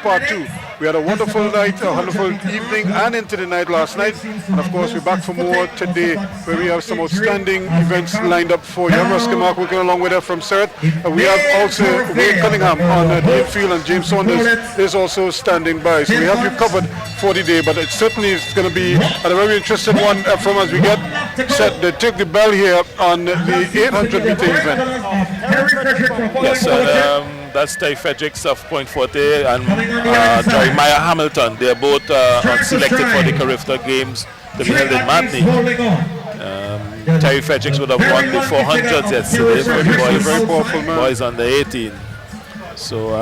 part two. We had a wonderful night, a wonderful evening, and into the night last night. And of course, we're back for more today, where we have some outstanding events lined up for you. I'm Ruskin Mark working along with her from Surrey. We have also Wayne Cunningham on the infield, and James Saunders is also standing by. So we have you covered for the day, but it certainly is going to be a very interesting one from as we get set. They take the bell here on the 800 meter event. Yes, that's Terry Fredericks of Point Forte and Jeremiah Hamilton. They're both selected for the Carifta Games to be held in Matney. Terry Fredericks would have won the 400s yesterday for the boys under 18. So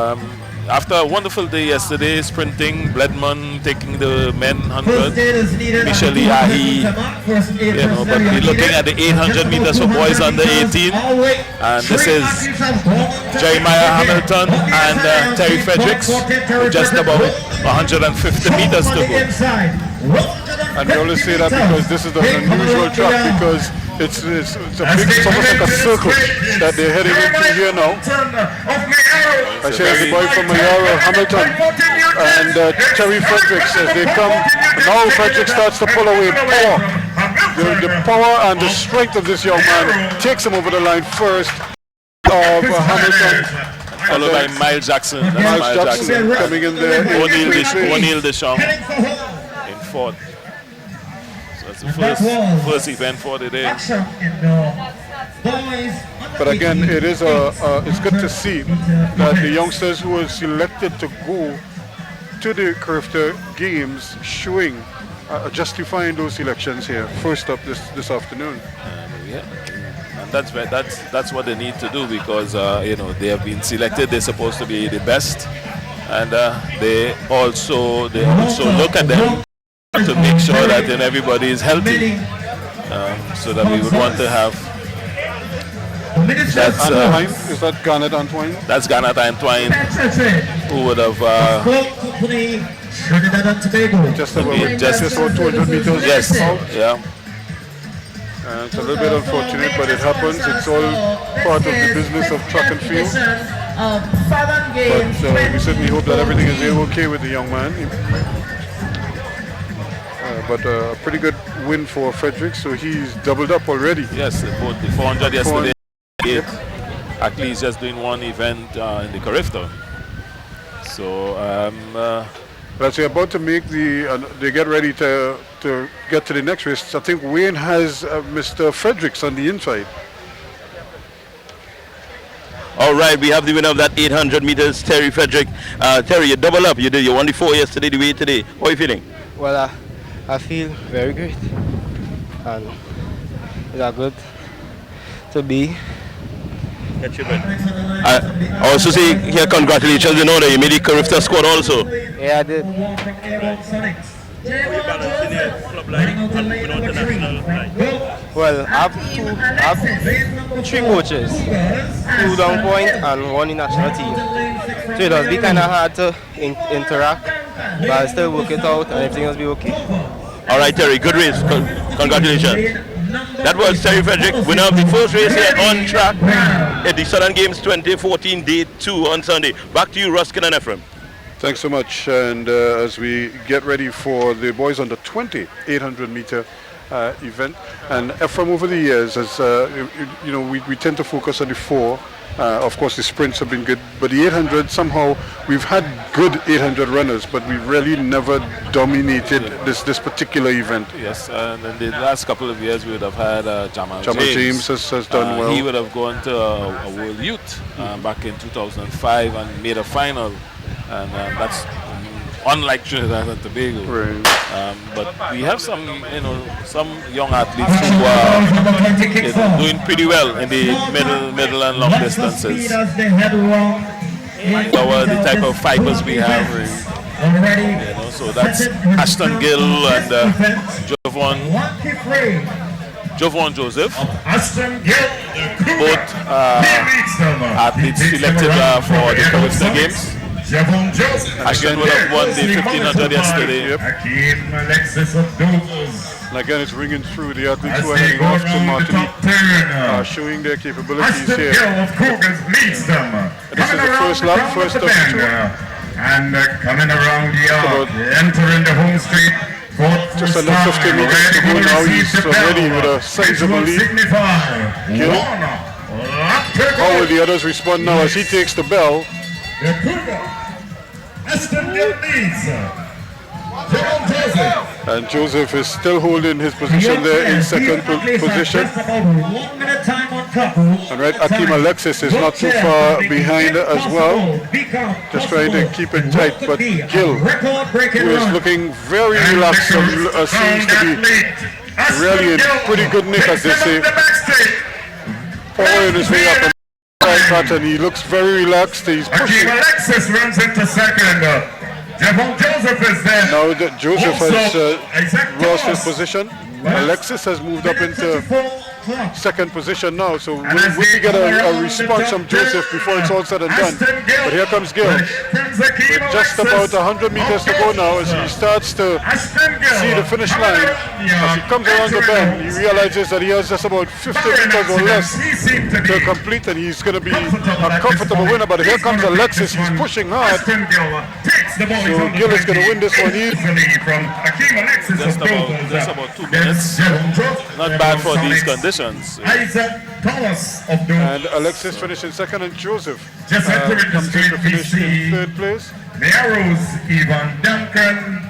after a wonderful day yesterday, sprinting, Bledman taking the men 100, Michel Yahi, but we're looking at the 800 meters for boys under 18, and this is Jeremiah Hamilton and Terry Fredericks with just about 150 meters to go. And we always say that because this is an unusual track, because it's almost like a circle that they're heading into here now. I share the boy from Mayara, Hamilton, and Terry Fredericks as they come. Now Fredericks starts to pull away. Power. The power and the strength of this young man takes him over the line first of Hamilton. Followed by Miles Jackson. Miles Jackson coming in there. O'Neal Deschamps in fourth. So it's the first event for the day. But again, it's good to see that the youngsters who were selected to go to the Carifta Games showing, justifying those selections here. First up this afternoon. Yeah, and that's what they need to do, because they have been selected. They're supposed to be the best, and they also look at them to make sure that everybody is healthy, so that we would want to have. Is that Garnet Antoine? That's Garnet Antoine, who would have just about 200 meters. Yes, yeah. It's a little bit unfortunate, but it happens. It's all part of the business of track and field. But we certainly hope that everything is okay with the young man. But a pretty good win for Fredericks, so he's doubled up already. Yes, both the 400 yesterday. At least just doing one event in the Carifta. So as we're about to make they get ready to get to the next race. I think Wayne has Mr. Fredericks on the inside. All right, we have the winner of that 800 meters, Terry Frederick. Terry, you double up. You won the 4 yesterday, the way today. How are you feeling? Well, I feel very great, and it's good to be. I also say here, congratulations. You know that you made the Carifta squad also. Yeah, I did. Well, I have 3 coaches, 2 down point and 1 in national team. So it will be kind of hard to interact, but I'll still work it out and everything will be okay. All right, Terry, good race. Congratulations. That was Terry Frederick, winner of the first race here on track at the Southern Games 2014 Day 2 on Sunday. Back to you, Ruskin and Ephraim. Thanks so much. And as we get ready for the boys under 20 800 meter event, and Ephraim, over the years, as we tend to focus on the 4. Of course, the sprints have been good, but the 800, somehow we've had good 800 runners, but we really never dominated this particular event. Yes, and in the last couple of years we would have had Jamal James has done well. He would have gone to a World Youth back in 2005 and made a final, and that's unlike Trinidad and Tobago. Right. But we have some young athletes who are doing pretty well in the middle and long distances. The type of fighters we have, so that's Ashton Gill and Jovan Joseph, both athletes selected for the Carifta Games. Ashton would have won the 1500 yesterday. Yep. And again, it's ringing through. The athletes who are heading off to Martinique are showing their capabilities here. This is the first lap, first of 2. And coming around here, entering the home straight. Just under 50 meters to go now. He's already with a sizable lead. Gill. How will the others respond now as he takes the bell? And Joseph is still holding his position there in second position. And right, Akeem Alexis is not too far behind as well. Just trying to keep it tight. But Gill, who is looking very relaxed, seems to be really in pretty good nick, as they say. Powering his way up and pattern. He looks very relaxed. He's pushing. Alexis runs into second. Joseph is there. Now that Joseph has lost his position, Alexis has moved up into second position now. So will we get a response from Joseph before it's all said and done? But here comes Gill. With just about 100 meters to go now as he starts to see the finish line. As he comes around the bend, he realizes that he has just about 50 meters or less to complete, and he's going to be a comfortable winner. But here comes Alexis. He's pushing hard. So Gill is going to win this one easily. Just about 2 minutes. Not bad for these conditions. And Alexis finishing second, and Joseph comes in to finish in third place. The arrows, Yvonne Duncan.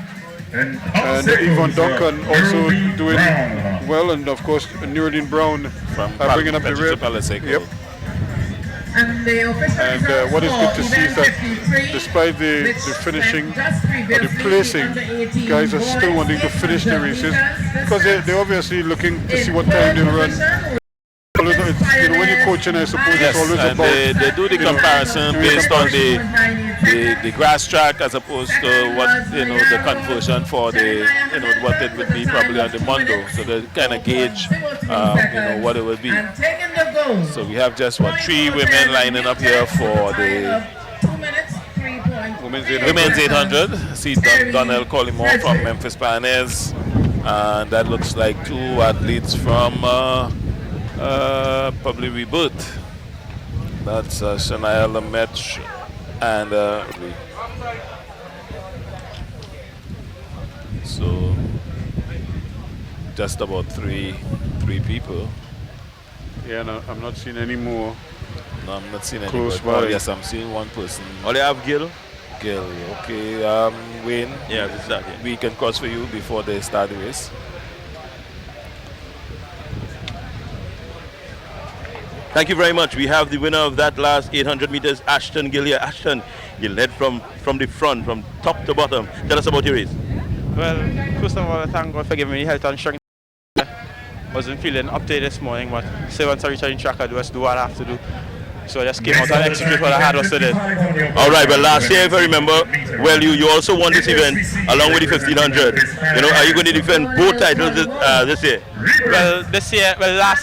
And Yvonne Duncan also doing well, and of course Nuruddin Brown from bringing up the rear. Yep. And what is good to see is that despite the finishing or the placing, guys are still wanting to finish the races because they're obviously looking to see what time they run. It's, when you're coaching, I suppose it's always and about they do the comparison based on the grass track as opposed to what the conversion for the what it would be probably on the Mondo. So they kind of gauge what it would be. So we have just 3 women lining up here for the women's 800. See Donnell Collymore from Memphis Pioneers, and that looks like 2 athletes from probably Reboot. That's Shania Lemaitre and so just about three people. Yeah, no, I'm not seeing any more. No, I'm not seeing any Close more. by. Yes, I'm seeing one person. All they have Gill? Gill, okay. Wayne, Yeah, this is that. Yeah. we can cross for you before they start the race. Thank you very much. We have the winner of that last 800 meters, Ashton Gill here. Ashton, you led from the front, from top to bottom. Tell us about your race. Well, first of all, I thank God for giving me health and strength. Wasn't feeling up to this morning, but still once I reach the track, I just do what I have to do. So I just came out and execute what I had was to do. All right, well, last year, if I remember, well, you also won this event along with the 1500. Are you going to defend both titles this year? Well, last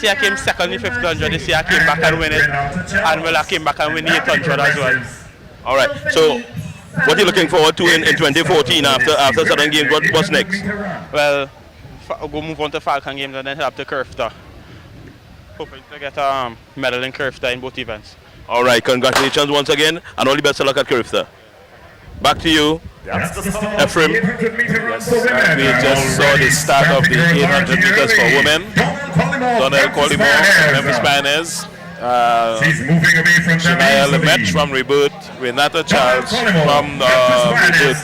year I came second in the 1500. This year I came back and win it, and I came back and win the 800 as well. All right, so what are you looking forward to in 2014 after Southern Games? What's next? Well, I'll go move on to Falcon Games and then head up to Curveta. Hoping to get a medal in Curveta in both events. All right, congratulations once again, and all the best of luck at Curveta. Back to you, Ephraim. Yes, we just saw the start of the 800 meters for women. Donnell Collymore, Memphis Pioneers. Shania Lemaitre from Reboot. Renata Charles from Reboot.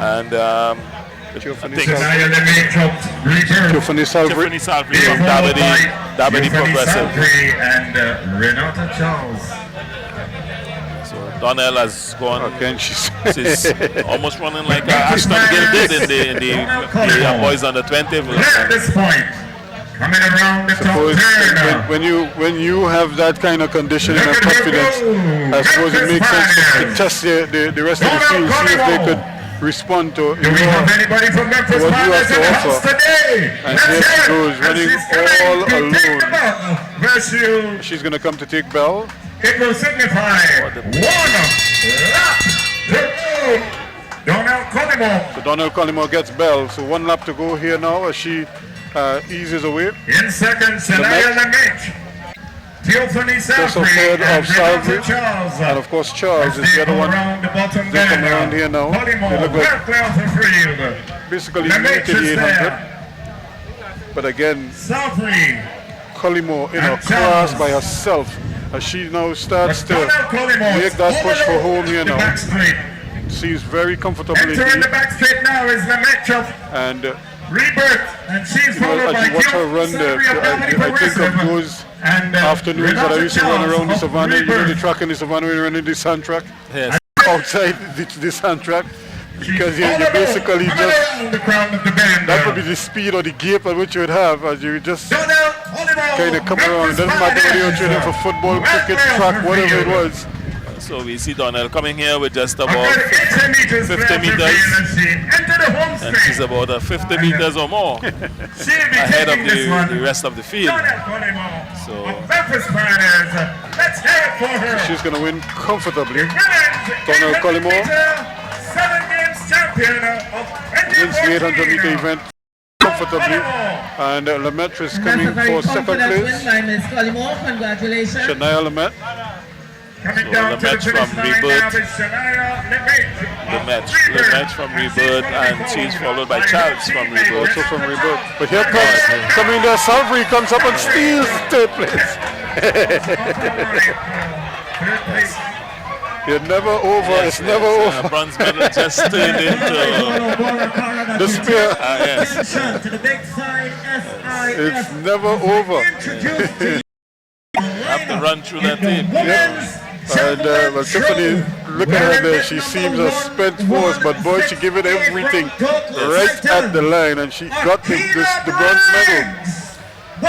And Tiffany Salbury from Dabadi Progressive. And Renata Charles. So Donnell has gone. Again, she's almost running like Ashton Gill did in the boys under 20. At this point, coming around the top turn. when you have that kind of conditioning and confidence, I suppose it makes sense to test the rest of the field, see if they could respond to Do we have anybody from Memphis what you have Pioneers to in the house offer. today? And here she goes, running all alone. Versus She's going to come to take bell. it will signify 1 lap to go. Donnell Collymore So Donnell Collymore gets bell. So 1 lap to go here now as she eases away. in second. Shania Lemaitre Theophany just Salfrey ahead and of Salfrey. Renata Charles. And of course, Charles As is they the other go one. around the bottom They come there. around here now. They Collymore, look well like clear of the field. basically The new to the matrix 800. there. But again, Salfrey. Collymore in a And class Charles. by herself as she now starts to Donald Collymore make that push for home here the now. back straight. She's very comfortably Entering the deep, back straight now is Lemaitre and Rebirth, and she's you know, followed by as you watch her run there, I think of those afternoons that I used to run around the savannah. You know the track in the savannah when you run in the sand track Yes. outside the sand track, because you basically just the crown of the band. that would be the speed or the gap at which you would have as you just kind of come around. It doesn't matter whether you're training for football, cricket, track, whatever it was. So we see Donnell coming here with just about 50 meters. 50 meters. Enter the home and she's straight. about 50 meters or more She'll be ahead of taking this the one. rest of the field. Donald Collymore So- of Memphis Pioneers. Let's hear it for her. She's going to win comfortably. Women's Donald 800 Collymore. meter, 7 games champion of Wins the 800 meter 2014. event comfortably. And Lemaitre is coming for second place. Congratulations. Shania Lemaitre. Coming So down to the Lemaitre finish from line Rebirth. now is Shania Lemaitre of Lemaitre from Rebirth, and she's followed by Charles from Rebirth. Also from Rebirth. But here comes, coming there, Salfrey comes up and steals third place. Third place. You're never over, it's never over. Bronze medal just turned into The spear, yes. To the big side, it's never over. Have to run through that tape. And well, Tiffany, look at her there, she seems a spent force, but boy, she gave it everything right at the line, and she got the bronze medal. So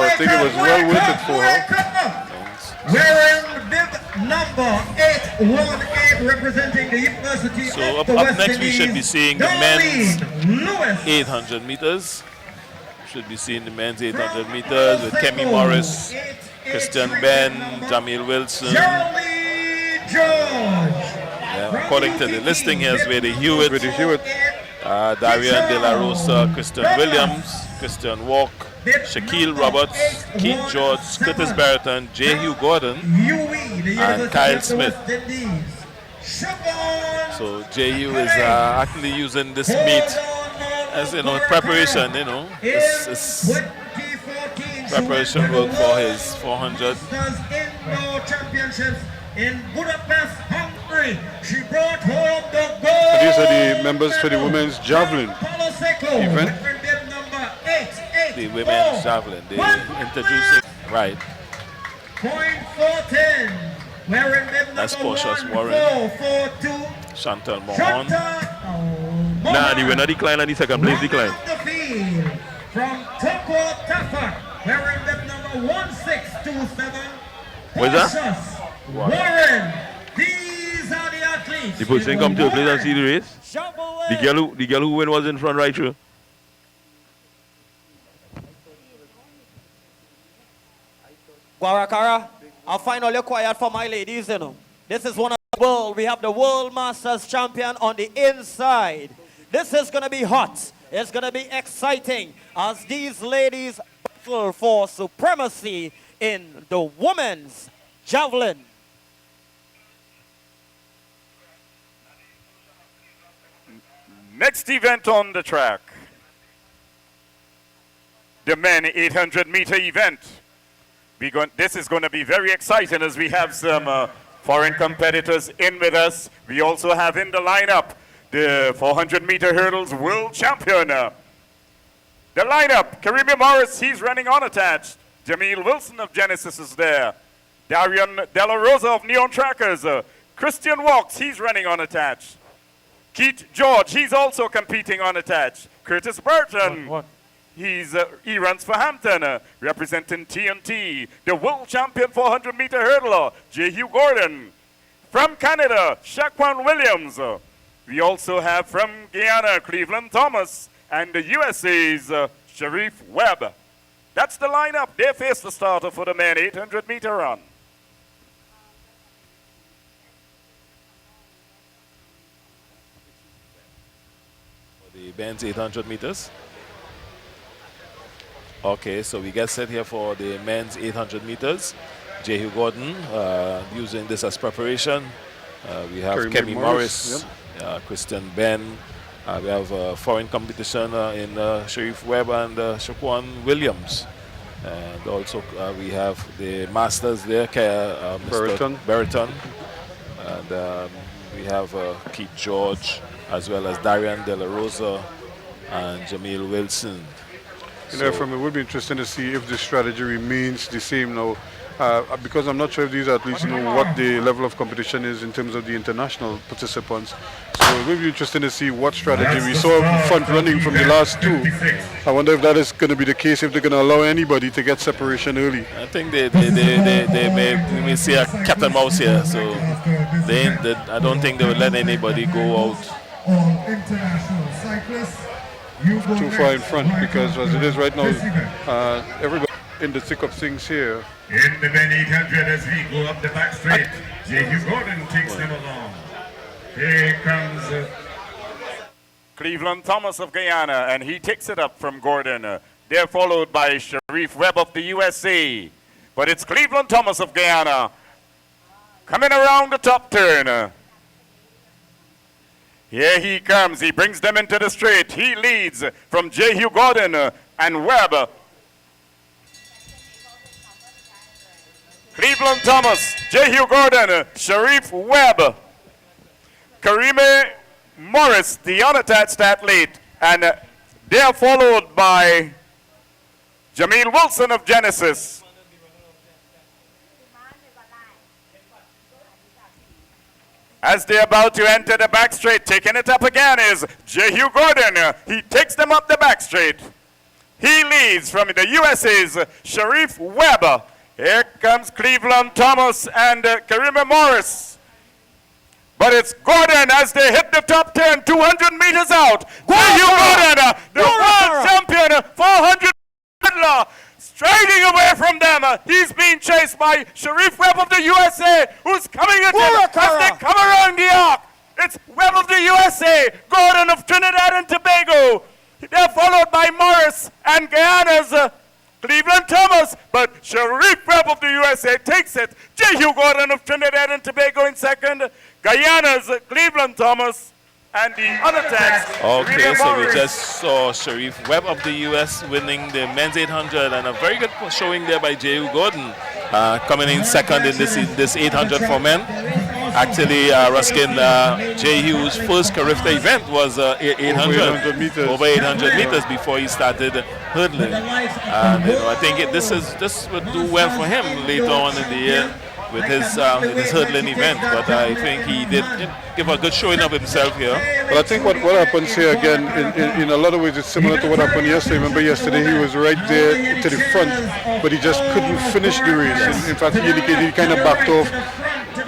I think it was well worth it for her. Wearing bib number 818, representing the University So of the up West next we should be Indies, seeing the men's Darlene Lewis. 800 meters. Should be seeing the men's 800 meters with Kemi Morris, Christian Ben, Jamil Wilson. Charlie George. Yeah, according to the listing here is Wade Hewitt, Hewitt. Darian De La Rosa, Christian Williams, Christian Walk, Shaquille Roberts, Keith George, Curtis Barrington, J. Hugh Gordon, and Kyle Smith. So JU is actually using this meet as preparation, it's preparation work for his 400. In Budapest, Hungary, she brought home the gold. These are the members for the women's javelin event. The women's javelin, they introducing right. Point 410. Wearing bib That's number Portia's Warren. 1442. Chantal Mohon. Nah, the winner decline and the second place decline. The field from Toko Tafa. Wearing bib number 1627. What is that? Portia's Warren. These are the athletes. The person come to the place and see the race. The girl who win was in front right through. Guarakara, I'll finally quiet for my ladies, This is one of the world. We have the World Masters champion on the inside. This is going to be hot. It's going to be exciting as these ladies battle for supremacy in the women's javelin. Next event on the track, the men 800 meter event. This is going to be very exciting as we have some foreign competitors in with us. We also have in the lineup the 400 meter hurdles world champion. The lineup, Karimi Morris, he's running unattached. Jamil Wilson of Genesis is there. Darian De La Rosa of Neon Trackers. Christian Walks, he's running unattached. Keith George, he's also competing unattached. Curtis Burton, he runs for Hampton, representing TNT. The world champion 400 meter hurdler, J. Hugh Gordon. From Canada, Shaquan Williams. We also have from Guyana, Cleveland Thomas, and the USA's Sharif Webb. That's the lineup. They face the starter for the men 800 meter run. The men's 800 meters. Okay, so we get set here for the men's 800 meters. Jehu Gordon using this as preparation. We have Kemi Morris, Christian Ben. We have foreign competition in Sharif Webb and Shaquan Williams. And also we have the masters there, Mr. Berton. And we have Keith George, as well as Darian De La Rosa and Jamil Wilson. You know, from it would be interesting to see if the strategy remains the same now, because I'm not sure if these athletes know what the level of competition is in terms of the international participants. So it will be interesting to see what strategy. We saw front running from the last two. I wonder if that is going to be the case, if they're going to allow anybody to get separation early. I think they may see a cat and mouse here, so I don't think they will let anybody go out. All international cyclists, Too far in front, because as it is right now, everybody in the thick of things here. in the men 800 as we go up the back straight. Jehu Gordon takes them along. Here comes Cleveland Thomas of Guyana, and he takes it up from Gordon. They're followed by Sharif Webb of the USA. But it's Cleveland Thomas of Guyana coming around the top turn. Here he comes. He brings them into the straight. He leads from Jehu Gordon and Webb. Cleveland Thomas, Jehu Gordon, Sharif Webb, Karime Morris, the unattached athlete, and they are followed by Jamil Wilson of Genesis. As they're about to enter the back straight, taking it up again is Jehu Gordon. He takes them up the back straight. He leads from the USA's Sharif Webb. Here comes Cleveland Thomas and Karima Morris. But it's Gordon as they hit the top 10, 200 meters out. Jehu Gordon, the world champion, 400 medal, striding away from them. He's being chased by Sharif Webb of the USA, who's coming at him as they come around the arc. It's Webb of the USA, Gordon of Trinidad and Tobago. They're followed by Morris and Guyana's Cleveland Thomas, but Sharif Webb of the USA takes it. Jehu Gordon of Trinidad and Tobago in second. Guyana's Cleveland Thomas and the unattached. Okay, so we just saw Sharif Webb of the US winning the men's 800, and a very good showing there by Jehu Gordon, coming in second in this 800 for men. Actually, Ruskin, Jehu's first Carifta event was 800 meters. Over 800 meters before he started hurdling. And I think this would do well for him later on in the year with his hurdling event. But I think he did give a good showing of himself here. But I think what happens here again, in a lot of ways, it's similar to what happened yesterday. Remember yesterday he was right there to the front, but he just couldn't finish the race. In fact, he indicated he kind of backed off,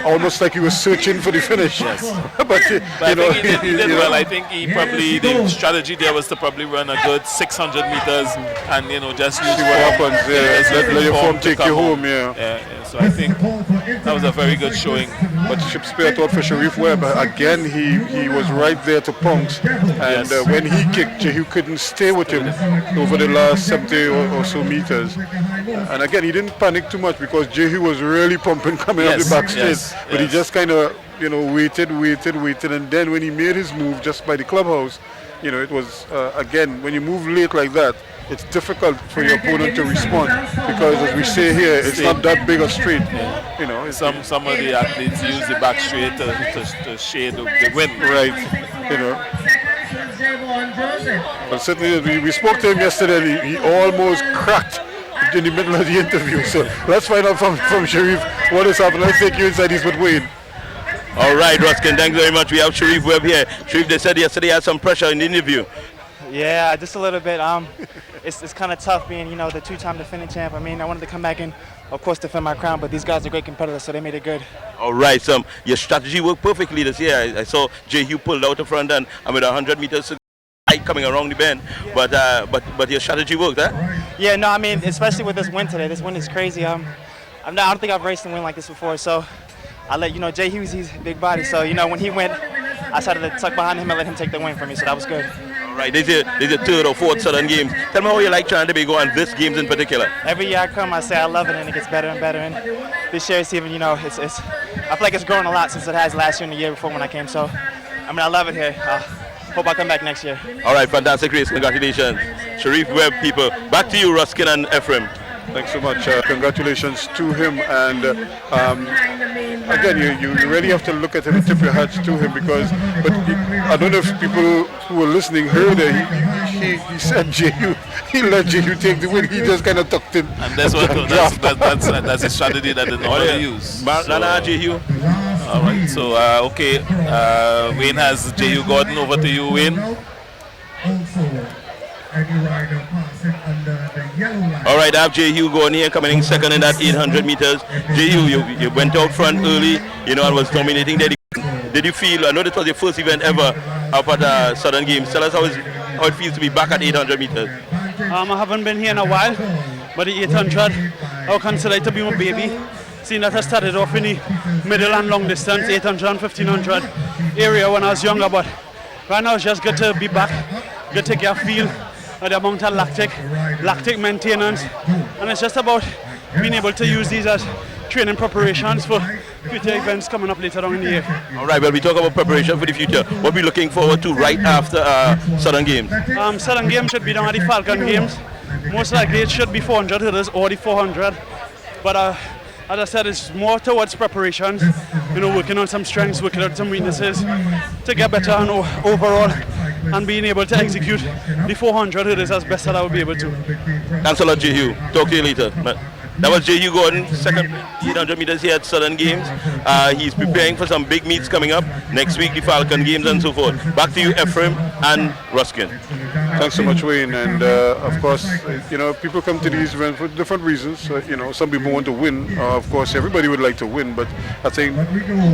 almost like he was searching for the finish. Yes. but I think he did well. I think the strategy there was to probably run a good 600 meters and just use see what happens. Let your form take you home. So I think that was a very good showing. But ship spare thought for Sharif Webb. Again, he was right there to pounce. And when he kicked, Jehu couldn't stay with him over the last 70 or so meters. And again, he didn't panic too much because Jehu was really pumping coming up the back straight. But he just kind of, waited. And then when he made his move just by the clubhouse, it was, again, when you move late like that, it's difficult for your opponent to respond because, as we say here, it's not that big a straight. Some of the athletes use the back straight to shade the wind. Right. But certainly, we spoke to him yesterday, and he almost cracked in the middle of the interview. So let's find out from Sharif what is happening. Let's take you inside his with Wayne. All right, Ruskin, thanks very much. We have Sharif Webb here. Sharif, they said yesterday had some pressure in the interview. Yeah, just a little bit. It's kind of tough being, the two-time defending champ. I mean, I wanted to come back and, of course, defend my crown, but these guys are great competitors, so they made it good. All right, so your strategy worked perfectly this year. I saw Jehu pulled out the front and with 100 meters coming around the bend, but your strategy worked, huh? Yeah, no, I mean, especially with this wind today. This wind is crazy. I don't think I've raced in wind like this before, so I let Jehu's he's a big body, so when he went, I started to tuck behind him and let him take the win for me, so that was good. All right, this is your third or fourth Southern Games. Tell me how you like Trinidad and Tobago and this games in particular. Every year I come, I say I love it, and it gets better and better. And this year, it's even, you know, it's I feel like it's grown a lot since it has last year and the year before when I came. So, I mean, I love it here. Hope I come back next year. All right, fantastic race. Congratulations. Sharif Webb, people. Back to you, Ruskin and Ephraim. Thanks so much. Congratulations to him. And again, you really have to look at him and tip your hats to him because, I don't know if people who were listening heard that he said JU, he let JU take the win. He just kind of tucked in. And that's a strategy that they normally use. Nana, JU. All right, so, okay, Wayne has JU Gordon. Over to you, Wayne. All right, I have J. Hugh Gordon here coming in second in that 800 meters. J. Hugh, you went out front early, you know, and was dominating there. Did you feel, I know this was your first event ever up at Southern Games. Tell us how it feels to be back at 800 meters. I haven't been here in a while, but the 800, I consider it to be my baby. Seeing that I started off in the middle and long distance, 800 and 1500 area when I was younger, but right now it's just good to be back, good to get a feel of the amount of lactic maintenance, and it's just about being able to use these as training preparations for future events coming up later on in the year. All right, well, we talk about preparation for the future. What are we looking forward to right after Southern Games? Southern Games should be down at the Falcon Games. Most likely it should be 400 hurdles or the 400, but as I said, it's more towards preparations, you know, working on some strengths, working on some weaknesses to get better and overall, and being able to execute the 400 hurdles as best that I will be able to. Thanks a lot, J. Hugh. Talk to you later. That was J. Hugh Gordon, second 800 meters here at Southern Games. He's preparing for some big meets coming up next week, the Falcon Games and so forth. Back to you, Ephraim and Ruskin. Thanks so much, Wayne. And of course, you know, people come to these events for different reasons. You know, some people want to win. Of course, everybody would like to win, but I think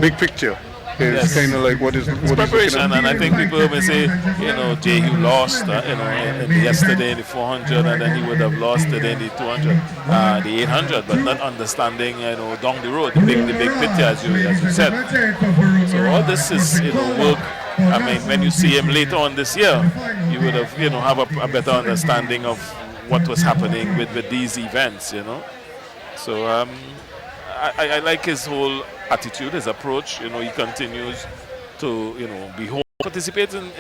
big picture is kind of like what is preparation. And I think people may say, you know, J. Hugh lost, you know, yesterday in the 400, and then he would have lost today in the 200, the 800, but not understanding, you know, down the road, the big picture, as you said. So all this is, you know, work. I mean, when you see him later on this year, you would have, you know, have a better understanding of what was happening with these events, you know. So I like his whole attitude, his approach. You know, he continues to, you know, participate in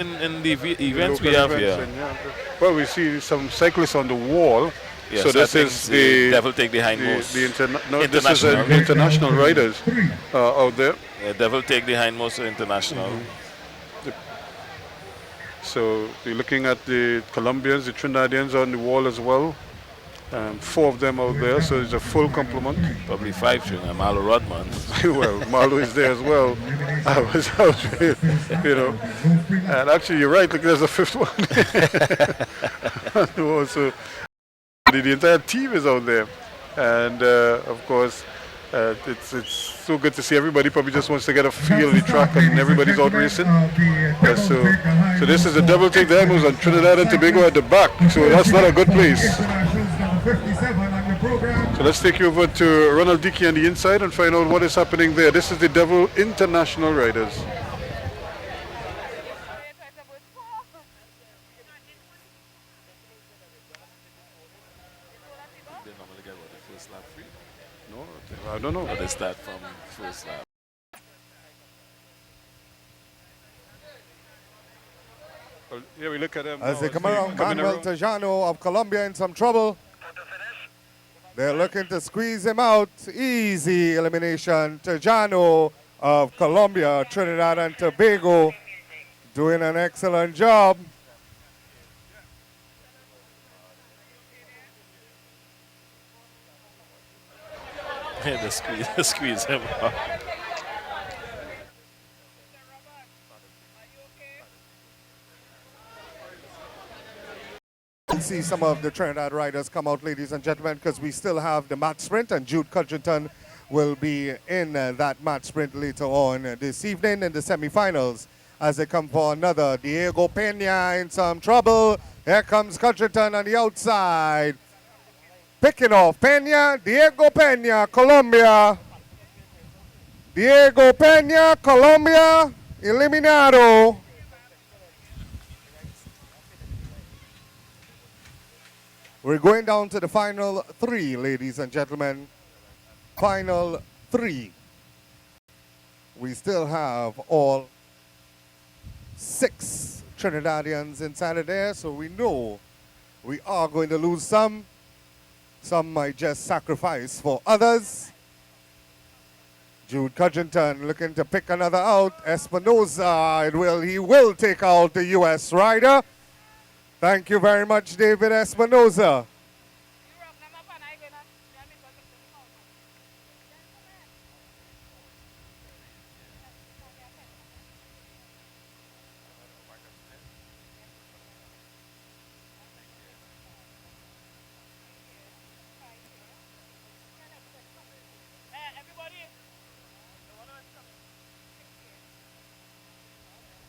the events we have here. Well, we see some cyclists on the wall. Yes, so this is the Devil Take the Hindmost. This is international riders out there. Yeah, Devil Take the Hindmost international. So you're looking at the Colombians, the Trinidadians on the wall as well. 4 of them out there, so it's a full complement. Probably 5 Trinidad. Marlo Rodman. Well, Marlo is there as well. I was out, you know. And actually, you're right. Look, there's a 5th one. So the entire team is out there, and of course. It's so good to see everybody. Probably just wants to get a feel of the track, and everybody's out racing. So this is a double take demos on Trinidad and Tobago at the back. So that's not a good place. So let's take you over to Ronald Dickey on the inside and find out what is happening there. This is the Devil International Riders. I don't know. What is that from first lap? Well, yeah, we look at them as they come around. Manuel Tajano of Colombia in some trouble. They're looking to squeeze him out. Easy elimination. Tajano of Colombia, Trinidad and Tobago, doing an excellent job. The squeeze him out. See some of the Trinidad riders come out, ladies and gentlemen, because we still have the mat sprint, and Jude Cudgerton will be in that mat sprint later on this evening in the semifinals as they come for another. Diego Pena in some trouble. Here comes Cudgerton on the outside. Picking off Pena, Diego Pena, Colombia. Diego Pena, Colombia, eliminado. We're going down to the final 3, ladies and gentlemen. Final 3. We still have all 6 Trinidadians inside of there, so we know we are going to lose some. Some might just sacrifice for others. Jude Cudgington looking to pick another out. Espinoza, he will take out the U.S. rider. Thank you very much, David Espinoza.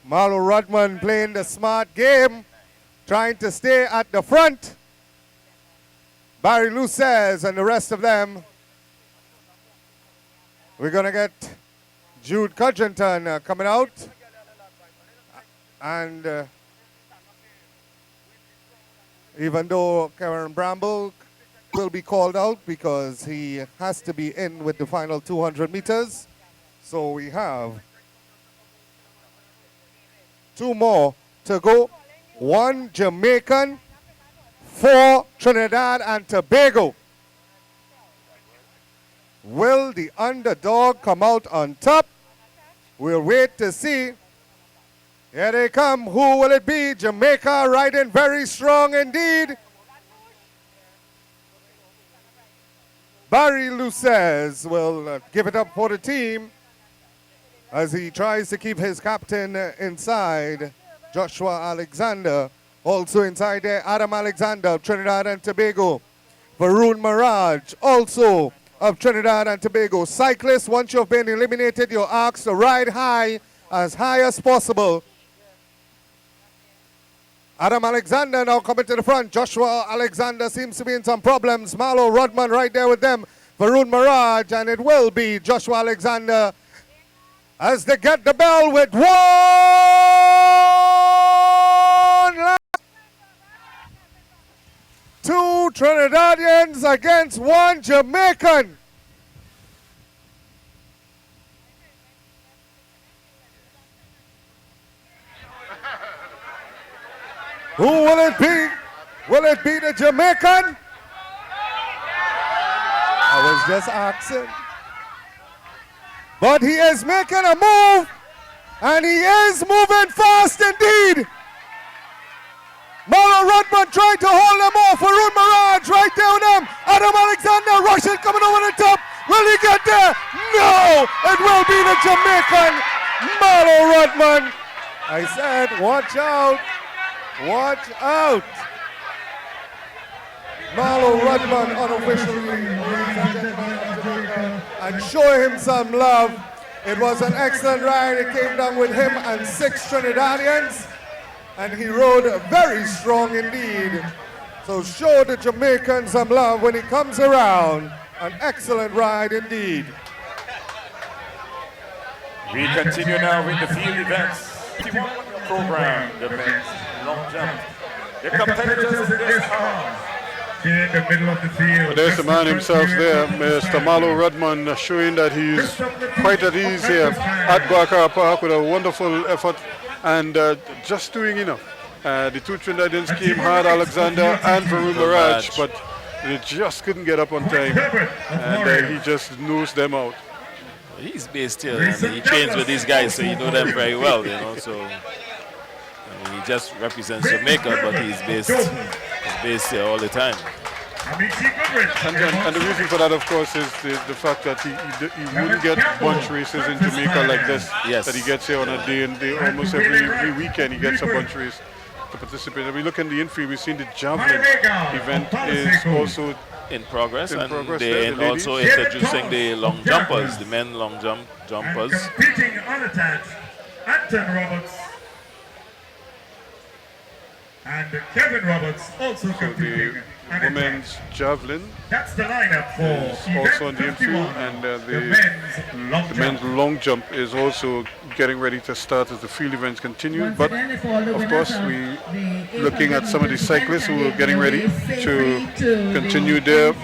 Marlo Rudman playing the smart game, trying to stay at the front. Barry Lucez and the rest of them. We're going to get Jude Cudgington coming out. And even though Karen Bramble will be called out because he has to be in with the final 200 meters. So we have 2 more to go. 1 Jamaican, 4 Trinidad and Tobago. Will the underdog come out on top? We'll wait to see. Here they come. Who will it be? Jamaica riding very strong indeed. Barry Lucez will give it up for the team as he tries to keep his captain inside, Joshua Alexander. Also inside there, Adam Alexander of Trinidad and Tobago. Varun Mirage, also of Trinidad and Tobago. Cyclists, once you've been eliminated, you're asked to ride high as possible. Adam Alexander now coming to the front. Joshua Alexander seems to be in some problems. Marlo Rudman right there with them. Varun Mirage, and it will be Joshua Alexander as they get the bell with 1 lap. 2 Trinidadians against 1 Jamaican. Who will it be? Will it be the Jamaican? I was just asking. But he is making a move, and he is moving fast indeed. Marlo Rudman trying to hold them off. Varun Mirage right there with them. Adam Alexander rushing, coming over the top. Will he get there? No! It will be the Jamaican, Marlo Rudman. I said, watch out. Watch out. Marlo Rudman unofficially, and show him some love. It was an excellent ride. It came down with him and 6 Trinidadians, and he rode very strong indeed. So show the Jamaicans some love when he comes around. An excellent ride indeed. We continue now with the field events program, the men's long jump. The competitors in this are in the middle of the field. Well, there's the man himself there, Mr. Marlo Rudman, showing that he's quite at ease here at Barker Park with a wonderful effort and just doing enough. The 2 Trinidadians came hard, Alexander and Varun Mirage, but they just couldn't get up on time, and he just nosed them out. He's based here, and he trains with these guys, so you know them very well, you know. So he just represents Jamaica, but he's based here all the time. And the reason for that, of course, is the fact that he wouldn't get bunch races in Jamaica like this. Yes. That he gets here on a day and day, almost every weekend he gets a bunch race to participate. And we look in the infield, we've seen the javelin event is also in progress, and they're they're also introducing the long jumpers, the men long jumpers. Competing unattached, Anton Roberts. And and Kevin Roberts also competing. The women's javelin That's the lineup for is also on the event infield, 51, and the the men's long jump is also getting ready to start as the field events continue. But of course, we looking at some of the cyclists who are getting ready to continue their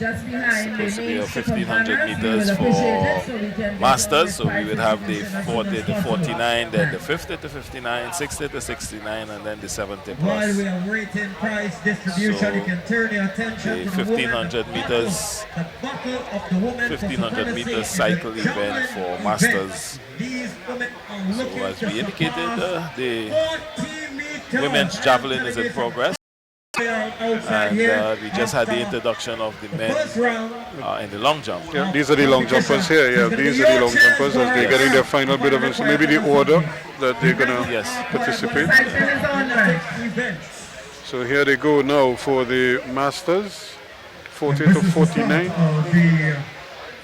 Supposed to be a 1500 meters for masters, so we would have the 40 to 49, then the 50 to 59, 60 to 69, and then the 70 While plus. we are waiting prize distribution, So, you can turn your attention the to the 1500 woman, meters, the buckle of the woman 1500 meters for cycle the event for javelin masters. These women are So looking as to we indicated, surpass the 40 meters. women's javelin is in progress. Outside And here, we just had the after introduction of the men first round. in the long jump. Yeah, these are the long jumpers here. Yeah, these are the long jumpers as they're getting their final bit of so maybe the order that they're gonna participate. So here they go now for the masters, 40 to 49.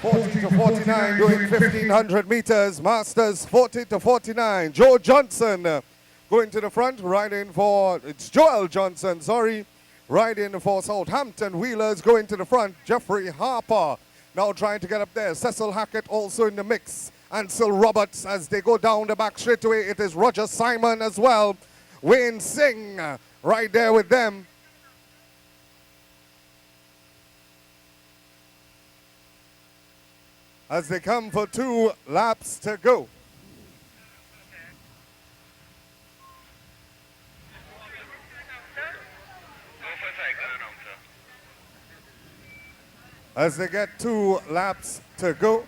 40 to 49 doing 1500 meters. Masters 40 to 49. Joe Johnson going to the front, riding for, it's Joel Johnson, sorry, riding for Southampton Wheelers, going to the front. Jeffrey Harper now trying to get up there. Cecil Hackett also in the mix. Ansel Roberts as they go down the back straightaway. It is Roger Simon as well. Wayne Singh right there with them. As they come for 2 laps to go. As they get 2 laps to go.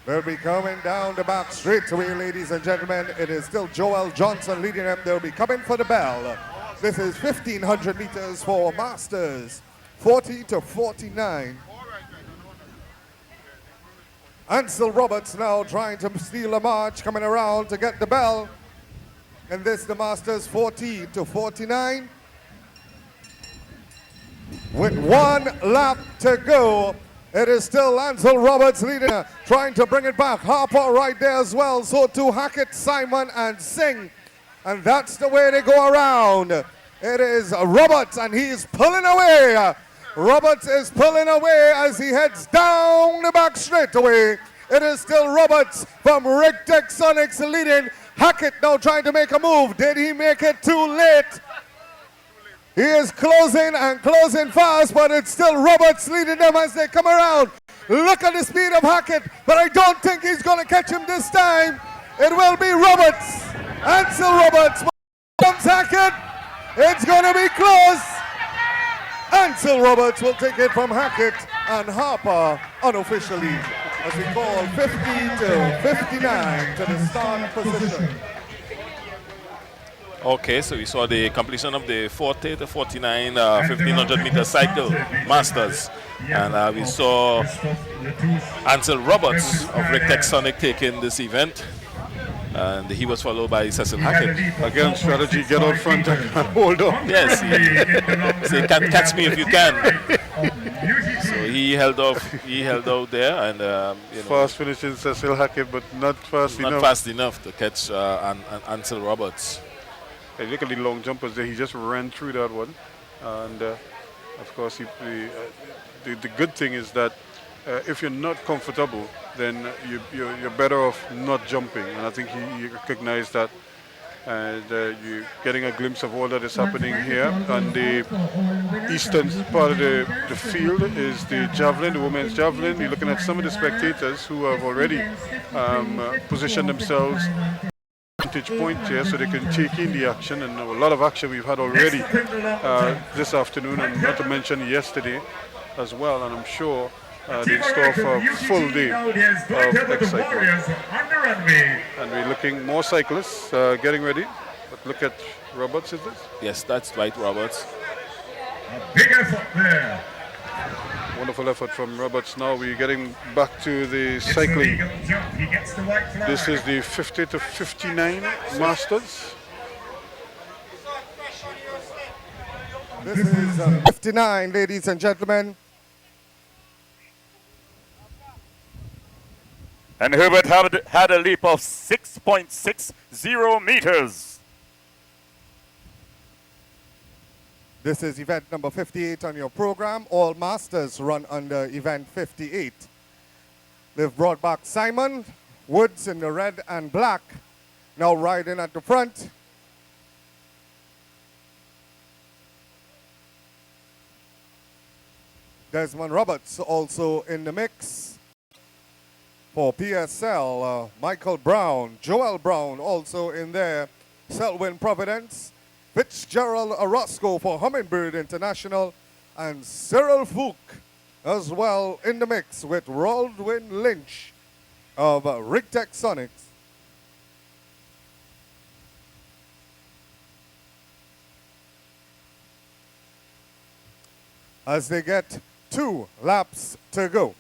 They'll be coming down the back straight away, ladies and gentlemen. It is still Joel Johnson leading them. They'll be coming for the bell. This is 1500 meters for masters, 40 to 49. Ansel Roberts now trying to steal a march, coming around to get the bell. And this the masters 40 to 49. With 1 lap to go. It is still Ansel Roberts leading, trying to bring it back. Harper right there as well. So too Hackett, Simon, and Singh. And that's the way they go around. It is Roberts, and he's pulling away. Roberts is pulling away as he heads down the back straight away. It is still Roberts from Rigtech Sonics leading. Hackett now trying to make a move. Did he make it too late? He is closing and closing fast, but it's still Roberts leading them as they come around. Look at the speed of Hackett, but I don't think he's going to catch him this time. It will be Roberts. Ansel Roberts. Comes Hackett. It's going to be close. Ansel Roberts will take it from Hackett, and Harper unofficially, as we call 50 to 59 to the start position. Okay, so we saw the completion of the 40 to 49 1500 meter cycle masters, and we saw Ansel Roberts of Rigtech Sonic taking this event, and he was followed by Cecil Hackett. Again, strategy, get out front and hold on. Yes, say, catch me if you can. So he held out there, and you know, Fast finishing Cecil Hackett, but not fast enough. not fast enough to catch Ansel Roberts. Hey, look at the long jumpers there. He just ran through that one. And of course, the good thing is that if you're not comfortable, then you're better off not jumping. And I think he recognized that. And you're getting a glimpse of all that is happening here. On the eastern part of the field is the javelin, the women's javelin. You're looking at some of the spectators who have already positioned themselves vantage point here so they can take in the action, and a lot of action we've had already this afternoon, and not to mention yesterday as well, and I'm sure they're in store for a full day of excitement. And we're looking more cyclists getting ready, but look at Roberts, is this? Yes, that's right, Roberts. Big effort there. Wonderful effort from Roberts. Now we're getting back to the cycling. This is the 50 to 59 Masters. This is 59, ladies and gentlemen. And Herbert had a leap of 6.60 meters. This is event number 58 on your program. All masters run under event 58. They've brought back Simon Woods in the red and black, now riding at the front. Desmond Roberts also in the mix. For PSL, Michael Brown, Joel Brown also in there. Selwyn Providence, Fitzgerald Orozco for Hummingbird International, and Cyril Fook as well in the mix with Roldwin Lynch of Rigtech Sonics. As they get 2 laps to go.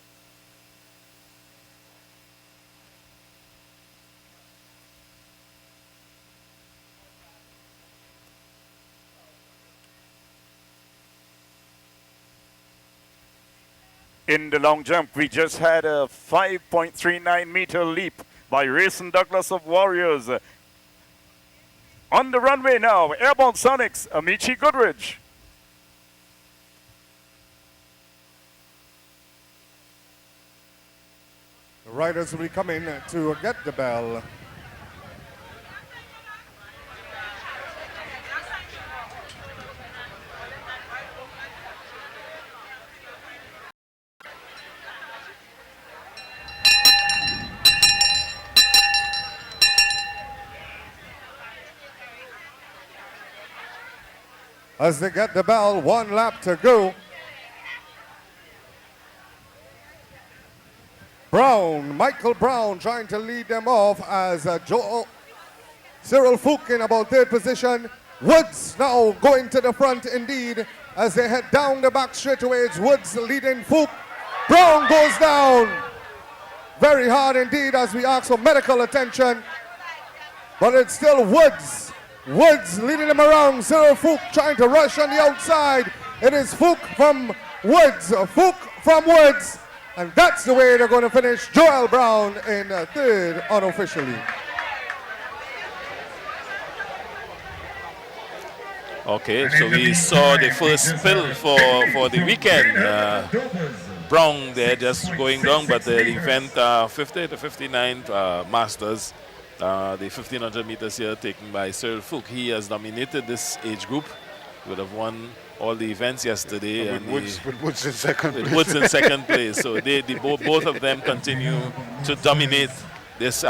In the long jump, we just had a 5.39 meter leap by Rayson Douglas of Warriors. On the runway now, Airborne Sonics, Amici Goodrich. The riders will be coming to get the bell. As they get the bell, 1 lap to go. Brown, Michael Brown trying to lead them off as Cyril Fook in about 3rd position. Woods now going to the front indeed as they head down the back straightaways. Woods leading Fook. Brown goes down. Very hard indeed as we ask for medical attention. But it's still Woods. Woods leading them around. Cyril Fook trying to rush on the outside. It is Fook from Woods. Fook from Woods. And that's the way they're going to finish. Joel Brown in 3rd unofficially. Okay, so we saw the first spill for the weekend. Brown there just going down, but the event 50 to 59 Masters, the 1500 meters here taken by Cyril Fook. He has dominated this age group. He would have won all the events yesterday. And Woods in second place. Woods in second place. So both of them continue to dominate this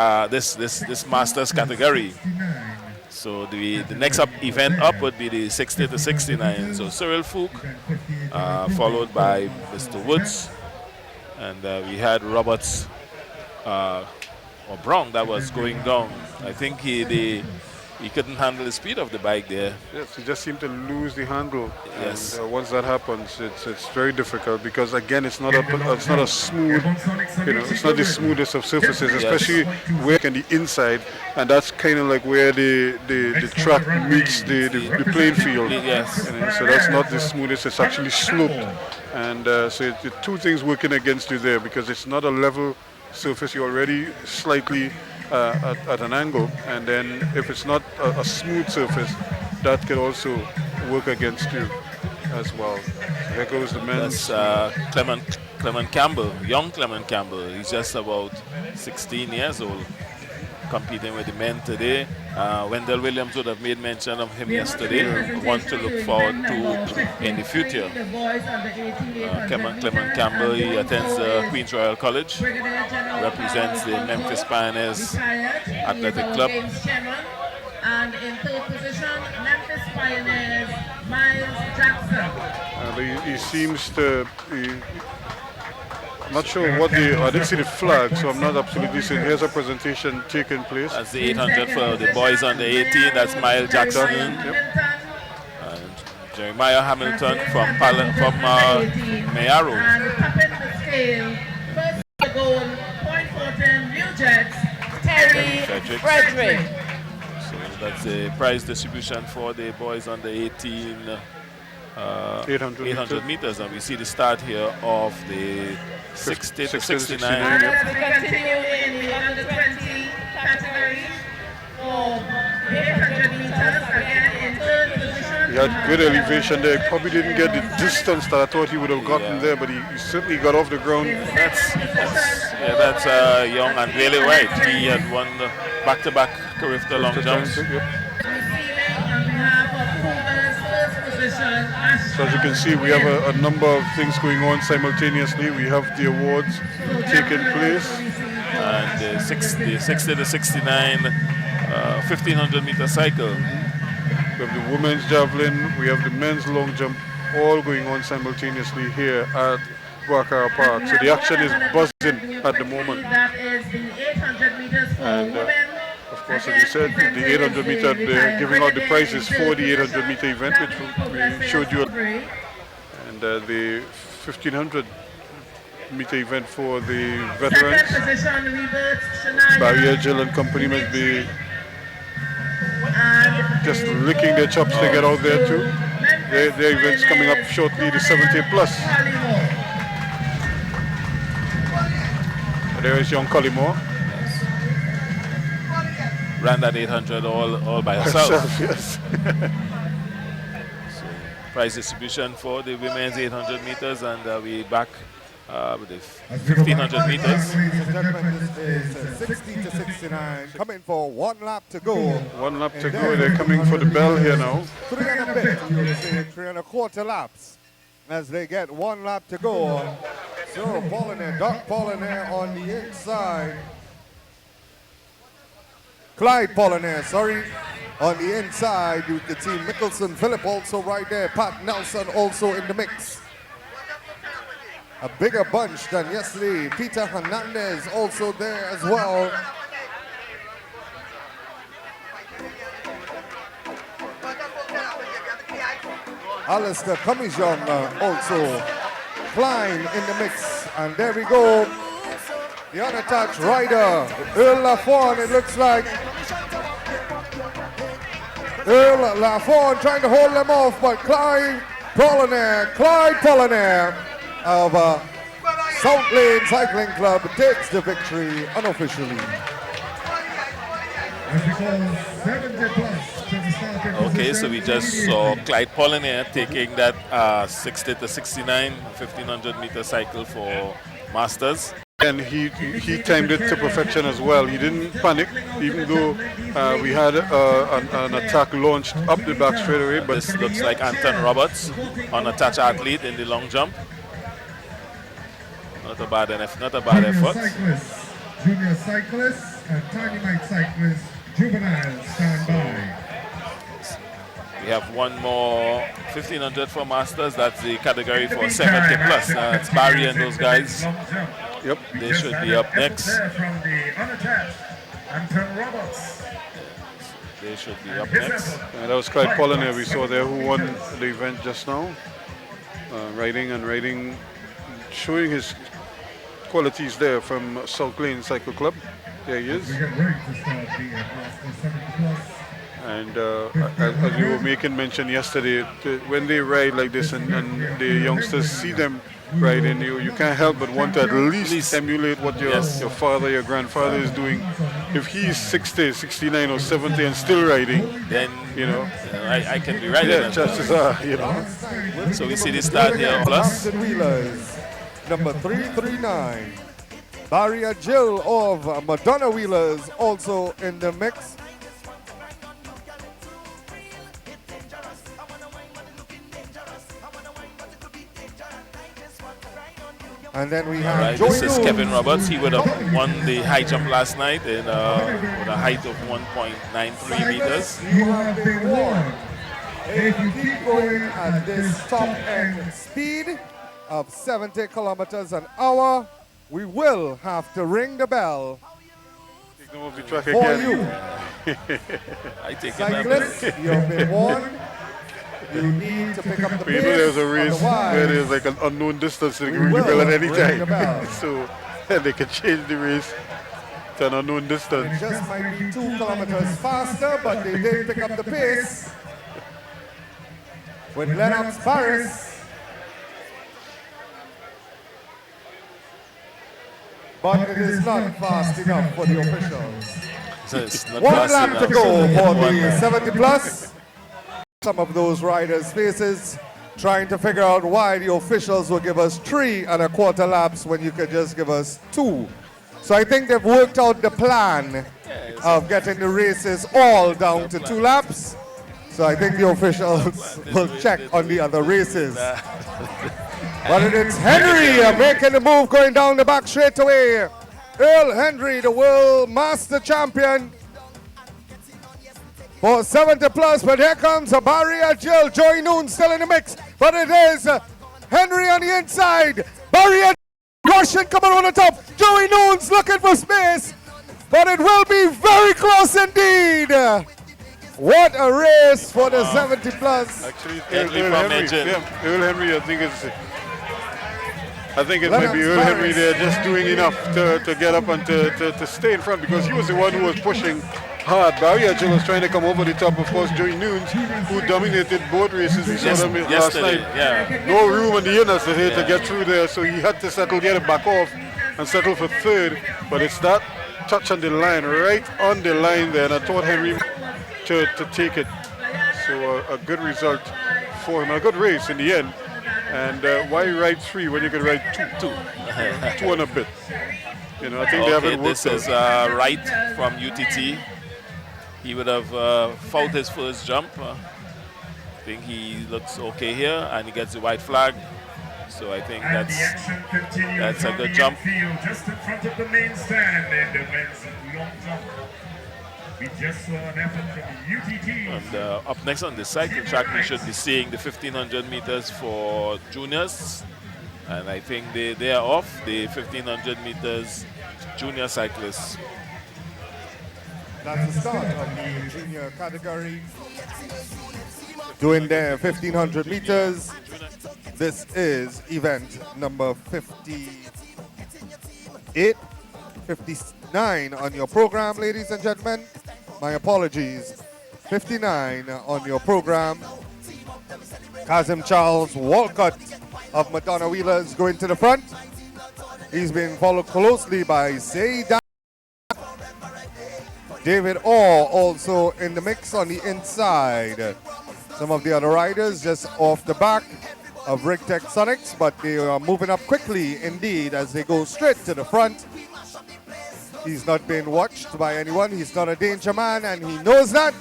Masters category. So the next event up would be the 60 to 69. So Cyril Fook, followed by Mr. Woods, and we had Roberts or Brown that was going down. I think he couldn't handle the speed of the bike there. Yes, he just seemed to lose the handle. Yes. And once that happens, it's very difficult because again, it's not a smooth, it's not the smoothest of surfaces, especially where on the inside, and that's kind of like where the track meets the playing field. Yes. So that's not the smoothest. It's actually sloped, and so the 2 things working against you there because it's not a level surface. You're already slightly at an angle, and then if it's not a smooth surface, that could also work against you as well. So here goes the men's. That's Clement Campbell, young Clement Campbell. He's just about 16 years old, competing with the men today. Wendell Williams would have made mention of him yesterday. One to look forward to in the future. Clement Campbell, he attends Queens Royal College, represents the Memphis Pioneers Athletic Club. And in 3rd position, Memphis Pioneers, Miles Jackson. He seems to be, I'm not sure what I didn't see the flag, so I'm not absolutely certain. Here's a presentation taking place. That's the 800 for the boys under 18. That's Miles Jackson. And Jeremiah Hamilton from Mayaro. And topping the scale, first to goal, point 14, New Jets, Terry Frederick. So That's the prize distribution for the boys under 18 800 meters. And we see the start here of the 60 to 69. And as we continue in the under 20 category for 800 meters, again in third position. He had good elevation there. Probably didn't get the distance that I thought he would have gotten there, but he certainly got off the ground. That's young and really White. He had won the back-to-back Carifta long jumps. So as you can see, we have a number of things going on simultaneously. We have the awards taking place. And the 60 to 69 1500 meter cycle. We have the women's javelin, we have the men's long jump, all going on simultaneously here at Guacara Park. So the action is buzzing at the moment. That is the 800 meters for women. Of course, as you said, the 800 meter, they're giving out the prizes for the 800 meter event, which we showed you, and the 1500 meter event for the veterans. Barrier Jill and company must be just licking their chops to get out there too. Their event's coming up shortly, the 70 plus. There is young Collymore. Ran that 800 all by herself. Yes. So, prize distribution for the women's 800 meters, and we back with the 1500 meters. Ladies and gentlemen, this is 60 to 69, coming for 1 lap to go. 1 lap to go. They're coming for the bell here now. 3 and a bit, you would say 3 1/4 laps as they get 1 lap to go. So Pollinaire, Doc Pollinaire on the inside. Clyde Pollinaire, sorry, on the inside. You can see Mickelson Phillip also right there. Pat Nelson also in the mix. A bigger bunch than yesterday. Peter Hernandez also there as well. Alistair Cummings-Young also. Klein in the mix. And there we go. The unattached rider, Earl Lafon, it looks like. Earl Lafon trying to hold them off, but Clyde Pollinaire of South Lane Cycling Club takes the victory unofficially. Okay, so we just saw Clyde Pollinaire taking that 60 to 69 1500 meter cycle for Masters. And he timed it to perfection as well. He didn't panic, even though we had an attack launched up the back straightaway. But this looks like Anton Roberts, unattached athlete in the long jump. Not a bad effort. Cyclists, junior cyclists, and tiny night cyclists, juvenile stand by. We have one more 1500 for Masters. That's the category for 70 plus. It's Barry and those guys. Yep, they should be up next. From the unattached, Anton Roberts. They should be up next. And that was Clyde Pollinaire we saw there, who won the event just now. Riding, showing his qualities there from South Lane Cycle Club. There he is. And as we were making mention yesterday, when they ride like this and the youngsters see them riding, you can't help but want to at least emulate what your father, your grandfather is doing. If he's 60, 69 or 70 and still riding, then you know, I can be riding. Yeah, chances are, you know. So we see this start here plus. Wheelers, number 339. Barrier Jill of Madonna Wheelers also in the mix. And then we have this is Kevin Roberts. He would have won the high jump last night with a height of 1.93 meters. You have been warned. If you keep going at this top end speed of 70 kilometers an hour, we will have to ring the bell for you. I take Cyclists, you have been warned. You need to pick up the pace. You know, there's a race where there's like an unknown distance, so they can ring the bell at any time. So they can change the race an unknown distance. Just might be 2 kilometers faster, but they did pick up the pace. With Lennox Paris. But it is not fast enough for the officials. So it's not 1 fast lap enough. to go for One the lap. 70 plus. Some of those riders' faces trying to figure out why the officials will give us 3 1/4 laps when you could just give us 2. So I think they've worked out the plan of getting the races all down to 2 laps. So I think the officials will check on the other races. But it's Henry making the move, going down the back straight away. Earl Henry, the world master champion for 70 plus. But here comes a barrier Jill. Joey Noon still in the mix. But it is Henry on the inside. Barrier Russian coming on the top. Joey Noon's looking for space. But it will be very close indeed. What a race for the 70 plus. Actually, Earl Henry. Yeah, Earl Henry, I think it might be Earl Henry there just doing enough to get up and to stay in front, because he was the one who was pushing hard. Barry Agil was trying to come over the top. Of course, Joey Noons, who dominated both races. We saw them last night. Yeah. No room in the inners to get through there, so he had to settle, get it back off and settle for third. But it's that touch on the line, right on the line there, and I thought Henry to take it. So a good result for him, a good race in the end. And why ride 3 when you can ride 2 and a bit? You know, I think they haven't worked. This is Wright from UTT. He would have fouled his first jump. I think he looks okay here, and he gets the white flag. So I think that's a good jump. Just in front of the main stand in the men's long jump. We just saw an effort from UTT. And up next on the cycle track, we should be seeing the 1500 meters for juniors. And I think they are off the 1500 meters junior cyclists. That's the start of the junior category. Doing their 1500 meters. This is event number 58, 59 on your program, ladies and gentlemen. My apologies. 59 on your program. Kazim Charles Walcott of Madonna Wheelers going to the front. He's been followed closely by Zaydan. David Orr also in the mix on the inside. Some of the other riders just off the back of Rigtech Sonics, but they are moving up quickly indeed as they go straight to the front. He's not being watched by anyone. He's not a danger man, and he knows that.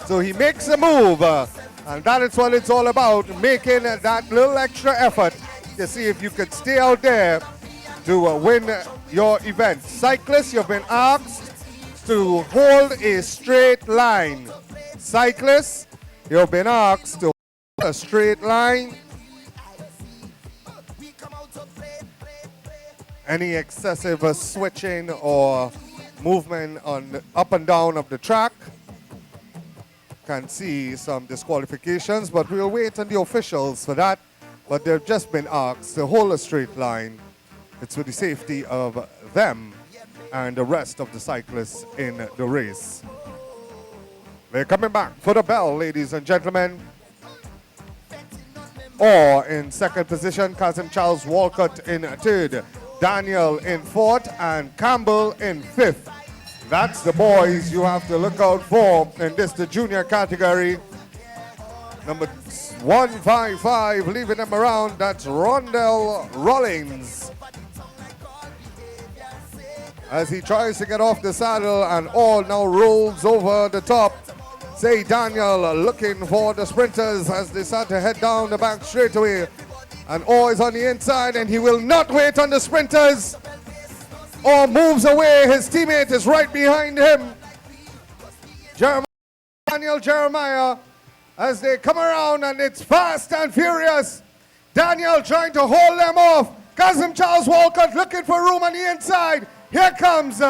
So he makes a move, and that is what it's all about, making that little extra effort to see if you could stay out there to win your event. Cyclists, you've been asked to hold a straight line. Cyclists, you've been asked to hold a straight line. Any excessive switching or movement on up and down of the track can see some disqualifications, but we'll wait on the officials for that. But they've just been asked to hold a straight line. It's for the safety of them and the rest of the cyclists in the race. They're coming back for the bell, ladies and gentlemen. Or in second position, Kazim Charles Walcott in third. Daniel in fourth and Campbell in fifth. That's the boys you have to look out for in this, the junior category. Number 155, leaving them around, that's Rondell Rollins. As he tries to get off the saddle and all now rolls over the top. Say Daniel looking for the sprinters as they start to head down the back straightaway. And Orr is on the inside, and he will not wait on the sprinters. Orr moves away. His teammate is right behind him. Daniel Jeremiah, as they come around, and it's fast and furious. Daniel trying to hold them off. Kazim Charles Walcott looking for room on the inside. Here comes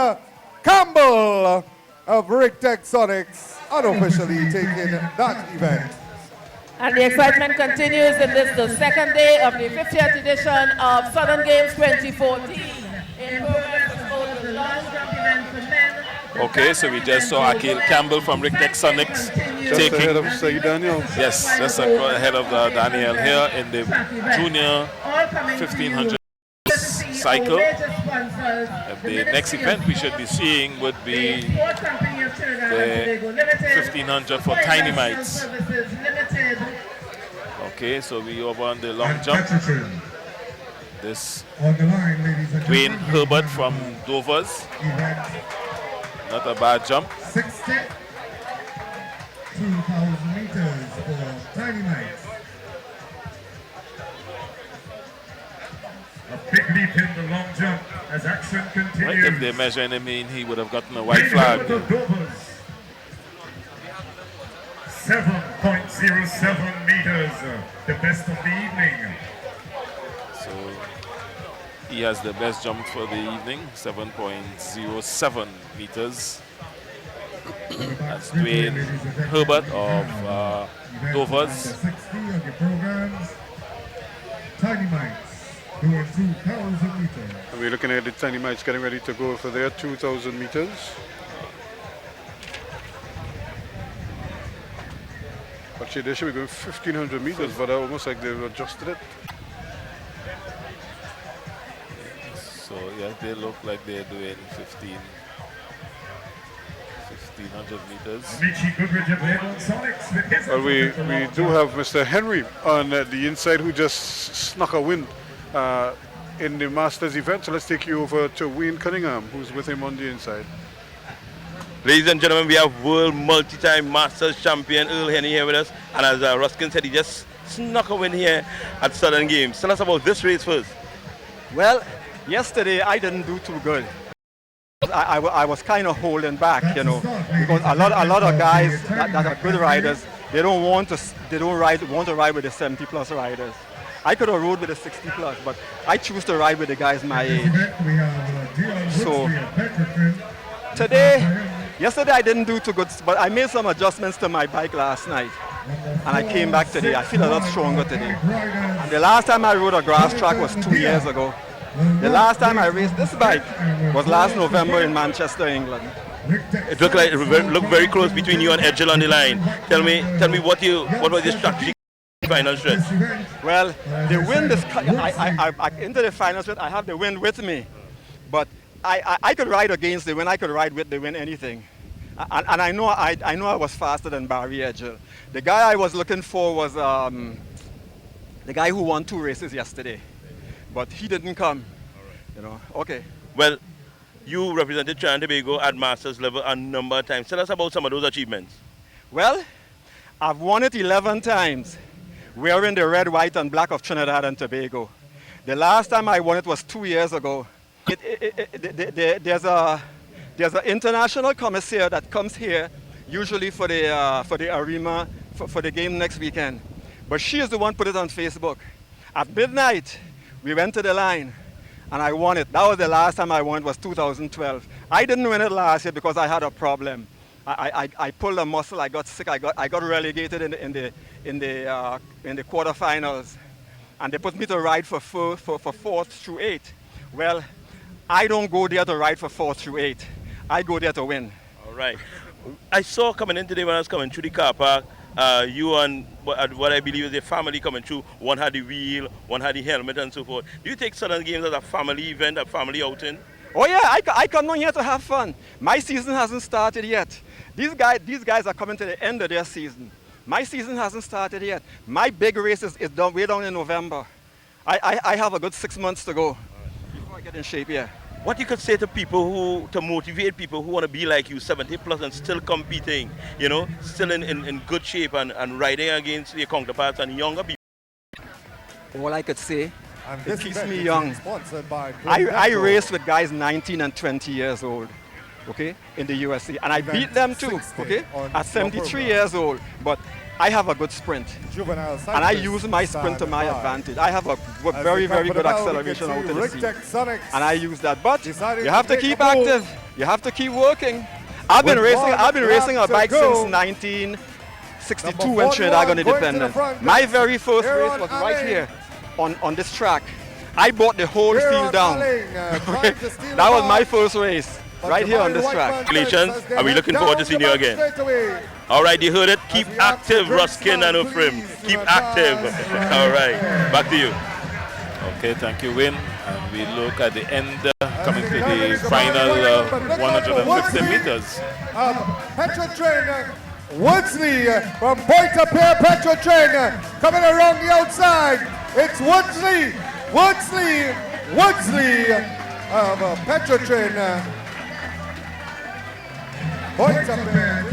Campbell of Rigtech Sonics, unofficially taking that event. And the excitement continues in this, the second day of the 50th edition of Southern Games 2014. In progress is both the long jump event for men Okay, so we just saw Akil Campbell from Rick Sonics Just ahead of Saeed Daniel. Yes, just ahead of Daniel here in the junior 1500 cycle. And the next event we should be seeing would be the 1500 for Tiny Mites. Okay, so we over on the long jump. This Dwayne Herbert from Dover's. Not a bad jump. 2,000 meters for Tiny Mites. A big leap in the long jump as action continues. Right, if they measure him, he would have gotten a white flag. 7.07 meters, the best of the evening. So he has the best jump for the evening, 7.07 meters. That's Dwayne Herbert of Dover's. Tiny Mites doing 2,000 meters. And we're looking at the Tiny Mites getting ready to go for their 2,000 meters. Actually, they should be going 1,500 meters, but almost like they've adjusted it. So yeah, they look like they're doing 1,500 meters. Well, we do have Mr. Henry on the inside who just snuck a win in the Masters event. So let's take you over to Wayne Cunningham, who's with him on the inside. Ladies and gentlemen, we have world multi-time Masters champion Earl Henry here with us. And as Ruskin said, he just snuck a win here at Southern Games. Tell us about this race first. Well, yesterday I didn't do too good. I was kind of holding back, you know, because a lot of guys that are good riders, they don't want to ride with the 70 plus riders. I could have rode with the 60 plus, but I choose to ride with the guys my age. So yesterday I didn't do too good, but I made some adjustments to my bike last night, and I came back today. I feel a lot stronger today. And the last time I rode a grass track was 2 years ago. The last time I raced this bike was last November in Manchester, England. It looked like it looked very close between you and Edgell on the line. Tell me what was your strategy final stretch? Well, the wind is into the final stretch. I have the wind with me, but I could ride against the wind. I could ride with the wind, anything. And I know I was faster than Barry Edgell. The guy I was looking for was the guy who won 2 races yesterday. But he didn't come, you know. Okay. Well, you represented Trinidad and Tobago at Masters level a number of times. Tell us about some of those achievements. Well, I've won it 11 times, wearing the red, white, and black of Trinidad and Tobago. The last time I won it was 2 years ago. There's an international commissaire that comes here, usually for the ARIMA, for the game next weekend. But she is the one put it on Facebook. At midnight, we went to the line, and I won it. That was the last time I won it, was 2012. I didn't win it last year because I had a problem. I pulled a muscle, I got sick, I got relegated in the quarterfinals. And they put me to ride for 4th through 8. Well, I don't go there to ride for 4th through 8. I go there to win. All right. I saw coming in today when I was coming through the car park, you and what I believe is a family coming through. One had the wheel, one had the helmet and so forth. Do you take Southern Games as a family event, a family outing? Oh yeah, I come down here to have fun. My season hasn't started yet. These guys are coming to the end of their season. My season hasn't started yet. My big race is done way down in November. I have a good 6 months to go before I get in shape here. What you could say to people to motivate people who want to be like you, 70 plus and still competing, you know, still in good shape and riding against your counterparts and younger people? All I could say, And it this keeps event me is young. sponsored by I race with guys 19 and 20 years old, okay, in the USC. And I beat them too, okay, at 73 years old. But I have a good sprint. And I use my sprint to my advantage. I have a very, very good acceleration out of the seat. And I use that. But you have to keep active. You have to keep working. I've been racing a bike since 1962 when Trinidad got independent. My very first race was right here on this track. I bought the whole field down. That was my first race. right here on this track. Congratulations, and we're looking forward to seeing you again. All right, you heard it. Keep active, Ruskin and Ephraim. Keep active. All right, back to you. Okay, thank you, Win. And we look at the end, coming to the final 150 meters. Petrotrain Woodsley from Pointe-à-Pierre Petrotrain coming around the outside. It's Woodsley of Petrotrain. Pointe-à-Pierre.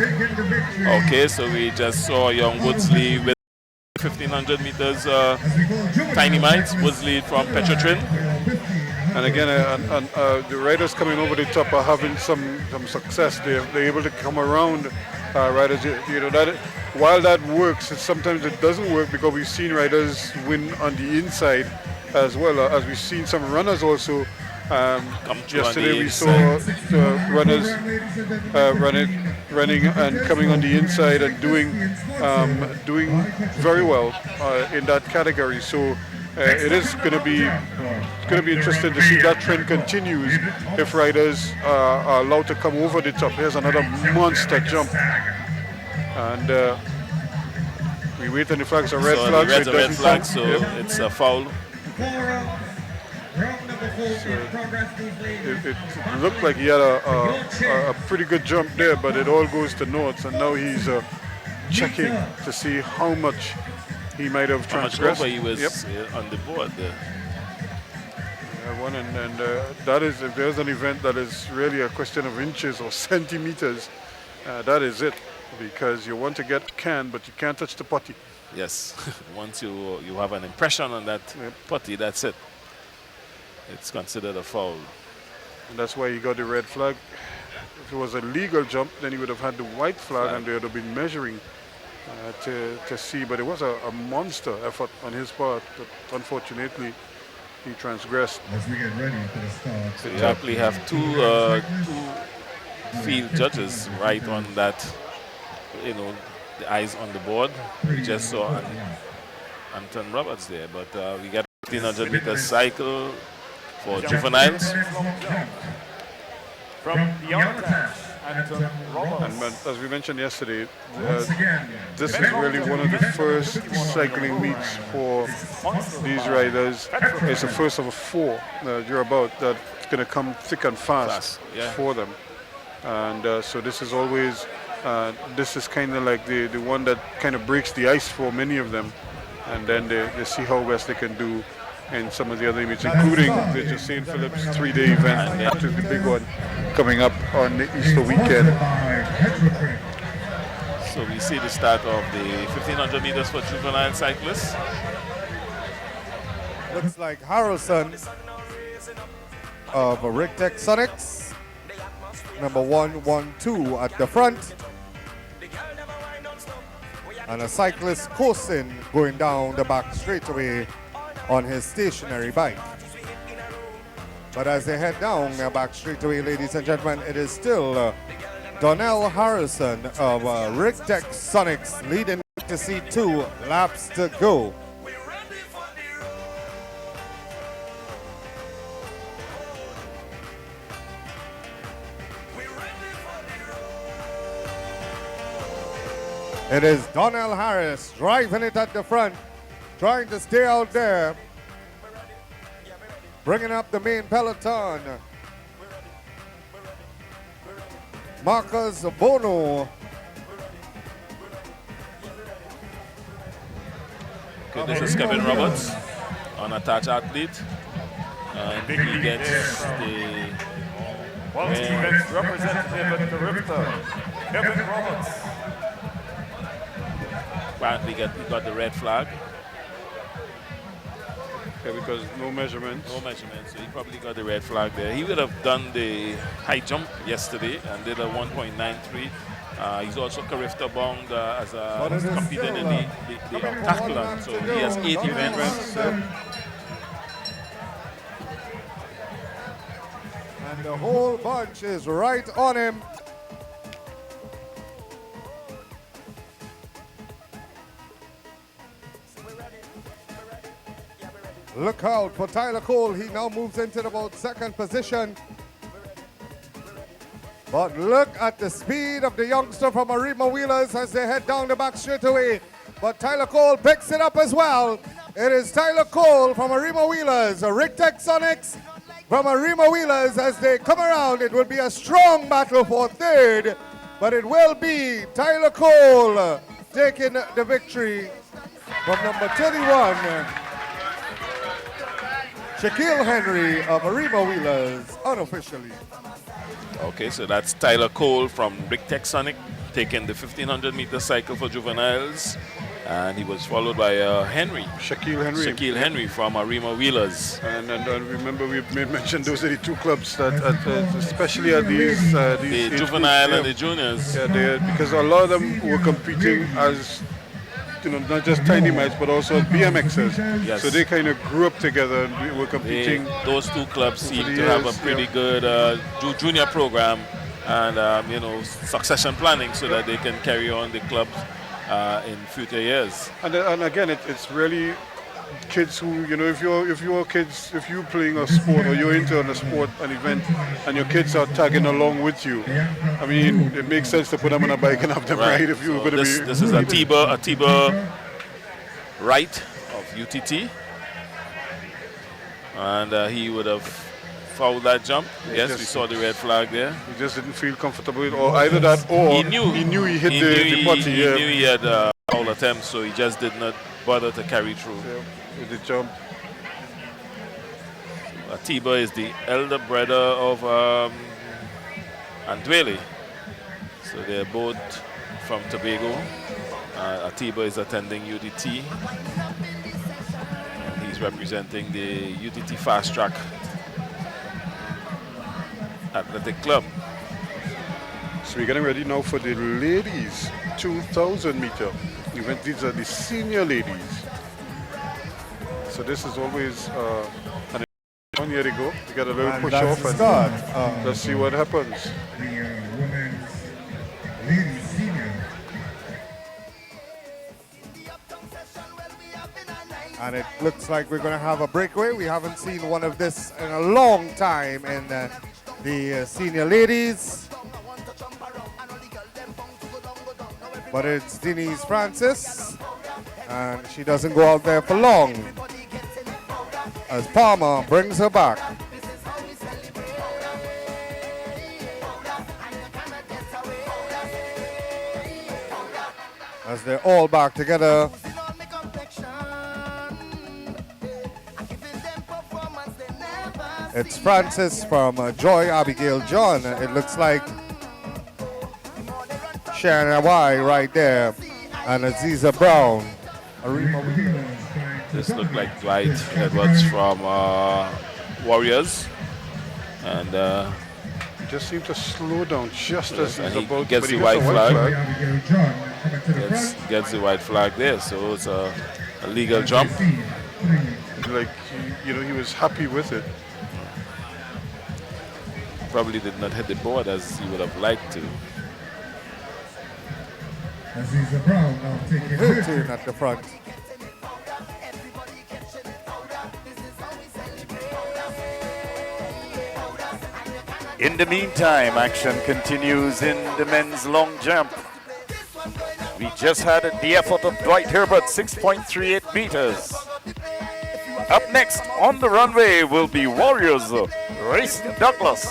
Okay, so we just saw young Woodsley with 1500 meters tiny mites. Woodsley from Petrotrain. And again, the riders coming over the top are having some success. They're able to come around riders. You know that while that works, sometimes it doesn't work because we've seen riders win on the inside as well as we've seen some runners also. Yesterday we saw runners running and coming on the inside and doing very well in that category. So it is going to be interesting to see that trend continues if riders are allowed to come over the top. Here's another monster jump, and we wait on the flags. A red flag. So red flag, so it's a foul. It looked like he had a pretty good jump there, but it all goes to naught. And now he's checking to see how much he might have transgressed. How much over he was on the board there. And that is, if there's an event that is really a question of inches or centimeters, that is it. Because you want to get can, but you can't touch the putty. Yes, once you have an impression on that putty, that's it. It's considered a foul. And that's why he got the red flag. If it was a legal jump, then he would have had the white flag and they would have been measuring to see. But it was a monster effort on his part. But unfortunately, he transgressed. As we get ready for the start. So you actually have two field judges right on that, you know, the eyes on the board. We just saw Anton Roberts there. But we got 1500 meter cycle for juveniles. From the Anton Roberts. And as we mentioned yesterday, this is really one of the first cycling meets for these riders. It's the first of a four you're about that's going to come thick and fast for them. And so this is always, this is kind of like the one that kind of breaks the ice for many of them. And then they see how best they can do in some of the other meets, including the St. Philip's 3-day event, which is the big one coming up on the Easter weekend. So we see the start of the 1500 meters for juvenile cyclists. Looks like Harrelson of Rigtech Sonics, number 112 at the front. And a cyclist coursing going down the back straightaway on his stationary bike. But as they head down the back straightaway, ladies and gentlemen, it is still Donnell Harrison of Rigtech Sonics leading to see 2 laps to go. It is Donnell Harris driving it at the front, trying to stay out there, bringing up the main peloton. Marcus Bono. Okay, this is Kevin Roberts, unattached athlete. And he gets the Events representative at the Rifter, Kevin Roberts. Apparently he got the red flag. Okay, because no measurements. No measurements, so he probably got the red flag there. He would have done the high jump yesterday and did a 1.93. He's also Carifta bound as a competed in the octathlon, so he has 8 events. And the whole bunch is right on him. Look out for Tyler Cole. He now moves into about 2nd position. But look at the speed of the youngster from Arima Wheelers as they head down the back straightaway. But Tyler Cole picks it up as well. It is Tyler Cole from Arima Wheelers, Rick Texonics from Arima Wheelers as they come around. It will be a strong battle for third, but it will be Tyler Cole taking the victory from number 31, Shaquille Henry of Arima Wheelers, unofficially. Okay, so that's Tyler Cole from Rick Texonic taking the 1500 meter cycle for juveniles. And he was followed by Shaquille Henry from Arima Wheelers. And remember, we mentioned those are the two clubs that, especially at these the juvenile and the juniors. Yeah, because a lot of them were competing as, not just tiny mites, but also as BMXers. Yes. So they kind of grew up together and we were competing. Those two clubs seem to have a pretty good junior program and succession planning so that they can carry on the clubs in future years. And again, it's really kids who, if you're playing a sport or you're into a sport, an event, and your kids are tagging along with you, I mean, it makes sense to put them on a bike and have them ride if you're going to be. This is Atiba Wright of UTT, and he would have fouled that jump. Yes, we saw the red flag there. He just didn't feel comfortable with, or either that, or he knew he hit the body. He knew he had foul attempt, so he just did not bother to carry through. With the jump. Atiba is the elder brother of Andwele. So they're both from Tobago. Atiba is attending UTT. And he's representing the UTT Fast Track Athletic Club. So we're getting ready now for the ladies 2,000 meter event. These are the senior ladies. So this is always 1 year ago. We got a little push off and let's see what happens. And it looks like we're going to have a breakaway. We haven't seen one of this in a long time in the senior ladies. But it's Denise Francis, and she doesn't go out there for long as Palmer brings her back. As they're all back together. It's Francis from Joy Abigail John. It looks like Sharon Awai right there, and Aziza Brown. This looked like Dwight Edwards from Warriors, and he just seemed to slow down just as he's about to gets the white flag. Gets the white flag there, so it's a legal jump. Like he was happy with it. Probably did not hit the board as he would have liked to. Aziza Brown now taking at the front. In the meantime, action continues in the men's long jump. We just had the effort of Dwight Herbert, 6.38 meters. Up next on the runway will be Warriors, Racing Douglas.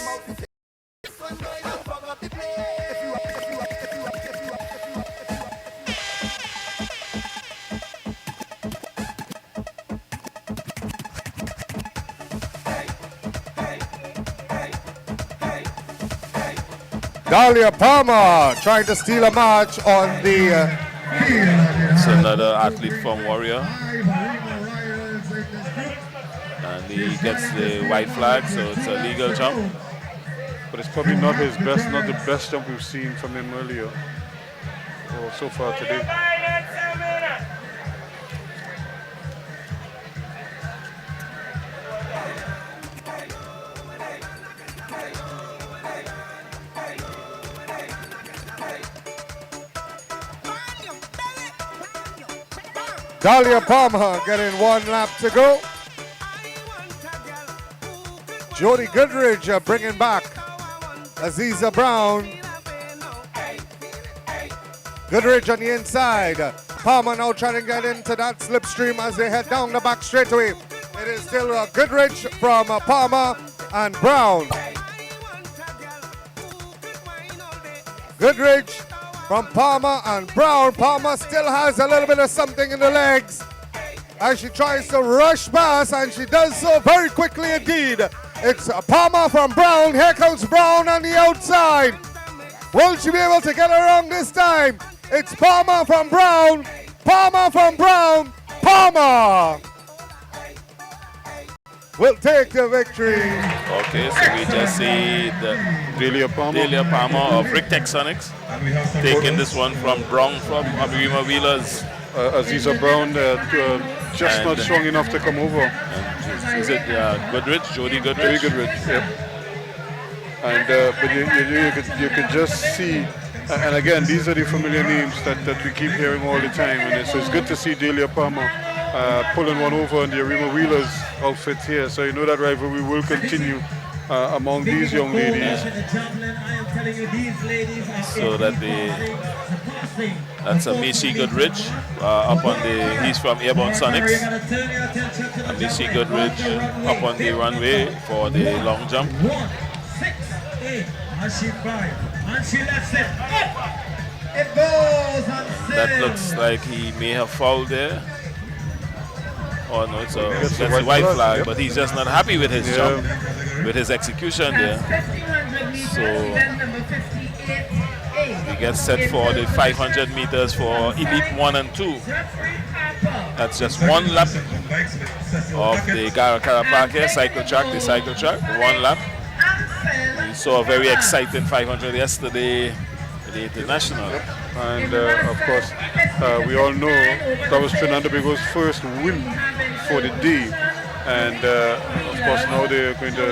Dahlia Palmer trying to steal a match on the It's another athlete from Warrior. And he gets the white flag, so it's a legal jump. But it's probably not his best, not the best jump we've seen from him earlier or so far today. Dahlia Palmer getting 1 lap to go. Jody Goodridge bringing back Aziza Brown. Goodrich on the inside. Palmer now trying to get into that slipstream as they head down the back straightaway. It is still Goodrich from Palmer and Brown. Goodrich from Palmer and Brown. Palmer still has a little bit of something in the legs as she tries to rush past, and she does so very quickly indeed. It's Palmer from Brown. Here comes Brown on the outside. Will she be able to get around this time? It's Palmer from Brown. Palmer from Brown. Palmer will take the victory. Okay, so we just see the Delia Palmer of Rick Texonics taking this one from Brown from Abirima Wheelers. Aziza Brown just not strong enough to come over. Is it Goodrich? Jody Goodrich? Jody Goodrich, yep. And but you could just see, and again, these are the familiar names that we keep hearing all the time, and it's good to see Delia Palmer pulling one over in the Arima Wheelers outfit here. So you know that rivalry will continue among these young ladies. So that's Amici Goodrich up on he's from Airborne Sonics. Amici Goodrich up on the runway for the long jump. 1, 6, 8, and she 5, and she lets it up. It goes and That looks like he may have fouled there. Oh no, it's a white flag, but he's just not happy with his jump, with his execution there. So he gets set for the 500 meters for Elite 1 and 2. That's just one lap of the Karapake cycle track, one lap. We saw a very exciting 500 yesterday at the International. And of course, we all know that was Trinidad and Tobago's first win for the day. And of course now they're going to,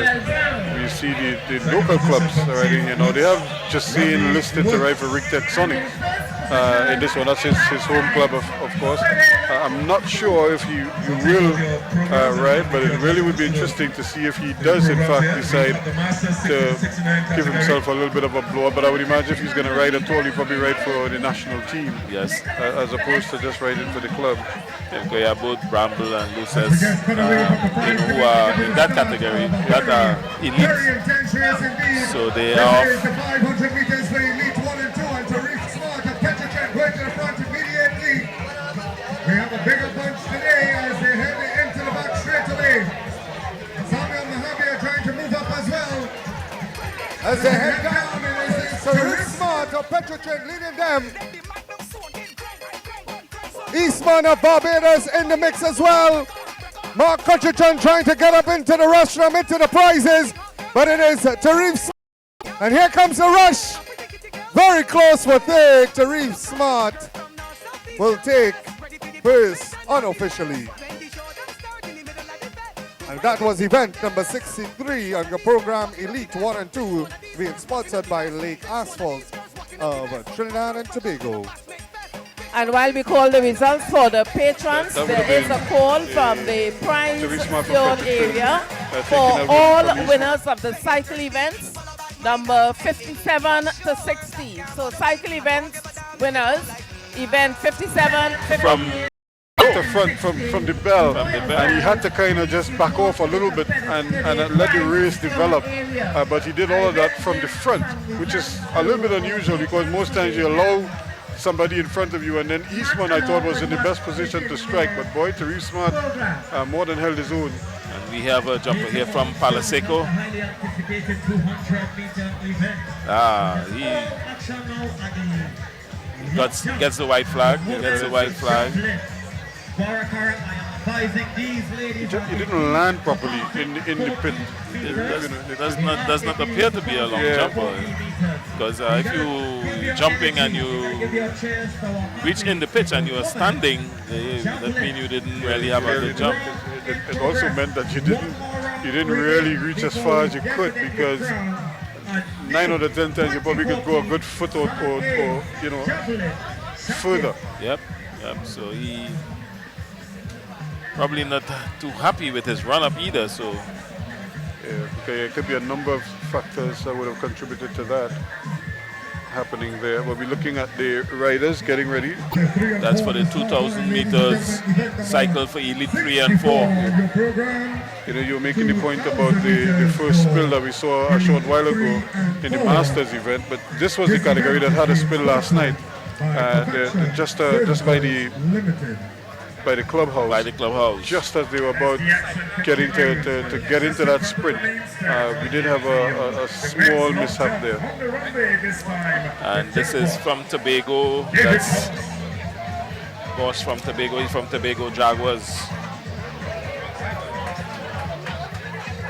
we see the local clubs already, you know, they have Justine listed to ride for Rick Texonics in this one. That's his home club, of course. I'm not sure if he will ride, but it really would be interesting to see if he does in fact decide to give himself a little bit of a blow. But I would imagine if he's going to ride at all, he'll probably ride for the national team. Yes. As opposed to just riding for the club. Okay, yeah, both Bramble and Luces, who are in that category, that are elite. So they are off. 500 meters for Elite 1 and 2, and Tariq Smart of Petrochem going to the front immediately. We have a bigger bunch today as they head into the back straight away. Sami and Mohamed are trying to move up as well. As they head down, it is Tariq Smart of Petrochem leading them. Eastman of Barbados in the mix as well. Mark Cutcherton trying to get up into the rostrum, into the prizes, but it is Tariq Smart. And here comes the rush. Very close for third. Tariq Smart will take first unofficially. And that was event number 63 on the program Elite 1 and 2, being sponsored by Lake Asphalt of Trinidad and Tobago. And while we call the results for the patrons, there is a call from the prize zone area for all winners of the cycle events, number 57 to 60. So cycle events winners, event 57, 50. From the front, from the bell, and he had to kind of just back off a little bit and let the race develop. But he did all of that from the front, which is a little bit unusual because most times you allow somebody in front of you, and then Eastman I thought was in the best position to strike, but boy, Tariq Smart more than held his own. And we have a jumper here from Palaseco. He gets the white flag. He didn't land properly in the pit. It does not appear to be a long jumper, because if you jumping and you reach in the pitch and you are standing, that means you didn't really have a good jump. It also meant that you didn't really reach as far as you could, because 9 out of 10 times you probably could go a good foot or you know, further. Yep. So he probably not too happy with his run up either. So Okay, it could be a number of factors that would have contributed to that happening there. We'll be looking at the riders getting ready. That's for the 2,000 meters cycle for Elite 3 and 4. You know, you were making the point about the first spill that we saw a short while ago in the Masters event, but this was the category that had a spill last night, just by the clubhouse. By the clubhouse. Just as they were about getting to get into that sprint, we did have a small mishap there. And this is from Tobago. That's Bosch from Tobago. He's from Tobago Jaguars.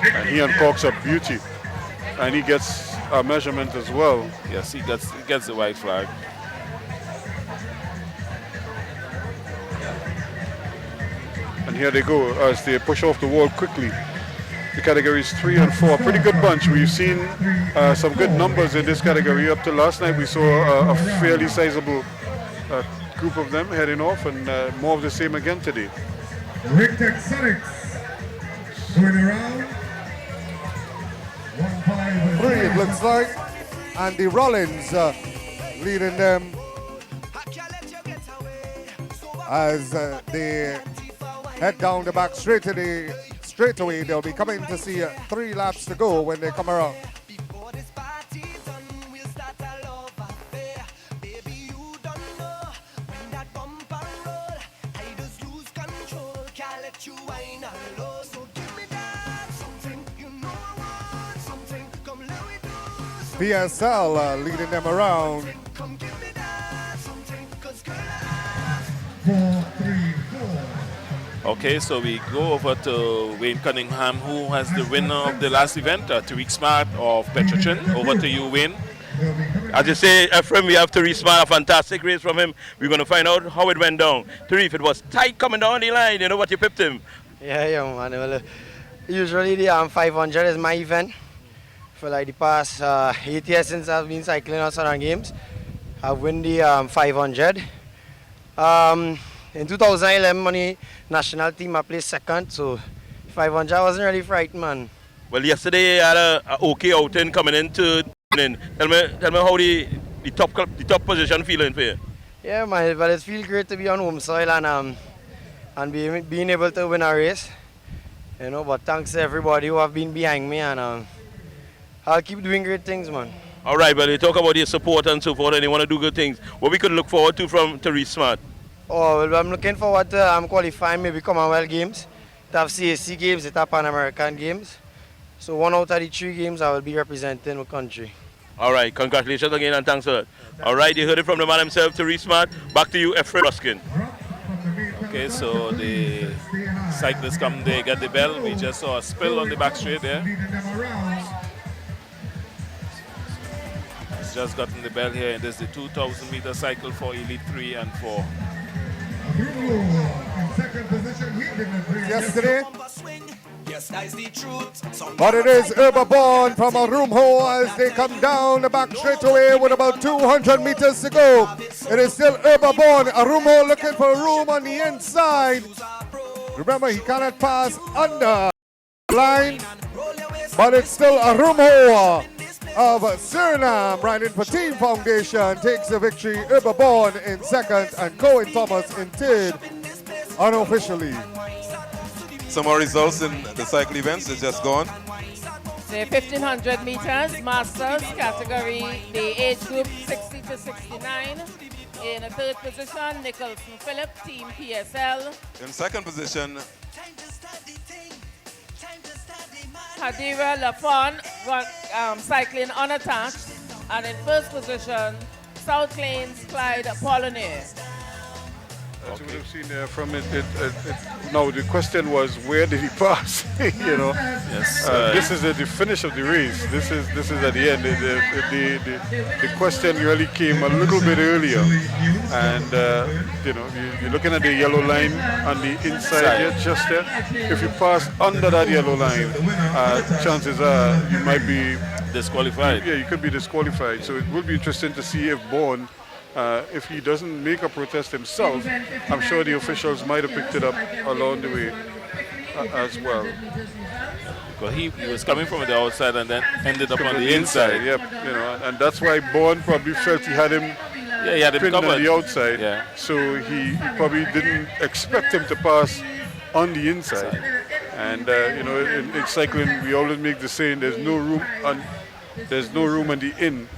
And he uncorks a beauty, and he gets a measurement as well. Yes, he gets the white flag. And here they go as they push off the wall quickly. The categories 3 and 4, pretty good bunch. We've seen some good numbers in this category. Up to last night, we saw a fairly sizable group of them heading off, and more of the same again today. Rick Texonics going around. 3 it looks like. Andy Rollins leading them as they head down the back straightaway. They'll be coming to see 3 laps to go when they come around. PSL leading them around. 4, 3, 4. Okay, so we go over to Wayne Cunningham, who has the winner of the last event, Tariq Smart of Petrochin. Over to you, Wayne. As you say, Ephraim, we have Tariq Smart, a fantastic race from him. We're going to find out how it went down. Tariq, it was tight coming down the line. You know what you pipped him? Yeah, man. Well, usually the 500 is my event. For like the past 8 years since I've been cycling on Southern Games, I've won the 500. In 2011, on the national team, I placed second, so 500 I wasn't really frightened, man. Well, yesterday you had a okay outing coming into. Tell me how the top position feeling for you. Yeah, man. Well, it feels great to be on home soil and being able to win a race. You know, but thanks to everybody who have been behind me, and I'll keep doing great things, man. All right, well, you talk about your support and so forth, and you want to do good things. What we could look forward to from Tariq Smart? Oh, well, I'm looking forward to qualifying maybe Commonwealth Games, to have CAC Games, to have Pan American Games. So 1 out of the 3 games I will be representing my country. All right, congratulations again and thanks for that. All right, you heard it from the man himself, Tariq Smart. Back to you, Ephraim Ruskin. Okay, so the cyclists come, they get the bell. We just saw a spill on the back straight there. It's just gotten the bell here, and there's the 2,000 meter cycle for Elite 3 and 4. Yesterday, but it is Urbaborn from Arumho as they come down the back straightaway with about 200 meters to go. It is still Urbaborn. Arumho looking for room on the inside. Remember, he cannot pass under the line, but it's still Arumho of Suriname riding for Team Foundation takes the victory. Urbaborn in second and Cohen Thomas in third unofficially. Some more results in the cycle events is just gone. The 1500 meters masters category, the age group 60 to 69. In the third position, Nicholson Phillip, Team PSL. In second position, Hadira Lafon, cycling unattached. And in first position, South Plains Clyde Apollinaire. As you would have seen there from it, now the question was, where did he pass? You know, yes. This is at the finish of the race. This is at the end. The question really came a little bit earlier, and you know, you're looking at the yellow line on the inside here, just there. If you pass under that yellow line, chances are you might be disqualified. Yeah, you could be disqualified. So it will be interesting to see if Bourne. If he doesn't make a protest himself, I'm sure the officials might have picked it up along the way. as well. Because he was coming from the outside and then ended up on the inside. Yep, you know, and that's why Bourne probably felt he had him, he had him pinned covered on the outside. Yeah. So he probably didn't expect him to pass on the inside. And you know, in cycling, we always make the saying: there's no room on the in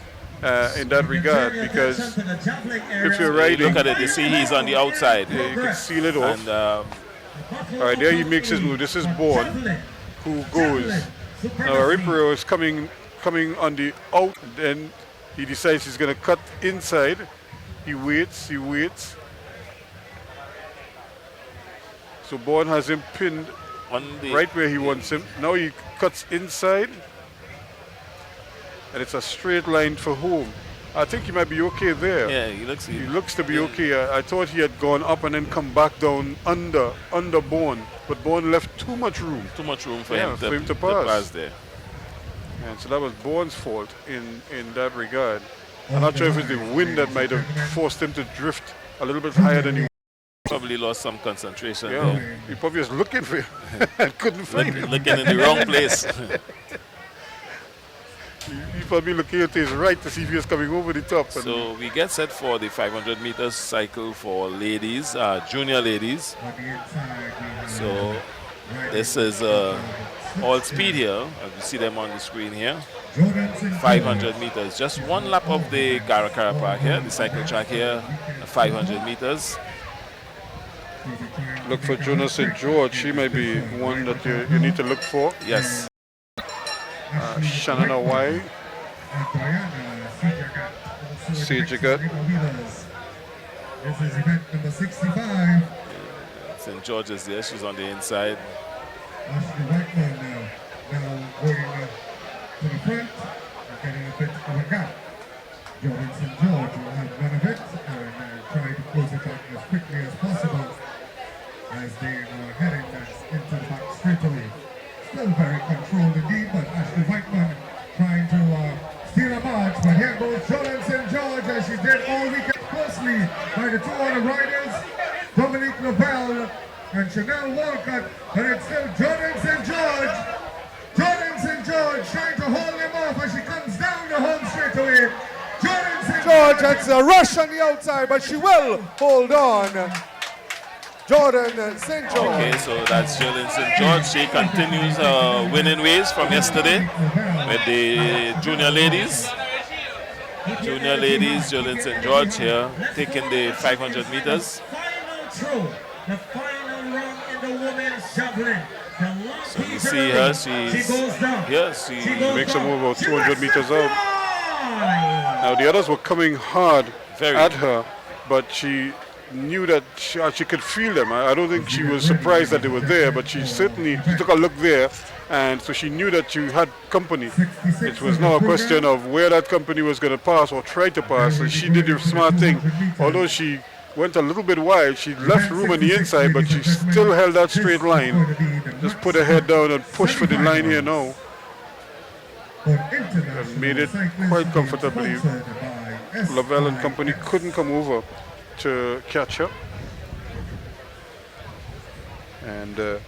that regard, because if you're riding, look at it, you see he's on the outside. Yeah, you can seal it off. And all right, there he makes his move. This is Bourne, who goes. Now Ripero is coming on the out, then he decides he's going to cut inside. He waits. So Bourne has him pinned right where he wants him. Now he cuts inside, and it's a straight line for home. I think he might be okay there. Yeah, he looks to be okay. I thought he had gone up and then come back down under Bourne, but Bourne left too much room. Too much room for him to pass there. And so that was Bourne's fault in that regard. I'm not sure if it's the wind that might have forced him to drift a little bit higher than he probably lost some concentration. Yeah, there. he probably was looking for him and couldn't find him. Looking in the wrong place. He probably looking to his right to see if he was coming over the top. So we get set for the 500 meters cycle for ladies, junior ladies. So this is all speed here, as you see them on the screen here. 500 meters, just one lap of the Karakara Park here, the cycle track here, 500 meters. Look for Jonah St. George. She might be one that you need to look for. Yes. Shannon Hawaii. Sejagat. This is event number 65. St. George is there. She's on the inside. Ashley Whiteman now going to the front and getting a bit of a gap. Jordan St. George will have none of it and try to close it out as quickly as possible as they are heading into the back straightaway. Still very controlled indeed, but Ashley Whiteman trying to steal a march. But here goes Jordan St. George, as she did all weekend, closely by the two other riders, Dominique Lavelle and Chanel Walcott. But it's still Jordan St. George. Jordan St. George trying to hold him off as she comes down the home straightaway. Jordan St. George has a rush on the outside, but she will hold on. Jordan St. George. Okay, so that's Jordan St. George. She continues her winning ways from yesterday with the junior ladies. Junior ladies, Jordan St. George here, taking the 500 meters. The final run in the women's javelin. So you see her, she makes a move about 200 meters out. Now the others were coming hard at her, but she knew that she could feel them. I don't think she was surprised that they were there, but she certainly took a look there, and so she knew that she had company. It was now a question of where that company was going to pass or try to pass, and she did the smart thing. Although she went a little bit wide, she left room on the inside, but she still held that straight line. Just put her head down and push for the line here now. And made it quite comfortably. Lavelle and company couldn't come over to catch her. And a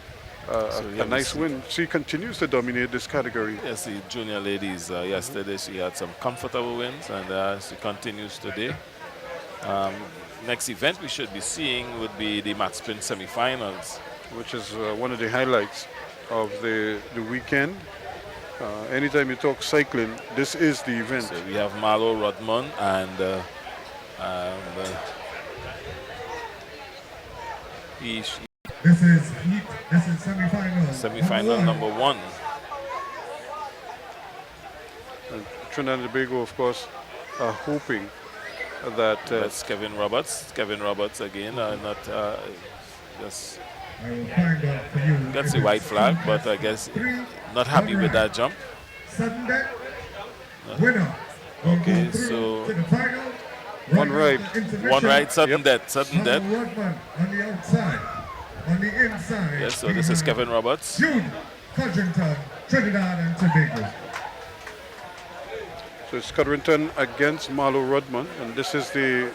nice win. She continues to dominate this category. Yes, the junior ladies, yesterday she had some comfortable wins, and she continues today. Next event we should be seeing would be the Mat Sprint semi-finals, which is one of the highlights of the weekend. Anytime you talk cycling, this is the event. So we have Marlo Rodman and this is semi-final. Semi-final number one. And Trinidad and Tobago, of course, are hoping that that's Kevin Roberts. Kevin Roberts again, not just gets the white flag, but I guess not happy with that jump. Okay, so one right, sudden death. On the outside, on the inside. Yes, so this is Kevin Roberts. Jude Codrington, Trinidad and Tobago. So it's Codrington against Marlo Rodman, and this is the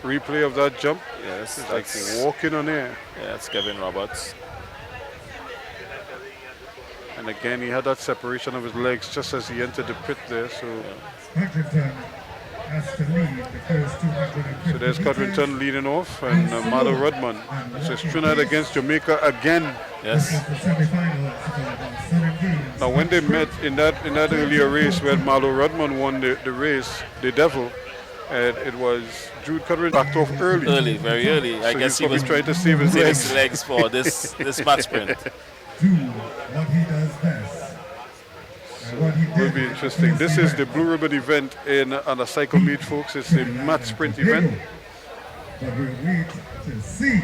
replay of that jump. Yes, it's like walking on air. Yeah, it's Kevin Roberts. And again, he had that separation of his legs just as he entered the pit there. So, Codrington has to lead the first 250 so there's Codrington leading off, and Marlo Rudman. So it's Trinidad against Jamaica again. Yes. Now, when they met in that earlier race where Marlo Rudman won the race, the Devil, it was Jude Codrington backed off early. Early, very early. I So guess he probably was trying to save his legs. for this match sprint. Do what he does best. And what he Will did be interesting. This is the Blue Ribbon event on a cycle meet, folks. It's a match sprint event. But we'll wait to see.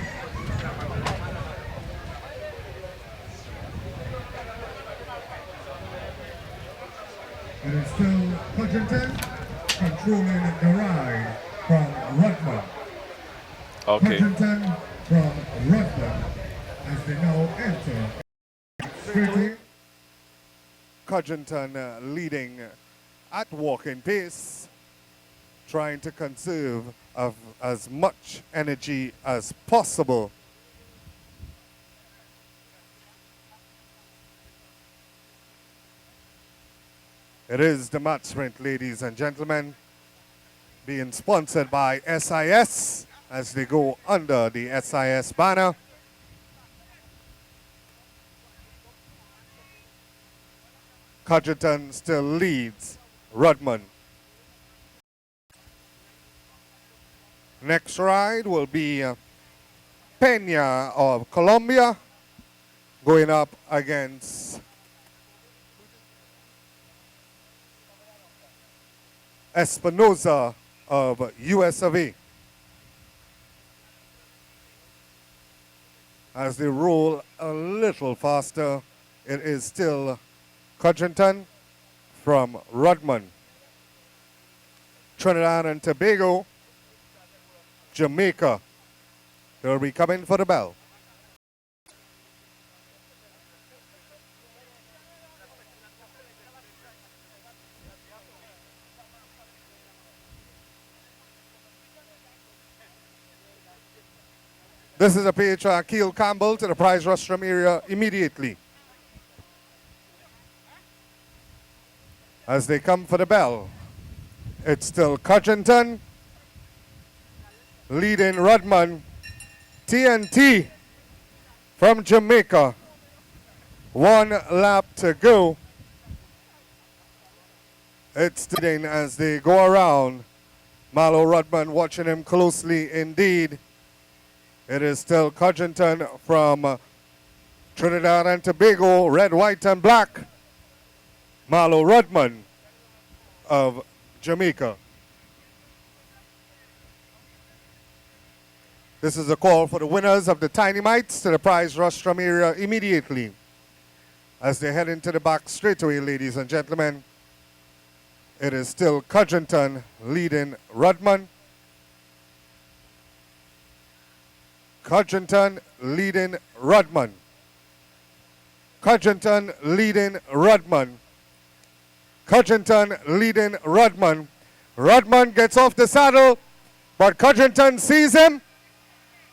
It is still Codrington controlling the ride from Rudman. Okay. Codrington from Rudman as they now enter. Straightaway. Codrington leading at walking pace, trying to conserve of as much energy as possible. It is the match sprint, ladies and gentlemen, being sponsored by SIS as they go under the SIS banner. Codrington still leads Rudman. Next ride will be Pena of Colombia going up against Espinoza of US of A. As they roll a little faster, it is still Codrington from Rudman. Trinidad and Tobago, Jamaica. They'll be coming for the bell. This is a pitch Keel Campbell to the prize rostrum area immediately. As they come for the bell, it's still Codrington leading Rudman. TNT from Jamaica. 1 lap to go. It's leading as they go around. Marlo Rudman watching him closely indeed. It is still Codrington from Trinidad and Tobago, red, white, and black. Marlo Rudman of Jamaica. This is a call for the winners of the Tiny Mites to the prize rostrum area immediately. As they head into the back straightaway, ladies and gentlemen, it is still Codrington leading Rudman. Codrington leading Rudman. Codrington leading Rudman. Codrington leading Rudman. Rudman gets off the saddle, but Codrington sees him.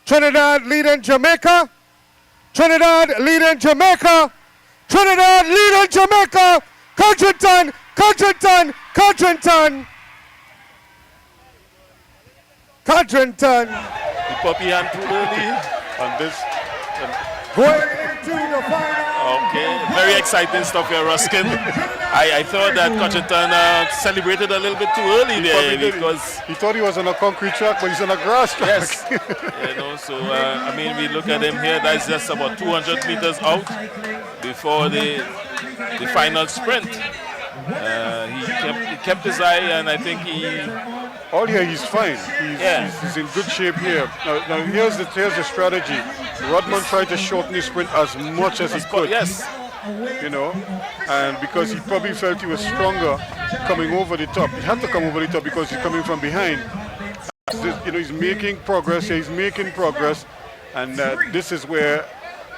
Trinidad leading Jamaica. Trinidad leading Jamaica. Trinidad leading Jamaica. Codrington, Codrington, Codrington. Codrington. The puppy hand too early on this. Going into the final. Okay, very exciting stuff here, Ruskin. I thought that Codrington celebrated a little bit too early there because he thought he was on a concrete track, but he's on a grass track. Yes, you know. So I mean, we look at him here. That's just about 200 meters out before the final sprint. He kept his eye, and I think all here he's fine. He's in good shape here. Now here's the strategy. Rudman tried to shorten his sprint as much as he could. Yes. You know, and because he probably felt he was stronger coming over the top. He had to come over the top because he's coming from behind. You know, he's making progress. He's making progress, and this is where,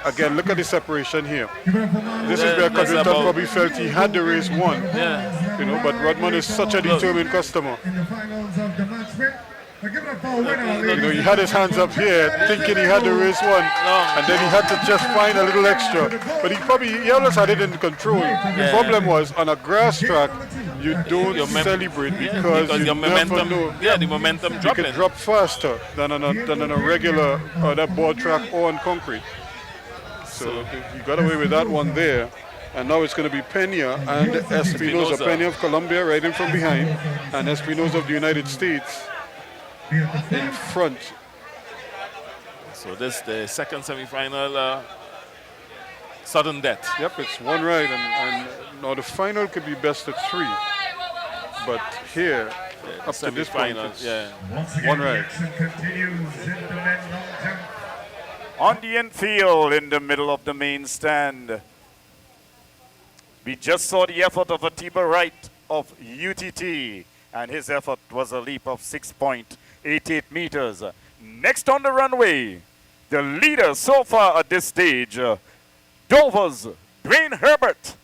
again, look at the separation here. This is where Codrington probably felt he had the race won. Yeah. You know, but Rudman is such a determined customer. In the finals of the match sprint, give it a You know, he had his hands up here, thinking he had the race won, and then he had to just find a little extra. But he always had it in control. The problem was on a grass track, you don't celebrate because you your momentum, never know. the momentum You dropping. can drop faster than on a regular that board track or on concrete. So you got away with that one there. And now it's going to be Pena and Espinosa. Pena of Colombia riding from behind, and Espinosa of the United States in front. So this the second semi-final, sudden death. Yep, it's one ride, and now the final could be best of 3. But here, up to this point, it's one ride. On the infield, in the middle of the main stand, we just saw the effort of Atiba Wright of UTT, and his effort was a leap of 6.88 meters. Next on the runway, the leader so far at this stage, Dover's Dwayne Herbert.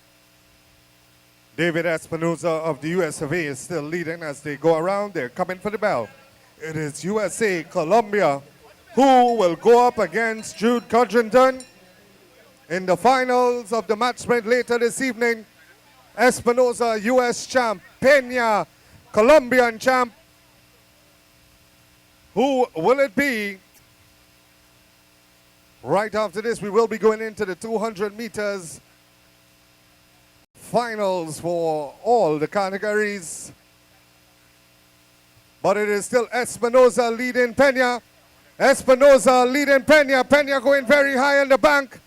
David Espinosa of the US of A is still leading as they go around. They're coming for the bell. It is USA Colombia who will go up against Jude Codrington in the finals of the match sprint later this evening. Espinosa, US champ, Pena, Colombian champ. Who will it be? Right after this, we will be going into the 200 meters finals for all the categories. But it is still Espinosa leading Pena. Espinosa leading Pena. Pena going very high on the bank.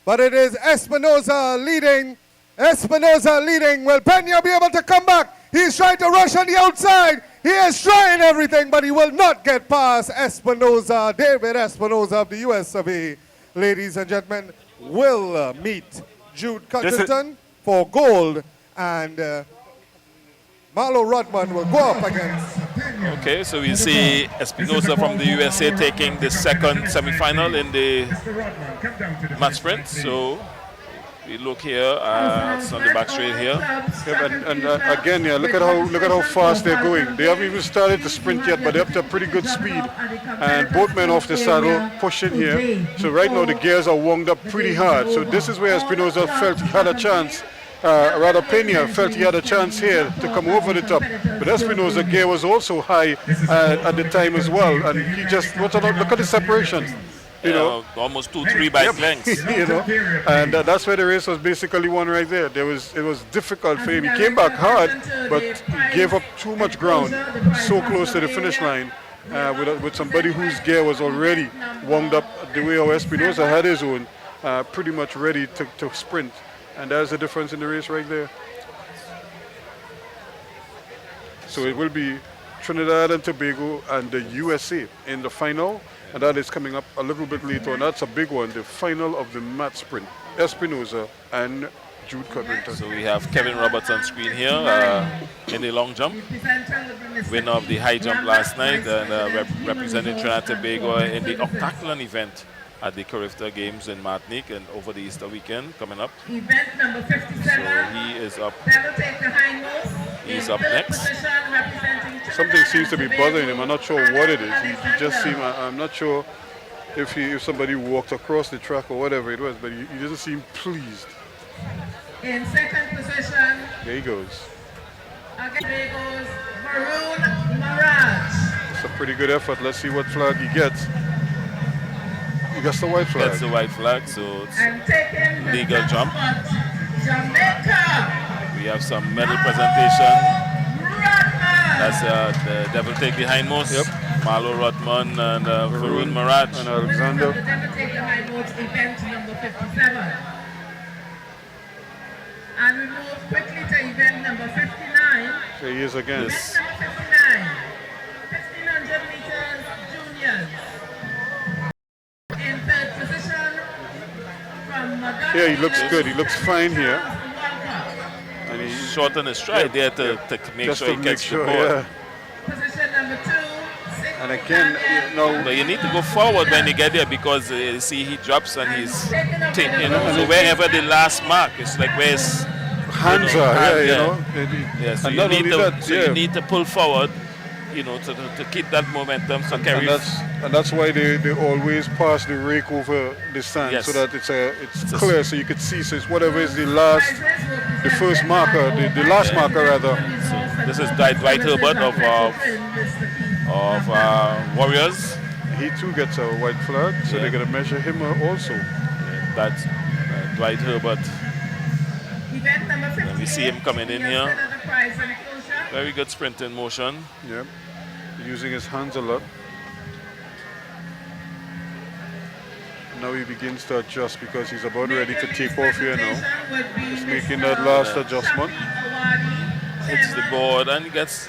But it is Espinosa leading. Espinosa leading. Will Pena be able to come back? He's trying to rush on the outside. He is trying everything, but he will not get past Espinosa. David Espinosa of the US of A, ladies and gentlemen, will meet Jude Codrington for gold, and Marlo Rodman will go up against. Okay, so we see Espinosa from the USA taking the second semi-final in the match sprint. So we look here, it's on the back straight here. Again, look at how fast they're going. They haven't even started the sprint yet, but they're up to pretty good speed. And both men off the saddle pushing here. So right now the gears are wound up pretty hard. So this is where Espinosa felt he had a chance. Rather Pena felt he had a chance here to come over the top. But Espinosa's gear was also high at the time as well. And he just, look at the separation. You know, almost 2-3 bike lengths. You know, and that's where the race was basically won right there. It was difficult for him. He came back hard, but he gave up too much ground so close to the finish line with somebody whose gear was already warmed up the way how Espinosa had his own, pretty much ready to sprint. And there's the difference in the race right there. So it will be Trinidad and Tobago and the USA in the final. And that is coming up a little bit later, and that's a big one, the final of the match sprint. Espinosa and Jude Codrington. So we have Kevin Roberts on screen here in the long jump. Winner of the high jump last night, and representing Trinidad and Tobago in the octathlon event at the Carifta Games in Martinique and over the Easter weekend coming up. Event number 57. So he is up. He's up next. Something seems to be bothering him. I'm not sure what it is. He just seemed, I'm not sure if somebody walked across the track or whatever it was, but he doesn't seem pleased. In second position. There he goes. Again, there goes Maroon Mirage. It's a pretty good effort. Let's see what flag he gets. He gets the white flag. That's the white flag, so it's legal jump. Jamaica. We have some medal presentation. That's the Devil Take the Hindmost. Yep. Marlo Rodman and Varun Mirage. And Alexander. The Devil Take the Hindmost, event number 57. And we move quickly to event number 59. There he is again. Event number 59. 1500 meters juniors. In third position from Madonna. Yeah, he looks good. He looks fine here. And he's short on his stride there to make sure he gets the ball. Yeah. Position number 2. And again, but you need to go forward when you get there, because you see he drops and he's taking, so wherever the last mark, it's like where his hands are, you know. Yeah, so you need to pull forward. you know, to keep that momentum. So carry. And that's why they always pass the rake over the sand, Yes. so that it's clear, so you could see. So it's whatever is the first marker, the last marker rather. So this is Dwight Herbert of Warriors. He too gets a white flag, so they're going to measure him also. That's Dwight Herbert. And we see him coming in here. Very good sprinting motion. Yep. Using his hands a lot. Now he begins to adjust because he's about ready to take off here now. He's making that last adjustment. Hits the board and he gets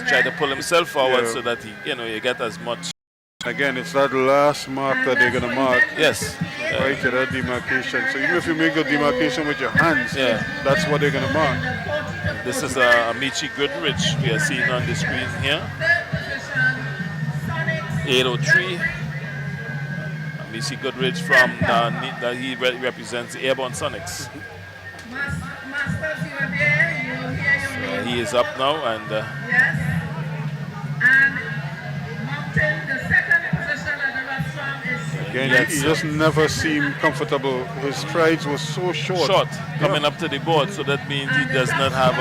try to pull himself forward so that you get as much. Again, it's that last mark that they're gonna mark. Yes. Right to that demarcation. So even if you make the demarcation with your hands, that's what they're gonna mark. This is Amici Goodrich we are seeing on the screen here. 803. Amici Goodrich from he represents the Airborne Sonics. So he is up now and again, he just never seemed comfortable. His strides were so short. Coming up to the board, so that means he does not have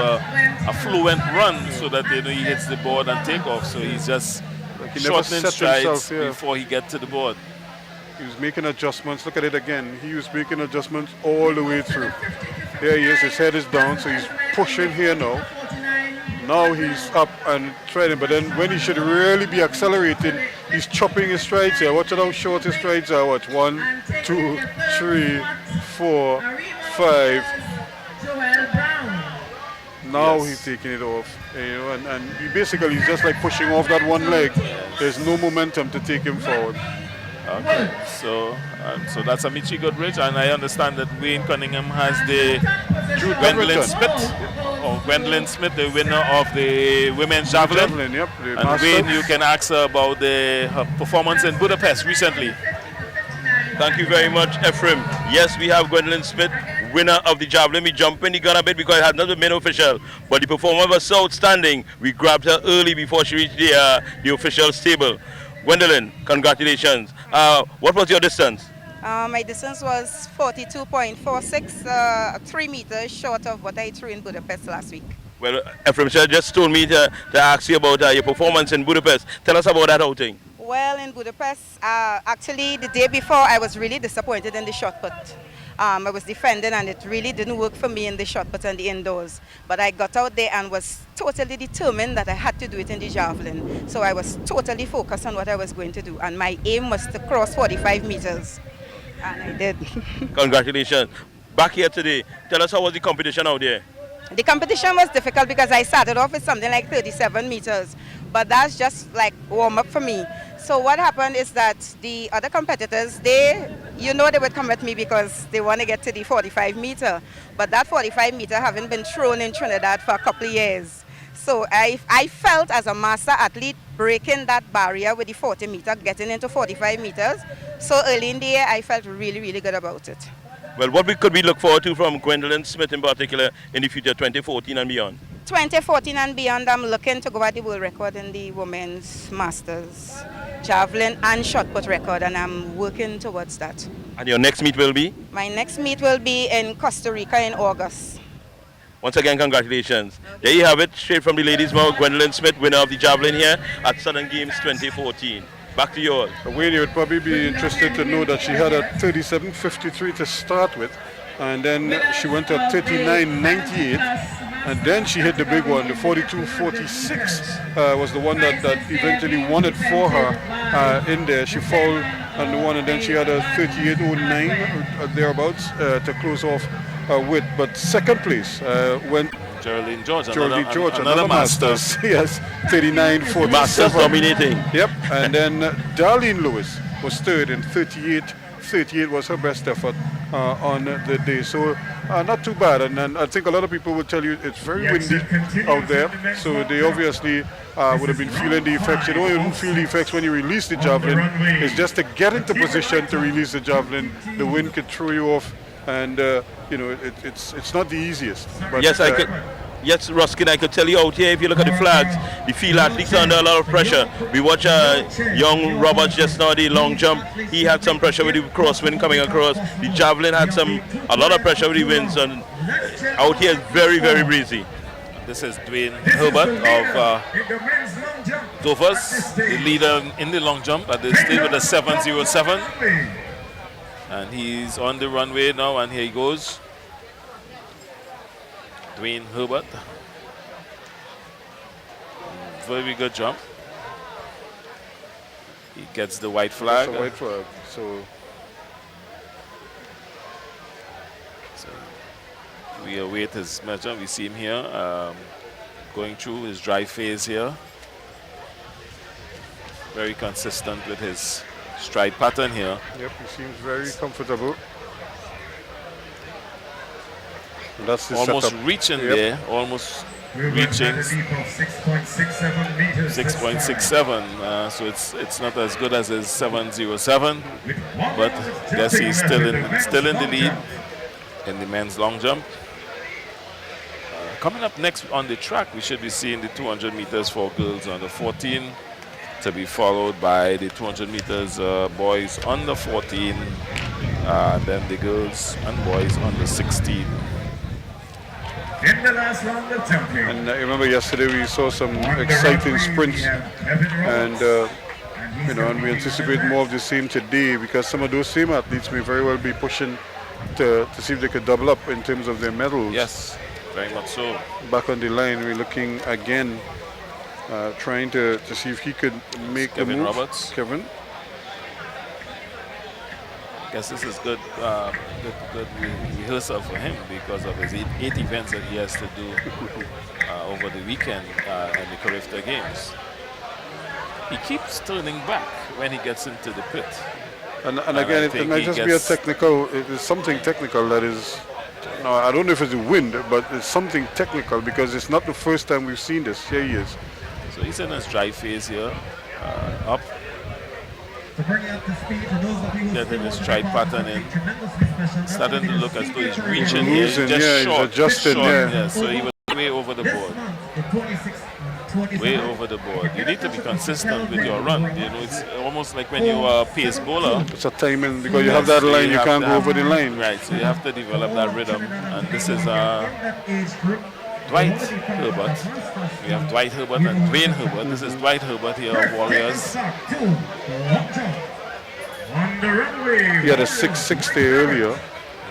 a fluent run, so that he hits the board and take off. So he's just shortening strides before he gets to the board. He was making adjustments. Look at it again. He was making adjustments all the way through. There he is. His head is down, so he's pushing here now. Now he's up and treading, but then when he should really be accelerating, he's chopping his strides here. Watch how short his strides are. Watch. 1, 2, 3, 4, 5. Now he's taking it off. And he basically is just like pushing off that one leg. There's no momentum to take him forward. Okay, so that's Amici Goodrich, and I understand that Wayne Cunningham has the Gwendolyn Smith, the winner of the women's javelin. Yep, and Wayne, you can ask her about her performance in Budapest recently. Thank you very much, Ephraim. Yes, we have Gwendolyn Smith, winner of the javelin. We jump in the gun a bit because it has not been made official, but the performance was so outstanding. We grabbed her early before she reached the official stable. Gwendolyn, congratulations. What was your distance? My distance was 42.46, 3 meters short of what I threw in Budapest last week. Well, Ephraim just told me to ask you about your performance in Budapest. Tell us about that outing. Well, in Budapest, actually the day before I was really disappointed in the shot put. I was defending and it really didn't work for me in the shot put and the indoors. But I got out there and was totally determined that I had to do it in the javelin. So I was totally focused on what I was going to do. And my aim was to cross 45 meters. And I did. Congratulations. Back here today, tell us how was the competition out there? The competition was difficult because I started off with something like 37 meters. But that's just like warm up for me. So what happened is that the other competitors, they would come at me because they want to get to the 45 meter. But that 45 meter haven't been thrown in Trinidad for a couple of years. So I felt as a master athlete breaking that barrier with the 40 meter, getting into 45 meters. So early in the year, I felt really, really good about it. Well, what could we look forward to from Gwendolyn Smith in particular in the future, 2014 and beyond? 2014 and beyond, I'm looking to go at the world record in the women's masters, javelin and shot put record, and I'm working towards that. And your next meet will be? My next meet will be in Costa Rica in August. Once again, congratulations. There you have it, straight from the ladies' mouth, Gwendolyn Smith, winner of the javelin here at Southern Games 2014. Back to you all. Wayne, you would probably be interested to know that she had a 37.53 to start with, and then she went to 39.98, and then she hit the big one. The 42.46 was the one that eventually won it for her in there. She fouled on the one, and then she had a 38.09 thereabouts to close off with. But second place went Geraldine George, another Masters. Yes, 39.47. Masters dominating. Yep, and then Darlene Lewis was third in 38 was her best effort on the day. So not too bad. And I think a lot of people will tell you it's very windy out there. So they obviously would have been feeling the effects. You don't feel the effects when you release the javelin. It's just to get into position to release the javelin. The wind could throw you off. And it's not the easiest. But, yes, I yes, Ruskin, I could tell you out here, if you look at the flags, the field athletes are under a lot of pressure. We watch young Roberts just now, the long jump. He had some pressure with the crosswind coming across. The javelin had a lot of pressure with the winds, and out here is very, very breezy. This is Dwayne Herbert of Dover's, the leader in the long jump, and they stay with a 7.07. And he's on the runway now, and here he goes. Dwayne Herbert. Very good jump. He gets the white flag. That's a white flag. So we await his measure. We see him here going through his dry phase here. Very consistent with his stride pattern here. Yep, he seems very comfortable. And that's the almost setup. Reaching Yep. there, almost reaching 6.67. So it's not as good as his 7.07, but I guess he's still in the lead in the men's long jump. Coming up next on the track, we should be seeing the 200 meters for girls under 14, to be followed by the 200 meters boys under 14, then the girls and boys under 16. In the last round of champion. And I remember yesterday we saw some exciting sprints, and and we anticipate more of the same today, because some of those same athletes may very well be pushing to see if they could double up in terms of their medals. Yes, very much so. Back on the line, we're looking again, trying to see if he could make the Kevin move. Roberts. Kevin. I guess this is good rehearsal for him because of his eight events that he has to do over the weekend in the Carifta Games. He keeps turning back when he gets into the pit. And again, it might just be a technical, it is something technical that is, no, I don't know if it's the wind, but it's something technical, because it's not the first time we've seen this. Here he is. So he's in his dry phase here, up. Getting his stride pattern in. Starting to look as though he's reaching here. He's just short. He's adjusting, yeah. So he was way over the board. Way over the board. You need to be consistent with your run. You know, it's almost like when you are a pace bowler. It's a timing, because you have that line, you can't go over the line. Right, so you have to develop that rhythm. And this is Dwight Herbert. We have Dwight Herbert and Dwayne Herbert. This is Dwight Herbert here of Warriors. He had a 6.60 earlier.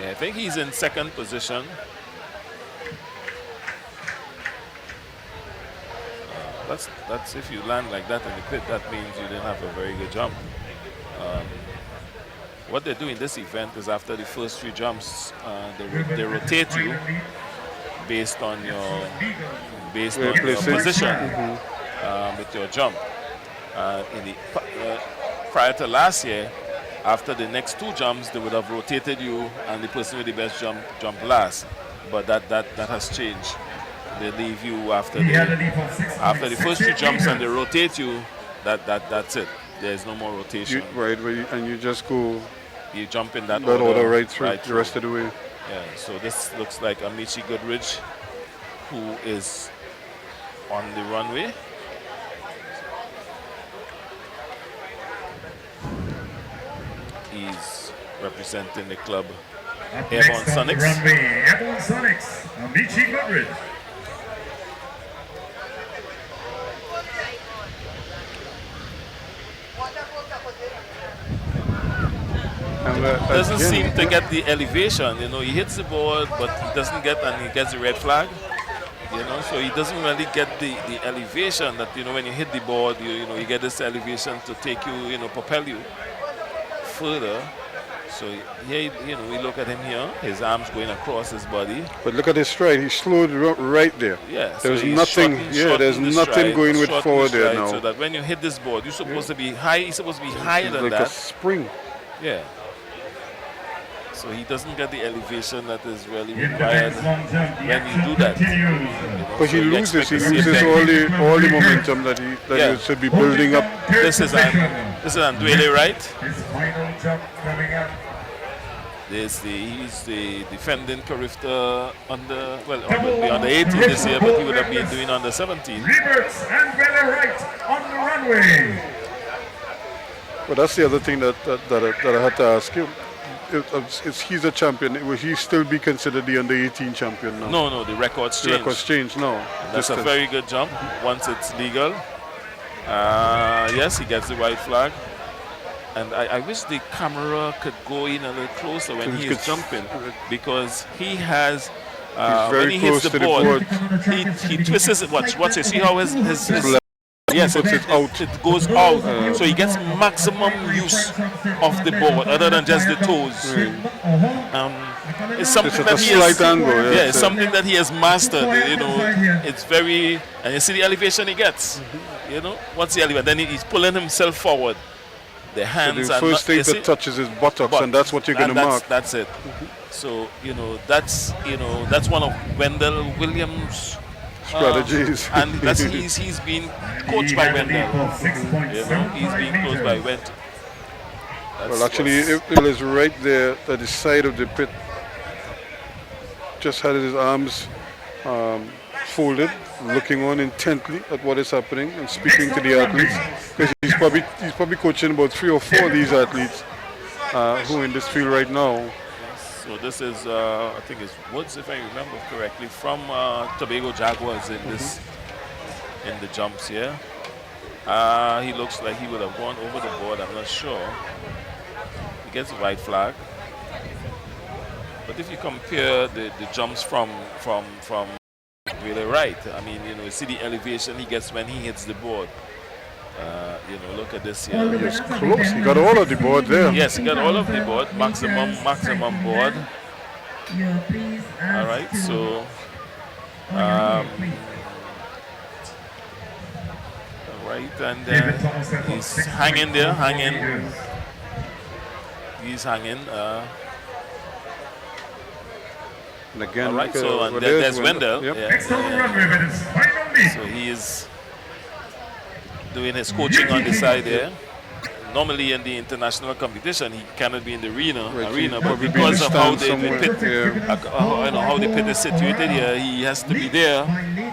Yeah, I think he's in second position. That's if you land like that in the pit, that means you didn't have a very good jump. What they do in this event is after the first few jumps, they rotate you based on your position with your jump. Prior to last year, after the next two jumps, they would have rotated you, and the person with the best jump last. But that has changed. They leave you after the first two jumps, and they rotate you. That's it. There's no more rotation. And you just go. You jump in that order right through the rest of the way. Yeah. So this looks like Amici Goodrich, who is on the runway. He's representing the club Airborne Sonics. Airborne Sonics, Amici Goodrich. Doesn't seem to get the elevation. You know, he hits the board, but he doesn't get, and he gets the red flag. You know, so he doesn't really get the elevation that, you know, when you hit the board, you get this elevation to take you, propel you further. So here, we look at him here, his arms going across his body. But look at his stride, he slowed right there. Yeah, there's so nothing, there's nothing going with forward there now. So that when you hit this board, you're supposed to be high, he's supposed to be higher than like that. a spring. Yeah. So he doesn't get the elevation that is really required when you do that. But he loses all the momentum that he should be building up. This is Andwele, right? His final jump coming up. He's the defending Carifta under, well, will be under 18 this year, but he would have been doing under 17. Reverts and Bella Wright on the runway. But that's the other thing that I had to ask you. He's a champion. Will he still be considered the under 18 champion now? No, the record's changed. The record's changed now. That's a very good jump once it's legal. Yes, he gets the white flag. And I wish the camera could go in a little closer when he is jumping, because he has, when he hits the board, he twists it. Watch it. See how his yes, it goes out. So he gets maximum use of the board, other than just the toes. It's something that he has, it's something that he has mastered. You know, it's very, and you see the elevation he gets. You know, what's the elevation? Then he's pulling himself forward. The hands so the first thing that touches his buttocks, and that's what you're going to mark. That's it. So that's one of Wendell Williams' strategies, and that's he's been coached by Wendell. He's being coached by Wendell. Well, actually, Bill is right there at the side of the pit. Just had his arms folded, looking on intently at what is happening and speaking to the athletes, because he's probably coaching about 3 or 4 of these athletes who are in this field right now. So this is I think it's Woods, if I remember correctly, from Tobago Jaguars in the jumps here. He looks like he would have gone over the board. I'm not sure. He gets a white flag. But if you compare the jumps from really right, I mean, you see the elevation he gets when he hits the board. Look at this here. He's close. He got all of the board there. Yes, he got all of the board. Maximum board. All right, so all right, and he's hanging there, He's hanging. And again, all right, so there's Wendell. Yep. Yeah. So he is doing his coaching on the side there. Normally in the international competition, he cannot be in the arena, but because of how the pit is situated here, he has to be there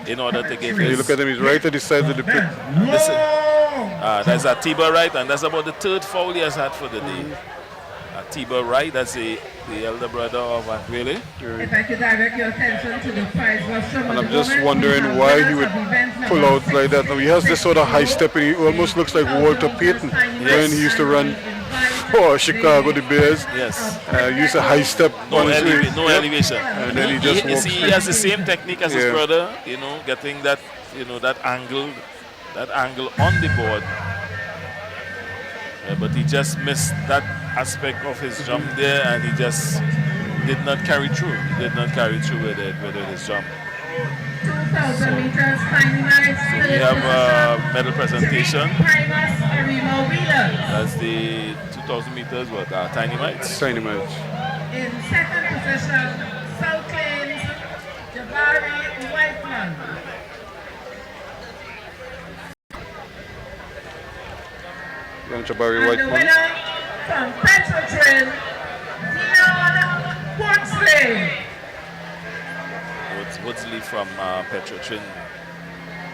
in order to give his... You look at him, he's right at the side of the pit. That's Atiba Wright, and that's about the 3rd foul he has had for the day. Atiba Wright, that's the elder brother of Anguele. If I could direct your attention to the prize was and I'm just wondering why he would pull out like that. Now he has this sort of high step, and he almost looks like Walter Payton when he used to run for Chicago, the Bears. Yes. Used a high step. No elevation. And then he just walks. He has the same technique as his brother, getting that, that angle on the board. But he just missed that aspect of his jump there, and he just did not carry through. He did not carry through with his jump. 2,000 meters, time So we have a medal presentation. That's That's the 2,000 meters, Tiny Mites? Tiny Mites. In second position, South Lanes, Jabari Whiteman. Young Jabari And the Whiteman. winner from Petrotrin, Dion Woodsley. Woodsley from Petrotrin.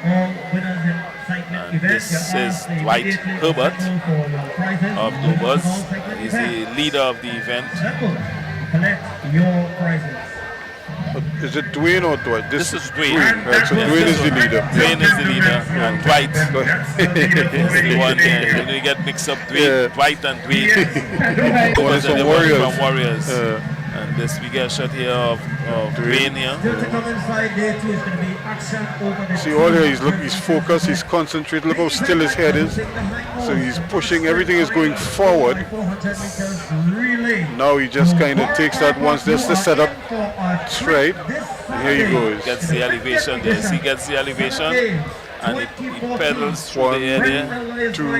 And this is Dwight Herbert of Globus. He's the leader of the event. Collect your prizes. Is it Dwayne or Dwight? This is Dwayne. Right, so Dwayne is the leader. Dwayne is the leader, and Dwight is the one there. When we get mixed up, Dwight and Dwayne. One is from Warriors. And this we get a shot here of Dwayne here. See, all here, he's focused, he's concentrated. Look how still his head is. So he's pushing, everything is going forward. Now he just kind of takes that once, just to set up straight. And here he goes. Gets the elevation there. He gets the elevation, and he pedals through the air there. 2,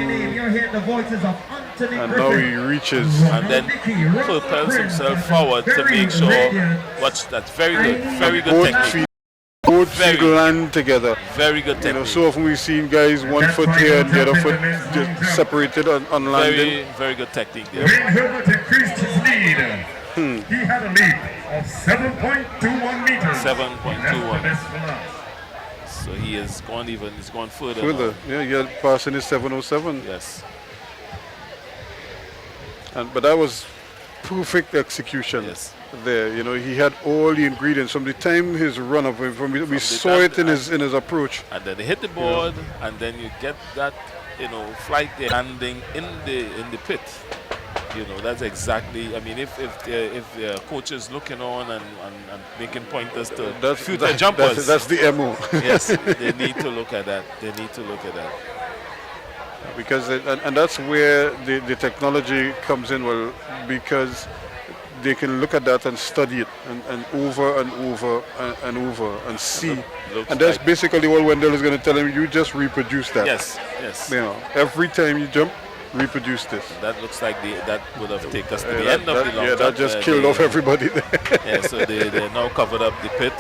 and now he reaches. And then propels himself forward to make sure. Watch that. Very good technique. Both feet land together. Very good technique. So often we've seen guys 1 foot here and the other foot just separated on landing. Very good technique there. Dwayne Herbert increased his lead He had a lead of 7.21 meters. 7.21. So he has gone even. He's gone further. Further, now. yeah, he had passing his 7:07. Yes. But that was perfect execution. Yes. There, you know, he had all the ingredients from the time his run up. We saw it in his approach. And then they hit the board, and then you get that, you know, flight there landing in the pit. You know, that's exactly. I mean, if the coach is looking on and making pointers to future jumpers, that's the MO. Yes, they need to look at that. They need to look at that. Because and that's where the technology comes in. Well, because they can look at that and study it and over and over and over and see. And that's basically what Wendell is going to tell him. You just reproduce that. Yes, yes. You know, every time you jump, reproduce this. That looks like that would have taken us to the end of the long jump. That just killed off everybody there. Yeah, so they now covered up the pit.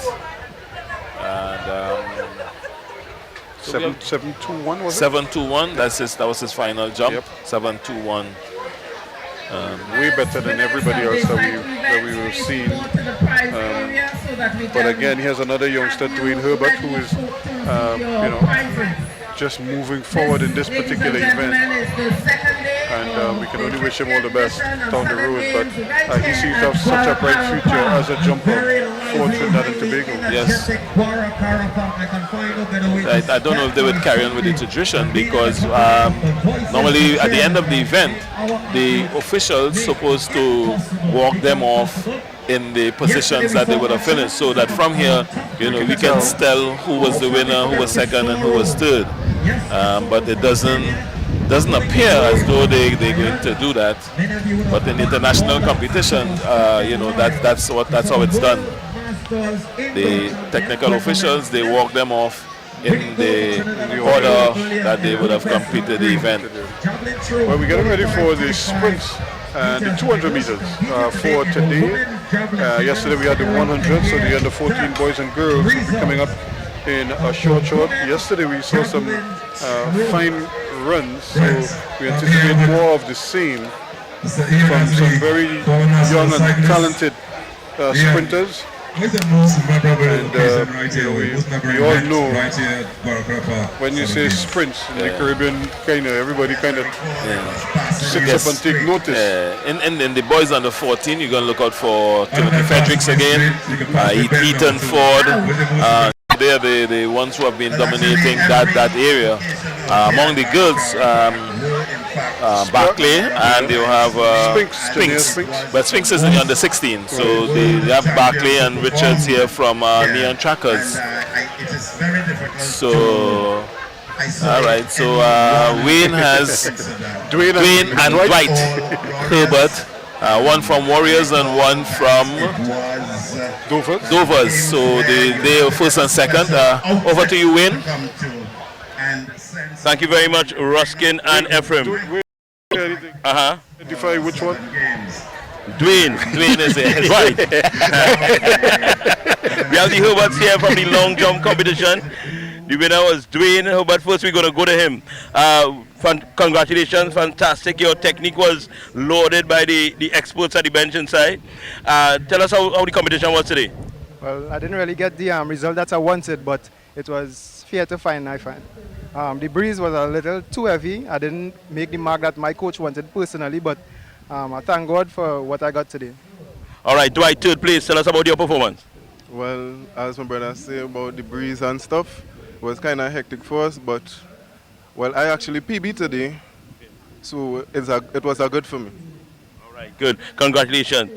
And 7.21 was it? 7.21. That was his final jump. Yep. 7.21. Way better than everybody else that we were seeing. But again, he has another youngster, Dwayne Herbert, who is, you know, just moving forward in this particular event. And we can only wish him all the best down the road. But he seems to have such a bright future as a jumper for Trinidad and Tobago. Yes. I don't know if they would carry on with the tradition, because normally at the end of the event, the officials supposed to walk them off in the positions that they would have finished, so that from here, you know, we can tell who was the winner, who was second, and who was third. But it doesn't appear as though they're going to do that. But in international competition, you know, that's how it's done. The technical officials, they walk them off in the order that they would have completed the event. Well, we're getting ready for the sprints and the 200 meters for today. Yesterday we had the 100, so the under 14 boys and girls will be coming up in a short. Yesterday we saw some fine runs, so we anticipate more of the same from some very young and talented sprinters. And we all know when you say sprints in the Caribbean, kind of everybody kind of sits up and take notice. In the boys under 14, you're going to look out for Timothy Fredericks again, Ethan Ford. They're the ones who have been dominating that area. Among the girls, Barclay, and you have Spinks. But Spinks is in the under 16, so they have Barclay and Richards here from Neon Trackers. So, all right, so Wayne has Dwayne and Dwight Herbert. One from Warriors and one from Dovers. So they are first and second. Over to you, Wayne. Thank you very much, Ruskin and Ephraim. Identify which one? Dwayne is there. Right. We have the Herberts here from the long jump competition. The winner was Dwayne Herbert. First, we're going to go to him. Congratulations, fantastic. Your technique was lauded by the experts at the bench inside. Tell us how the competition was today. Well, I didn't really get the result that I wanted, but it was fair to find, I find. The breeze was a little too heavy. I didn't make the mark that my coach wanted personally, but I thank God for what I got today. All right, Dwight, third place. Tell us about your performance. Well, as my brother said about the breeze and stuff, it was kind of hectic for us, but well, I actually PB today, so it was a good for me. All right, good. Congratulations.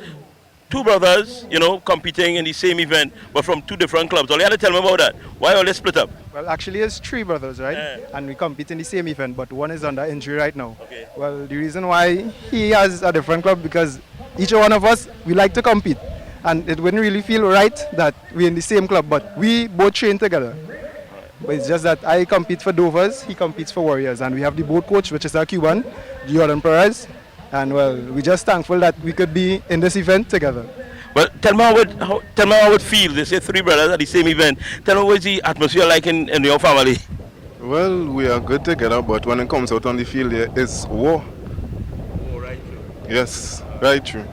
Two brothers, you know, competing in the same event, but from two different clubs. All you had to tell me about that. Why all they split up? Well, actually, it's three brothers, right? And we compete in the same event, but one is under injury right now. Okay. Well, the reason why he has a different club, because each one of us, we like to compete. And it wouldn't really feel right that we're in the same club, but we both train together. But it's just that I compete for Dovers, he competes for Warriors, and we have the boat coach, which is our Cuban, Jordan Perez, and well, we're just thankful that we could be in this event together. Well, tell me how it feels. They say three brothers at the same event. Tell me what's the atmosphere like in your family? Well, we are good together, but when it comes out on the field, it's war. Oh, right. Yes, right true.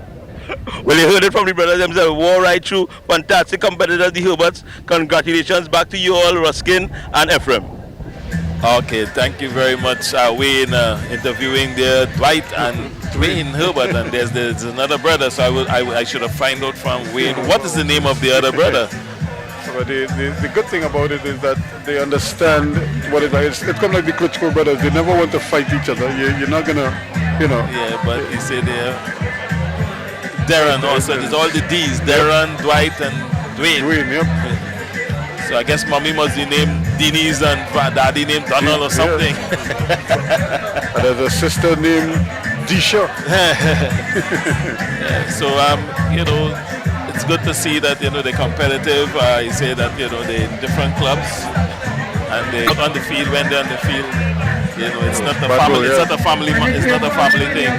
Well, you heard it from the brothers themselves. War right through. Fantastic competitors, the Herberts. Congratulations back to you all, Ruskin and Ephraim. Okay, thank you very much, Wayne, interviewing there Dwight and Dwayne Herbert, and there's another brother, so I should have find out from Wayne what is the name of the other brother. But the good thing about it is that they understand what it is. It's kind of like the Klitschko brothers. They never want to fight each other. You're not gonna, you know. Yeah, but he said Darren also. There's all the D's: Darren, Dwight, and Dwayne. Dwayne, yep. So I guess mommy must be named Denise and daddy named Donald or something. Yeah. And there's a sister named Disha. Yeah, so you know, it's good to see that they're competitive. You say that they're in different clubs and they on the field when they're on the field. It's not a family. It's not a family. It's not a family thing.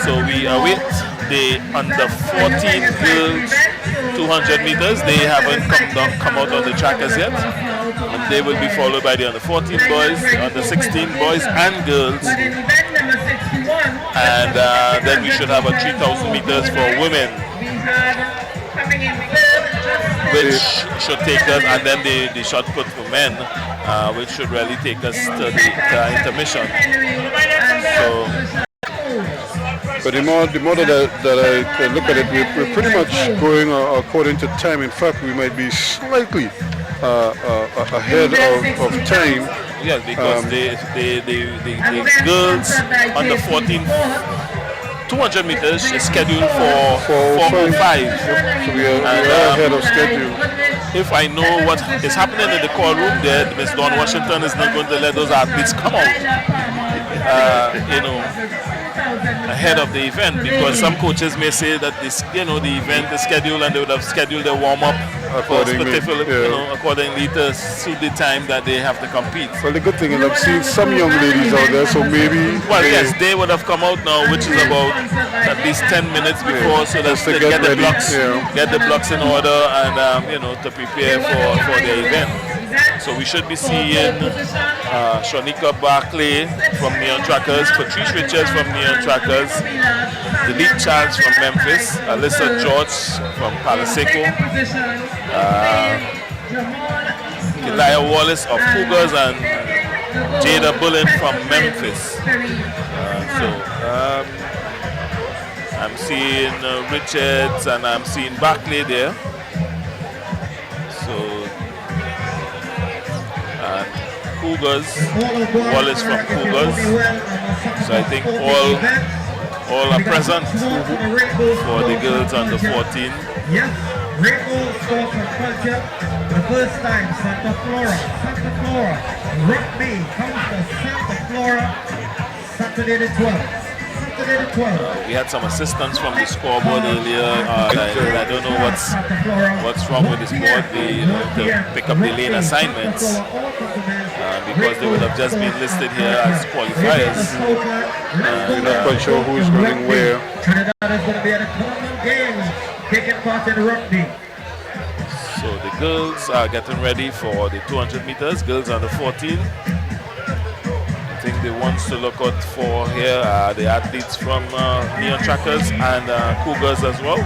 So we await the under 14 girls 200 meters. They haven't come out on the track as yet, and they will be followed by the under 14 boys, under 16 boys and girls, and then we should have a 3,000 meters for women, which should take us, and then the shot put for men, which should really take us to the intermission. So. But the more that I look at it, we're pretty much going according to time. In fact, we might be slightly ahead of time. Yes, because the girls under 14 200 meters is scheduled for 4:05. So we are ahead of schedule. If I know what is happening in the call room there, Miss Dawn Washington is not going to let those athletes come out. Ahead of the event, because some coaches may say that the event is scheduled and they would have scheduled their warm-up accordingly to suit the time that they have to compete. Well, the good thing is I've seen some young ladies out there, so maybe... Well, yes, they would have come out now, which is about at least 10 minutes before, so that they get the blocks in order and to prepare for the event. So we should be seeing Shanika Barclay from Neon Trackers, Patrice Richards from Neon Trackers, Delete Charles from Memphis, Alyssa George from Paliseco, Kelia Wallace of Cougars, and Jada Bullen from Memphis. I'm seeing Richards and I'm seeing Barclay there. Cougars, Wallace from Cougars. So I think all are present for the girls under 14. Yes, Rainbow Sports and Culture, the first time Santa Flora, Rugby comes to Santa Flora, Saturday the 12th. We had some assistance from the scoreboard earlier. I don't know what's wrong with the scoreboard. To pick up the lane assignments because they would have just been listed here as qualifiers. We're not quite sure who's running where. Trinidad is going to be at a tournament game, taking part in rugby. So the girls are getting ready for the 200 meters. Girls under 14. I think the ones to look out for here are the athletes from Neon Trackers and Cougars as well.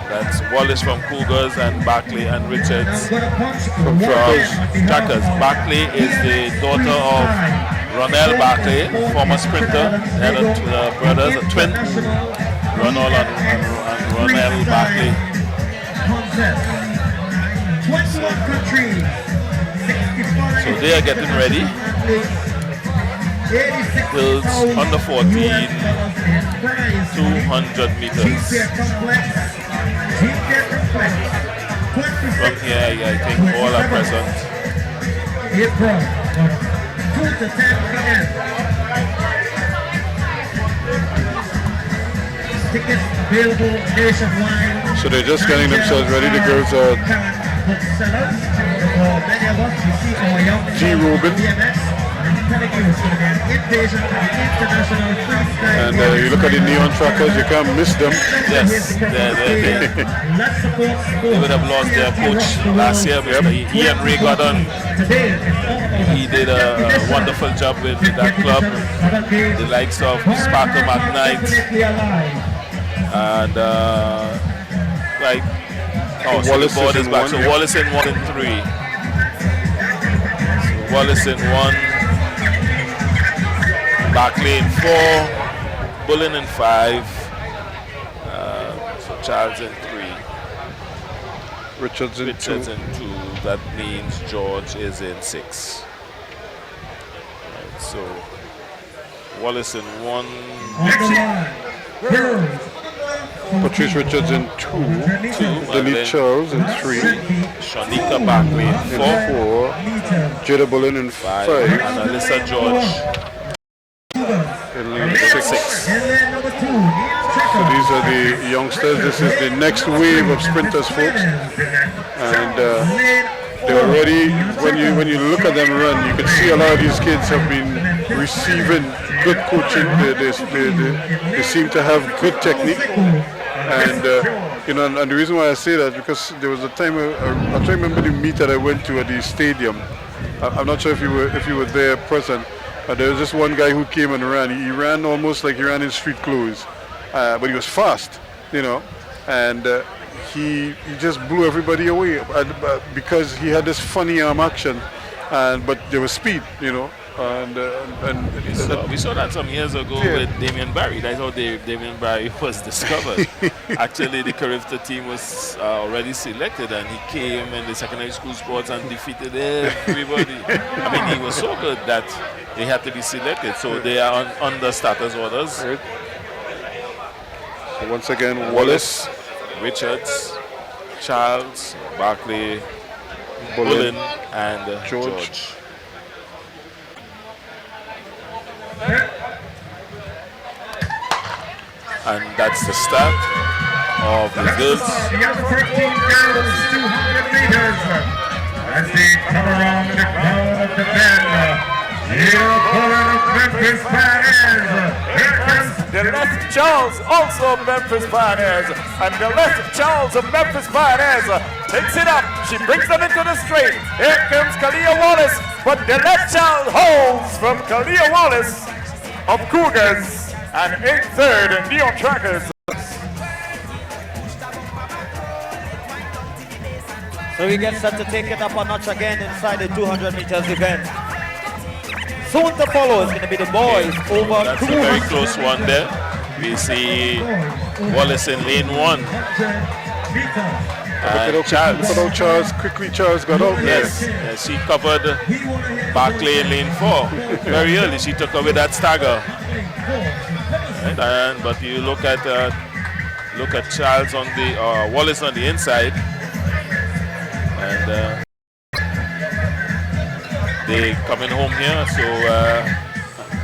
That's Wallace from Cougars and Barclay and Richards from Trackers. Barclay is the daughter of Ronell Barclay, former sprinter, and brothers, a twin, Ronald and Ronell Barclay. 21 countries, so they are getting ready. Girls under 14, 200 meters. From here, I think all are present. April, 2 to 10 p.m. Tickets available nationwide. So they're just getting themselves ready. The girls are G. Rubin. And you look at the Neon Trackers, you can't miss them. Yes, they would have lost their coach last year, Mr. Ian Ray Gordon. He did a wonderful job with that club. The likes of Sparkle McKnight, And right. Oh, so Wallace the board is in back. one, So yeah. Wallace in 1 and 3. So Wallace in 1. Barkley in 4. Bullen in 5. So Charles in 3. Richards in 2. In 2. That means George is in 6. Right, so Wallace in 1. Patrice Richards in 2. Delete Charles in 3. Shanika Barkley in 4. Jada Bullen in 5. And Alyssa George in lane 6. So these are the youngsters. This is the next wave of sprinters, folks. And they already, when you look at them run, you can see a lot of these kids have been receiving good coaching. They seem to have good technique. And you know, and the reason why I say that is because there was a time I remember the meet that I went to at the stadium. I'm not sure if you were there present. There was this one guy who came and ran. He ran almost like he ran in street clothes, but he was fast, you know, and he just blew everybody away because he had this funny arm action, but there was speed, you know. And we saw that some years ago with Damien Barry. That's how Damien Barry was discovered. Actually, the Carifta team was already selected, and he came in the secondary school sports and defeated everybody. I mean, he was so good that he had to be selected. So they are under starters orders. So once again, Wallace, Richards, Charles, Barkley, Bullen, and George. And that's the start of the girls. The other 13 girls, 200 meters. As they come around the crowd of the men. Jada Bullen of Memphis Pioneers. Here comes Deleste Charles, also of Memphis Pioneers. And Deleste Charles of Memphis Pioneers takes it up. She brings them into the straight. Here comes Kalia Wallace. But Deleste Charles holds from Kalia Wallace of Cougars. And in third, Neon Trackers. So we get set to take it up a notch again inside the 200 meters event. Soon to follow is going to be the boys over That's a very close one there. We see Wallace in lane 1. And Charles, quickly Charles got out there. Yes, she covered Barkley in lane 4. Very early, she took away that stagger. Right, but you look at Charles on the Wallace on the inside, and they coming home here. So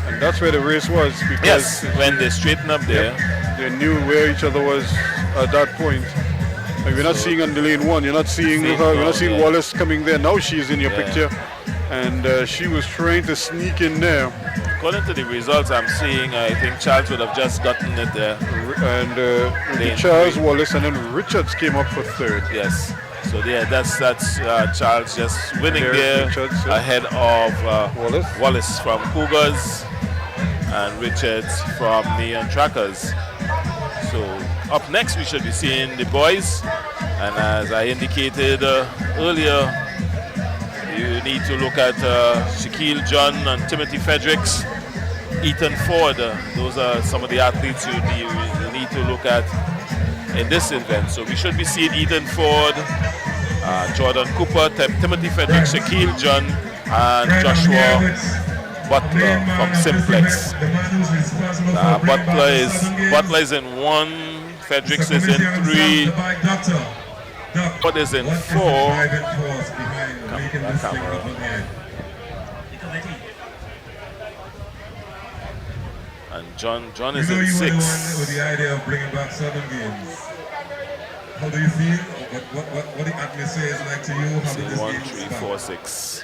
and that's where the race was, because when they straighten up there, they knew where each other was at that point. And we're not seeing on the lane 1. You're not seeing her. You're not seeing Wallace coming there. Now she's in your picture, and she was trying to sneak in there. According to the results I'm seeing, I think Charles would have just gotten it there. And Charles, Wallace, and then Richards came up for third. Yes. So that's Charles just winning there Richards, ahead of Wallace from Cougars and Richards from Neon Trackers. So up next we should be seeing the boys, and as I indicated earlier, you need to look at Shaquille John and Timothy Fredericks, Ethan Ford. Those are some of the athletes you need to look at in this event. So we should be seeing Ethan Ford, Jordan Cooper, Timothy Fredericks, Shaquille John, and Joshua Butler from Simplex. Butler is in 1, Fredericks is in 3, Ford is in 4. And John is in 6. With the idea of bringing back 7 games. How do you feel? What the atmosphere is like to you? How did this 1, game 3, start? 4, 6.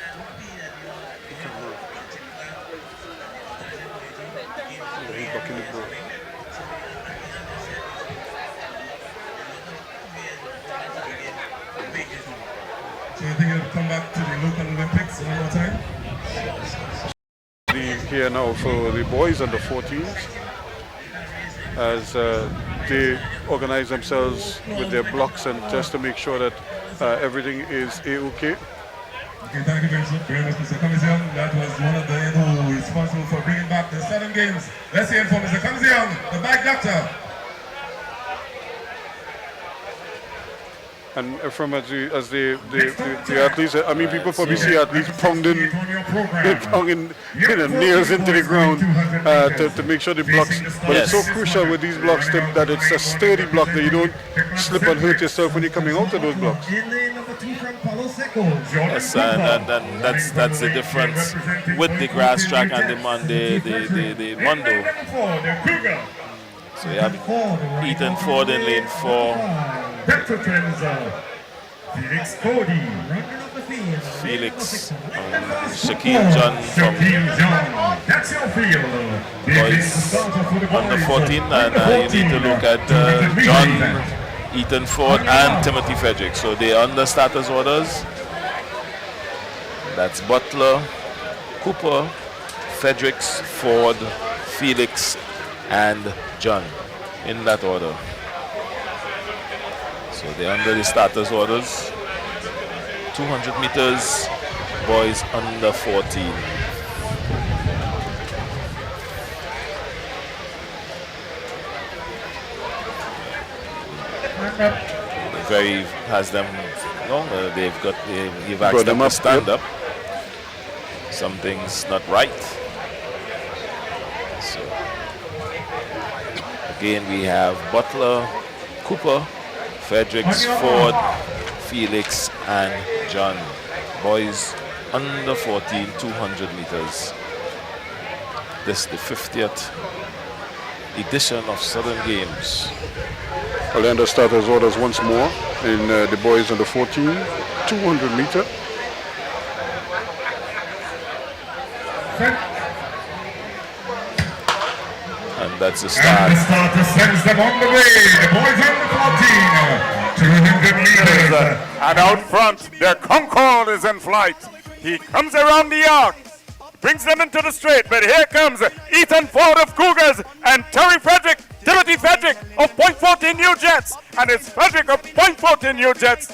So you think it'll come back to the local Olympics one more time? Here now for the boys under 14s, as they organize themselves with their blocks and just to make sure that everything is A-OK. Okay, thank you very much, Mr. Comisium. That was one of the who is responsible for bringing back the Southern Games. Let's hear it for Mr. Comisium, the bike doctor. And from as the athletes, I mean, people probably see athletes pounding nails into the ground to make sure the blocks. But it's so crucial with these blocks that it's a sturdy block that you don't slip and hurt yourself when you're coming out of those blocks. Yes, and that's the difference with the grass track and the Mondo. So you have Ethan Ford in lane 4. Felix Cody. Felix, Shaquille John from boys under 14, and you need to look at John, Ethan Ford, and Timothy Frederick. So they are under starters orders. That's Butler, Cooper, Fredericks, Ford, Felix, and John, in that order. So they're under the starters orders. 200 meters, boys under 14. Very has them, you've asked them to stand up. Something's not right. So again, we have Butler, Cooper, Fredericks, Ford, Felix, and John. Boys under 14, 200 meters. This is the 50th edition of Southern Games. Well, under starters orders once more in the boys under 14, 200 meter. And that's the start. And the starter sends them on the way. The boys under 14, 200 meters. And out front, the Concorde is in flight. He comes around the arc, brings them into the straight, but here comes Ethan Ford of Cougars and Timothy Frederick of Point 14 New Jets, and it's Frederick of Point 14 New Jets.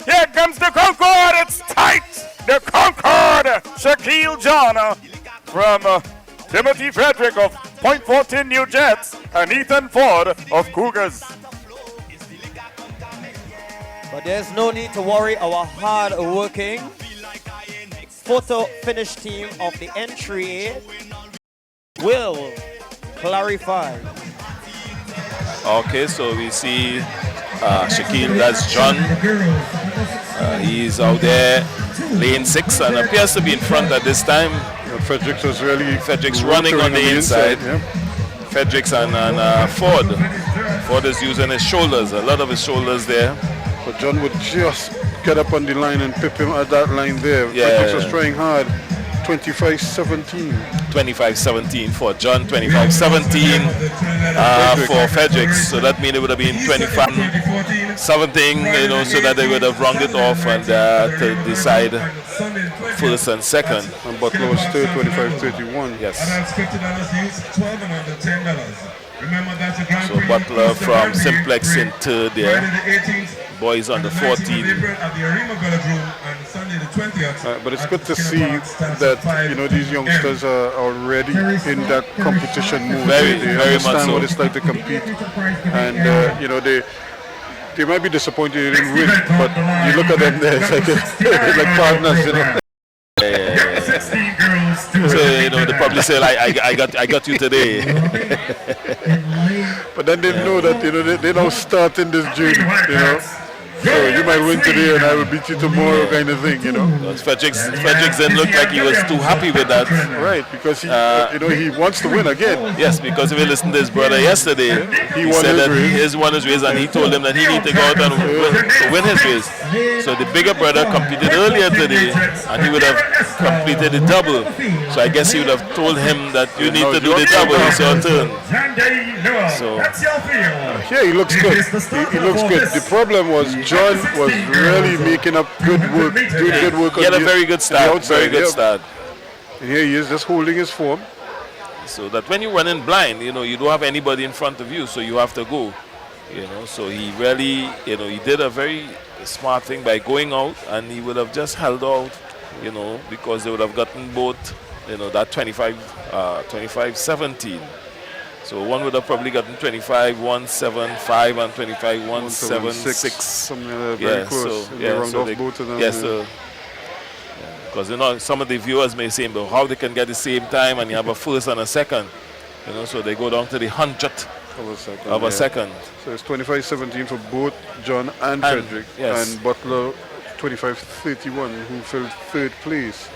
Here comes the Concorde, it's tight! The Concorde, Shaquille John from Timothy Frederick of Point 14 New Jets, and Ethan Ford of Cougars. But there's no need to worry, our hard-working photo finish team of the entry will clarify. Okay, so we see Shaquille, that's John. He's out there, lane 6, and appears to be in front at this time. Fredericks was really running on the inside. Yeah. Fredericks and Ford. Ford is using his shoulders, a lot of his shoulders there. But John would just get up on the line and pip him at that line there. Yeah. Fredericks was trying hard. 25-17. 25-17 for John, 25-17 for Fredericks. So that means it would have been 25-something, so that they would have rounded it off and to decide first and second. And Butler was still 25-31. Yes. $12 So Butler from Simplex in third there. Boys under 14. But it's good to see that these youngsters are already in that competition move. They understand what it's like to compete, and they might be disappointed they didn't win, but you look at them there, it's like partners, So they probably say I got you today. But then they know that they now start in this journey, So you might win today and I will beat you tomorrow, kind of thing, Fredericks didn't look like he was too happy with that. Right, because he wants to win again. Yes, because if you listen to his brother yesterday, he said that his won his race, and he told him that he needed to go out and win his race. So the bigger brother competed earlier today, and he would have completed the double. So I guess he would have told him that you need to do the double. It's your turn. So yeah, he looks good. He looks good. The problem was John was really making up good work, doing good work. He had a very good start. Very good start. And here he is, just holding his form. so that when you run in blind, you know, you don't have anybody in front of you, so you have to go. You know, so he really, you know, he did a very smart thing by going out, and he would have just held out, you know, because they would have gotten both, you know, that 25-17. So one would have probably gotten 25-175 and 25-176. Something very close. Both of them. Yes, because, you know, some of the viewers may say, but how they can get the same time and you have a first and a second, you know, so they go down to the 100th of a second. So it's 25-17 for both John and Frederick, yes. and Butler 25-31, who filled third place.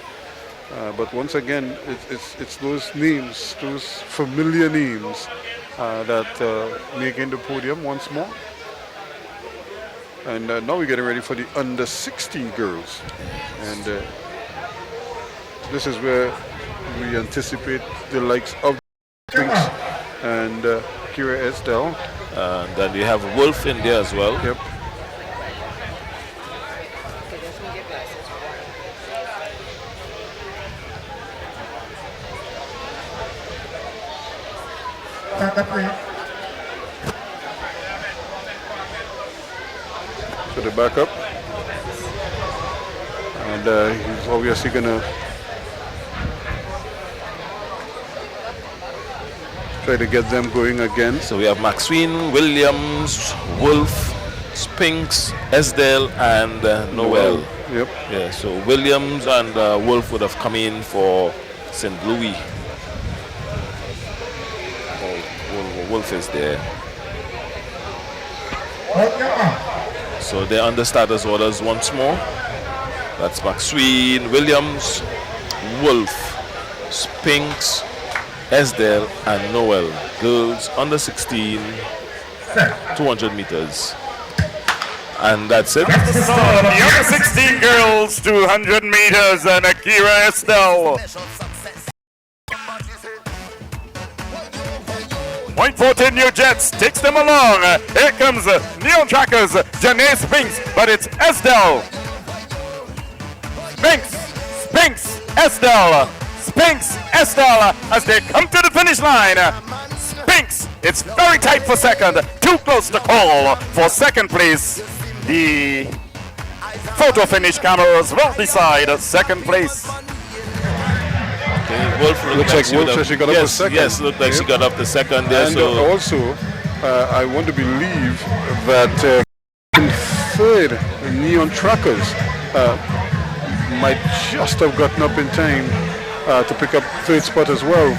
But once again, it's those names, those familiar names that making the podium once more. And now we're getting ready for the under 16 girls. And this is where we anticipate the likes of Spinks and Kira Estelle. And then we have Wolf in there as well. Yep. So the backup, and he's obviously gonna try to get them going again. So we have Maxine, Williams, Wolf, Spinks, Esdale, and Noel. Yep. Yeah. So Williams and Wolf would have come in for St. Louis. Wolf is there. So they're under starters orders once more. That's Maxine, Williams, Wolf, Spinks, Esdale, and Noel. Girls under 16, 200 meters. And that's it. So the under 16 girls, 200 meters, and Akira Estelle. Point 14 New Jets takes them along. Here comes Neon Trackers, Janae Spinks, but it's Estelle. Spinks, Estelle. Spinks, Estelle, as they come to the finish line. Spinks, it's very tight for second. Too close to call for second place. The photo finish cameras will decide second place. Wolf looks like Wolf actually got up to second. Yes, looked like she got up to second there. And so also, I want to believe that in third, Neon Trackers might just have gotten up in time to pick up third spot as well.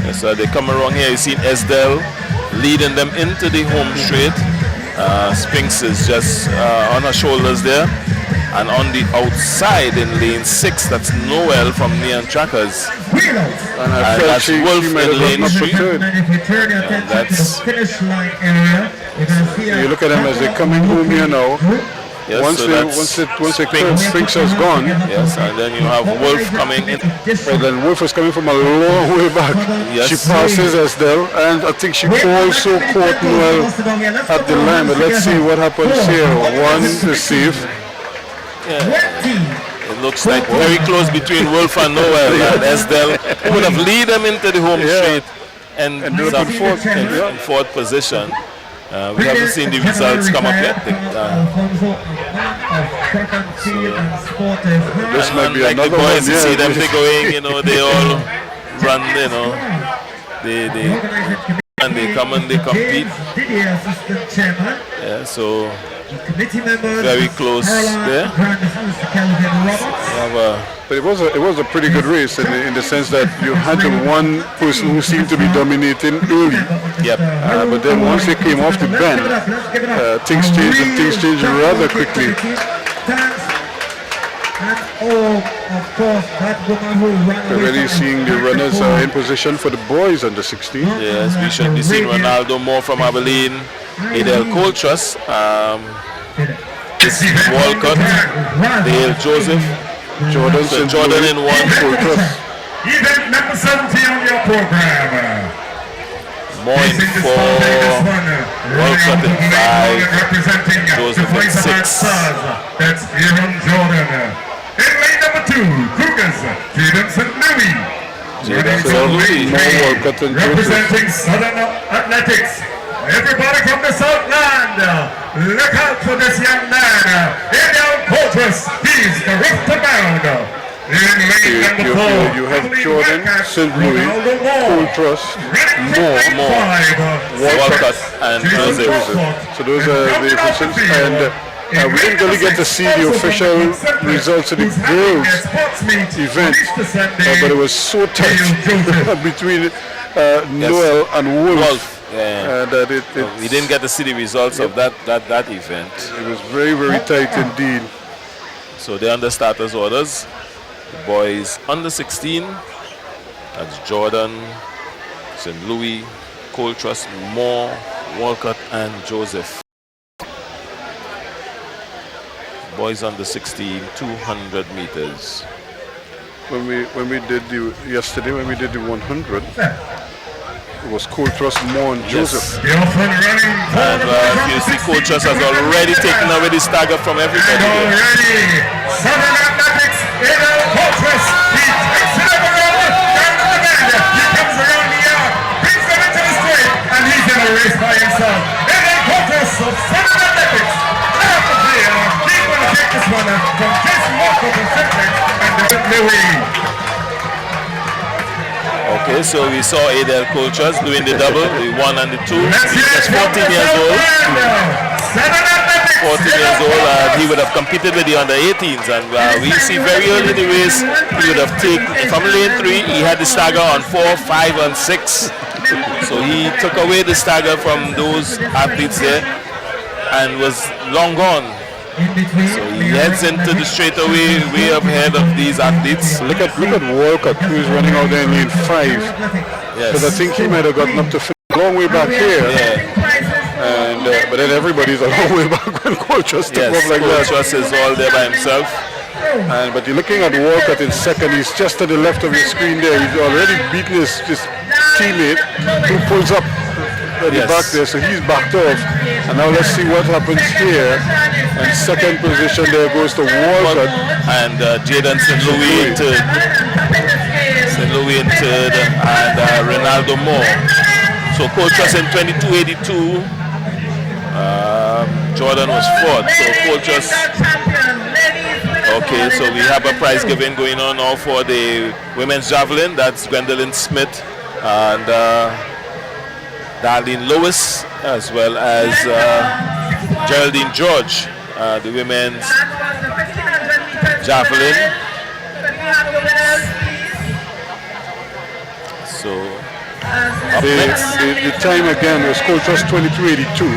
Yes, so they come around here. You see Esdale leading them into the home straight. Spinks is just on her shoulders there. And on the outside in lane 6, that's Noel from Neon Trackers. And that's Wolf in lane 3. That's you look at them as they're coming home here now. Yes, once Spinks has gone. Yes, and then you have Wolf coming in. And then Wolf is coming from a long way back. Yes. She passes Estelle, and I think she also caught Noel at the line. But let's see what happens here. One is safe. It looks like very close between Wolf and Noel and Esdale, who would have lead them into the home straight and in fourth position. We haven't seen the results come up yet. This might be like the another boys, one, you yeah. see them going, you know, they all run, you know, they come and they compete. Yeah, so very close there. But it was a pretty good race in the sense that you had the one person who seemed to be dominating early. Yep. But then once they came off the bend, things changed rather quickly. We're already seeing the runners in position for the boys under 16. Yes, we should be seeing Ronaldo Moore from Abilene, Adele Coltrus, Walcott, Dale Joseph, Jordan in one. Event number 70 on your program. More in 4, Walcott in 5, Joseph in 6. That's Aaron Jordan. In lane number 2, Cougars, Jaden St. Louis. Representing Southern Athletics. Everybody from the Southland, look out for this young man. Adel Coltrus, he's the Rifter bound. You have Jordan, St. Louis, Coltrus, Moore, Walcott, and Joseph. So those are the officials. And we didn't really get to see the official results of the girls' event, but it was so tight between Noel and Wolf. Yeah. We didn't get to see the results of that event. It was very, very tight indeed. So they're under starters orders. The boys under 16. That's Jordan, St. Louis, Coltrus, Moore, Walcott, and Joseph. Boys under 16, 200 meters. When we did yesterday, when we did the 100. It was Coltrus, Moore, and Joseph. And you see Coltrus has already taken away the stagger from everybody. Southern Athletics, Adel Coltrus, he takes it up around he comes around the yard, brings them into the straight, and he's in a race by himself. Adel Coltrus of Southern Athletics, half the player, he's going to take this one from Jason Walker from Centric and the Louis. Okay, so we saw Adel Coltrus doing the double, the 1 and the 2. He's just 14 years old. 14 years old, he would have competed with the under 18s, and we see very early in the race he would have taken from lane 3. He had the stagger on 4, 5, and 6. So he took away the stagger from those athletes there and was long gone. So he heads into the straightaway way ahead of these athletes. Look at Walcott, who is running out there in lane 5. Yes. Because I think he might have gotten up to a long way back here. And but then everybody's a long way back when Coltrus took off like that. Coltrus is all there by himself. But you're looking at Walcott in second. He's just to the left of your screen there. He's already beaten his teammate who pulls up at the back there. So he's backed off. And now let's see what happens here. And second position there goes to Walcott. And Jaden St. Louis in third. St. Louis in third. And Ronaldo Moore. So Coltrus in 22.82. Jordan was fourth. So Coltrus. Okay, so we have a prize giving going on now for the women's javelin. That's Gwendolyn Smith and Darlene Lewis, as well as Geraldine George, the women's javelin. So the time again was Coltrus 22.82.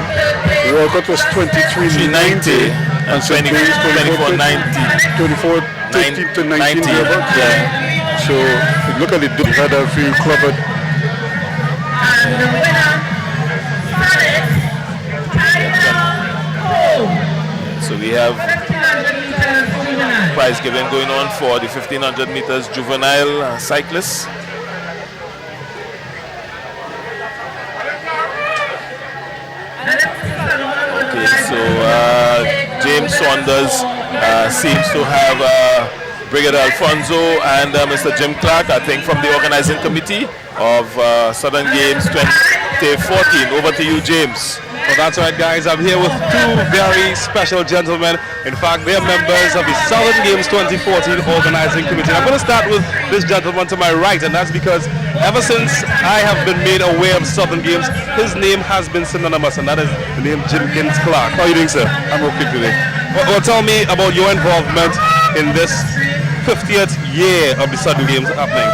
Walcott was 23.90 and St. Louis 24.19 to 19. So look at the Huddersfield Club. So we have prize giving going on for the 1500 meters juvenile cyclists. Okay, so James Saunders seems to have Brigadier Alfonso and Mr. Jim Clark, I think, from the organizing committee of Southern Games 2014. Over to you, James. Well, that's right, guys. I'm here with two very special gentlemen. In fact, they are members of the Southern Games 2014 organizing committee. I'm going to start with this gentleman to my right, and that's because ever since I have been made aware of Southern Games, his name has been synonymous, and that is the name Jimkins Clark. How are you doing, sir? I'm okay today. Well, tell me about your involvement in this 50th year of the Southern Games happening.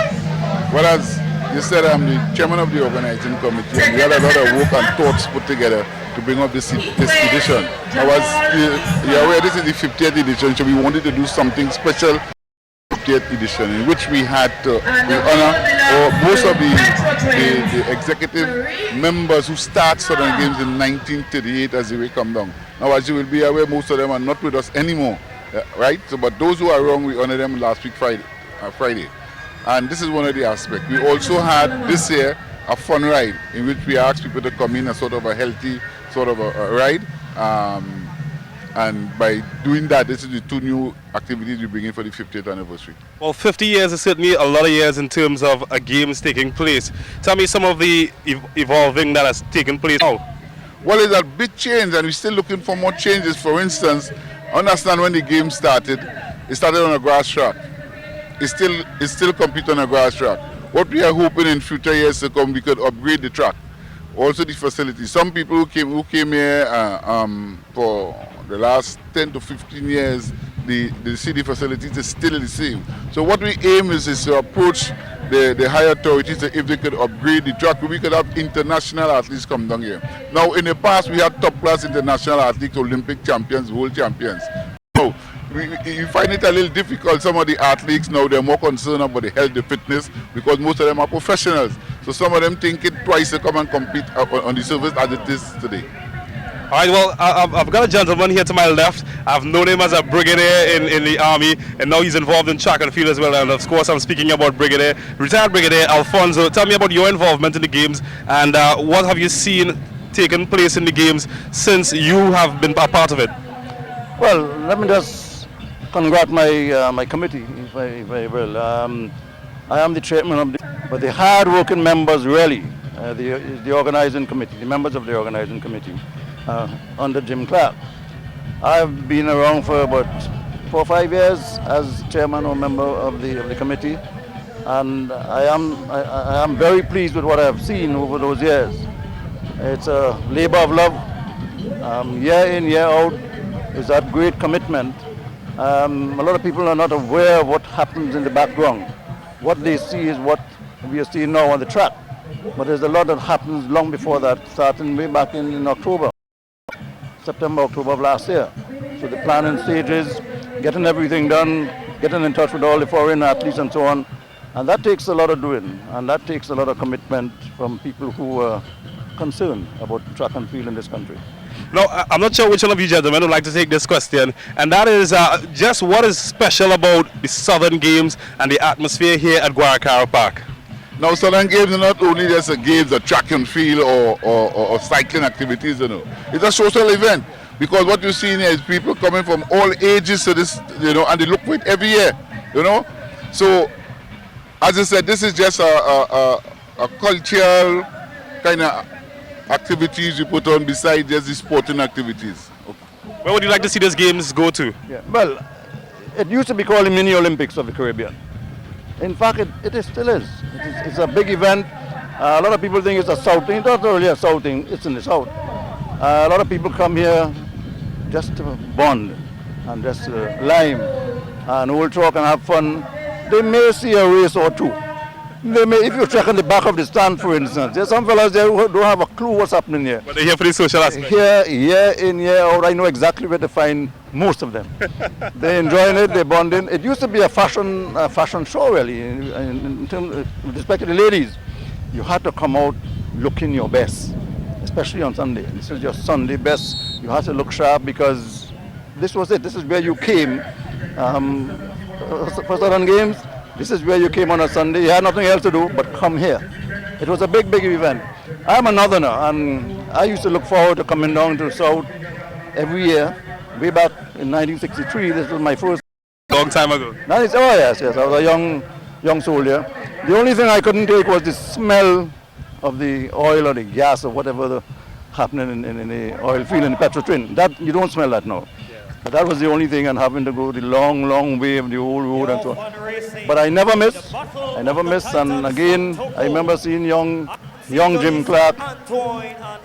Well, as you said, I'm the chairman of the organizing committee, and we had a lot of work and thoughts put together to bring up this edition. You're aware this is the 50th edition, so we wanted to do something special for the 50th edition, in which we had to honor most of the executive members who start Southern Games in 1938 as they come down. Now, as you will be aware, most of them are not with us anymore, right? So, but those who are wrong, we honor them last week Friday. And this is one of the aspects. We also had this year a fun ride in which we asked people to come in a sort of a healthy sort of a ride. And by doing that, this is the 2 new activities we bring in for the 50th anniversary. Well, 50 years is certainly a lot of years in terms of games taking place. Tell me some of the evolving that has taken place now. Well, it's a big change, and we're still looking for more changes. For instance, understand when the game started, it started on a grass track. It still compete on a grass track. What we are hoping in future years to come, we could upgrade the track, also the facilities. Some people who came here for the last 10 to 15 years, the city facilities is still the same. So what we aim is to approach the higher authorities, if they could upgrade the track, we could have international athletes come down here. Now, in the past, we had top-class international athletes, Olympic champions, world champions. So you find it a little difficult. Some of the athletes now, they're more concerned about the health, the fitness, because most of them are professionals. So some of them think it twice to come and compete on the surface as it is today. All right, well, I've got a gentleman here to my left. I've known him as a brigadier in the Army, and now he's involved in track and field as well. And of course, I'm speaking about retired Brigadier Alfonso. Tell me about your involvement in the games, and what have you seen taken place in the games since you have been a part of it? Well, let me just congratulate my committee, if I will. I am the chairman of but the hard-working members, really, the organizing committee, the members of the organizing committee, under Jim Clark. I've been around for about 4 or 5 years as chairman or member of the committee, and I am very pleased with what I have seen over those years. It's a labor of love, year in, year out. It's that great commitment. A lot of people are not aware of what happens in the background. What they see is what we are seeing now on the track, but there's a lot that happens long before that, starting way back in October. September, October of last year. So the planning stages, getting everything done, getting in touch with all the foreign athletes and so on. And that takes a lot of doing, and that takes a lot of commitment from people who are concerned about track and field in this country. Now, I'm not sure which one of you gentlemen would like to take this question, and that is just what is special about the Southern Games and the atmosphere here at Guaracara Park? Now, Southern Games are not only just a games, a track and field or cycling activities, you know. It's a social event, because what you see here is people coming from all ages to this, you know, and they look for it every year, you know. So, as I said, this is just a cultural kind of activities you put on besides just the sporting activities. Where would you like to see these games go to? Yeah. Well, it used to be called the Mini Olympics of the Caribbean. In fact, it still is. It's a big event. A lot of people think it's a South thing. It's not really a South thing. It's in the South. A lot of people come here just to bond and just lime and we'll talk and have fun. They may see a race or two. They may, if you check on the back of the stand, for instance, there's some fellas there who don't have a clue what's happening here. But they're here for the social aspect. Here, year in, year out, I know exactly where to find most of them. They're enjoying it, they're bonding. It used to be a fashion show, really, in terms with respect to the ladies. You had to come out looking your best, especially on Sunday. This is your Sunday best. You had to look sharp because this was it. This is where you came for Southern Games. This is where you came on a Sunday. You had nothing else to do but come here. It was a big, big event. I'm a Northerner, and I used to look forward to coming down to the South every year. Way back in 1963, this was my first. Long time ago. Oh yes, I was a young soldier. The only thing I couldn't take was the smell of the oil or the gas or whatever happening in the oil field in the petrol train. That you don't smell that now. But that was the only thing, and having to go the long, long way of the old road and so on. But I never miss. And again, I remember seeing young Jim Clark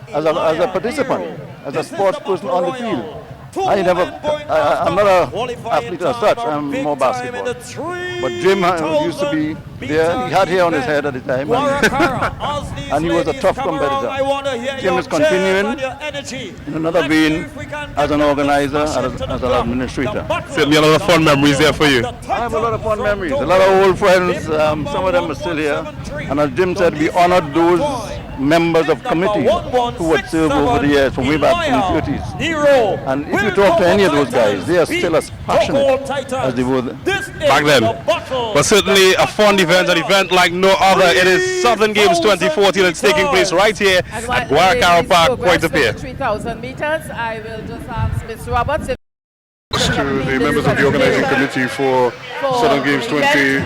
as a participant, as a sports person on the field. I'm not an athlete as such, I'm more basketball. But Jim used to be there, he had hair on his head at the time, and he was a tough competitor. Jim is continuing in another vein as an organizer, as an administrator. Certainly a lot of fun memories there for you. I have a lot of fun memories, a lot of old friends, some of them are still here. And as Jim said, we honored those members of committees who would serve over the years from way back from the 30s. And if you talk to any of those guys, they are still as passionate as they were back then. But certainly a fun event, an event like no other. It is Southern Games 2014. It's taking place right here at Guaracara Park, Pointe-a-Pierre. 3,000 meters. I will just ask Ms. Roberts if to the members of the organizing committee for Southern Games 2014.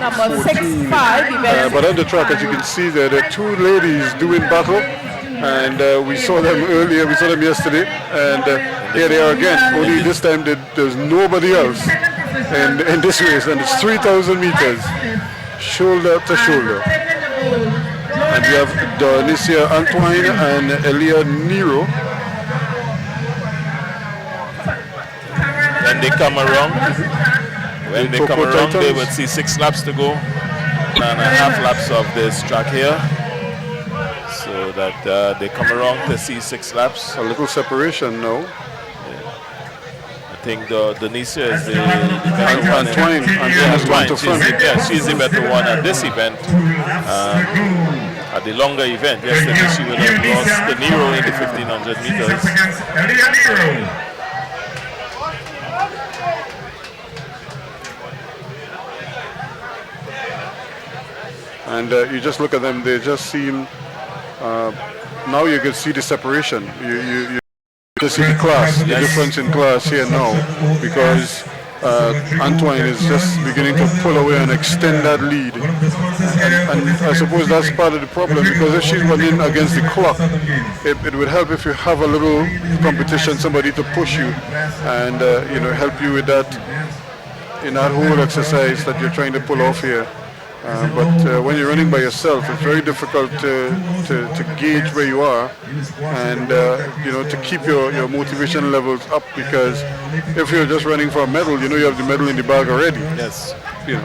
But on the track, as you can see there are two ladies doing battle, and we saw them earlier, we saw them yesterday, and here they are again. Only this time there's nobody else in this race, and it's 3,000 meters, shoulder to shoulder. And we have Donicia Antoine and Elia Nero. When they come around, they would see 6 laps to go, 9.5 laps of this track here. So that they come around to see 6 laps. A little separation now. I think Donicia is the better one. Antoine. She's the better one at this event. At the longer event, yesterday she would have lost the Nero in the 1,500 meters. And you just look at them, they just seem, now you can see the separation. You can see the class, the difference in class here now, because Antoine is just beginning to pull away and extend that lead. And I suppose that's part of the problem, because if she's running against the clock, it would help if you have a little competition, somebody to push you and help you with that, in that whole exercise that you're trying to pull off here. But when you're running by yourself, it's very difficult to gauge where you are and to keep your motivation levels up, because if you're just running for a medal, you have the medal in the bag already. Yes. You're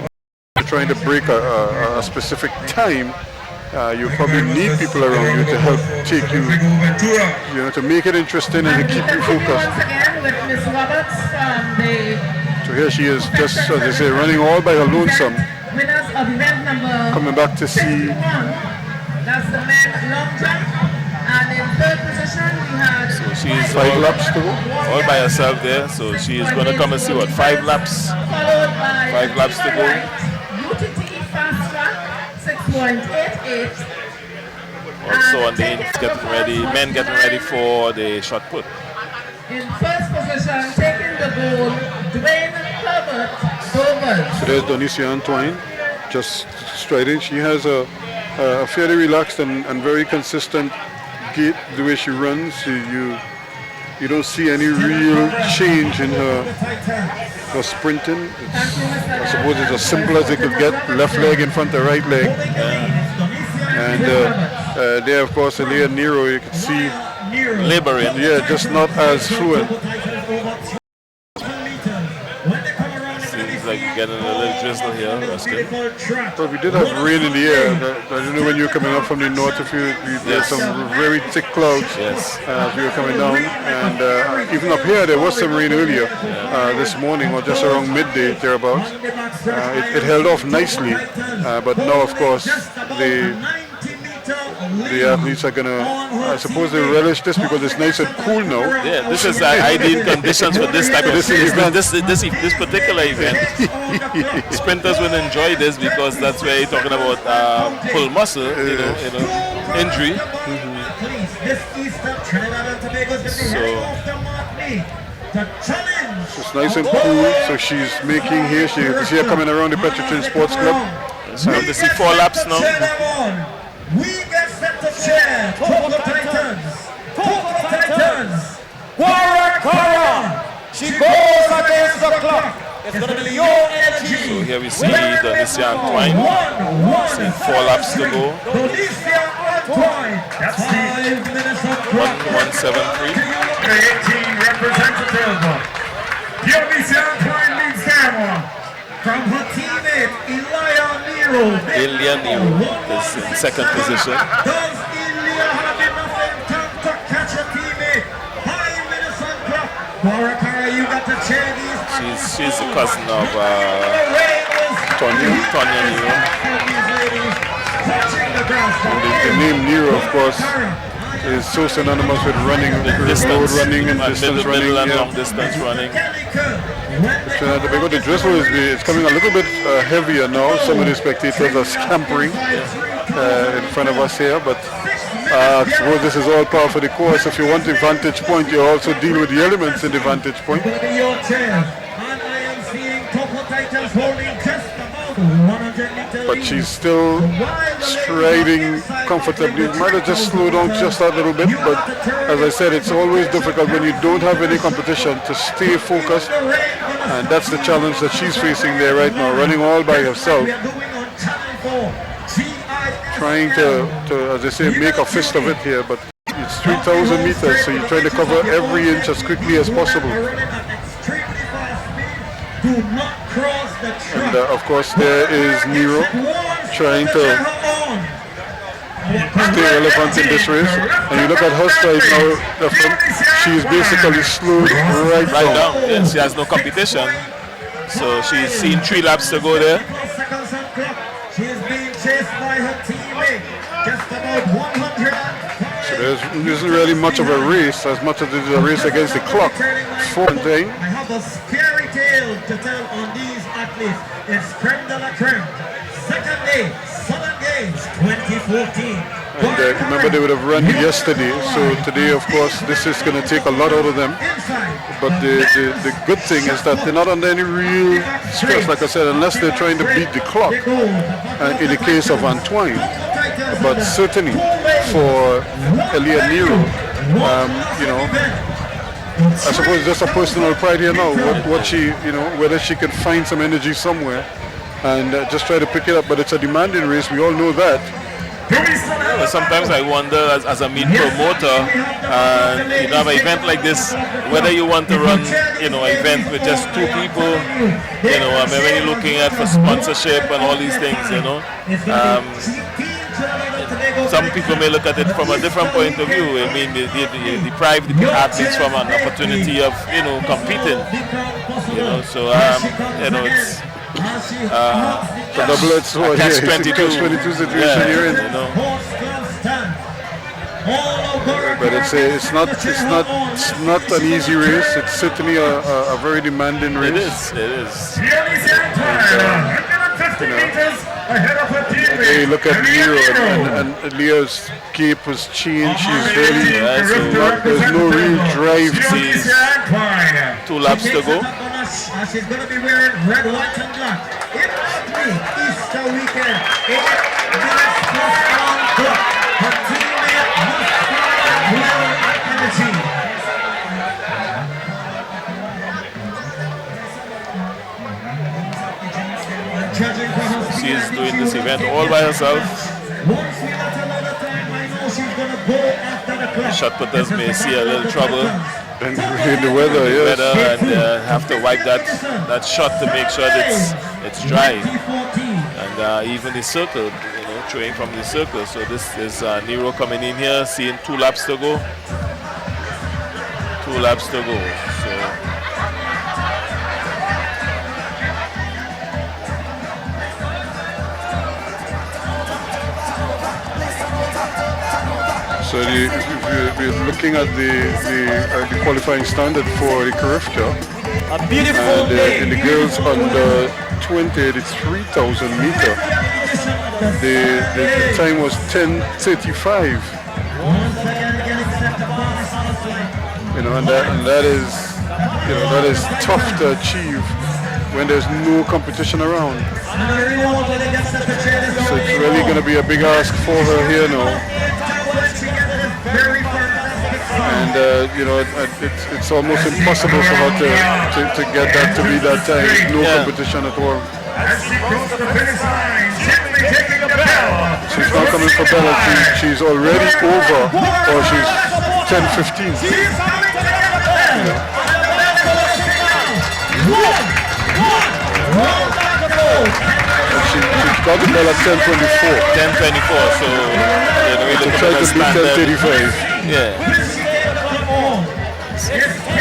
trying to break a specific time. You probably need people around you to help take you, to make it interesting and to keep you focused. So here she is, just as they say, running all by her lonesome. Coming back to see. That's the men long jump. And in third position we had. So she is 5 laps to go. All by herself there. So she is going to come and see 5 laps. 5 laps to go. UTT fast track 6.88. Also on the ends getting ready, men getting ready for the shot put. In first position, taking the goal, Dwayne Herbert. So there's Donicia Antoine, just striding. She has a fairly relaxed and very consistent gait, the way she runs. You don't see any real change in her sprinting. I suppose it's as simple as it could get. Left leg in front of right leg. And there, of course, Elia Nero, you can see laboring. Yeah, just not as fluent. Like getting a little drizzle here, Ruskin. But we did have rain in the air. I don't know when you were coming up from the north, if there's some very thick clouds as we were coming down. And even up here, there was some rain earlier this morning, or just around midday, thereabouts. It held off nicely, but now, of course, the athletes are going to, I suppose they relish this because it's nice and cool now. Yeah, this is ideal conditions for this type of event. This particular event. Sprinters will enjoy this because that's where you're talking about pull muscle, injury. So it's nice and cool. So she's making here, you can see her coming around the Petrotrin Sports Club. So we see 4 laps now. We get set to cheer Coco Titans. Coco Titans. Guaracara. She goes against the clock. It's going to be your energy. So here we see Donicia Antoine. See 4 laps to go. Donicia Antoine. That's 5 minutes of clock. 1:73. 18 representative. Donicia Antoine leads them from her teammate Elia Nero is in second position. Does Elia have enough in time to catch a teammate? 5 minutes on clock. Guaracara, you got to cheer these. She's the cousin of Tonya Nero. The name Nero, of course, is so synonymous with running, road running and distance running. Middle and long distance running. Trinidad and Tobago, the drizzle is coming a little bit heavier now. Some of the spectators are scampering in front of us here, but I suppose this is all part of the course. If you want the vantage point, you also deal with the elements in the vantage point. But she's still striding comfortably. Might have just slowed down just a little bit, but as I said, it's always difficult when you don't have any competition to stay focused, and that's the challenge that she's facing there right now, running all by herself, trying to as they say, make a fist of it here, but it's 3,000 meters, so you're trying to cover every inch as quickly as possible. And of course there is Nero trying to stay relevant in this race. And you look at her stride now, she's basically slowed right down. Yeah, she has no competition. So she's seen 3 laps to go there. She's being chased by her teammate. Just about 100. So there isn't really much of a race as much as it is a race against the clock. I have a scary tale to tell on these athletes. It's creme de la creme. Second day, Southern Games 2014. And remember they would have run yesterday, so today of course this is going to take a lot out of them. But the good thing is that they're not under any real stress, like I said, unless they're trying to beat the clock in the case of Antoine. But certainly for Elia Nero, you know, I suppose just a personal pride here now, what she, you know, whether she can find some energy somewhere and just try to pick it up. But it's a demanding race, we all know that. But sometimes I wonder as a meet promoter, and you have an event like this, whether you want to run, you know, an event with just 2 people, you know, I mean, when you're looking at for sponsorship and all these things, you know, some people may look at it from a different point of view. I mean, they deprive the athletes from an opportunity of, you know, competing, you know, so, you know, it's the double-edged sword here. It's a catch-22 situation you're in. You know. But it's not an easy race. It's certainly a very demanding race. It is. Okay, look at Nero and Leah's cape has changed. She's really there's no real drive. 2 laps to go. She's going to be wearing red, white, and black. Easter weekend. 8 minutes plus 1 clock. Her teammate must find well energy. She's doing this event all by herself. Shot putters may see a little trouble in the weather, yes. And have to wipe that shot to make sure that it's dry. And even the circle, you know, throwing from the circle. So this is Nero coming in here, seeing 2 laps to go. 2 laps to go. So we're looking at the qualifying standard for the Carifta. A beautiful and day. in the girls under 20, it's 3,000 meter. The time was 10:35. You know, and that is, you know, that is tough to achieve when there's no competition around. So it's really going to be a big ask for her here now. And you know, it's almost impossible for her to get that to be that time. No competition at all. She's not coming for Bella. She's already over, or she's 10:15. She's got the bell at 10:24. 10:24. So you know, to try to beat 10:35. Yeah.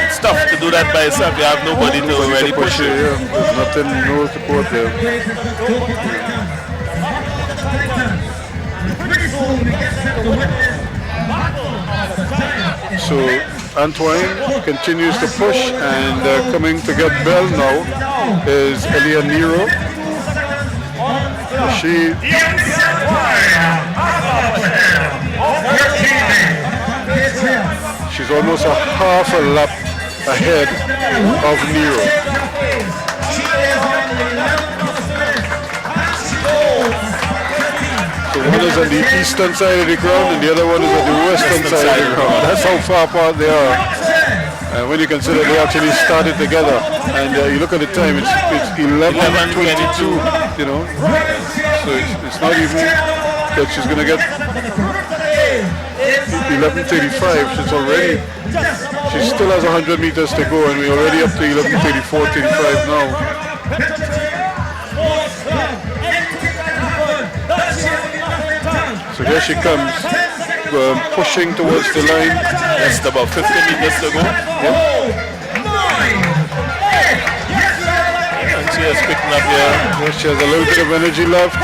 It's tough to do that by yourself. You have nobody to really push you. There's nothing, no support there. So Antoine continues to push, and coming to get Bell now is Elia Nero. She's almost a half a lap ahead of Nero. So one is on the eastern side of the ground and the other one is on the western side of the ground. That's how far apart they are. And when you consider they actually started together, and you look at the time, it's 11:22, you know. So it's not even that she's going to get 11:35. She still has 100 meters to go, and we're already up to 11:34, 35 now. So there she comes, pushing towards the line. Just about 50 meters to go. Yep. And she is picking up here. Yes, she has a little bit of energy left.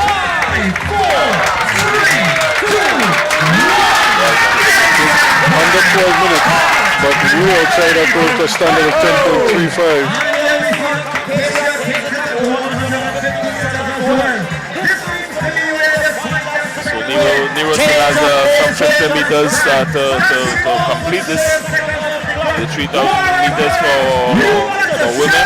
Under 12 minutes, but we outside our goal to standard of 10.35. Nero still has some 50 meters to complete this. The 3,000 meters for women.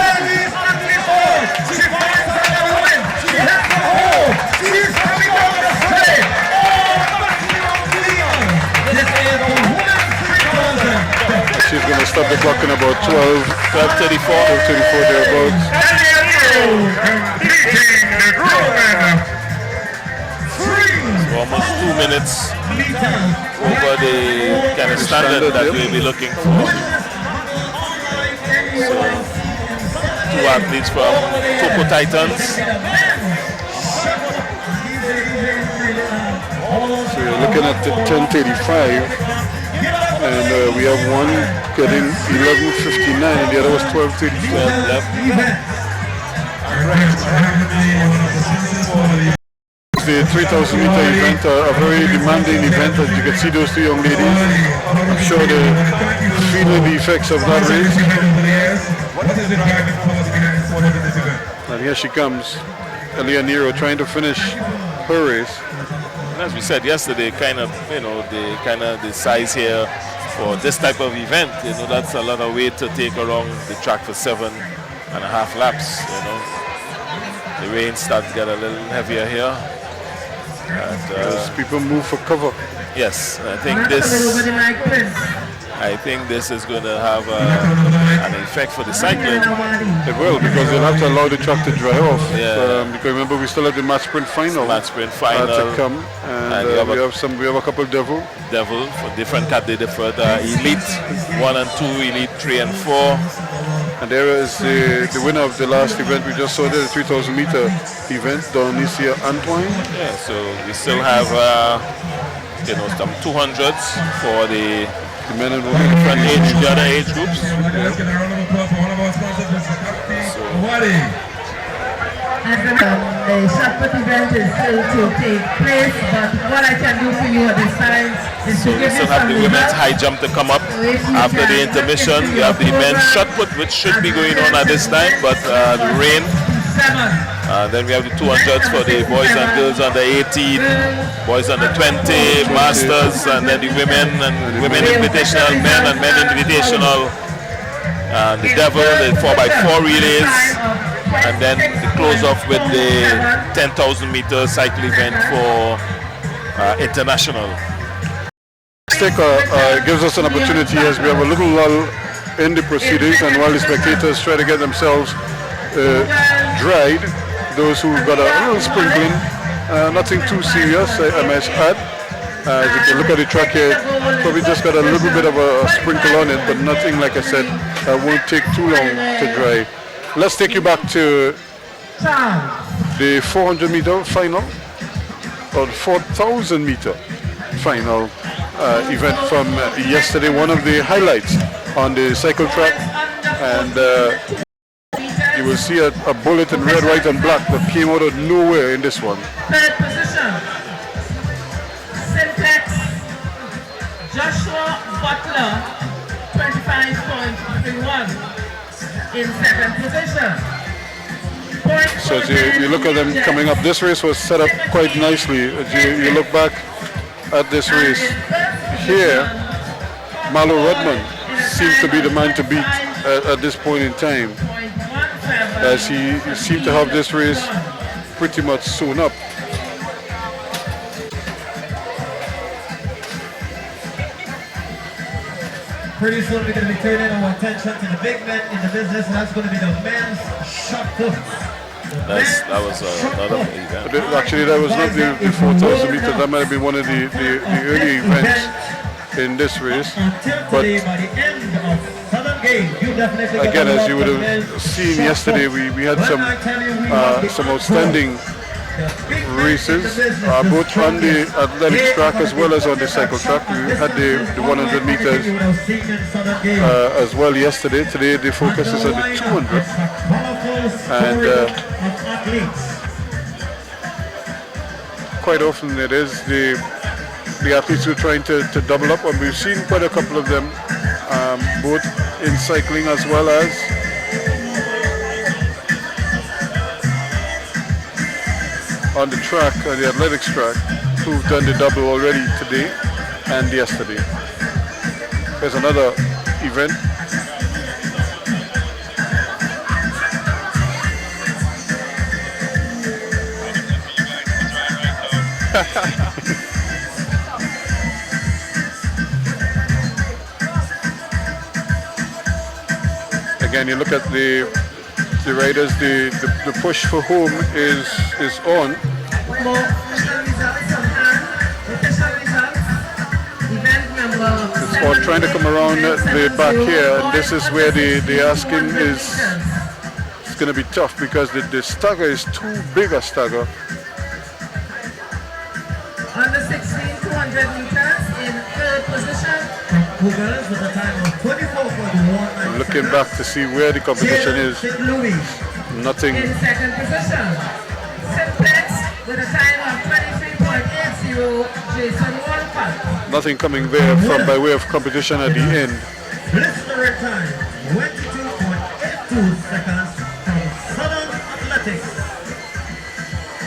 She's going to stop the clock in about 12:34 thereabouts. Almost 2 minutes over the kind of standard that we'll be looking for. So, 2 athletes from Topo Titans. So you're looking at the 10:35, and we have one getting 11:59, and the other was 12:34. The 3,000 meter event, a very demanding event, as you can see those two young ladies. I'm sure they're feeling the effects of that race. And here she comes, Elia Nero, trying to finish her race. And as we said yesterday, the size here for this type of event, that's a lot of weight to take around the track for 7.5 laps. The rain starts to get a little heavier here. And, as people move for cover. Yes, I think this is going to have an effect for the cycling. It will, because they'll have to allow the track to dry off. Yeah. Because remember, we still have the match sprint final. To come, and we have a couple devil for different categories, elite 1 and 2, elite 3 and 4. And there is the winner of the last event we just saw there, the 3,000 meter event, Donicia Antoine. Yeah, so we still have some 200s for the men and women, different the other age groups. The shot put event is still to take place, but what I can do for you at this time is to give you still have the women's high jump to come up after the intermission. We have the men's shot put, which should be going on at this time, but the rain. Then we have the 200s for the boys and girls under 18, boys under 20, masters, and then the women and women invitational, men and men invitational. The devil, the 4x4 relays. And then to close off with the 10,000 meter cycle event for international. Gives us an opportunity as we have a little lull in the proceedings, and while the spectators try to get themselves dried, those who got a little sprinkling, nothing too serious, I must add. As you can look at the track here, probably just got a little bit of a sprinkle on it, but nothing, like I said, won't take too long to dry. Let's take you back to the 400 meter final, or 4,000 meter final event from yesterday, one of the highlights on the cycle track. And you will see a bullet in red, white and black that came out of nowhere in this one. Third position, Syntex Butler, 25.31 in second position. So as you look at them coming up, this race was set up quite nicely. As you look back at this race, here, Marlo Rudman seems to be the man to beat at this point in time, as he seemed to have this race pretty much sewn up. Pretty soon we're going to be turning our attention to the big men in the business, and that's going to be the men's shot put. That was another event. Actually, that was not the 4,000 meters. That might have been one of the early events in this race. But again, as you would have seen yesterday, we had some outstanding races, both on the athletics track as well as on the cycle track. We had the 100 meters as well yesterday. Today the focus is on the 200. And quite often it is the athletes who are trying to double up, and we've seen quite a couple of them, both in cycling as well as on the track, on the athletics track, who've done the double already today and yesterday. There's another event. Again, you look at the riders, the push for home is on. It's all trying to come around the back here, and this is where the asking is going to be tough, because the stagger is too big a stagger. Under 16, 200 meters in third position. Cougars with a time of 24.1. Looking back to see where the competition is. Nothing. In second position. Simplex with a time of 23.80, Jason Wolford. Nothing coming there from by way of competition at the end. Blistering time, 22.82 seconds from Southern Athletics.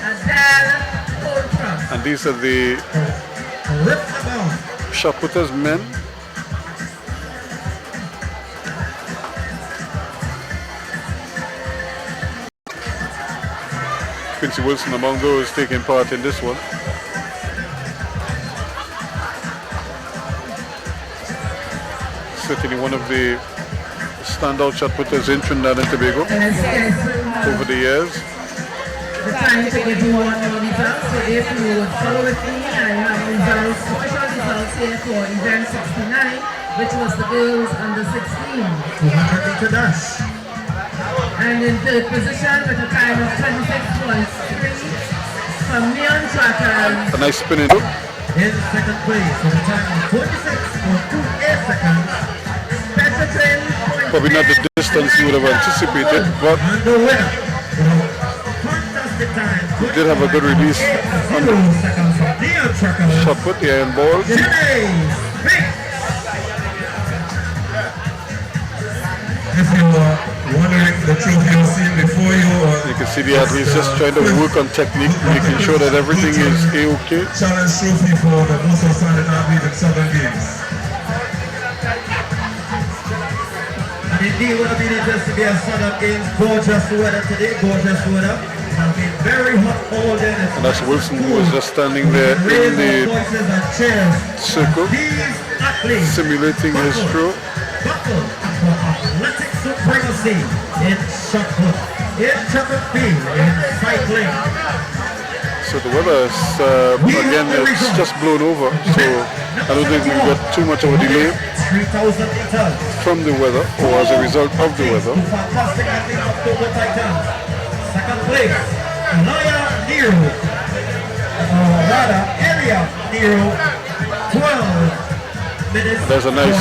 Adele Coltrane. And these are the shot putters men. Quincy Wilson among those taking part in this one. Certainly one of the standout shot putters in Trinidad and Tobago over the years. The time to give you one more results, so if you would follow with me, I have results, official results here for event 69, which was the girls under 16. 200 meter dash. And in third position with a time of 26.3 from Neon Trackers. A nice spinning. In second place with a time of 26.28 seconds. Probably not the distance you would have anticipated, but we did have a good release on the shot put, the iron ball. If you are wondering the trophy you're seeing before you, you can see the athletes just trying to work on technique, making sure that everything is A-OK. Challenge trophy for the most outstanding athlete in Southern Games. And indeed, what a mean it is to be a Southern Games. Gorgeous weather today, gorgeous weather. It's been very hot all day. And that's Wilson, who was just standing there in the circle, simulating his throw. Athletic supremacy in shot put, in track and field, in cycling. So the weather is, again, it's just blown over. So I don't think we've got too much of a delay from the weather, or as a result of the weather. Fantastic athlete of Togo Titans. Second place, Elia Nero. Or rather, Elia Nero, 12 minutes. There's a nice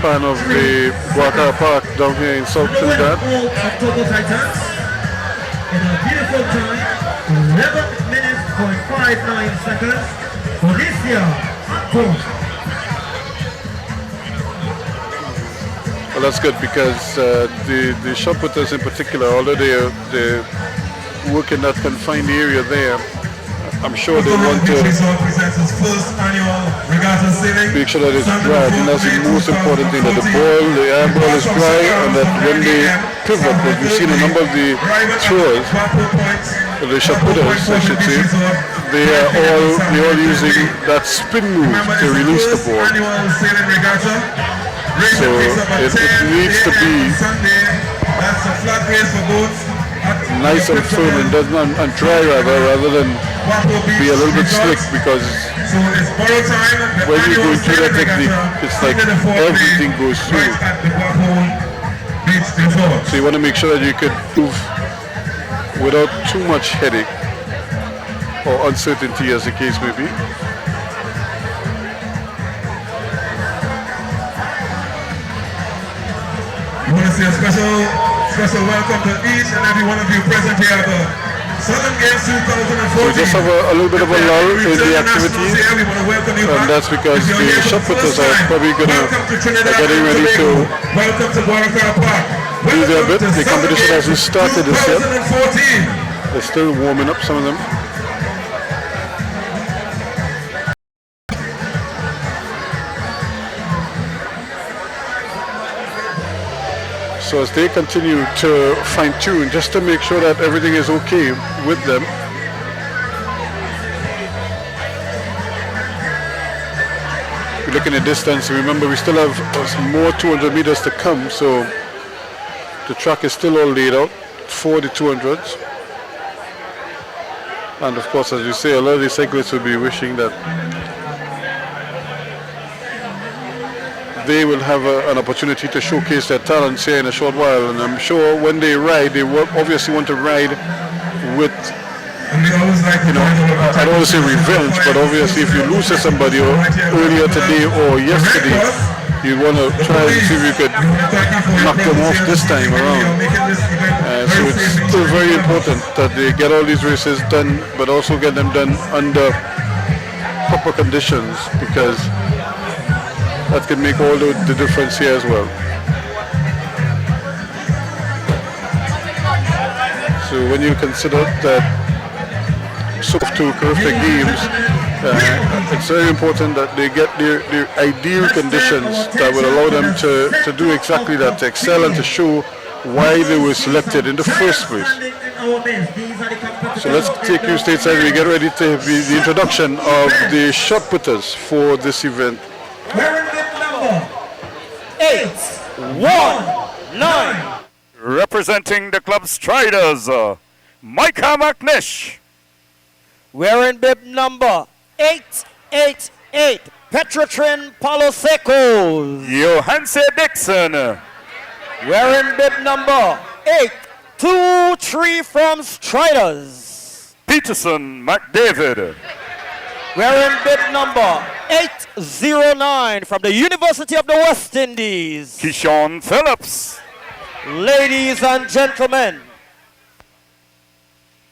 pan of the Guacara Park down here in South Trinidad. Togo Titans in a beautiful time, 11 minutes, 0.59 seconds. Felicia Anton. Well, that's good because the shot putters in particular, although they're working that confined area there, I'm sure they want to make sure that it's dry. I think that's the most important thing, that the iron ball is dry, and that when they pivot, as we've seen a number of the throwers, the shot putters, I should say, they're all using that spin move to release the ball. So it needs to be nice and firm and dry rather than be a little bit slick, because when you go into that technique, it's like everything goes through. So you want to make sure that you can move without too much headache or uncertainty, as the case may be. I want to say a special welcome to each and every one of you present here at the Southern Games 2014. So we just have a little bit of a lull in the activities, and that's because the shot putters are probably getting ready to do their bit. The competition hasn't started this yet. They're still warming up, some of them. So as they continue to fine-tune, just to make sure that everything is okay with them. We're looking at distance. Remember, we still have more 200 meters to come, so the track is still all laid out for the 200s. And of course, as you say, a lot of the cyclists will be wishing that they will have an opportunity to showcase their talents here in a short while. And I'm sure when they ride, they will obviously want to ride with, I don't want to say revenge, but obviously if you lose to somebody earlier today or yesterday, you want to try and see if you could knock them off this time around. So it's still very important that they get all these races done, but also get them done under proper conditions, because that can make all the difference here as well. So when you consider that SOF 2 Carifta Games, it's very important that they get their ideal conditions that will allow them to do exactly that, to excel and to show why they were selected in the first place. So let's take you stateside. We get ready to have the introduction of the shot putters for this event. 819. Representing the club Striders, Micah McNish. Wearing bib number 888, Petrotrin Palo Secos. Johanse Dixon. Wearing bib number 823 from Striders, Peterson McDavid. Wearing bib number 809 from the University of the West Indies, Keyshawn Phillips. Ladies and gentlemen,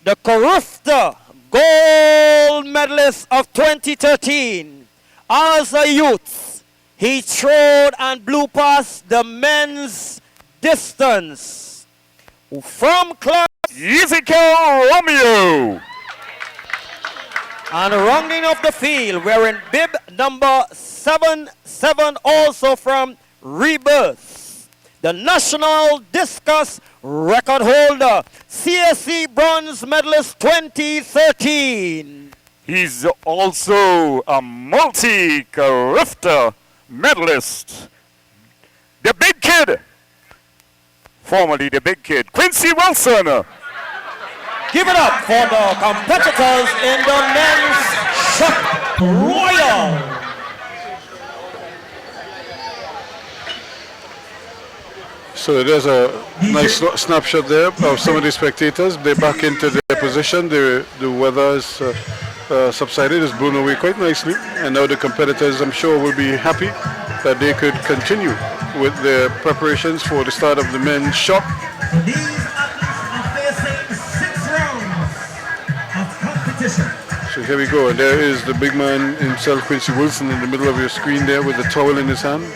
the Carifta gold medalist of 2013. As a youth, he trod and blew past the men's distance from class Ezekiel Romeo. And rounding off the field, wearing bib number 77, also from Rebirth, the national discus record holder, CSC bronze medalist 2013. He's also a multi-Carifta medalist. The Big Kid, formerly the Big Kid, Quincy Wilson. Give it up for the competitors in the men's shot royal. So there's a nice snapshot there of some of the spectators. They're back into their position. The weather is subsided, it's blown away quite nicely. And now the competitors, I'm sure, will be happy that they could continue with their preparations for the start of the men's shot. So these athletes are facing 6 rounds of competition. So here we go, and there is the big man himself, Quincy Wilson, in the middle of your screen there with the towel in his hand.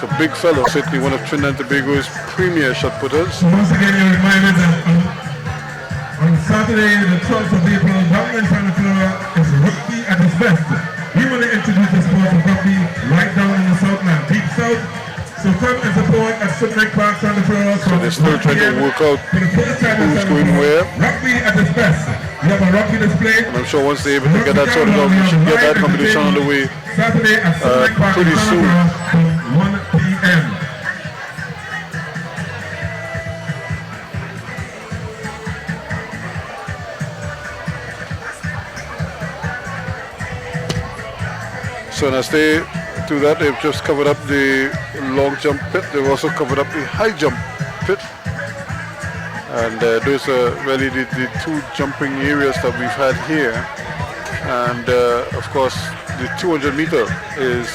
So big fellow, certainly one of Trinidad and Tobago's premier shot putters. Once again, you're reminded that on Saturday, the 12th of April, Dominant Santa Flora is rugby at its best. We want to introduce the sport of rugby right down in the Southland, deep south. So come and support at Footneck Park, Santa Flora. So they're still trying to work out who's going where. Rugby at its best. We have a rugby display. And I'm sure once they're able to get that sorted out, we should get that competition on the way Saturday at Footneck Park, pretty soon. 1 p.m. So as they do that, they've just covered up the long jump pit. They've also covered up the high jump pit. And those are really the two jumping areas that we've had here. And of course, the 200 meter is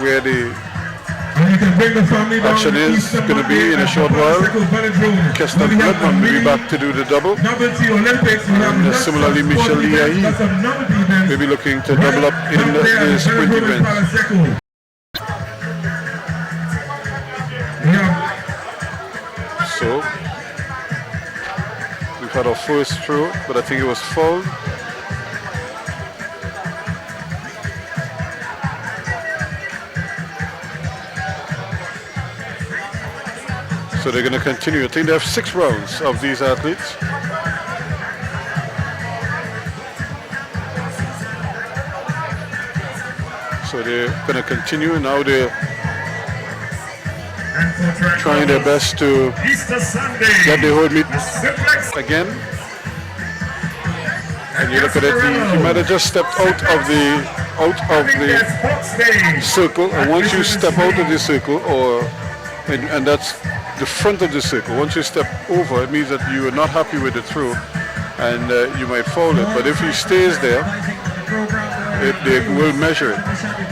where the action is going to be in a short while. Keston Redmond will be back to do the double. And similarly, Michel Liahi will be looking to double up in the sprint event. So, we've had our first throw, but I think it was fouled. So they're going to continue. I think they have 6 rounds of these athletes. So they're going to continue. Now they're trying their best to get the whole meet again. And you look at it, he might have just stepped out of the circle. And once you step out of the circle, and that's the front of the circle. Once you step over, it means that you are not happy with the throw, and you might foul it. But if he stays there, they will measure it,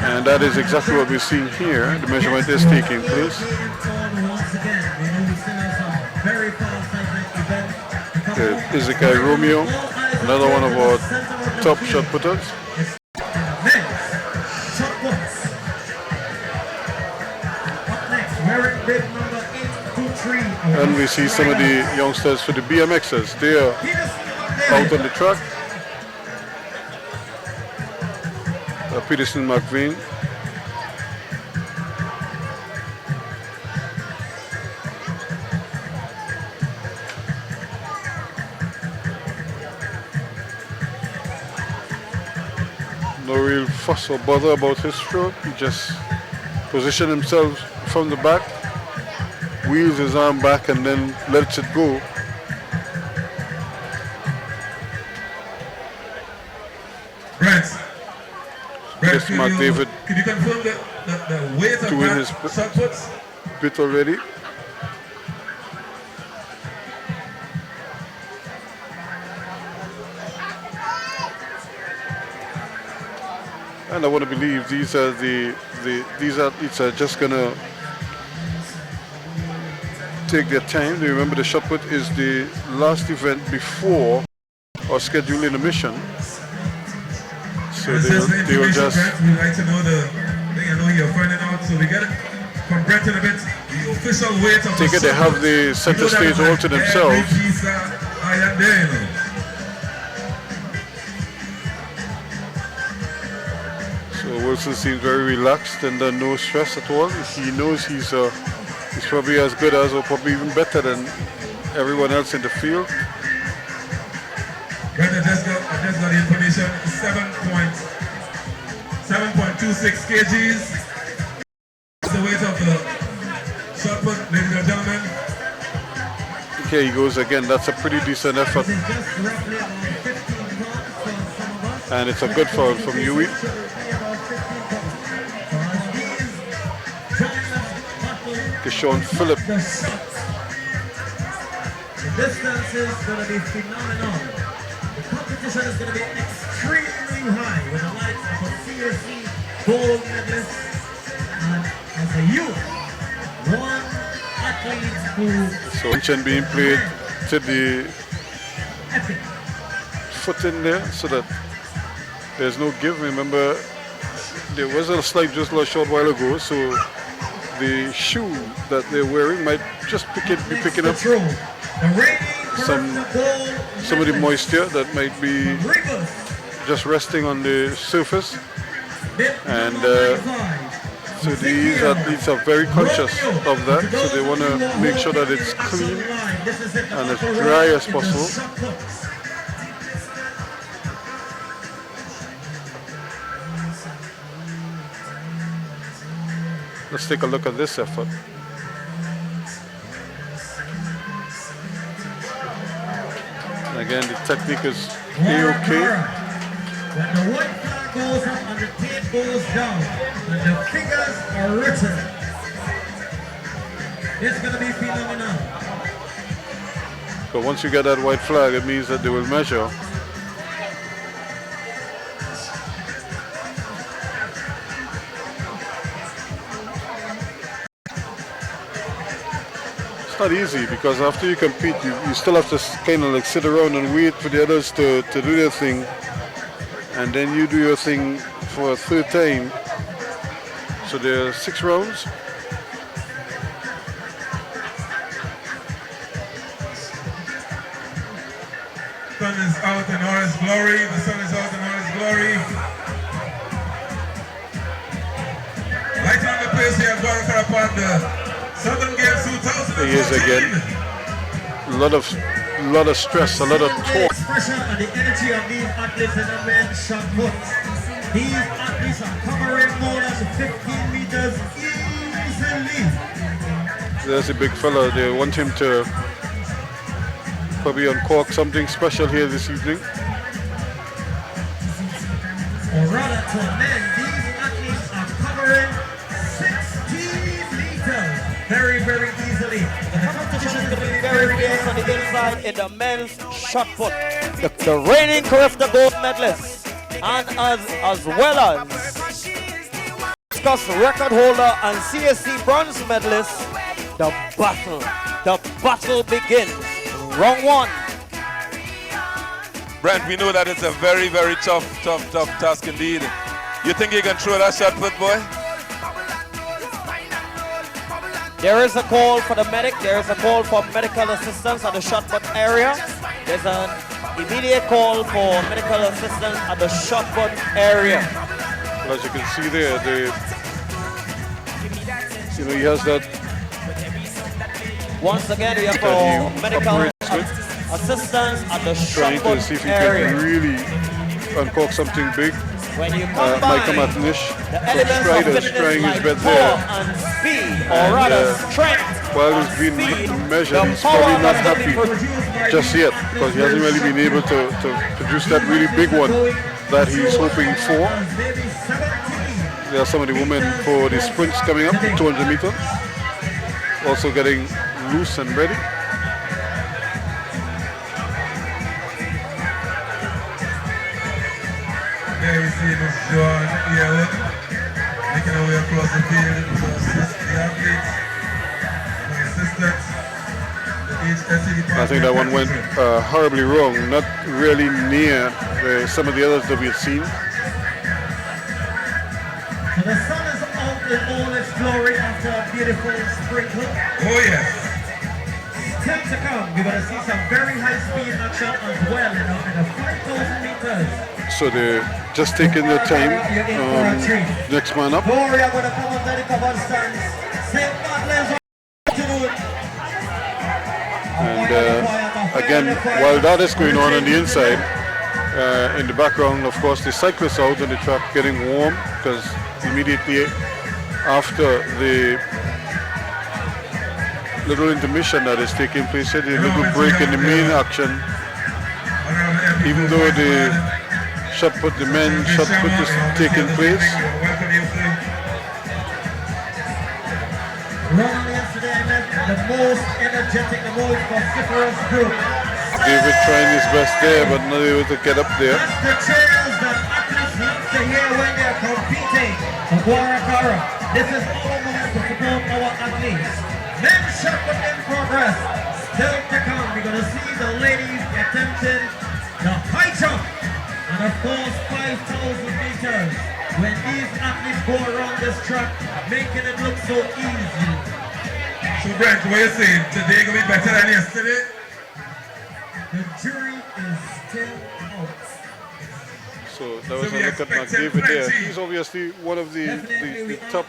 and that is exactly what we're seeing here. The measurement is taking place. Izakai Romeo, another one of our top shot putters. And we see some of the youngsters for the BMXers. They are out on the track. Peterson McVean. No real fuss or bother about his stroke. He just positioned himself from the back, wheels his arm back, and then lets it go. Yes, Mark David Can you confirm the weight of doing his shot puts? bit already. And I want to believe these athletes are just gonna take their time. Remember, the shot put is the last event before our scheduled intermission. So they will just. We'd like to know the thing. I know you're finding out, so we get it from Brett in a bit. The official weight of Take it, they have the center stage all to themselves. So Wilson seems very relaxed and no stress at all. He knows he's probably as good as, or probably even better than everyone else in the field. I just got the information. 7.26 kgs. That's the weight of the shot put, ladies and gentlemen. Okay, he goes again. That's a pretty decent effort. And it's a good foul from Yui. Deshaun Phillip. The distance is going to be phenomenal. The competition is going to be extremely high with the likes of a CSC gold medalist and as a youth, one athlete who... So attention being played to the foot in there so that there's no give. Remember, there was a slide just a short while ago, so the shoe that they're wearing might just be picking up some of the moisture that might be just resting on the surface. And so these athletes are very conscious of that, so they want to make sure that it's clean and as dry as possible. Let's take a look at this effort. And again, the technique is A-OK. When the white flag goes up and the tape goes down, and the figures are written, it's going to be phenomenal. But once you get that white flag, it means that they will measure. It's not easy because after you compete, you still have to kind of like sit around and wait for the others to do their thing. And then you do your thing for a third time. So there are 6 rounds. The sun is out in all its glory. The sun is out in all its glory. Right on the place here, Guaracara upon the Southern Games 2014. He is again. A lot of stress, a lot of talk. Expression and the energy of these athletes in the men's shot put. These athletes are covering more than 15 meters easily. There's a big fella. They want him to probably uncork something special here this evening. Or rather to men, these athletes are covering 16 meters very, very easily. The competition is going to be very fierce on the inside in the men's shot put. The reigning Carifta gold medalist and as well as discuss record holder and CSC bronze medalist, the battle begins. Round 1. Brent, we know that it's a very, very tough task indeed. You think you can throw that shot put, boy? There is a call for the medic. There is a call for medical assistance at the shot put area. There's an immediate call for medical assistance at the shot put area. Well, as you can see there, he has that. Once again, we have for medical assistance at the shot trying put to see if he area. can really uncork something big. When you combine Michael Matnish the from elements of Striders fitness trying his like best power there. and speed, or rather strength, While he's being measured, he's probably not happy just yet because he hasn't really been able to produce that really big one that he's hoping for. There are some of the women for the sprints coming up, 200 meters, also getting loose and ready. There we see Miss Joan Earwood making her way across the field to assist the athletes, the assistants, the HSE department. I think that one went horribly wrong, not really near some of the others that we had seen. So the sun is out in all its glory after a beautiful sprinkle. Oh yes. Still to come, we're going to see some very high speed action as well in the 5,000 meters. So they're just taking their time. Next man up. Gloria going to come up to the cover stands. St. Madeline's to do it. And again, while that is going on the inside, in the background, of course, the cyclists out on the track getting warm because immediately after the little intermission that is taking place here, the little break in the main action, even though the shot put, the men shot put is taking place. Running yesterday, I met the most energetic, the most vociferous group. David trying his best there, but not able to get up there. That's the cheers that athletes love to hear when they're competing for Guaracara. This is our moment to support our athletes. Men's shot put in progress. Still to come, we're going to see the ladies attempting the high jump and of course 5,000 meters. when these athletes go around this track, making it look so easy. So Brent, what are you saying? Today gonna be better than yesterday? The jury is still out. So that was a look at McDavid there. He's obviously one of the top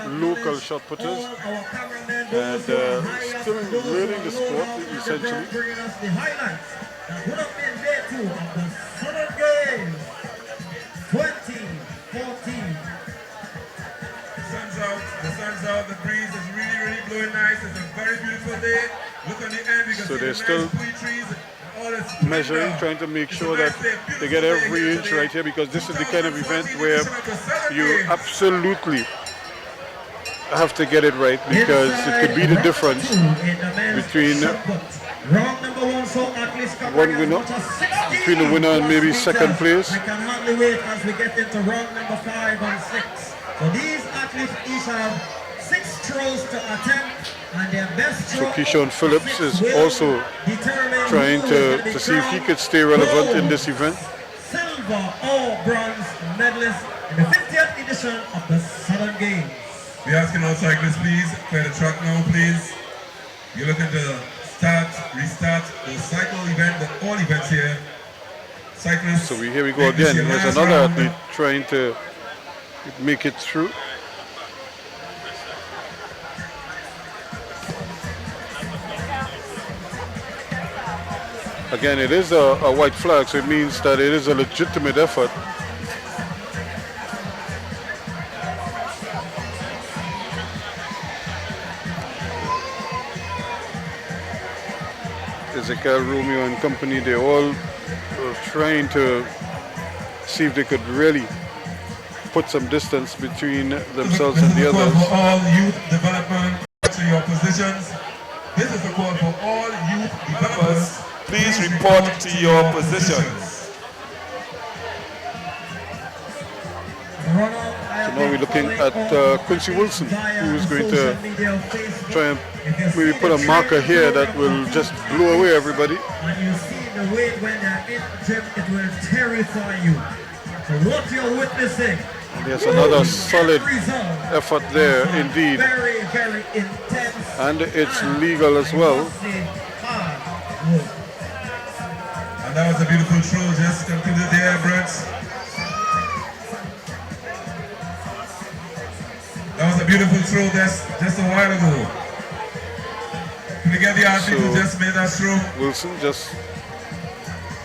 local shot putters, and still learning the sport essentially. Bringing us the highlights that would have been there too of the Southern Games 2014. The sun's out, the breeze is really blowing nice. It's a very beautiful day. Look on the end, you can So see they're the still nice tree trees. measuring, trying to make sure that they get every inch right here, because this is the kind of event where you absolutely have to get it right, because it could be the difference between one winner, between the winner and maybe second place. I can hardly wait as we get into round number 5 and 6. So these athletes each have 6 throws to attempt, and their best throw. So Keyshawn Phillips is also trying to see if he could stay relevant in this event. Silver or bronze medalist in the 50th edition of the Southern Games. We're asking all cyclists, please, clear the track now, please. You're looking to start, restart the cycle event, all events here. Cyclists. So here we go again. There's another athlete trying to make it through. Again, it is a white flag, so it means that it is a legitimate effort. Ezekiel, Romeo and company, they all were trying to see if they could really put some distance between themselves and the others. For all youth development to your positions. This is a call for all youth developers. Please report to your positions. So now we're looking at Quincy Wilson, who is going to try and maybe put a marker here that will just blow away everybody. And you see the way when they're in gym, it will terrify you. So what you're witnessing. There's another solid effort there, indeed. Very, very intense. And it's legal as well. And that was a beautiful throw just concluded there, Brett. That was a beautiful throw just a while ago. Can we get the athlete who just made that throw? Wilson just...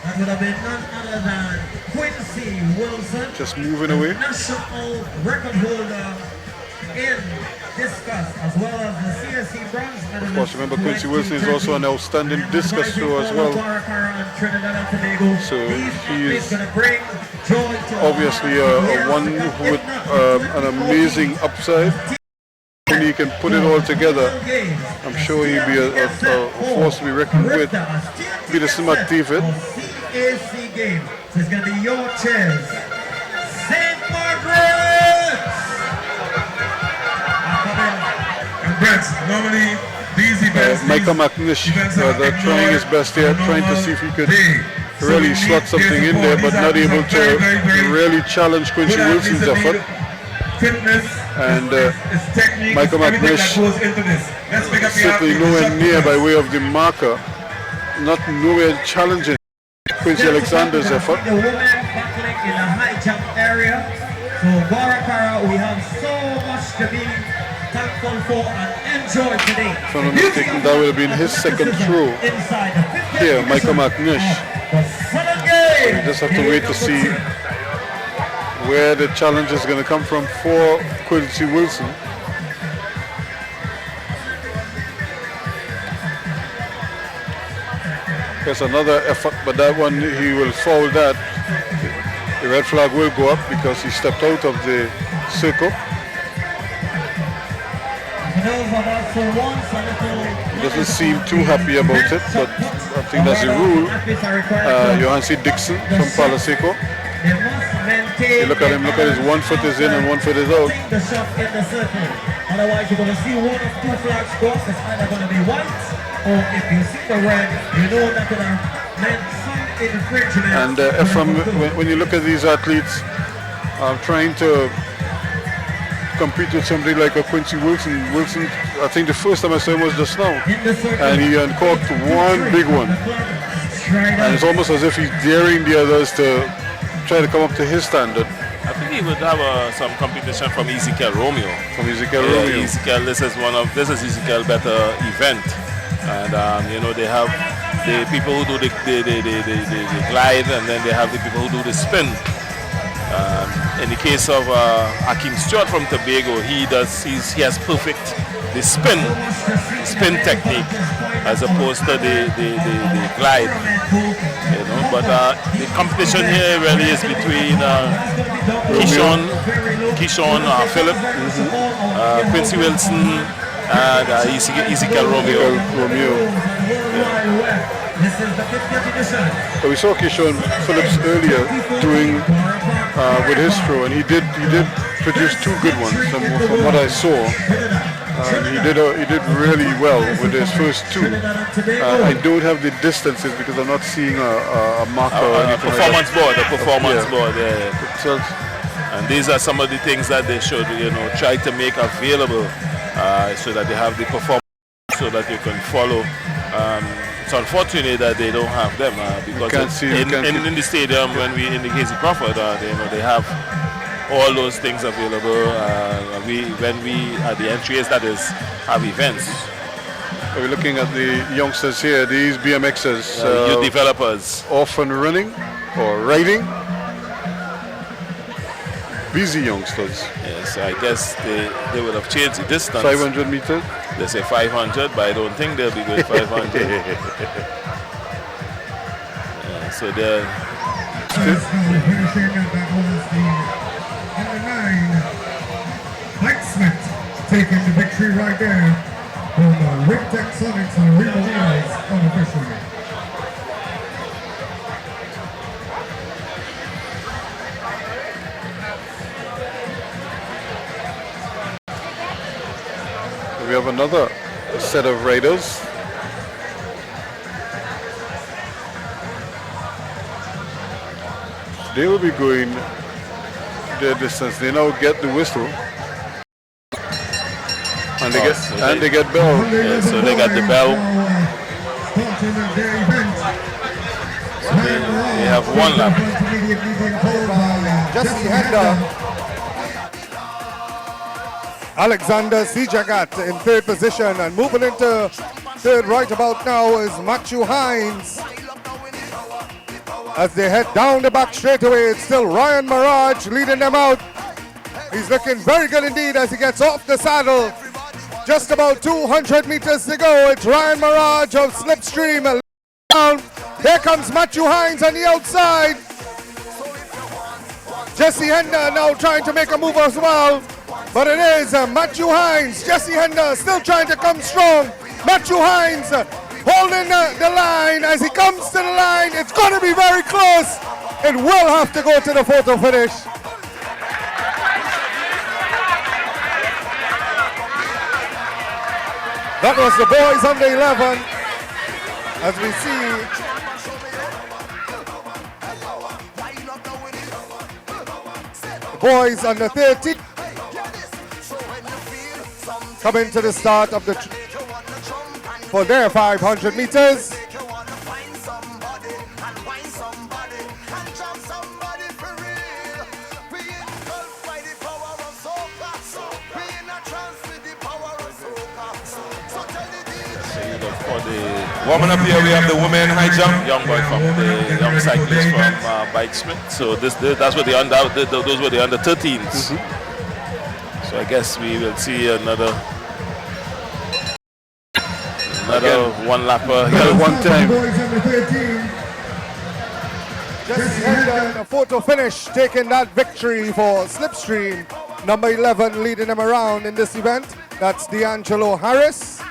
That would have been none other than Quincy Wilson. Just moving away. National record holder in discus, as well as the CSC bronze medalist. Of course, remember Quincy Wilson is also an outstanding discus thrower as well. So he is obviously one with an amazing upside. When he can put it all together, I'm sure he'll be a force to be reckoned with. Peterson McDavid. CAC game. So it's going to be your chairs. St. Margaret! And Brett, normally these events... Michael McNish, trying his best here, trying to see if he could really slot something in there, but not able to really challenge Quincy Wilson's effort. And Michael McNish certainly nowhere near by way of the marker, not nowhere challenging Quincy Alexander's effort. The women battling in the high jump area. So Guaracara, we have so much to be thankful for and enjoy today. If I'm not mistaken, that would have been his second throw. Here, Michael McNish. We just have to wait to see where the challenge is going to come from for Quincy Wilson. There's another effort, but that one he will foul that. The red flag will go up because he stepped out of the circle. He doesn't seem too happy about it, but I think that's the rule. Johansi Dixon from Palo Seco. You look at him, look at his one foot is in and one foot is out. The shot in the circle. Otherwise, you're going to see one of two flags go up. It's either going to be white, or if you see the red, you know that could have meant some infringement. And Ephraim, when you look at these athletes, trying to compete with somebody like a Quincy Wilson. Wilson, I think the first time I saw him was just now, and he uncorked one big one. And it's almost as if he's daring the others to try to come up to his standard. I think he would have some competition from Ezekiel Romeo. From Ezekiel Romeo. Ezekiel, this is Ezekiel better event, and you know they have the people who do the glide, and then they have the people who do the spin. In the case of Akeem Stewart from Tobago, he has perfect the spin technique as opposed to the glide. You know, but the competition here really is between Keyshawn Phillip, Quincy Wilson, and Ezekiel Romeo. So we saw Keyshawn Phillips earlier doing with his throw, and he did produce two good ones from what I saw. He did really well with his first two. I don't have the distances because I'm not seeing a marker or anything. Performance board, the performance board. And these are some of the things that they should, try to make available so that they have the performance, so that you can follow. It's unfortunate that they don't have them because in the stadium when we in the Casey Crawford, they have all those things available. When we at the entries, that is, have events. We're looking at the youngsters here. These BMXers, youth developers, off and running or riding. Busy youngsters. Yes, I guess they will have changed the distance. 500 meters. They say 500, but I don't think they'll be good 500. So they're Mike Smith taking the victory right there from Rick Texonics and Remo Wheels unofficially. We have another set of riders. They will be going their distance. They now get the whistle, and they get bell. Yeah, so they got the bell. So they have one lap. Jesse Hender. Alexander Sijagat in third position, and moving into third right about now is Matthew Hines. As they head down the back straightaway, it's still Ryan Mirage leading them out. He's looking very good indeed as he gets off the saddle. Just about 200 meters to go. It's Ryan Mirage of Slipstream. Down. Here comes Matthew Hines on the outside. Jesse Hender now trying to make a move as well. But it is Matthew Hines. Jesse Hender still trying to come strong. Matthew Hines holding the line as he comes to the line. It's going to be very close. It will have to go to the photo finish. That was the boys under 11. As we see the boys under 13 coming to the start of the for their 500 meters. Warming up here, we have the women high jump. Young boy from the young cyclist from Bike Smith. So that's what those were the under 13s. So I guess we will see another one lapper here one time. Jesse Hender in a photo finish, taking that victory for Slipstream. Number 11 leading them around in this event. That's D'Angelo Harris.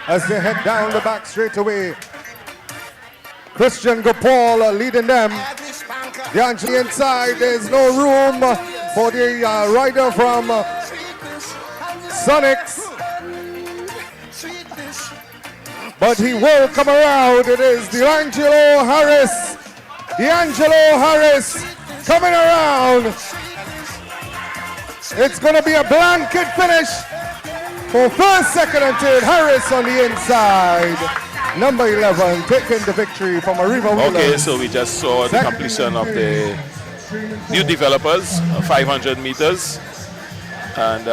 As they head down the back straight away, Christian Gopal leading them. D'Angelo inside, there's no room for the rider from Sonics. But he will come around. It is D'Angelo Harris. D'Angelo Harris coming around. It's going to be a blanket finish for first, second, and third. Harris on the inside. Number 11 taking the victory from Arriva Wheelers. Okay, so we just saw the completion of the new developers, 500 meters. And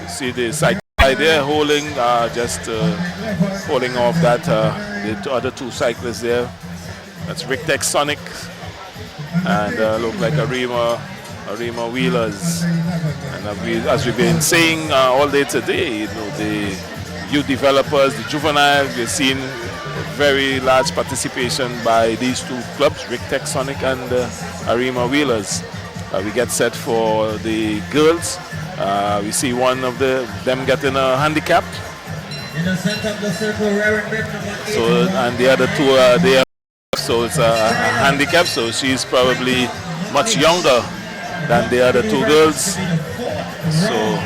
you see the side there holding, holding off that, the other two cyclists there. That's Rictex Sonic and look like Arriva Wheelers. And as we've been saying all day today, you know, the youth developers, the juveniles, we've seen very large participation by these two clubs, Rictex Sonic and Arriva Wheelers. We get set for the girls. We see one of them getting a handicap. In the center of the circle, wearing red number 8. So, and the other two are there. So it's a handicap, so she's probably much younger than the other two girls. So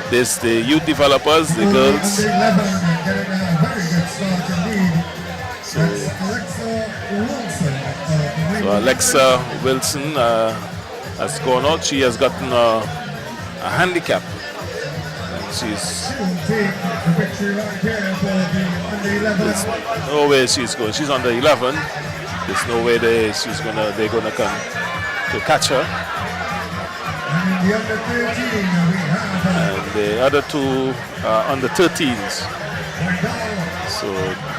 this the youth developers, the girls. So Alexa Wilson has gone out. She has gotten a handicap. And she's there's no way she's going. She's under 11. There's no way they're gonna come to catch her. And the other two are under 13s. So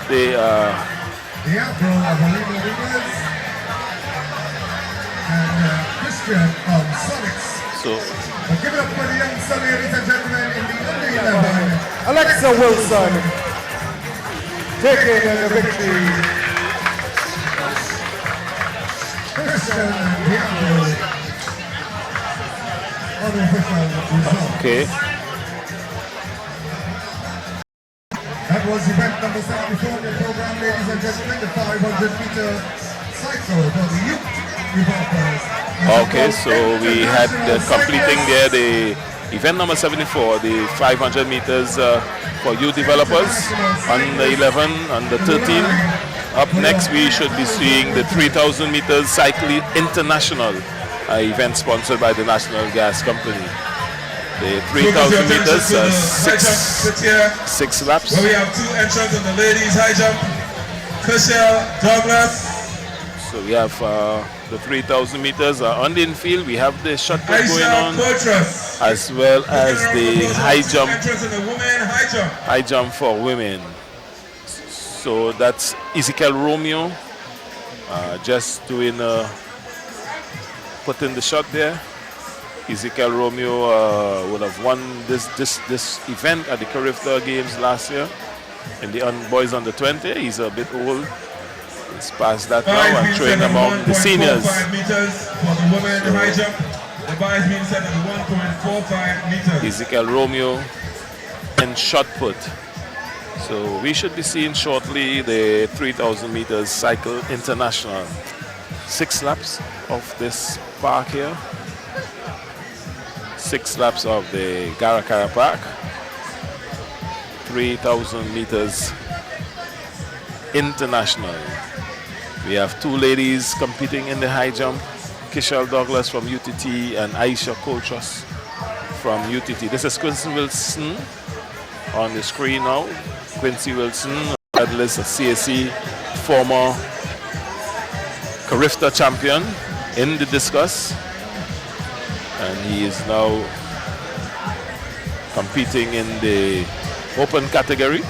they are. So give it up for the young son, ladies and gentlemen, in the under 11. Alexa Wilson taking the victory. Christian Diablo. Unofficial. Okay. That was event number 74 in the program, ladies and gentlemen, the 500-meter cycle for the youth developers. Okay, so we had completing there the event number 74, the 500 meters for youth developers, under 11, under 13. Up next, we should be seeing the 3,000 meters cycling international event sponsored by the National Gas Company. The 3,000 meters, six laps. Where we have two entrants in the ladies high jump, Cushel Douglas. So we have the 3,000 meters on the infield. We have the shot put going on, as well as the high jump for women. So that's Ezekiel Romeo just doing putting the shot there. Ezekiel Romeo would have won this event at the Carifta Games last year in the boys under 20. He's a bit old. He's past that now and training among the seniors. 5 meters for the women high jump. The bar is being set at 1.45 meters. Ezekiel Romeo and shot put. So we should be seeing shortly the 3,000 meters cycle international. 6 laps of this park here. 6 laps of the Garakara Park. 3,000 meters international. We have 2 ladies competing in the high jump. Kishel Douglas from UTT and Aisha Coltrus from UTT. This is Quincy Wilson on the screen now. Quincy Wilson, medalist of CAC, former Carifta champion in the discus. And he is now competing in the open category.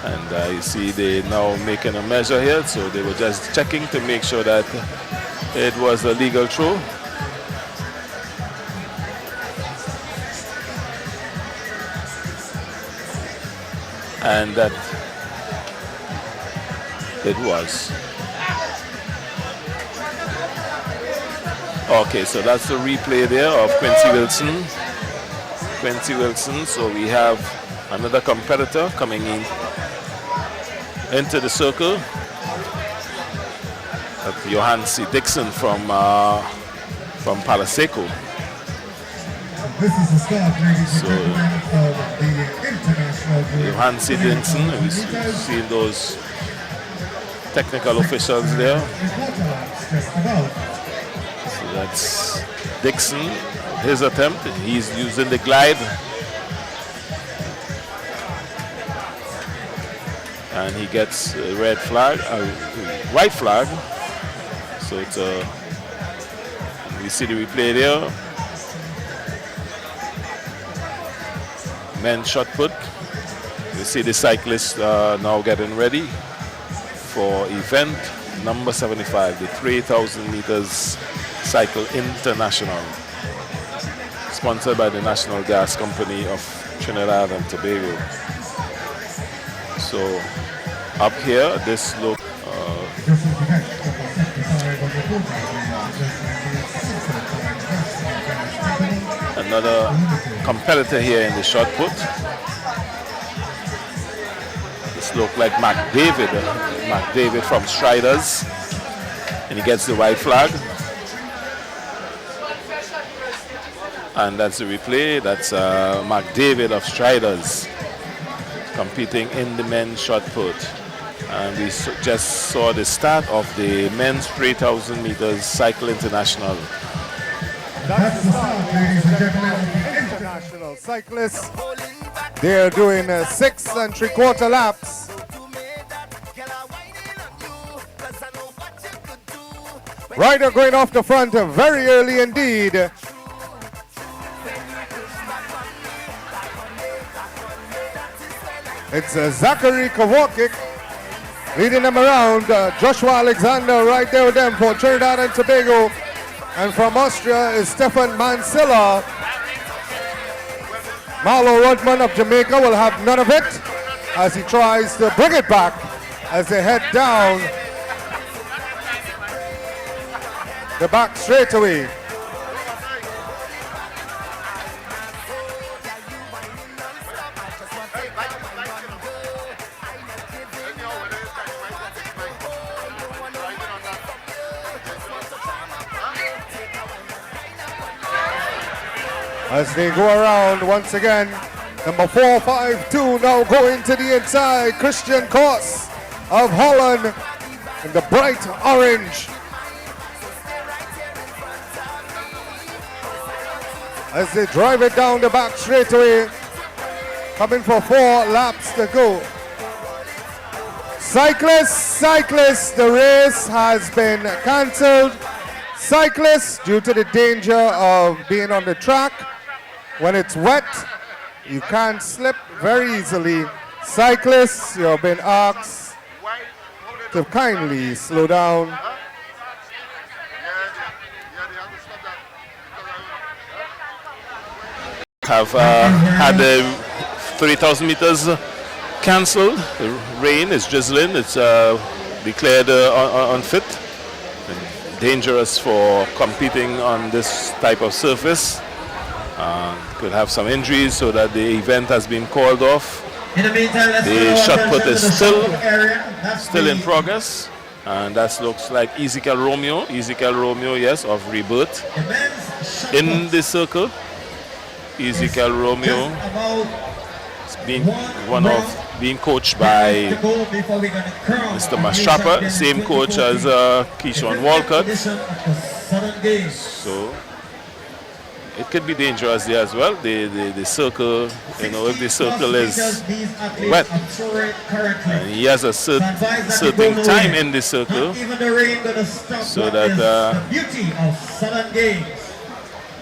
And you see they now making a measure here, so they were just checking to make sure that it was a legal throw. And that it was. Okay, so that's the replay there of Quincy Wilson. Quincy Wilson, so we have another competitor coming in into the circle. Johansi Dixon from Palaseco. This is the start, ladies and gentlemen, of the international group. Johansi Dixon, we've seen those technical officials there. So that's Dixon, his attempt. He's using the glide. And he gets a red flag, a white flag. So it's we see the replay there. Men shot put. You see the cyclists now getting ready for event number 75, the 3,000 meters cycle international, sponsored by the National Gas Company of Trinidad and Tobago. So up here, this look. Another competitor here in the shot put. This look like McDavid from Striders, and he gets the white flag. And that's the replay. That's McDavid of Striders competing in the men's shot put. And we just saw the start of the men's 3,000 meters cycle international. That's the start, ladies and gentlemen, international cyclists. They're doing 6 3/4 laps. Ryder going off the front very early indeed. It's Zachary Kowalczyk leading them around. Joshua Alexander right there with them for Trinidad and Tobago. And from Austria is Stefan Mansilla. Marlo Rodman of Jamaica will have none of it as he tries to bring it back as they head down the back straightaway. As they go around once again, number 452 now going to the inside. Christian Kos of Holland in the bright orange. As they drive it down the back straightaway, coming for 4 laps to go. Cyclists, the race has been cancelled. Cyclists, due to the danger of being on the track, when it's wet, you can't slip very easily. Cyclists, you've been asked to kindly slow down. Have had the 3,000 meters cancelled. The rain is drizzling. It's declared unfit and dangerous for competing on this type of surface. Could have some injuries, so that the event has been called off. In the meantime, let's the shot put is still in the progress, and that looks like Ezekiel Romeo, yes, of Rebirth in the circle. Ezekiel Romeo is being coached by Mr. Mastrappa, same coach as Keyshawn Walcott. So it could be dangerous there as well. The circle, you know, if the circle is wet and he has a certain time in the circle, so that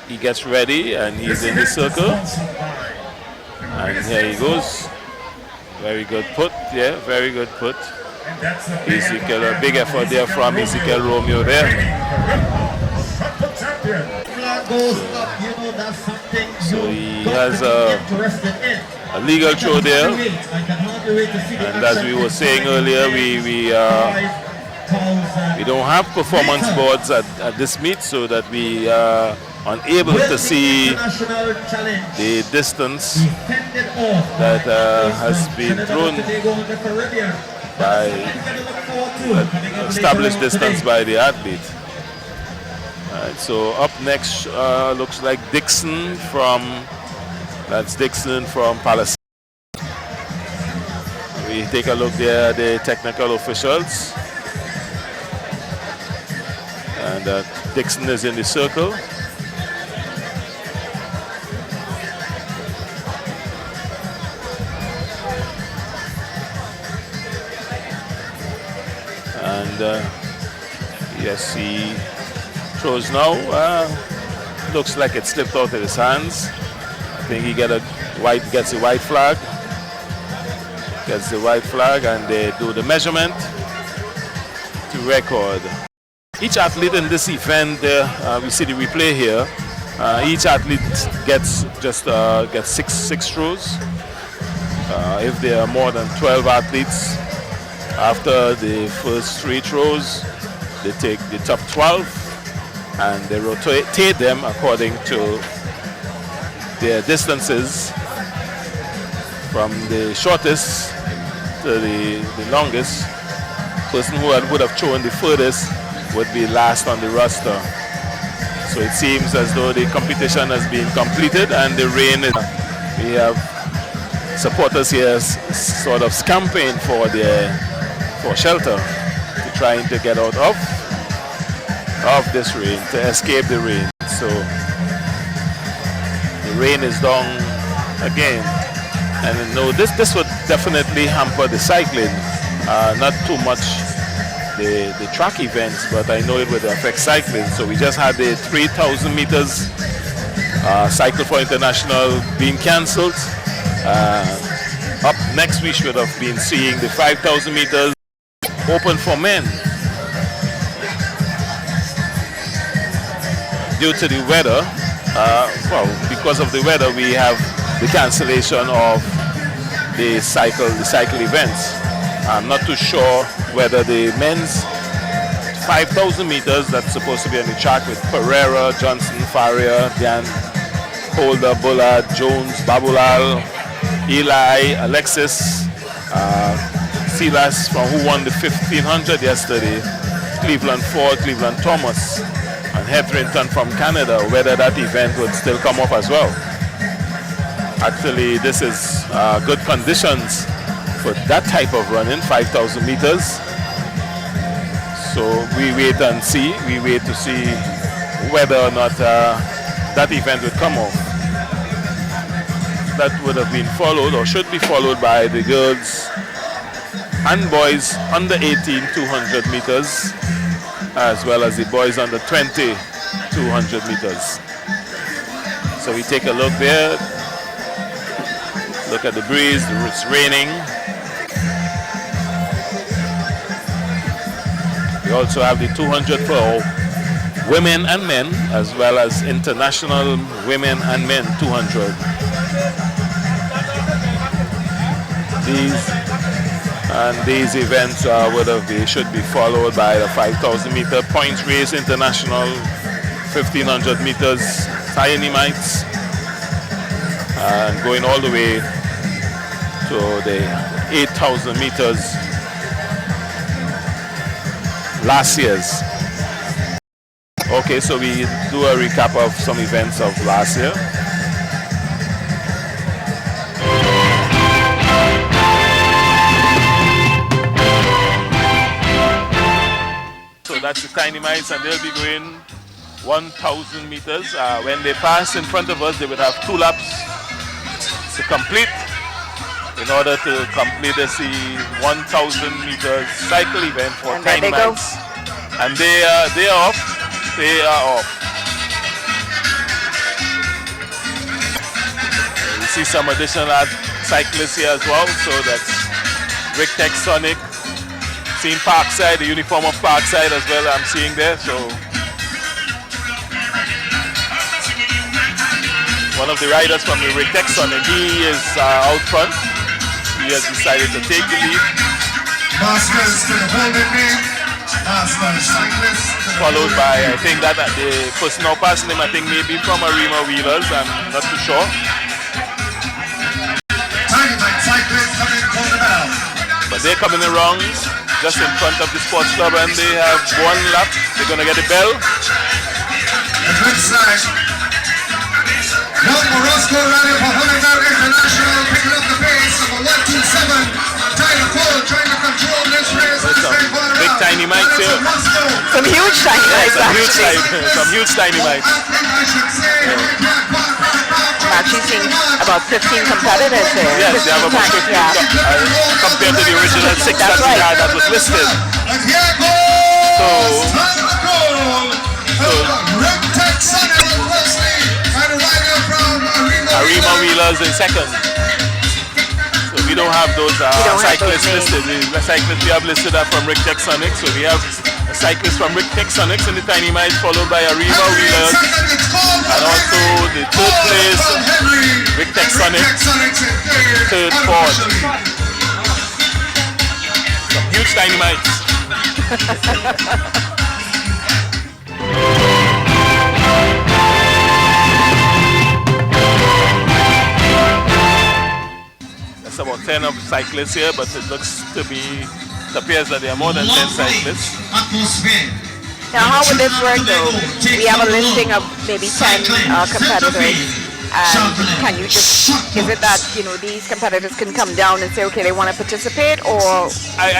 he gets ready and he's in the circle. And here he goes. Very good put, yeah, very good put. Ezekiel, a big effort there from Ezekiel Romeo there. So he has a legal throw there, and as we were saying earlier, we We don't have performance boards at this meet, so that we are unable to see the distance that has been thrown by established distance by the athlete. Alright, so up next looks like Dixon from Palisade. We take a look there at the technical officials. And Dixon is in the circle. And yes, he throws now. Looks like it slipped out of his hands. I think he gets a white flag. Gets the white flag, and they do the measurement to record. Each athlete in this event, we see the replay here. Each athlete gets six throws. If there are more than 12 athletes, after the first 3 throws, they take the top 12 and they rotate them according to their distances from the shortest to the longest. Person who would have thrown the furthest would be last on the roster. So it seems as though the competition has been completed and the rain is. We have supporters here sort of scampering for shelter, to trying to get out of this rain, to escape the rain. So the rain is down again, and no, this would definitely hamper the cycling. Not too much the track events, but I know it would affect cycling. So we just had the 3,000 meters Cycle for International being cancelled. Up next we should have been seeing the 5,000 meters open for men. Due to the weather, because of the weather, we have the cancellation of the cycle events. I'm not too sure whether the men's 5,000 meters that's supposed to be on the track with Pereira, Johnson, Faria, Dan, Holder, Bullard, Jones, Babulal, Eli, Alexis, Silas, who won the 1500 yesterday, Cleveland Ford, Cleveland Thomas, and Hetherington from Canada, whether that event would still come up as well. Actually, this is good conditions for that type of running, 5,000 meters. So we wait and see. We wait to see whether or not that event would come off. That would have been followed, or should be followed, by the girls and boys under 18 200 meters, as well as the boys under 20 200 meters. So we take a look there. Look at the breeze. It's raining. We also have the 200 for women and men, as well as international women and men 200. These events should be followed by the 5,000 meter points race, international 1,500 meters Tayanites, and going all the way to the 8,000 meters last year's. Okay, so we do a recap of some events of last year. So that's the Tiny Mites, and they'll be going 1,000 meters. When they pass in front of us, they would have 2 laps to complete in order to complete the 1,000 meters cycle event for and Tiny Mites. And they are off. They are off. We see some additional cyclists here as well. So that's Rick Tech Sonic. Seeing Parkside, the uniform of Parkside as well, I'm seeing there. So one of the riders from the Rick Tech Sonic, he is out front. He has decided to take the lead. Masters to the holding name. Followed by, I think that the person now passing him, I think maybe from Arima Wheelers, I'm not too sure. But they're coming around just in front of the sports club and they have one lap. They're going to get the bell. Now Morosco rally for Hollywood International, picking up the pace, number 127. Tyler Cole trying to control this race. Big tiny mics here. Some huge tiny mics, Some huge tiny mics. I'm actually seeing about 15 competitors there. Yes, they have about 15 compared to the original 6 that we had that was listed. Arima Wheelers in second. So we don't have those cyclists listed. The cyclists we have listed are from Rick Texonics. So we have a cyclist from Rick Texonics in the tiny miles, followed by Arima Wheelers. And also the third place, Rick Texonics, third, fourth. Some huge tiny miles. That's about 10 of cyclists here, but it looks to be, it appears that there are more than 10 cyclists. Now, how would this work though? We have a listing of maybe 10 competitors. And can you just, is it that, these competitors can come down and say, okay, they want to participate, or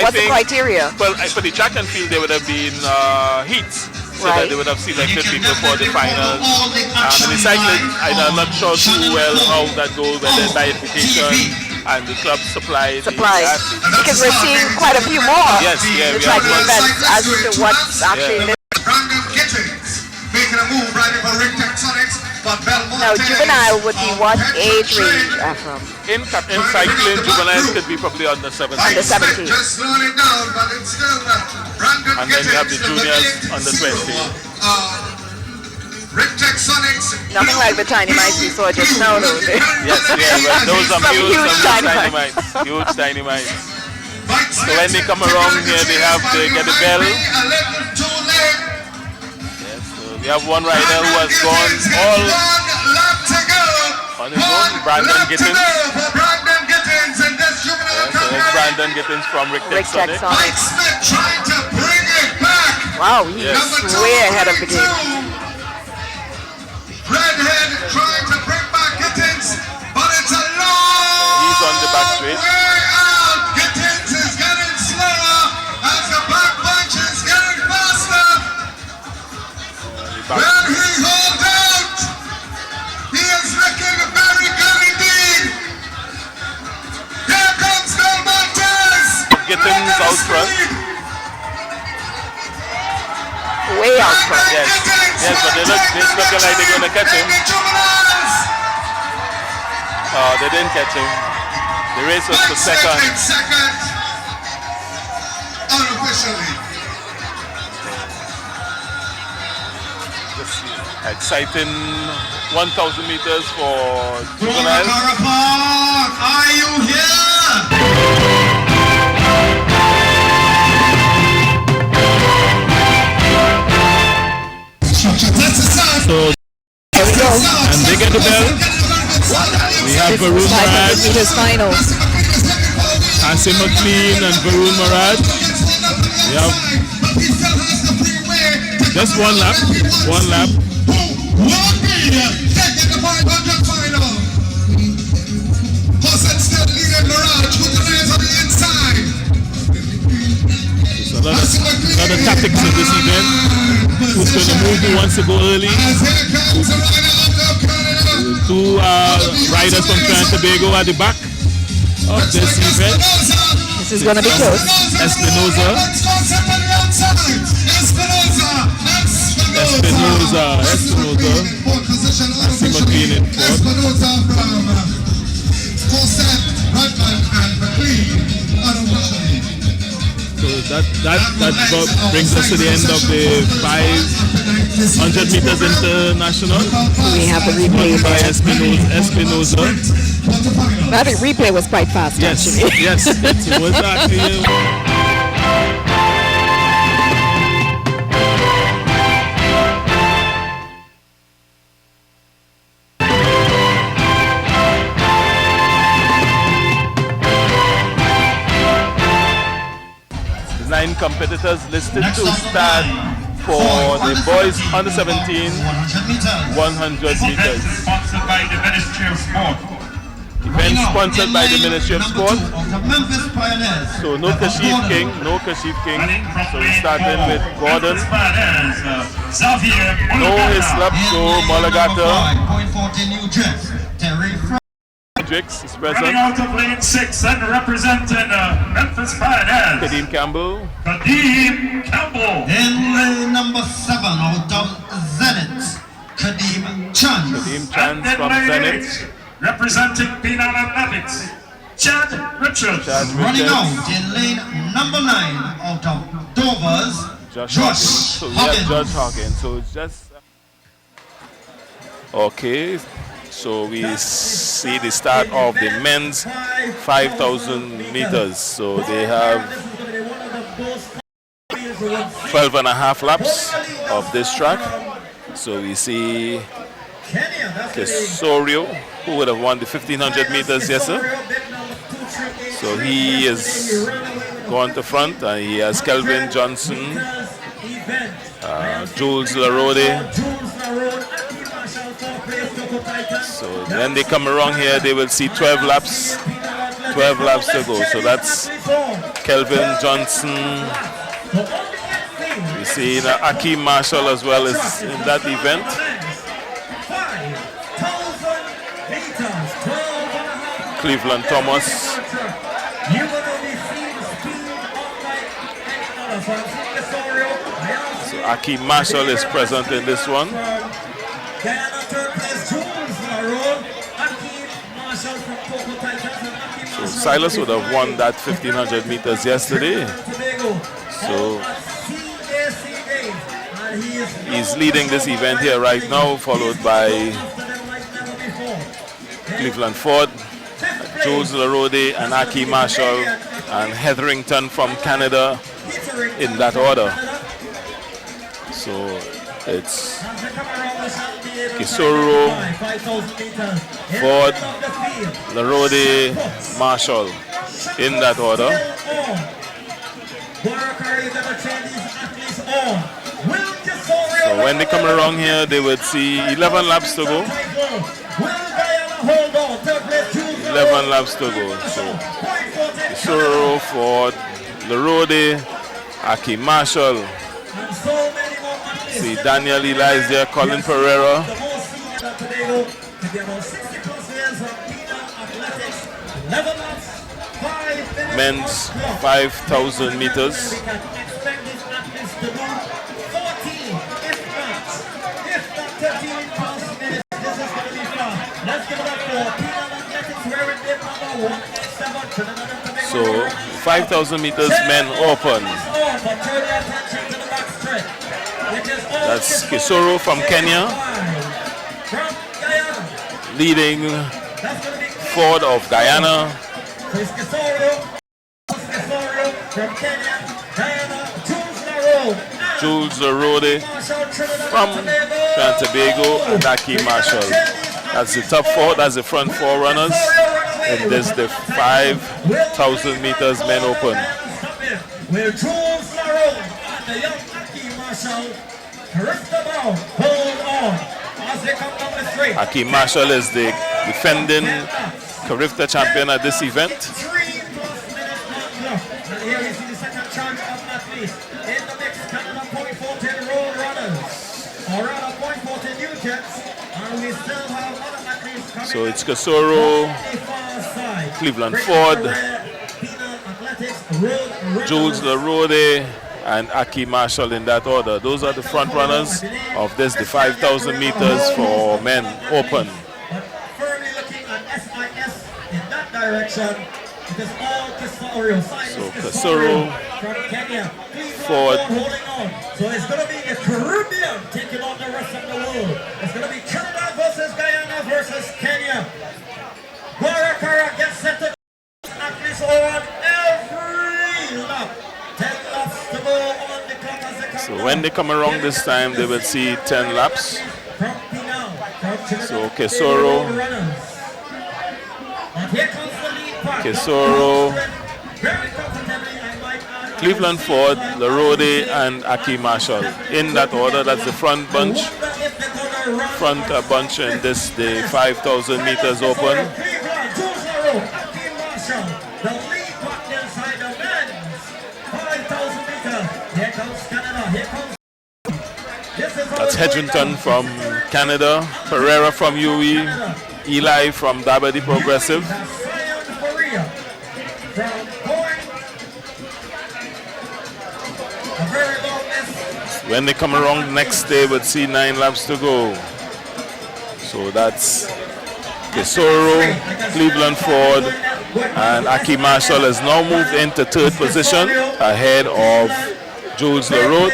what's the criteria? Well, for the track and field, there would have been heats. So that they would have selected people for the finals. And the cycling, I'm not sure too well how that goes, whether by invitation and the club supplies. Because we're seeing quite a few more. Yes, yeah, we have events as to what's actually Brandon Gittins making a move right for Rick Texonics, but Belmont. Now, juvenile would be what age range from? In cycling, juveniles could be probably under 17. Under 17. Just slowing it down, but it's still Brandon and then you have the juniors under 20. Rick Texonics. Nothing like the tiny mice we saw just now, though. Yes, well, those are huge tiny mice. Huge tiny mice. So when they come around here, they get a bell. Yes, so we have one rider who has gone all on his own, Brandon Gittins. Yes, so it's Brandon Gittins from Rick Texonics. Wow, he's way ahead of the game. Redhead trying to bring back Gittins, but it's a long He's on the back straight. way out. Gittins is getting slower as the back bunch is getting faster. When he holds out, he is looking very good indeed. Here comes Del Montes. Gittins out front. Way out front. Yes, but it's looking like they're going to catch him. Oh, they didn't catch him. The race was for second. Unofficially. Just exciting 1,000 meters for juveniles. Are you here? So, and they get the bell. We have Varun Marad, Hansi McLean and Varun Marad. We have just one lap. So a lot of tactics in this event. Who's going to move, who wants to go early. Two riders from Trinidad and Tobago at the back of this event. This is going to be close. Espinoza. Hansi McLean in fourth. So that brings us to the end of the 500 meters international. We have the replay by Espinoza. I think replay was quite fast, yes, actually. Yes, it was actually. 9 competitors listed to start for the boys under 17 100 meters. Sponsored by the Ministry of Sport. Event sponsored by the Ministry of Sport. So no Kashif King, no Kashif King. So we're starting with Gordon. No Hislop, so Mulligata. Fredericks is present. Running out of lane 6 and representing Memphis Pioneers. Kadeem Campbell. Kadeem Campbell. In lane number 7 out of Zenith, Kadeem Chance. Kadeem Chance from Zenith. Representing Penal Athletics, Chad Richards. Running out in lane number 9 out of Dover's, Josh Hawkins. So we have Josh Hawkins. So it's just... Okay. So we see the start of the men's 5,000 meters. So they have 12 and a half laps of this track. So we see Tesorio, who would have won the 1,500 meters yesterday. So he is going to front, and he has Kelvin Johnson, Jules Larode. So when they come around here, they will see 12 laps to go. So that's Kelvin Johnson. We see Akeem Marshall as well as in that event. Cleveland Thomas. So Akeem Marshall is present in this one. So Silas would have won that 1,500 meters yesterday. So he's leading this event here right now, followed by Cleveland Ford, Jules Larode, and Akeem Marshall, and Hetherington from Canada in that order. So it's Kisoro, Ford, Larode, Marshall in that order. So when they come around here, they would see 11 laps to go. 11 laps to go. So Kisoro, Ford, Larode, Akeem Marshall. See Daniel Eli is there, Colin Pereira. Men's 5,000 meters. So 5,000 meters men open. That's Kisoro from Kenya, leading Ford of Guyana. Jules Larode from Trinidad and Tobago, and Akeem Marshall. That's the top four, that's the front four runners. And there's the 5,000 meters men open. Akeem Marshall is the defending Carifta champion at this event. So it's Kasoro, Cleveland Ford, Jules Larode, and Akeem Marshall in that order. Those are the front runners of this, the 5,000 meters for men open. So Kasoro, Ford. So it's going to be the Caribbean taking on the rest of the world. It's going to be Trinidad versus Guyana versus Kenya. Guarakara gets set to athletes on every lap. 10 laps to go on the clock as they come. So when they come around this time, they will see 10 laps. So Kesoro, Cleveland Ford, Larode, and Aki Marshall. In that order, that's the front bunch. Front bunch in this, the 5,000 meters open. That's Hedrington from Canada, Pereira from UE, Eli from Dabadi Progressive. When they come around next day, we'll see 9 laps to go. So that's Tesoro, Cleveland Ford, and Aki Marshall has now moved into 3rd position ahead of Jules Larode.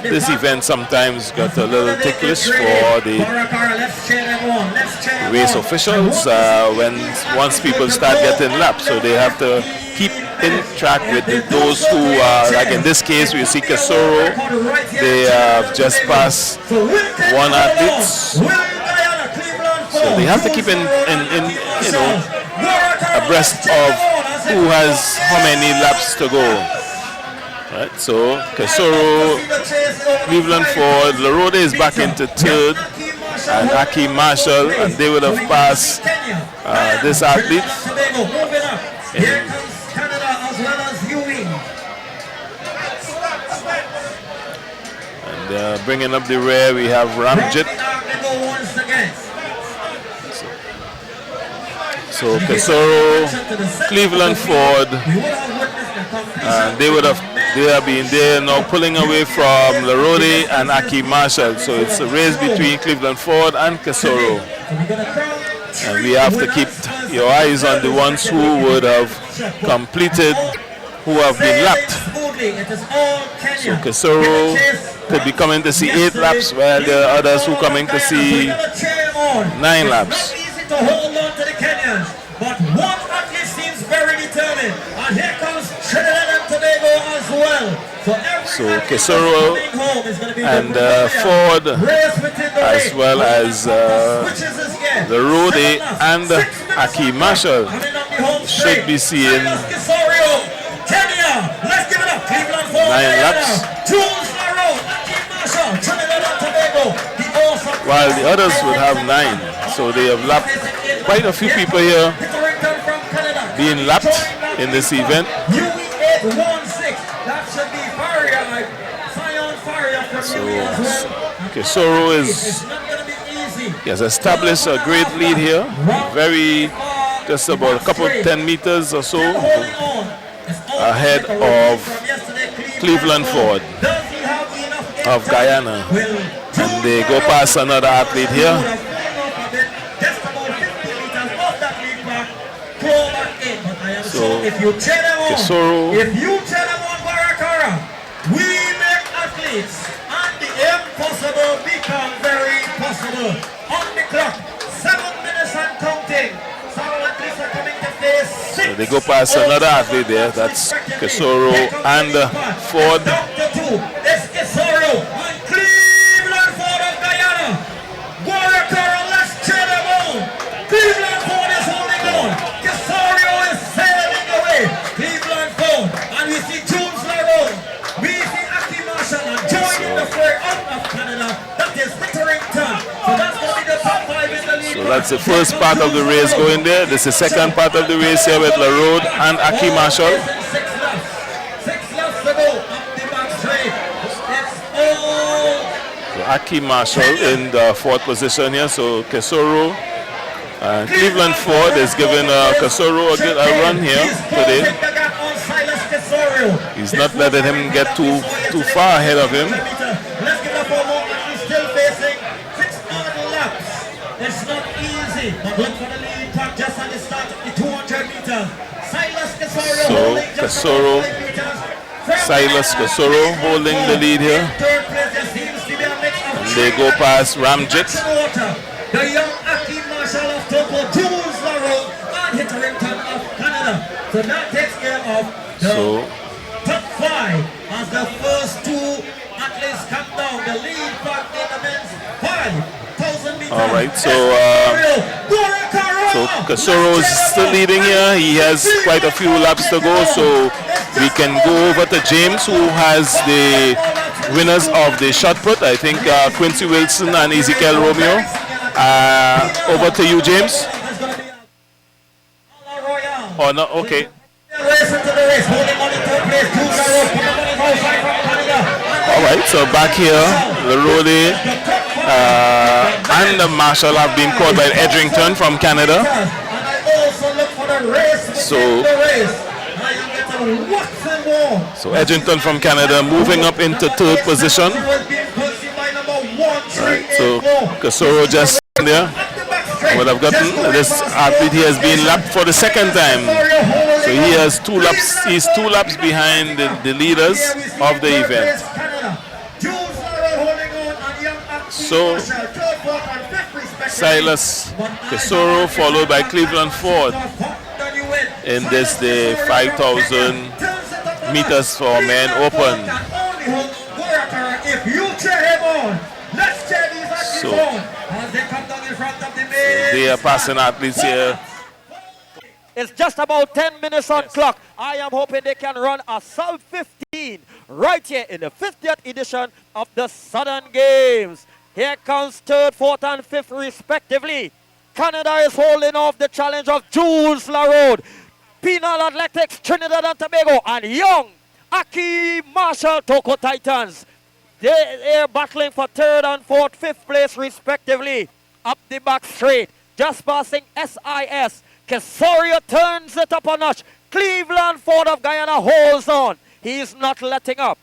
This event sometimes got a little ticklish for the race officials once people start getting laps, so they have to keep in track with those who like in this case we see Casoro. They have just passed one athlete, so they have to keep in abreast of who has how many laps to go. Right, so Casoro, Cleveland Ford, Larode is back into 3rd, and Aki Marshall, and they would have passed this athlete. And bringing up the rear, we have Ramjit. So Casoro, Cleveland Ford, they have been there now pulling away from Larode and Aki Marshall. So it's a race between Cleveland Ford and Casoro. And we have to keep your eyes on the ones who would have completed, who have been lapped. So Casoro could be coming to see 8 laps, while there are others who are coming to see 9 laps. To hold on to the Kenyans, but one athlete seems very determined, and here comes Trinidad and Tobago as well. So Casoro and Ford, as well as Larode and Aki Marshall, should be seeing 9 laps, while the others would have 9. So they have lapped quite a few people here being lapped in this event. So Casoro has established a great lead here, just about a couple 10 meters or so ahead of Cleveland Ford of Guyana. And they go past another athlete here. So Casoro, if you tell them on Barakara, we make athletes, and the impossible become very possible. On the clock, 7 minutes and counting. Some athletes are coming to face 6. So they go past another athlete there. That's Casoro and Ford. It's Casoro and Cleveland Ford of Guyana. Barakara, let's cheer them on. Cleveland Ford is holding on. Casoro is sailing away. Cleveland Ford, and we see Jules Larode. We see Aki Marshall and joining the fray out of Canada. That is Witterington. So that's going to be the top 5 in the league. So that's the first part of the race going there. This is the second part of the race here with Larode and Aki Marshall. 6 laps to go up the back straight. It's all. So Aki Marshall in the 4th position here. So Casoro and Cleveland Ford is giving Casoro a run here today. He's not letting him get too far ahead of him. Let's give up a moment. He's still facing 6 odd laps. It's not easy, but look for the lead pack just on the start of the 200 meters. Silas Casoro holding just Casoro, Silas Casoro holding the lead here. third place. There seems to be a mix of And they go past Ramjit. the young Aki Marshall of Togo, Jules Larode, and Witterington of Canada. So that takes care of the top 5 as the first 2 athletes come down. The lead All right, so Kasoro is still leading here. He has quite a few laps to go, so we can go over to James, who has the winners of the shot put. I think Quincy Wilson and Ezekiel Romeo. Over to you, James. Oh, no, okay. All right, so back here, the Rode and the Marshall have been caught by Edrington from Canada. So Edrington from Canada moving up into third position. Right, so Kasoro just there. Would have gotten this athlete. He has been lapped for the second time. So he has 2 laps. He's 2 laps behind the leaders of the event. So Silas Kasoro followed by Cleveland Ford in this the 5,000 meters for men open. So they are passing athletes here. It's just about 10 minutes on clock. I am hoping they can run a sub 15 right here in the 50th edition of the Southern Games. Here comes 3rd, 4th, and 5th respectively. Canada is holding off the challenge of Jules Larode, Penal Athletics, Trinidad and Tobago, and young Aki Marshall Toko Titans. They are battling for 3rd and 4th, 5th place respectively. Up the back straight, just passing SIS. Kesorio turns it up a notch. Cleveland Ford of Guyana holds on. He's not letting up.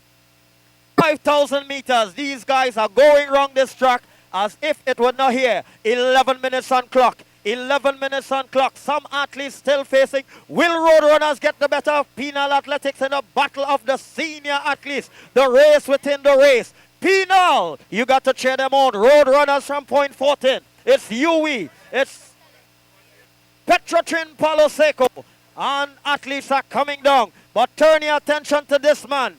5,000 meters. These guys are going around this track as if it were not here. 11 minutes on clock. 11 minutes on clock. Some athletes still facing. Will Roadrunners get the better of Penal Athletics in a battle of the senior athletes? The race within the race. Penal, you got to cheer them on. Roadrunners from Point 14. It's UE. It's Petrotrin Palo Seco. And athletes are coming down. But turn your attention to this man.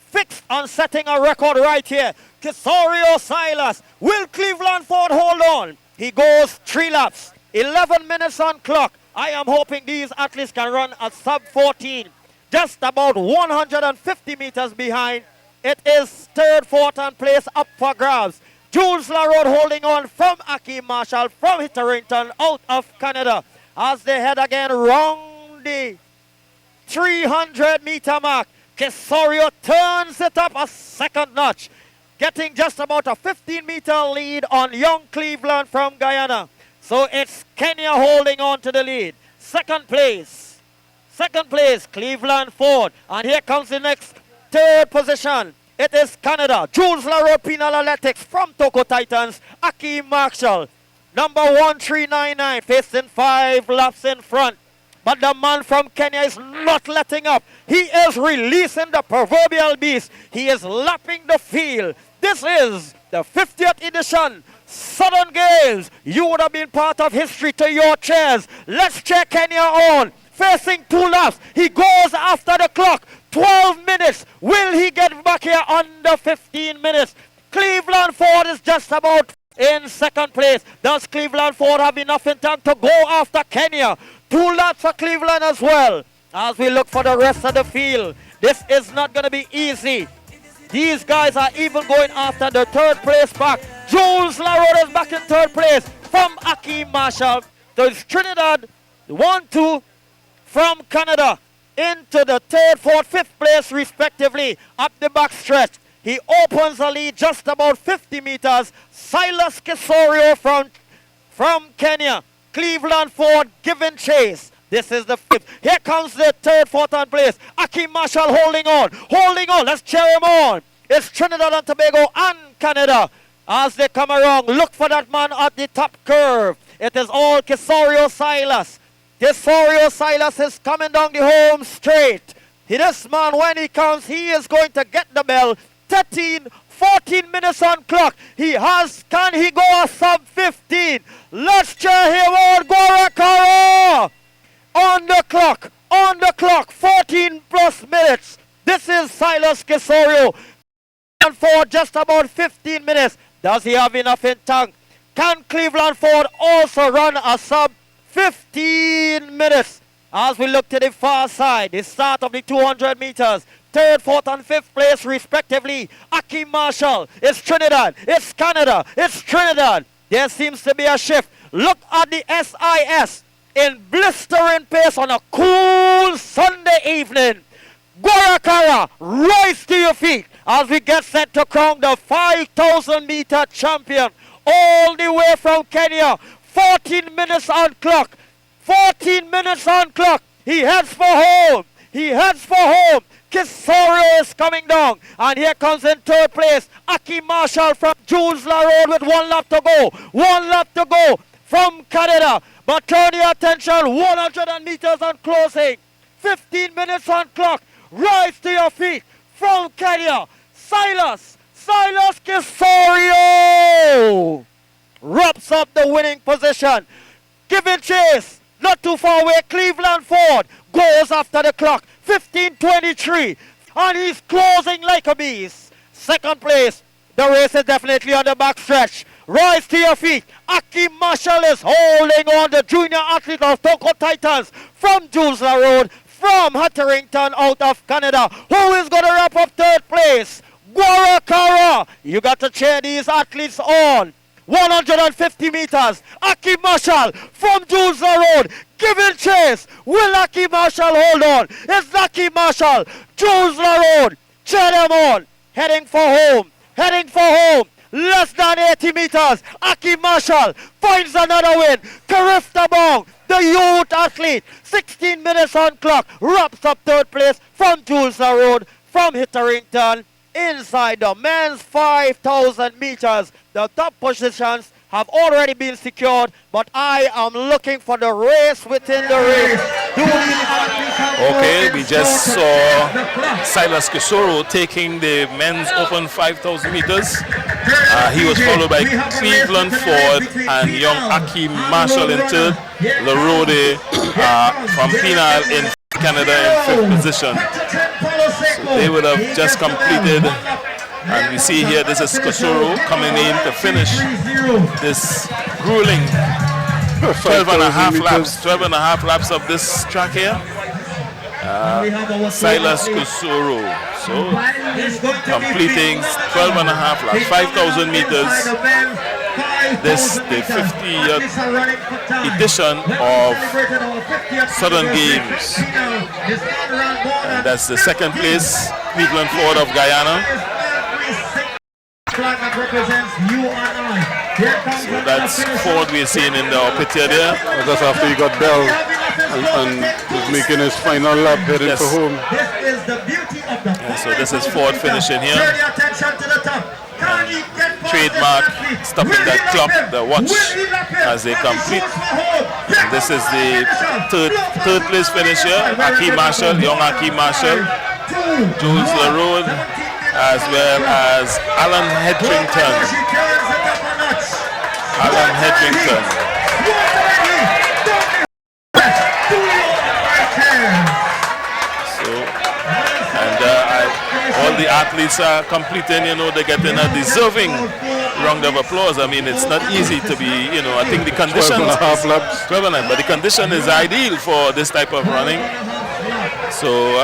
Fixed on setting a record right here. Kesorio Silas. Will Cleveland Ford hold on? He goes 3 laps. 11 minutes on clock. I am hoping these athletes can run a sub 14. Just about 150 meters behind. It is 3rd, 4th, and place up for grabs. Jules Larode holding on from Aki Marshall from Hitterington out of Canada as they head again round the 300-meter mark. Kesorio turns it up a second notch, getting just about a 15-meter lead on young Cleveland from Guyana. So it's Kenya holding on to the lead. Second place, Cleveland Ford. And here comes the next 3rd position. It is Canada. Jules Larode Penal Athletics from Toko Titans. Aki Marshall. Number 1399, facing 5 laps in front. But the man from Kenya is not letting up. He is releasing the proverbial beast. He is lapping the field. This is the 50th edition Southern Games. You would have been part of history to your chairs. Let's check Kenya on. Facing 2 laps. He goes after the clock. 12 minutes. Will he get back here under 15 minutes? Cleveland Ford is just about in 2nd place. Does Cleveland Ford have enough in time to go after Kenya? 2 laps for Cleveland as well. As we look for the rest of the field. This is not going to be easy. These guys are even going after the 3rd place back. Jules Larode is back in 3rd place from Aki Marshall. There's Trinidad, 1-2 from Canada into the 3rd, 4th, 5th place respectively. Up the back stretch. He opens the lead just about 50 meters. Silas Kesorio from Kenya. Cleveland Ford giving chase. This is the 5th. Here comes the 3rd, 4th, and place. Aki Marshall holding on. Let's cheer him on. It's Trinidad and Tobago and Canada. As they come around, look for that man at the top curve. It is all Kesorio Silas. Kesorio Silas is coming down the home straight. This man, when he comes, he is going to get the bell. 14 minutes on clock. Can he go a sub 15? Let's cheer him on. Guarakara on the clock, 14 plus minutes. This is Silas Kesorio. Ford just about 15 minutes. Does he have enough in tank? Can Cleveland Ford also run a sub 15 minutes? As we look to the far side, the start of the 200 meters. Third, fourth, and fifth place respectively. Akeem Marshall, it's Trinidad, it's Canada, it's Trinidad. There seems to be a shift. Look at the SIS in blistering pace on a cool Sunday evening. Guarakara, rise to your feet as we get set to crown the 5,000 meter champion. All the way from Kenya, 14 minutes on clock. 14 minutes on clock. He heads for home. He heads for home. Kisorio is coming down. And here comes in third place Akeem Marshall from Jules La Road with 1 lap to go. 1 lap to go from Canada. But turn your attention, 100 meters on closing. 15 minutes on clock. Rise to your feet from Kenya. Silas Kisorio wraps up the winning position. Giving chase. Not too far away, Cleveland Ford goes after the clock, 15:23, and he's closing like a beast. Second place, the race is definitely on the back stretch. Rise to your feet. Akeem Marshall is holding on, the junior athlete of Toko Titans from Jules La Road, from Hatterington out of Canada. Who is going to wrap up third place? Guarakara. You got to cheer these athletes on. 150 meters. Akeem Marshall from Jules La Road giving chase. Will Akeem Marshall hold on? It's Akeem Marshall. Jules La Road. Cheer them on. Heading for home. Heading for home. Less than 80 meters. Akeem Marshall finds another win. Karif Tabong, the youth athlete. 16 minutes on clock. Wraps up third place from Jules La Road from Hitterington. Inside the men's 5,000 meters, the top positions have already been secured, but I am looking for the race within the race. Okay, we just saw Silas Kisoro taking the men's open 5,000 meters. He was followed by Cleveland Ford and young Akeem Marshall in third. Lerode from Penal in Canada in fifth position. So they would have just completed, and we see here this is Kosoro coming in to finish this grueling 12 and a half laps of this track here. Silas Kosoro, so completing 12 and a half laps, 5,000 meters. This the 50th edition of Southern Games, and that's the second place, Cleveland Ford of Guyana. So that's Ford we're seeing in the picture there. That's after he got Bell and was making his final lap heading for home. And so this is Ford finishing here. Trademark stopping that clock, the watch, as they complete. And this is the third place finisher, Akeem Marshall, young Akeem Marshall, Jules La Road, as well as Alan Hedrington. All the athletes are completing, they're getting a deserving round of applause. I mean, it's not easy to be, I think the condition 12 and a half laps. 12 and a half, but the condition is ideal for this type of running. So,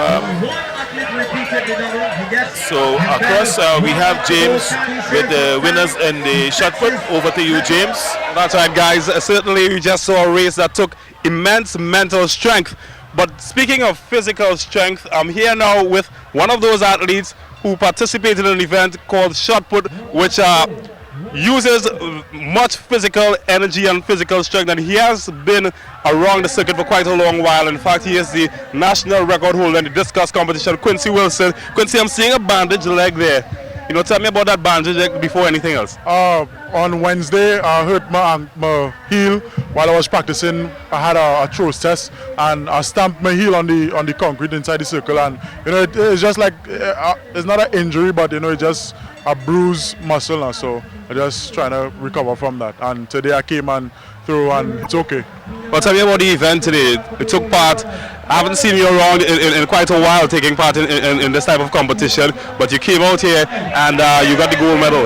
across we have James with the winners in the shot put. Over to you, James. That's right, guys. Certainly, we just saw a race that took immense mental strength. But speaking of physical strength, I'm here now with one of those athletes who participated in an event called Shot Put, which uses much physical energy and physical strength, and he has been around the circuit for quite a long while. In fact, he is the national record holder in the discus competition, Quincy Wilson. Quincy, I'm seeing a bandaged leg there. Tell me about that bandage leg before anything else. On Wednesday, I hurt my heel while I was practicing. I had a throws test, and I stamped my heel on the concrete inside the circle, and it's just like it's not an injury, but it's just a bruised muscle, and so I'm just trying to recover from that. And today I came and threw, and it's okay. Well, tell me about the event today. You took part. I haven't seen you around in quite a while taking part in this type of competition, but you came out here and you got the gold medal.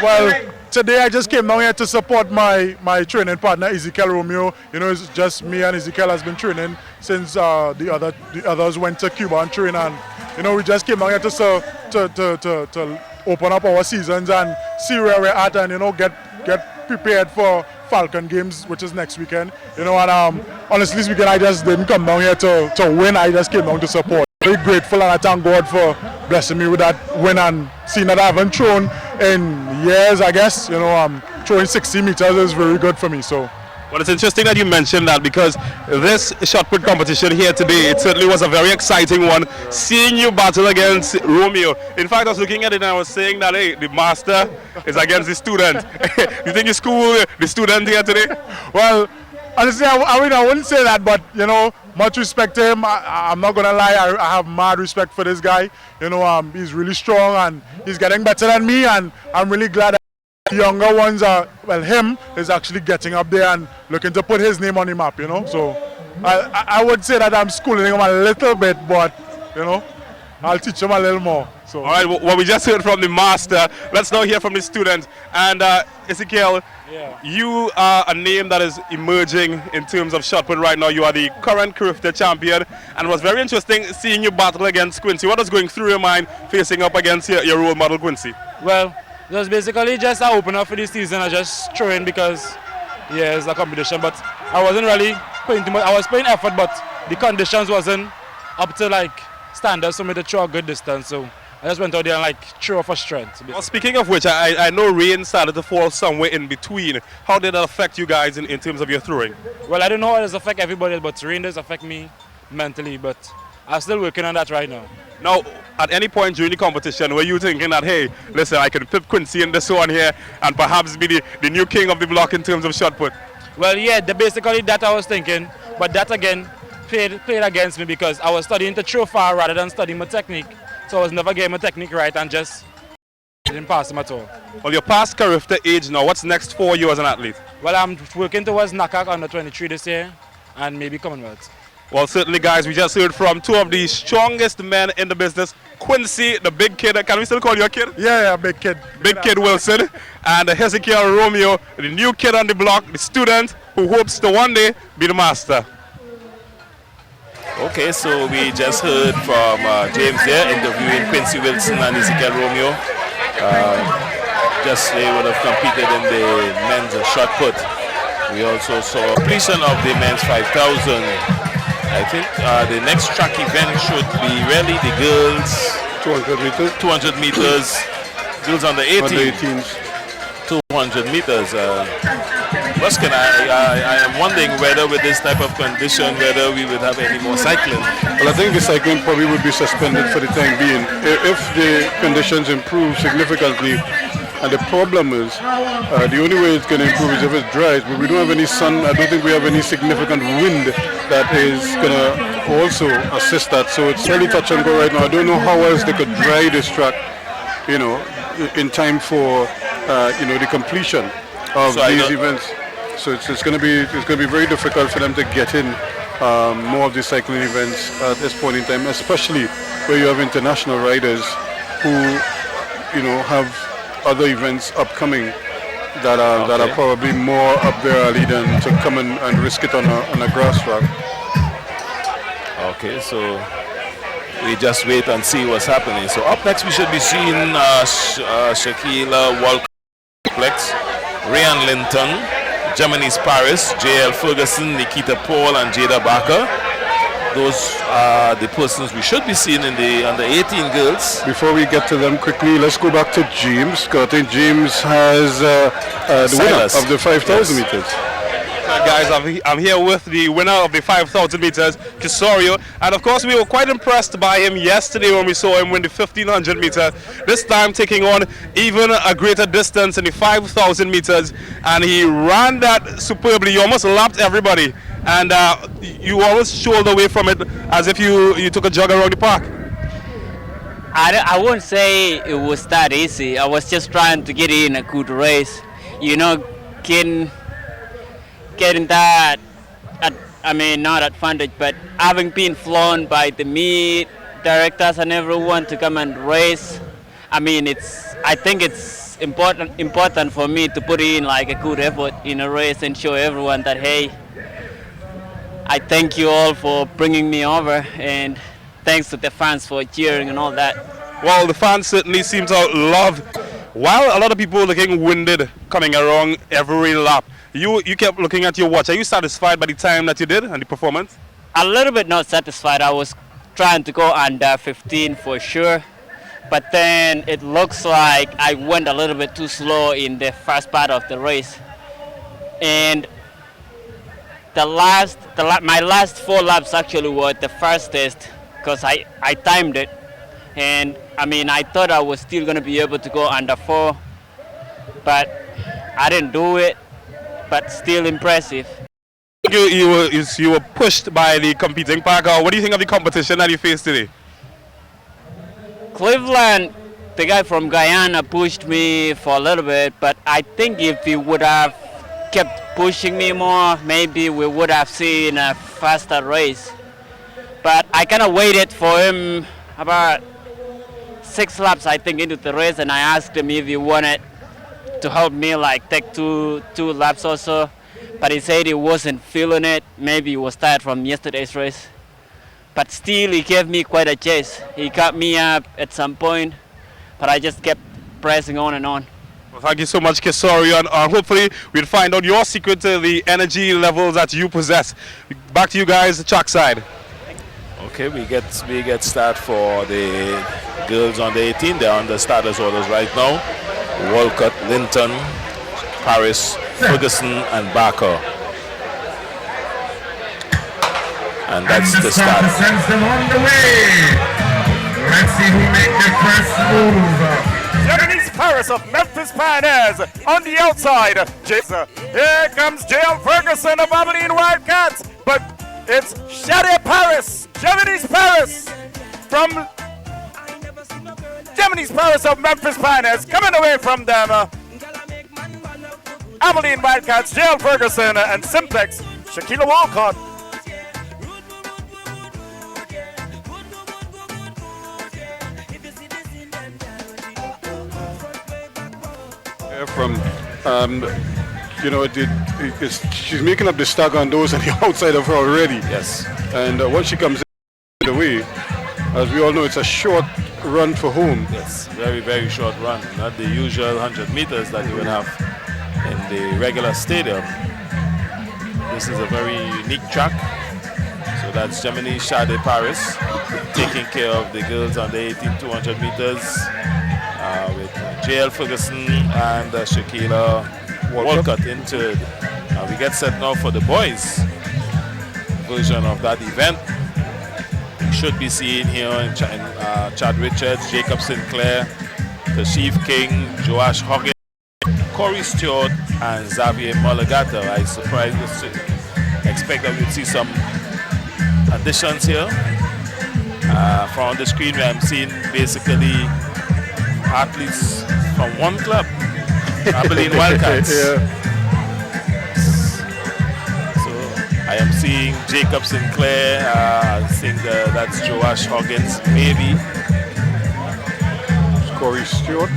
Well, today I just came down here to support my training partner Ezekiel Romeo. You know, it's just me and Ezekiel has been training since the others went to Cuba and train, and you know, we just came down here to open up our seasons and see where we're at, and you know, get prepared for Falcon Games, which is next weekend. You know, and honestly speaking, I just didn't come down here to win. I just came down to support. Very grateful, and I thank God for blessing me with that win and seeing that I haven't thrown in years, I guess. You know, throwing 60 meters is very good for me. So. Well, it's interesting that you mentioned that, because this shot put competition here today, it certainly was a very exciting one. Seeing you battle against Romeo. In fact, I was looking at it and I was saying that, hey, the master is against the student. You think you school the student here today? Well, honestly, I wouldn't say that, but you know, much respect to him. I'm not gonna lie, I have mad respect for this guy. You know, he's really strong and he's getting better than me, and I'm really glad that the younger ones him is actually getting up there and looking to put his name on the map, you know. So I would say that I'm schooling him a little bit, but you know, I'll teach him a little more. So. All right, well, we just heard from the master. Let's now hear from the student. And Ezekiel, you are a name that is emerging in terms of shot put right now. You are the current Carifta champion, and it was very interesting seeing you battle against Quincy. What was going through your mind facing up against your role model Quincy? Well, it was basically just an opener for this season. I just threw in because, yeah, it's a competition, but I wasn't really putting too much. I was putting effort, but the conditions wasn't up to like standards for me to throw a good distance. So I just went out there and like threw for strength. Well, speaking of which, I know rain started to fall somewhere in between. How did that affect you guys in terms of your throwing? Well, I don't know how it does affect everybody, but rain does affect me mentally, but I'm still working on that right now. Now, at any point during the competition, were you thinking that, hey, listen, I can pip Quincy in this one here and perhaps be the new king of the block in terms of shot put? Well, yeah, basically that I was thinking, but that again played against me because I was studying to throw far rather than studying my technique. So I was never getting my technique right and just didn't pass him at all. Well, you're past Carifta age now. What's next for you as an athlete? Well, I'm working towards NACAC under 23 this year and maybe Commonwealth. Well, certainly, guys, we just heard from two of the strongest men in the business. Quincy, the big kid. Can we still call you a kid? Yeah, big kid. Big kid Wilson. And Ezekiel Romeo, the new kid on the block, the student who hopes to one day be the master. Okay, so we just heard from James there interviewing Quincy Wilson and Ezekiel Romeo. Just they would have competed in the men's shot put. We also saw completion of the men's 5,000. I think the next track event should be really the girls 200 meters. 200 meters. Girls under 18s. 200 meters. Ruskin, I am wondering whether with this type of condition, whether we would have any more cycling. Well, I think the cycling probably would be suspended for the time being. If the conditions improve significantly, and the problem is, the only way it's going to improve is if it dries, but we don't have any sun. I don't think we have any significant wind that is going to also assist that. So it's really touch and go right now. I don't know how else they could dry this track, you know, in time for, you know, the completion of these events. So it's going to be very difficult for them to get in more of the cycling events at this point in time, especially where you have international riders who, you know, have other events upcoming that are probably more up their alley than to come and risk it on a grass track. Okay, so we just wait and see what's happening. So up next we should be seeing Shaquila Walker Complex, Ryan Linton, Germany's Paris, JL Ferguson, Nikita Paul and Jada Barker. Those are the persons we should be seeing in the under 18 girls. Before we get to them quickly, let's go back to James. I think James has the winner of the 5,000 meters. Guys, I'm here with the winner of the 5,000 meters, Kisorio, and of course we were quite impressed by him yesterday when we saw him win the 1,500 meter. This time taking on even a greater distance in the 5,000 meters, and he ran that superbly. He almost lapped everybody, and you always strolled away from it as if you took a jog around the park. I won't say it was that easy. I was just trying to get in a good race. You know, getting that, not advantage, but having been flown by the meet directors and everyone to come and race. I think it's important for me to put in like a good effort in a race and show everyone that, hey, I thank you all for bringing me over, and thanks to the fans for cheering and all that. Well, the fans certainly seem to love. While a lot of people were looking winded coming around every lap, you kept looking at your watch. Are you satisfied by the time that you did and the performance? A little bit not satisfied. I was trying to go under 15 for sure, but then it looks like I went a little bit too slow in the first part of the race. And my last 4 laps actually were the fastest because I timed it. And I thought I was still going to be able to go under 4, but I didn't do it, but still impressive. You were pushed by the competing pack. What do you think of the competition that you faced today? Cleveland, the guy from Guyana, pushed me for a little bit, but I think if he would have kept pushing me more, maybe we would have seen a faster race. But I kind of waited for him about 6 laps, I think, into the race, and I asked him if he wanted to help me like take two laps or so. But he said he wasn't feeling it. Maybe he was tired from yesterday's race. But still, he gave me quite a chase. He cut me up at some point, but I just kept pressing on and on. Well, thank you so much, Kesorian. Hopefully, we'll find out your secret to the energy levels that you possess. Back to you guys, trackside. Okay, we get start for the girls on the 18. They're on the starters orders right now. Walcott, Linton, Paris, Ferguson, and Barker. And that's the start. Sends them on the way. Let's see who make the first move. Japanese Paris of Memphis Pioneers on the outside. Here comes J.L. Ferguson of Abilene Wildcats, but it's Shade Paris, Japanese Paris from Japanese Paris of Memphis Pioneers coming away from them. Abilene Wildcats, J.L. Ferguson and Simplex, Shaquilla Walcott. She's making up the stag on those on the outside of her already. Yes. And once she comes in the way, as we all know, it's a short run for home. Yes, very, very short run. Not the usual 100 meters that you would have in the regular stadium. This is a very unique track. So that's Gemini Shade Paris taking care of the girls on the 18 200 meters with J.L. Ferguson and Shaquilla Walcott in third. We get set now for the boys version of that event. We should be seeing here in Chad Richards, Jacob Sinclair, Kashif King, Joash Hoggins, Corey Stewart, and Xavier Mulligata. I expect that we'll see some additions here. From the screen where I'm seeing basically athletes from one club, Abilene Wildcats. Yeah. I am seeing Jacob Sinclair, I think that's Joash Hoggins, maybe. Corey Stewart,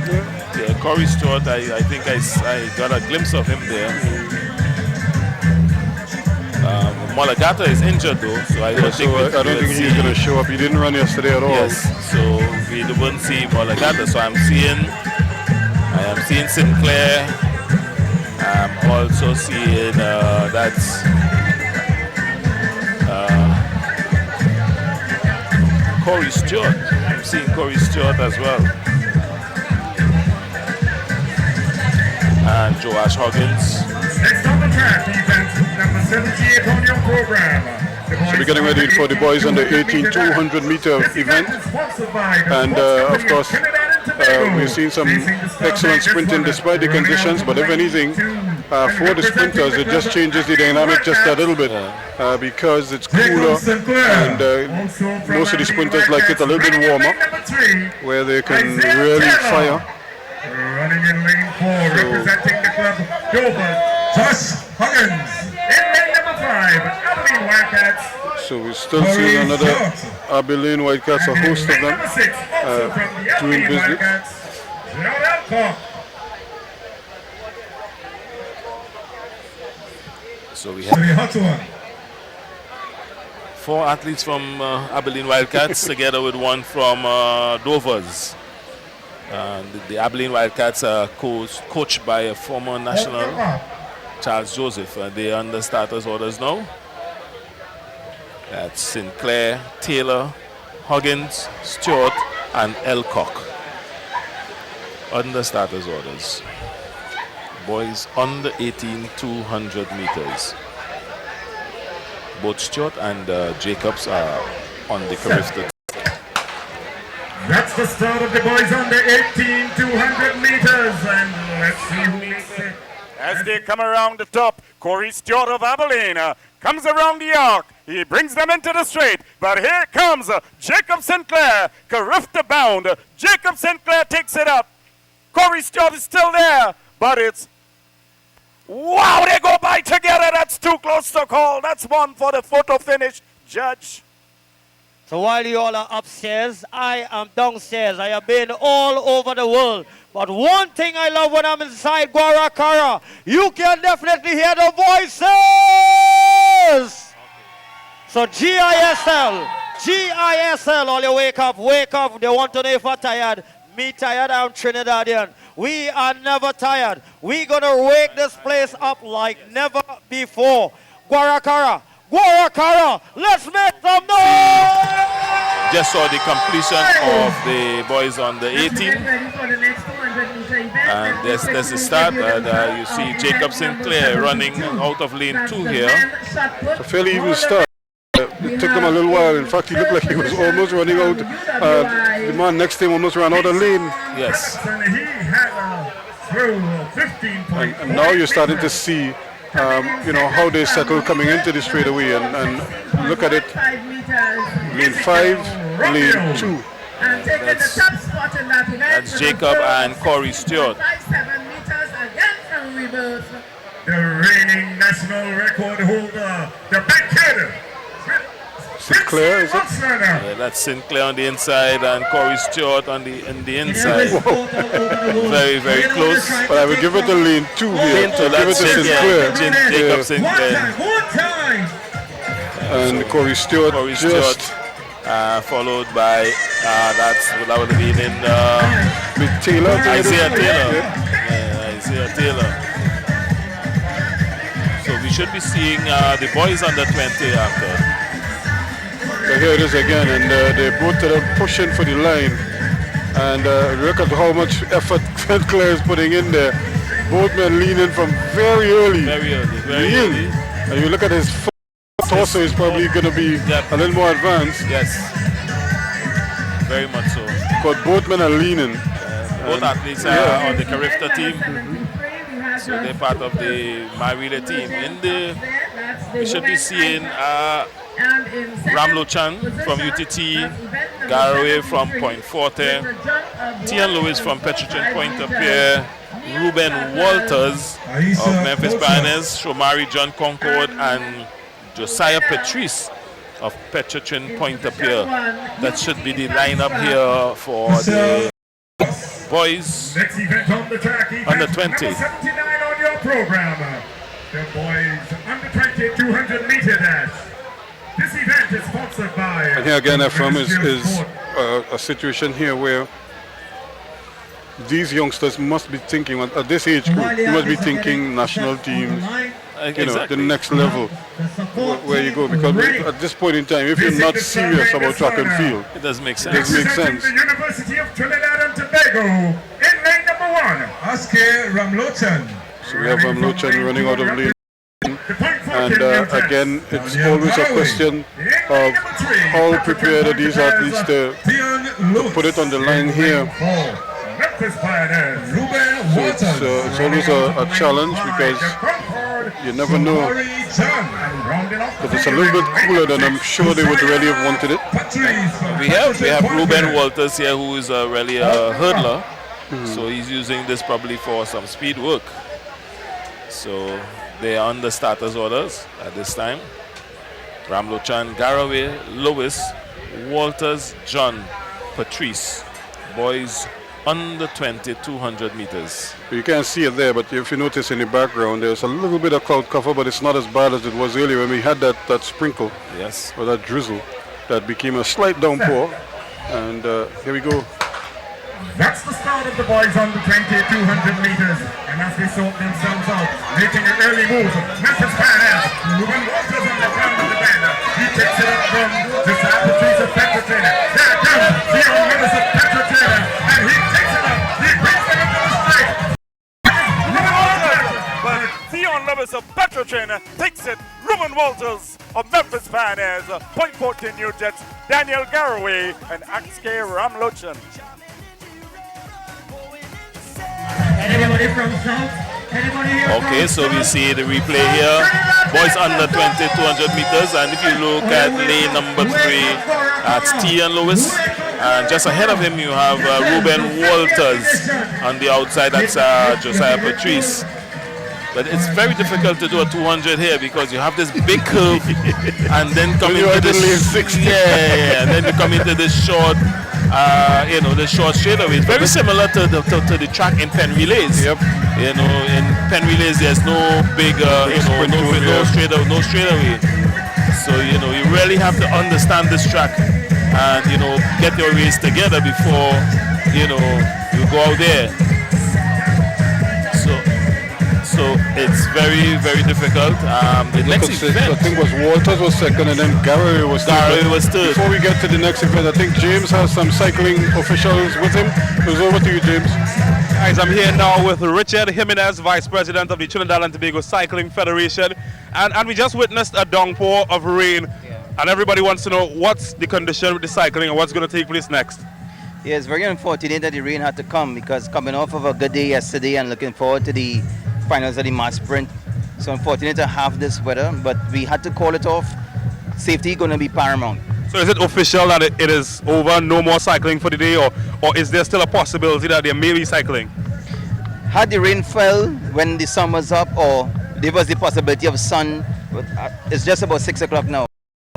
yeah, Corey Stewart, I think I got a glimpse of him there. Mulligata is injured though, so I don't think he's going to show up. He didn't run yesterday at all. Yes, so we wouldn't see Mulligata, so I am seeing Sinclair. I'm also seeing that's Corey Stewart. I'm seeing Corey Stewart as well. And Joash Hoggins. Next on the track, event number 78 on your program. So we're getting ready for the boys on the 18 200 meter event. And of course, We've seen some excellent sprinting despite the conditions, but if anything, for the sprinters, it just changes the dynamic just a little bit because it's cooler, and most of the sprinters like it a little bit warmer, where they can really fire. Running in lane 4, representing the club, Dover, Josh Huggins. In lane number 5, Abilene Wildcats. So we're still seeing another Abilene Wildcats, a host of them, doing business. So we have 4 athletes from Abilene Wildcats together with one from Dover's. The Abilene Wildcats are coached by a former national, Charles Joseph. They are under starters orders now. That's Sinclair, Taylor, Huggins, Stewart, and Elcock. Under starters orders. Boys under 18, 200 meters. Both Stewart and Jacobs are on the Carifta. That's the start of the boys under 18, 200 meters. And let's see who makes it. As they come around the top, Corey Stewart of Abilene comes around the arc. He brings them into the straight. But here comes Jacob Sinclair, Carifta bound. Jacob Sinclair takes it up. Corey Stewart is still there, but it's... Wow, they go by together. That's too close to call. That's one for the photo finish, Judge. So while you all are upstairs, I am downstairs. I have been all over the world. But one thing I love when I'm inside Guaracara, you can definitely hear the voices. So GISL, all you wake up. They want to know if I'm tired. Me tired, I'm Trinidadian. We are never tired. We're going to wake this place up like never before. Guaracara, let's make some noise! Just saw the completion of the boys on the 18. And there's the start. And you see Jacob Sinclair running out of lane 2 here. It's a fairly even start. It took him a little while. In fact, he looked like he was almost running out. The man next to him almost ran out of lane. Yes. And now you're starting to see how they settle coming into the straightaway, and look at it. Lane 5, lane 2. That's Jacob and Corey Stewart. The reigning national record holder, the big kid. Sinclair, is it? Yeah, that's Sinclair on the inside and Corey Stewart on the inside. Very, very close. But I would give it a lane 2 here. So that's Sinclair. Jacob Sinclair. And Corey Stewart. Followed by, that would have been in with Taylor. Isaiah Taylor. So we should be seeing the boys under 20 after. So here it is again, and they both are pushing for the line. And look at how much effort Sinclair is putting in there. Both men leaning from very early. Very early. And you look at his foot, torso is probably going to be a little more advanced. Yes. Very much so. But both men are leaning. Both athletes are on the Carifta team. So they're part of the My Relay team. We should be seeing Ramlo Chan from UTT, Garaway from Point Forte, Tian Lewis from Petrotrin Pointe-a-Pierre, Ruben Walters of Memphis Pioneers, Shomari John Concord, and Josiah Patrice of Petrotrin Pointe-a-Pierre. That should be the lineup here for the boys Next event on the track, under 20. Number 79 on your program. The boys under 20 200 meter dash. This event is sponsored by... And here again, Ephraim, is a situation here where these youngsters must be thinking, at this age group, you must be thinking national teams, the next level where you go. Because at this point in time, if you're not serious about track and field, it doesn't make sense. It doesn't make sense. The University of Trinidad and Tobago in lane number 1, Oscar Ramlochan. So we have Ramlochan running out of lane. And again, it's always a question of how prepared are these athletes to put it on the line here. Memphis Pioneers, Ruben Walters. It's always a challenge because you never know. Because it's a little bit cooler than I'm sure they would really have wanted it. We have Ruben Walters here, who is really a hurdler. So he's using this probably for some speed work. So they are on the starters orders at this time. Ramlochan, Garaway, Lewis, Walters, John, Patrice. Boys under 20, 200 meters. You can't see it there, but if you notice in the background, there's a little bit of cloud cover, but it's not as bad as it was earlier when we had that sprinkle. Yes. Or that drizzle that became a slight downpour. And here we go. That's the start of the boys on the 200 meters. And as they sort themselves out, making an early move, Memphis Pioneers, Ruben Walters on the ground of the banner. He takes it up from Josiah Patrice of Petrotrainer. There it comes, Theo Lewis of Petrotrainer. And he takes it up, he brings it up to the straight. But Theon Lewis of Petrotrainer takes it. Ruben Walters of Memphis Pioneers, Point 14 New Jets, Daniel Garaway, and Axke Ramlochan. Anybody from South? Okay, so we see the replay here. Boys under 20, 200 meters. And if you look at lane number 3, that's T and Lewis. And just ahead of him, you have Ruben Walters. On the outside, that's Josiah Patrice. But it's very difficult to do a 200 here because you have this big curve and then come into this and then you come into this short, the short straightaway. It's very similar to the track in Penn Relays. Yep. You know, in Penn Relays, there's no big, no straightaway. So you really have to understand this track and get your race together before you go out there. So it's very, very difficult. The next event, I think was Walters was second, and then Garaway was third. Before we get to the next event, I think James has some cycling officials with him. It's over to you, James. Guys, I'm here now with Richard Jimenez, Vice President of the Trinidad and Tobago Cycling Federation. And we just witnessed a downpour of rain. And everybody wants to know what's the condition with the cycling and what's going to take place next. Yeah, it's very unfortunate that the rain had to come because coming off of a good day yesterday and looking forward to the finals of the March Sprint. So unfortunate to have this weather, but we had to call it off. Safety going to be paramount. So is it official that it is over, no more cycling for the day, or is there still a possibility that there may be cycling? Had the rain fell when the sun was up, or there was the possibility of sun, but it's just about 6 o'clock now.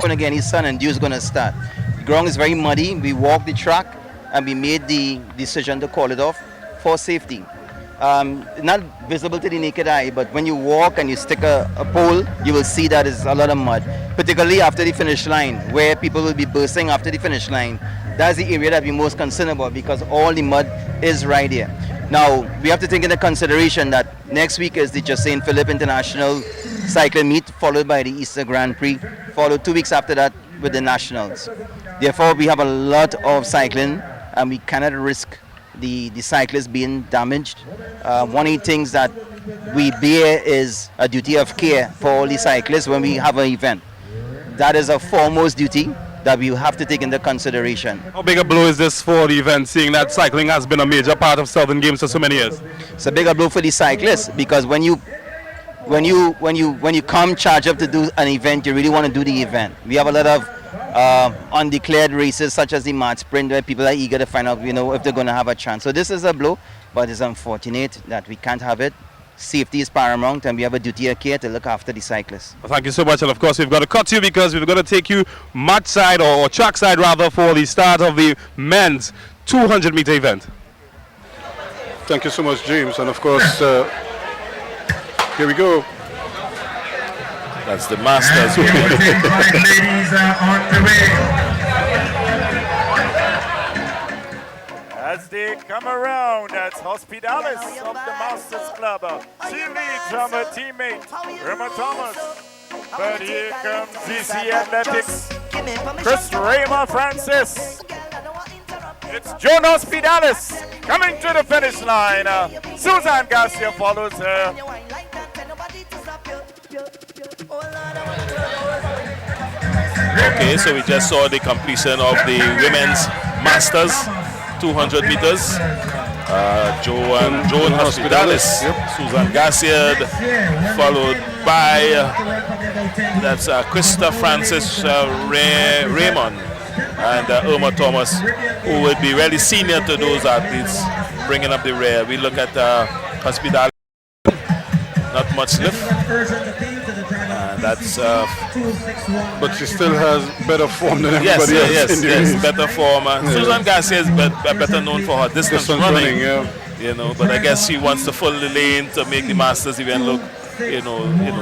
And again, it's sun and dew is going to start. The ground is very muddy. We walked the track and we made the decision to call it off for safety. Not visible to the naked eye, but when you walk and you stick a pole, you will see that it's a lot of mud, particularly after the finish line, where people will be bursting after the finish line. That's the area that we're most concerned about because all the mud is right here. Now, we have to take into consideration that next week is the St. Philip International Cycling Meet, followed by the Easter Grand Prix, followed 2 weeks after that with the Nationals. Therefore, we have a lot of cycling and we cannot risk the cyclists being damaged. One of the things that we bear is a duty of care for all the cyclists when we have an event. That is a foremost duty that we have to take into consideration. How big a blow is this for the event, seeing that cycling has been a major part of Southern Games for so many years? It's a bigger blow for the cyclists because when you come charged up to do an event, you really want to do the event. We have a lot of undeclared races such as the March Sprint where people are eager to find out if they're going to have a chance. So this is a blow, but it's unfortunate that we can't have it. Safety is paramount and we have a duty of care to look after the cyclists. Well, thank you so much, and of course we've got to cut you because we've got to take you match side or track side rather for the start of the men's 200 meter event. Thank you so much, James, and of course here we go. That's the Masters. Ladies are on the way. As they come around, that's Hospitalis of the Masters Club. She leads from her teammate, Rema Thomas. But here comes ZC Athletics, Chris Raymer Francis. It's Joan Hospitalis coming to the finish line. Suzanne Garcia follows her. Okay, so we just saw the completion of the women's Masters 200 meters. Joan Hospitalis, Susan Garcia, followed by that's Krista Francis Raymond and Irma Thomas, who would be really senior to those athletes bringing up the rear. We look at Hospitalis, not much lift. That's but she still has better form than everybody else. Yes, better form. Susan Garcia is better known for her distance running. You know, but I guess she wants to fill the lane to make the Masters event look,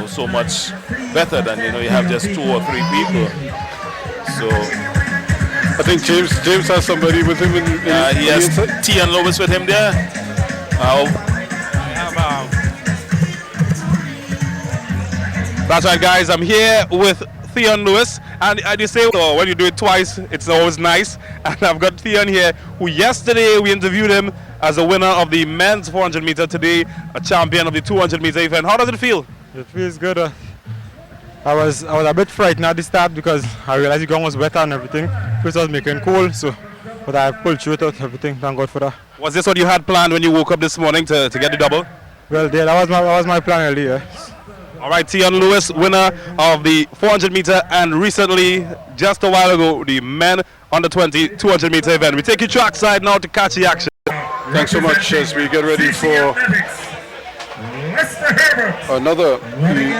so much better than you have just 2 or 3 people. So I think James has somebody with him he has Tian Lewis with him there. That's right, guys. I'm here with Theon Lewis, and they say when you do it twice, it's always nice. And I've got Theon here, who yesterday we interviewed him as a winner of the men's 400 meter, today a champion of the 200 meter event. How does it feel? It feels good. I was a bit frightened at the start because I realized the ground was wetter and everything. First I was making cold, but I pulled through it out, everything. Thank God for that. Was this what you had planned when you woke up this morning to get the double? Well, that was my plan earlier. All right, Theon Lewis, winner of the 400 meter and recently, just a while ago, the men under 20 200 meter event. We take you trackside now to catch the action. Thanks so much as we get ready for another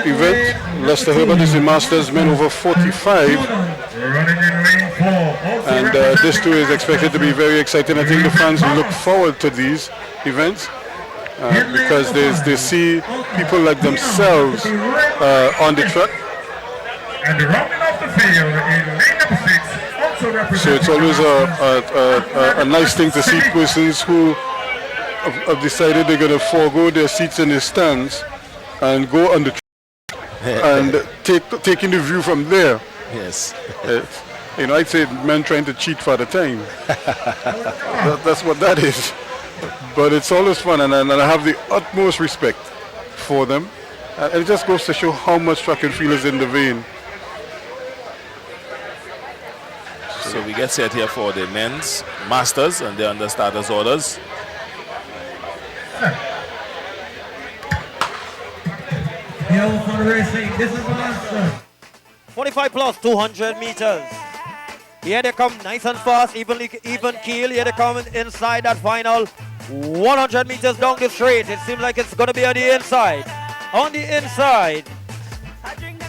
event. Lester Herbert is the Masters men over 45. And this too is expected to be very exciting. I think the fans look forward to these events. Because they see people like themselves on the track. And rounding off the field in lane number 6, also representing. So it's always a nice thing to see persons who have decided they're going to forego their seats in the stands and go on the track and taking the view from there. Yes. I'd say men trying to cheat for the time. That's what that is. But it's always fun, and I have the utmost respect for them. And it just goes to show how much track and field is in the vein. So we get set here for the men's Masters, and they're under starters orders. This is the Master. 45 plus 200 meters. Here they come, nice and fast, even keel. Here they come inside that final 100 meters down the straight. It seems like it's going to be on the inside. On the inside,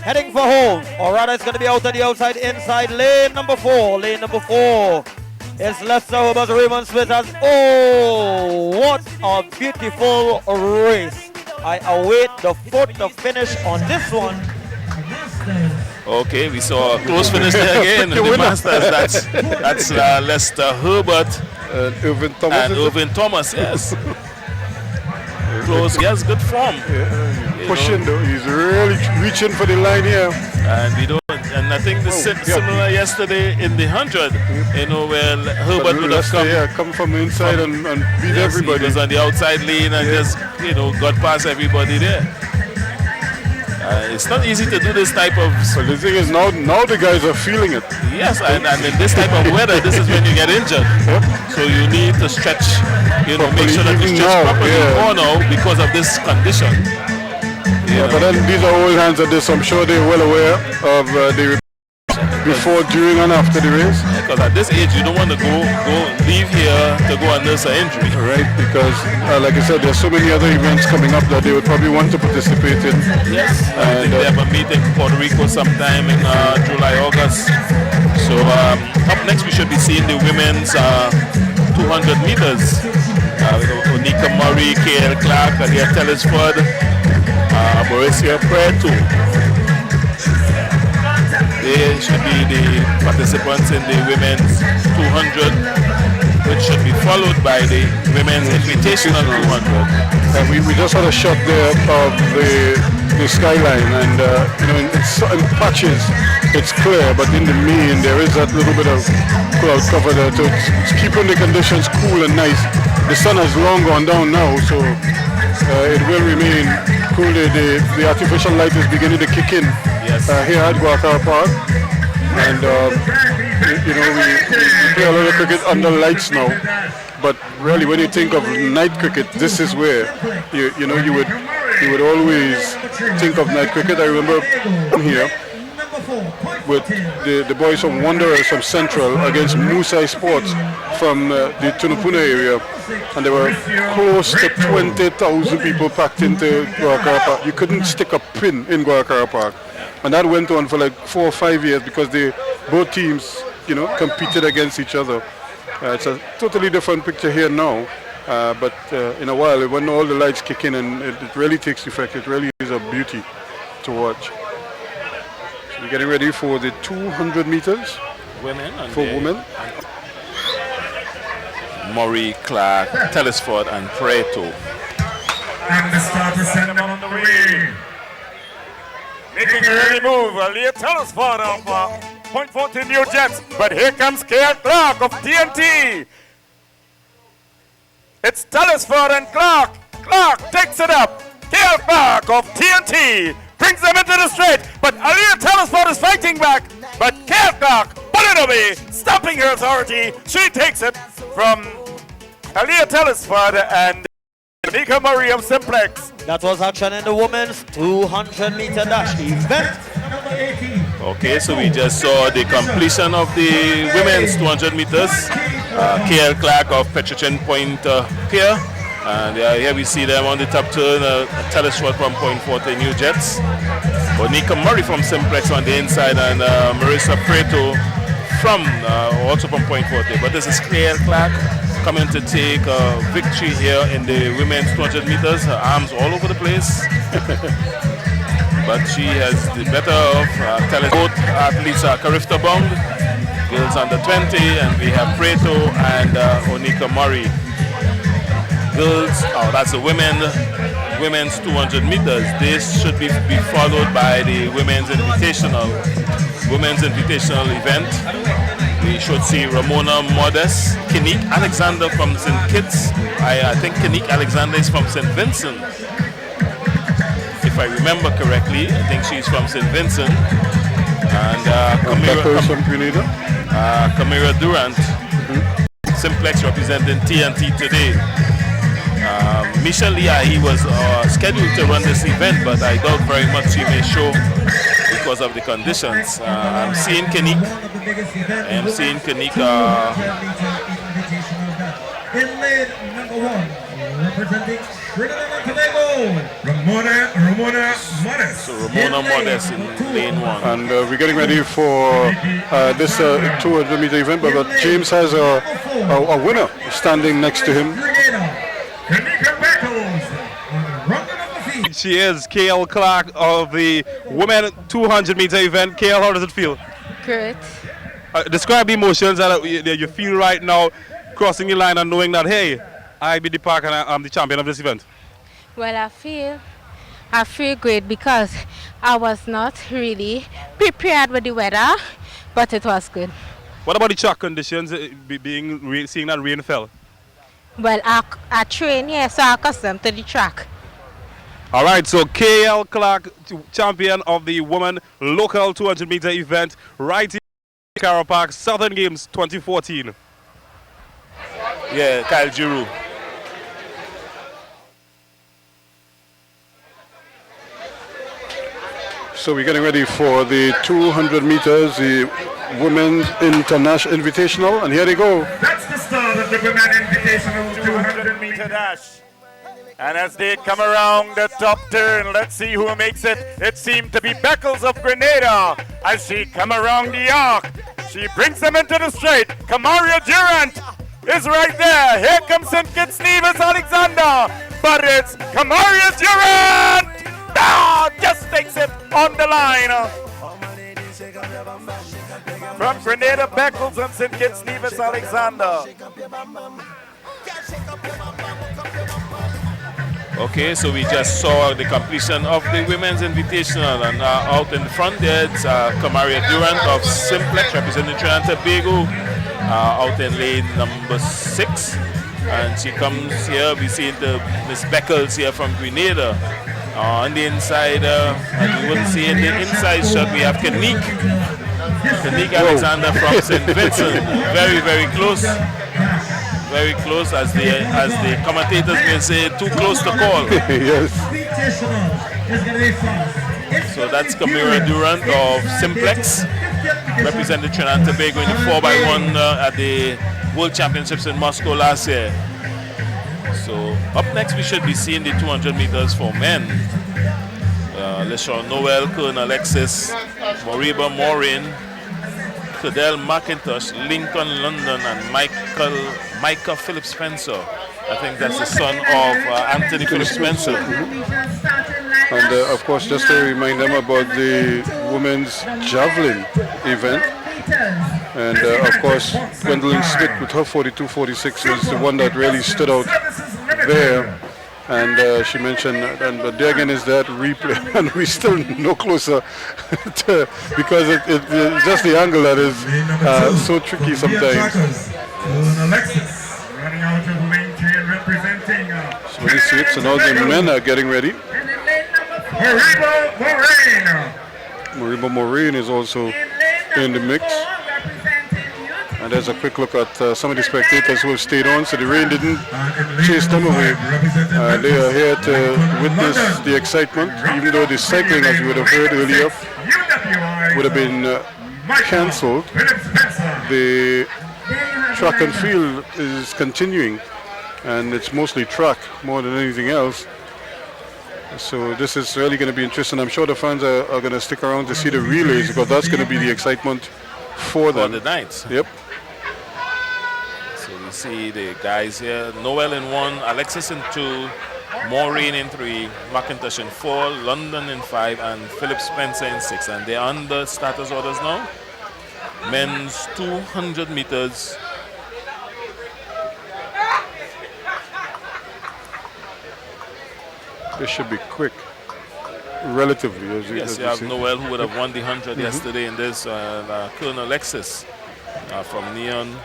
heading for home, or rather it's going to be out on the outside, inside lane number 4. Lane number 4 is Lester Herbert Raymond Smith. What a beautiful race. I await the photo finish on this one. Okay, we saw a close finish there again. The Masters, that's Lester Herbert and Irvin Thomas. And Irvin Thomas, yes. Close, he has good form. Pushing though, he's really reaching for the line here. And I think similar yesterday in the 100, where Herbert would have come from the inside and beat everybody. He was on the outside lane and just, got past everybody there. It's not easy to do this type of... But the thing is, now the guys are feeling it. Yes, and in this type of weather, this is when you get injured. Yep. So you need to stretch, make sure that you stretch properly more now because of this condition. But then these are old hands at this. I'm sure they're well aware of the before, during, and after the race. Because at this age, you don't want to leave here to go and nurse an injury. Right, because like I said, there's so many other events coming up that they would probably want to participate in. Yes, I think they have a meeting in Puerto Rico sometime in July, August. So up next, we should be seeing the women's 200 meters. Onika Murray, K.L. Clark, Alia Telesford, Mauricia Preto. They should be the participants in the women's 200, which should be followed by the women's invitational 200. We just had a shot there of the skyline, and in patches it's clear, but in the main there is that little bit of cloud cover there. So it's keeping the conditions cool and nice. The sun has long gone down now, so it will remain cool. The artificial light is beginning to kick in. Yes. Here at Guacara Park, and we play a lot of cricket under lights now, But really, when you think of night cricket, this is where you would always think of night cricket. I remember here with the boys from Wanderers from Central against Musai Sports from the Tunapuna area, and there were close to 20,000 people packed into Guacara Park. You couldn't stick a pin in Guacara Park, and that went on for like 4 or 5 years because both teams competed against each other. It's a totally different picture here now, but in a while, when all the lights kick in and it really takes effect, it really is a beauty to watch. So we're getting ready for the 200 meters for women. Murray, Clark, Telesford, and Preto. And the starter send them on the way. Making a early move, Leah Telesford of Point 14 New Jets. But here comes K.L. Clark of TNT. It's Telesford and Clark. Clark takes it up. K.L. Clark of TNT brings them into the straight. But Aliyah Telesford is fighting back. But K.L. Clark put it away, stopping her authority. She takes it from Aliyah Telesford and Nika Murray of Simplex. That was action in the women's 200-meter dash event. Okay, so we just saw the completion of the women's 200 meters. K.L. Clark of Petrichin Point here. And here we see them on the top turn, Telesford from Point 40 New Jets. Onika Murray from Simplex on the inside, and Marissa Preto from also from Point 40. But this is K.L. Clark coming to take victory here in the women's 200 meters. Her arms all over the place. But she has the better of both athletes are Karifta Bong, girls under 20, and we have Preto and Onika Murray. Girls, that's the women's 200 meters. This should be followed by the women's invitational event. We should see Ramona Modest, Kinique Alexander from St. Kitts. I think Kinique Alexander is from St. Vincent. If I remember correctly, I think she's from St. Vincent. And Camira Durant, Simplex representing TNT today. Michelle Leah, he was scheduled to run this event, but I doubt very much he may show because of the conditions. I'm seeing Kinique. In lane number 1, representing Trinidad and Tobago, Ramona Modest. So Ramona Modest in lane 1. And we're getting ready for this 200 meter event, but James has a winner standing next to him. She is K.L. Clark of the women 200 meter event. K.L., how does it feel? Great. Describe the emotions that you feel right now, crossing the line and knowing that, hey, I beat the park and I'm the champion of this event. Well, I feel great because I was not really prepared with the weather, but it was good. What about the track conditions, seeing that rain fell? Well, I train here, so I'm accustomed to the track. All right, so K.L. Clark, champion of the women local 200 meter event right in Guacara Park, Southern Games 2014. Yeah, Kyle Giroux. So we're getting ready for the 200 meters, the Women's International Invitational, and here they go. That's the start of the Women Invitational 200 meter dash. And as they come around the top turn, let's see who makes it. It seemed to be Beckles of Grenada as she come around the arc. She brings them into the straight. Kamaria Durant is right there. Here comes St. Kitts Nevis Alexander. But it's Kamaria Durant. Just takes it on the line. From Grenada Beckles and St. Kitts Nevis Alexander. Okay, so we just saw the completion of the women's invitational, and out in front there it's Kamaria Durant of Simplex representing Trinidad and Tobago out in lane number 6, and she comes here. We see Miss Beckles here from Grenada on the inside, and you wouldn't see in the inside shot we have Kinique Alexander from St. Vincent, very, very close. very close, as the commentators may say, too close to call. Yes. So that's Camila Durant of Simplex, represented Trinidad and Tobago in the 4x1 at the World Championships in Moscow last year. So up next we should be seeing the 200 meters for men. LeSean Noel, Kern Alexis, Moriba Morin, Cadell McIntosh, Lincoln London, and Micah Philip Spencer. I think that's the son of Anthony Philip Spencer. And of course, just to remind them about the women's javelin event. And of course, Gwendolyn Smith with her 42.46 was the one that really stood out there. And she mentioned, but there again is that replay, and we're still no closer to, because it's just the angle that is so tricky sometimes. Alexis running out of lane 3 and representing. So you see it, so now the men are getting ready. Moriba Morin is also in the mix. And there's a quick look at some of the spectators who have stayed on, so the rain didn't chase them away. They are here to witness the excitement, even though the cycling, as you would have heard earlier, would have been cancelled. The track and field is continuing, and it's mostly track more than anything else. So this is really going to be interesting. I'm sure the fans are going to stick around to see the relays, because that's going to be the excitement for them. For the night. Yep. So we see the guys here. Noel in 1, Alexis in 2, Maureen in 3, McIntosh in 4, London in 5, and Philip Spencer in 6. And they're on the starters orders now. Men's 200 meters. This should be quick, relatively. Yes, you have Noel, who would have won the 100 yesterday in this. Colonel Alexis from Neon.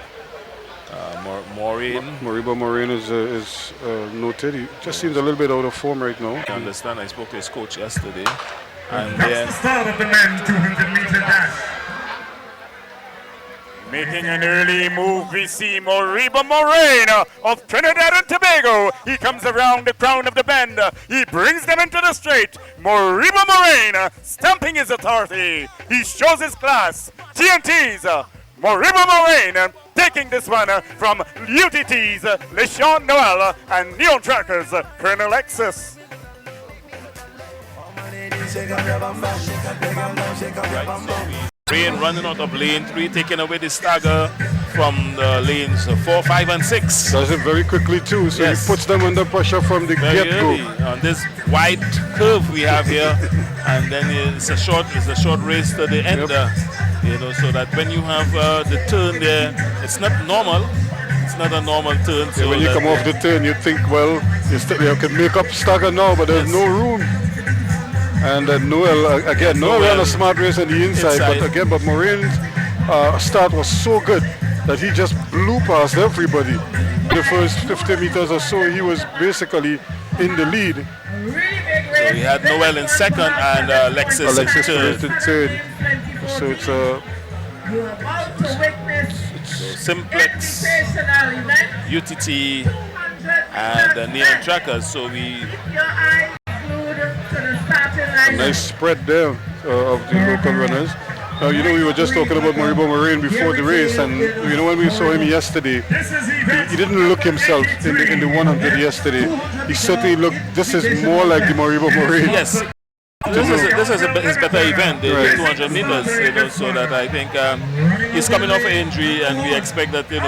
Maureen. Moriba Morin is noted. He just seems a little bit out of form right now. I understand. I spoke to his coach yesterday. And That's then the start of the men's 200-meter dash. Making an early move, we see Moriba Morin of Trinidad and Tobago. He comes around the crown of the bend. He brings them into the straight. Moriba Morin stamping his authority. He shows his class. TNT's Moriba Morin taking this one from UTT's LeSean Noel and Neon Trackers Colonel Alexis. Rain running out of lane 3, taking away the stagger from the lanes 4, 5, and 6. Does it very quickly too, so Yes. he puts them under pressure from the Very get-go. early on this wide curve we have here, and then it's a short race to the end. So that when you have the turn there, it's not normal. It's not a normal turn. So When you come off the turn, you think, well, you can make up stagger now, but there's no room. And Noel ran a smart race on the inside. But Morin's start was so good that he just blew past everybody. The first 50 meters or so, he was basically in the lead. So we had Noel in second and Alexis in third. So it's Simplex, UTT, and Neon Trackers. So we a nice spread there of the local runners. Now, we were just talking about Moriba Morin before the race, and when we saw him yesterday, he didn't look himself in the 100 yesterday. He certainly looked, this is more like the Moriba Morin. Yes. This is his better event, the 200 meters, so that I think he's coming off an injury, and we expect that, he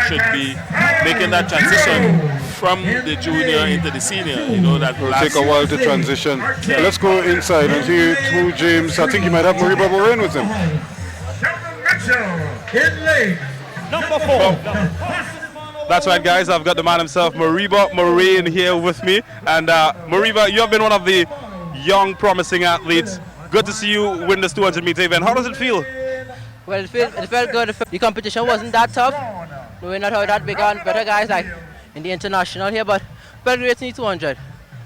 should be making that transition from the junior into the senior, that will take a while to transition. Yeah. Let's go inside and see who James, I think he might have Moriba Morin with him. Number 4. That's right, guys. I've got the man himself, Moriba Morin, here with me. And Moriba, you have been one of the young, promising athletes. Good to see you win this 200-meter event. How does it feel? Well, it felt good. The competition wasn't that tough. We're not how that big on better guys like in the international here, but felt great in the 200.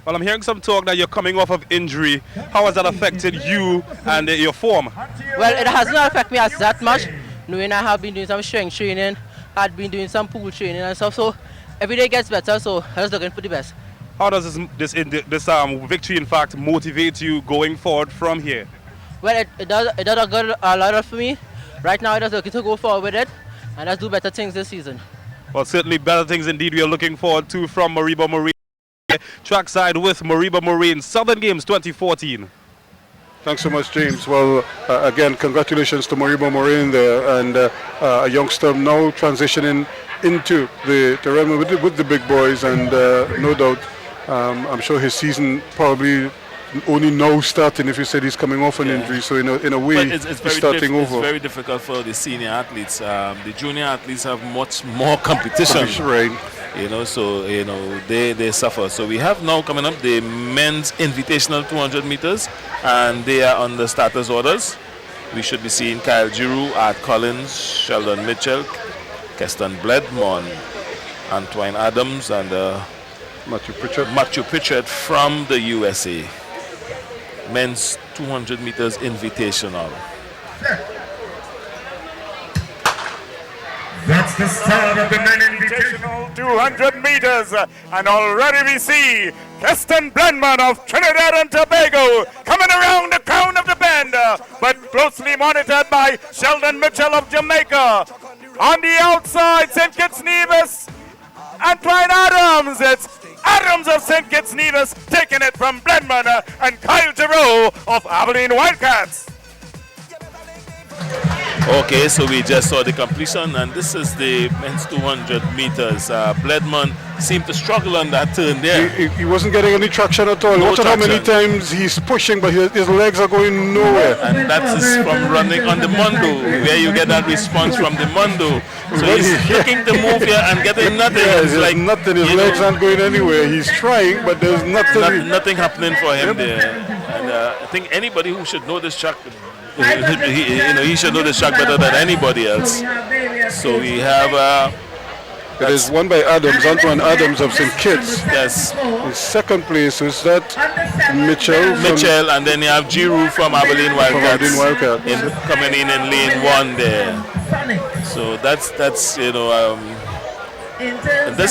Well, I'm hearing some talk that you're coming off of injury. How has that affected you and your form? Well, it has not affected me as that much. Knowing I have been doing some strength training, had been doing some pool training and stuff. So every day gets better. So I was looking for the best. How does this victory, in fact, motivate you going forward from here? Well, it does a lot for me. Right now, I'm just looking to go forward with it and let's do better things this season. Well, certainly better things indeed we are looking forward to from Mariba Marine. Trackside with Mariba Marine, Southern Games 2014. Thanks so much, James. Well, again, congratulations to Mariba Marine there, and a youngster now transitioning into the realm with the big boys, and no doubt, I'm sure his season probably only now starting if you said he's coming off an injury, so in a way it's he's starting over. It's very difficult for the senior athletes. The junior athletes have much more competition. Right. You know, so you know they suffer. So we have now coming up the men's invitational 200 meters, and they are on the starters orders. We should be seeing Kyle Giroux, Art Collins, Sheldon Mitchell, Keston Bledmon, Antoine Adams, and Matthew Pritchard from the USA. Men's 200 meters invitational. That's the start of the men invitational 200 meters. And already we see Keston Bledmon of Trinidad and Tobago coming around the crown of the bend, but closely monitored by Sheldon Mitchell of Jamaica. On the outside, St. Kitts Nevis, Antoine Adams. It's Adams of St. Kitts Nevis taking it from Bledmon and Kyle Giroux of Aberdeen Wildcats. Okay, so we just saw the completion, and this is the men's 200 meters. Bledmon seemed to struggle on that turn there. He wasn't getting any traction at all. Watch how many times he's pushing, but his legs are going nowhere. And that is from running on the Mondo, where you get that response from the Mondo. So he's looking to move here and getting nothing. Yeah, it's like nothing. His legs aren't going anywhere. He's trying, but there's nothing. Nothing happening for him there. And I think anybody who should know this track, he should know this track better than anybody else. So we have. It is won by Adams, Antoine Adams of St. Kitts. Yes. In second place is that Mitchell, and then you have Giroux from Aberdeen Wildcats. Coming in lane 1 there. So that's that's a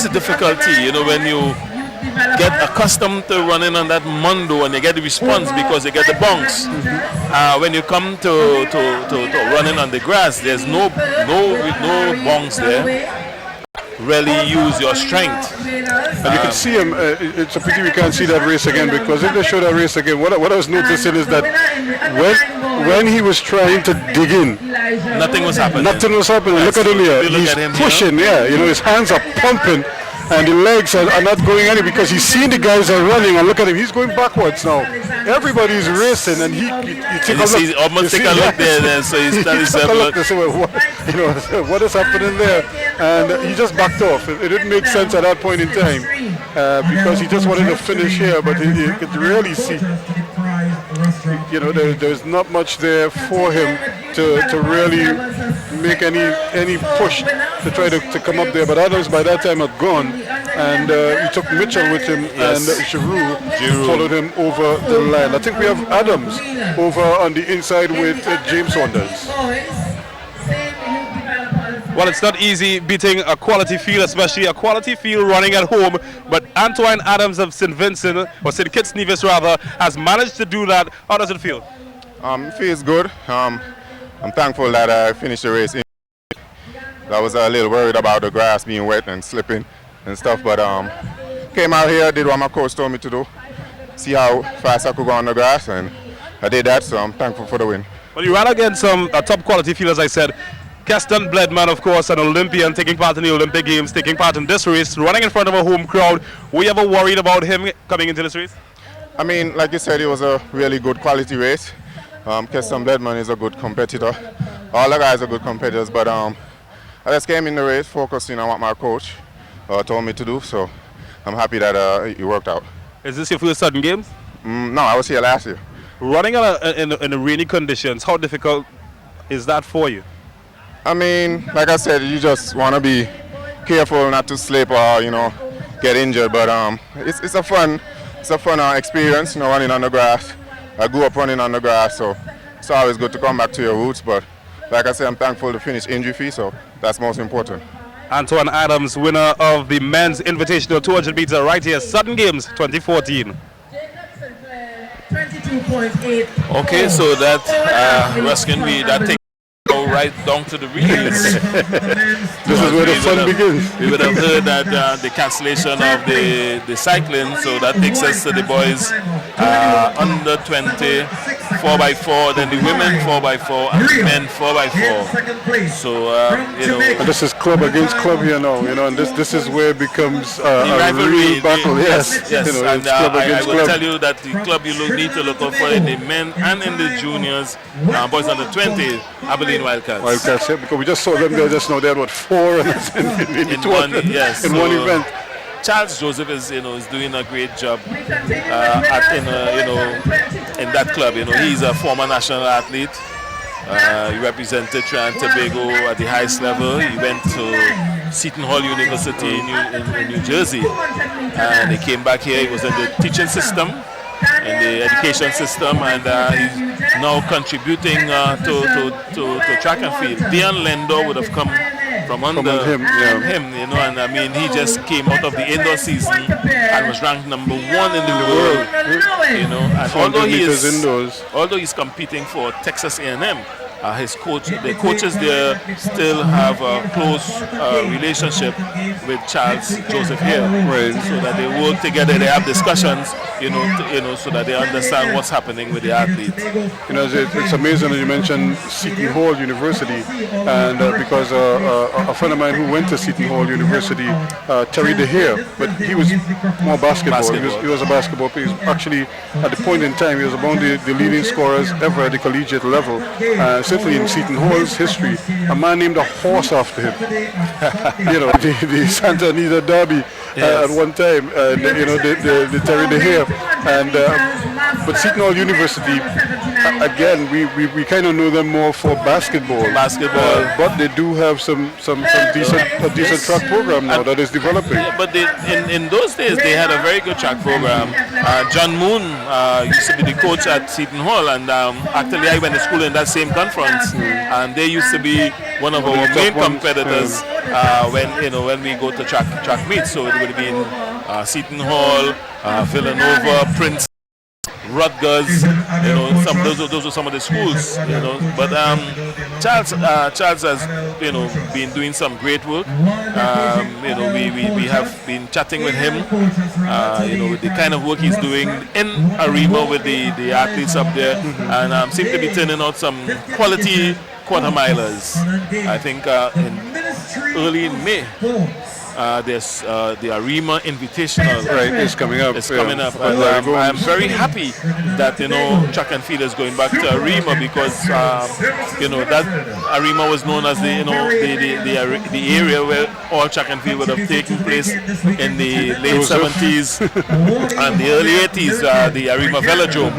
difficulty, when you get accustomed to running on that Mondo and you get the response because you get the bounce. When you come to running on the grass, there's no bounce there. Really use your strength. And you can see him, it's a pity we can't see that race again, because if they show that race again, what I was noticing is that when he was trying to dig in, nothing was happening. Look at him here. He's pushing, his hands are pumping, and the legs are not going anywhere because he's seeing the guys are running, and look at him, he's going backwards now. Everybody's racing, and he take a look there, so he's telling himself, what is happening there? And he just backed off. It didn't make sense at that point in time because he just wanted to finish here, but you could really see, there's not much there for him to really make any push to try to come up there. But Adams by that time had gone, and he took Mitchell with him, and Giroux followed him over the line. I think we have Adams over on the inside with James Saunders. Well, it's not easy beating a quality field, especially a quality field running at home. But Antoine Adams of St. Vincent, or St. Kitts Nevis rather, has managed to do that. How does it feel? It feels good. I'm thankful that I finished the race. I was a little worried about the grass being wet and slipping and stuff, but came out here, did what my coach told me to do, see how fast I could go on the grass, and I did that, so I'm thankful for the win. Well, you ran against some top quality field, as I said. Keston Bledmon, of course, an Olympian, taking part in the Olympic Games, taking part in this race, running in front of a home crowd. Were you ever worried about him coming into this race? I mean, like you said, it was a really good quality race. Keston Bledmon is a good competitor. All the guys are good competitors, but I just came in the race focusing on what my coach told me to do, so I'm happy that it worked out. Is this your first Southern Games? No, I was here last year. Running in the rainy conditions, how difficult is that for you? I mean, like I said, you just want to be careful not to slip or get injured. But it's a fun experience, running on the grass. I grew up running on the grass, so it's always good to come back to your roots. But like I said, I'm thankful to finish injury-free, so that's most important. Antoine Adams, winner of the men's invitational 200 meter right here, Sudden Games 2014. 22.8. Okay, so that Ruskin, that takes right down to the relays. This is where the fun begins. We would have heard that the cancellation of the cycling, so that takes us to the boys under 20 4x4, then the women 4x4 and the men 4x4. So and this is club against club here now, and this is where it becomes a real battle. Yes, yes. It's And club I against will club. tell you that the club you need to look out for in the men and in the juniors, boys under 20, Abilene Wildcats. Wildcats, yeah, because we just saw them there just now. They had what, 4 in one, yes, in so one event. Charles Joseph is doing a great job in that club. He's a former national athlete. He represented Trinidad and Tobago at the highest level. He went to Seton Hall University in New Jersey, and he came back here. He was in the teaching system, in the education system, and he's now contributing to track and field. Dion Lendor would have come from under him, and I mean, he just came out of the indoor season and was ranked #1 in the world, and although he's competing for Texas A&M, the coaches there still have a close relationship with Charles Joseph here, so that they work together. They have discussions, so that they understand what's happening with the athletes. It's amazing that you mentioned Seton Hall University, and because a friend of mine who went to Seton Hall University, Terry DeHare, but he was more basketball. He was a basketball player. He was actually, at the point in time, he was among the leading scorers ever at the collegiate level. Certainly in Seton Hall's history, a man named a horse after him. The Santa Anita Derby at one time, and the Terry DeHare, and but Seton Hall University, again, we kind of know them more for basketball. But they do have some decent track program now that is developing. Yeah, but in those days they had a very good track program. John Moon used to be the coach at Seton Hall, and actually I went to school in that same conference, and they used to be one of our main competitors when we go to track meets. So it would have been Seton Hall, Villanova, Princeton, Rutgers, those are some of the schools, But Charles has, been doing some great work. We have been chatting with him, the kind of work he's doing in Arima with the athletes up there, and seem to be turning out some quality quarter milers. I think early in May. There's the Arima Invitational. It's coming up. It's coming up. And I'm very happy that track and field is going back to Arima, because that Arima was known as the area where all track and field would have taken place in the late 70s and the early 80s. The Arima Velodrome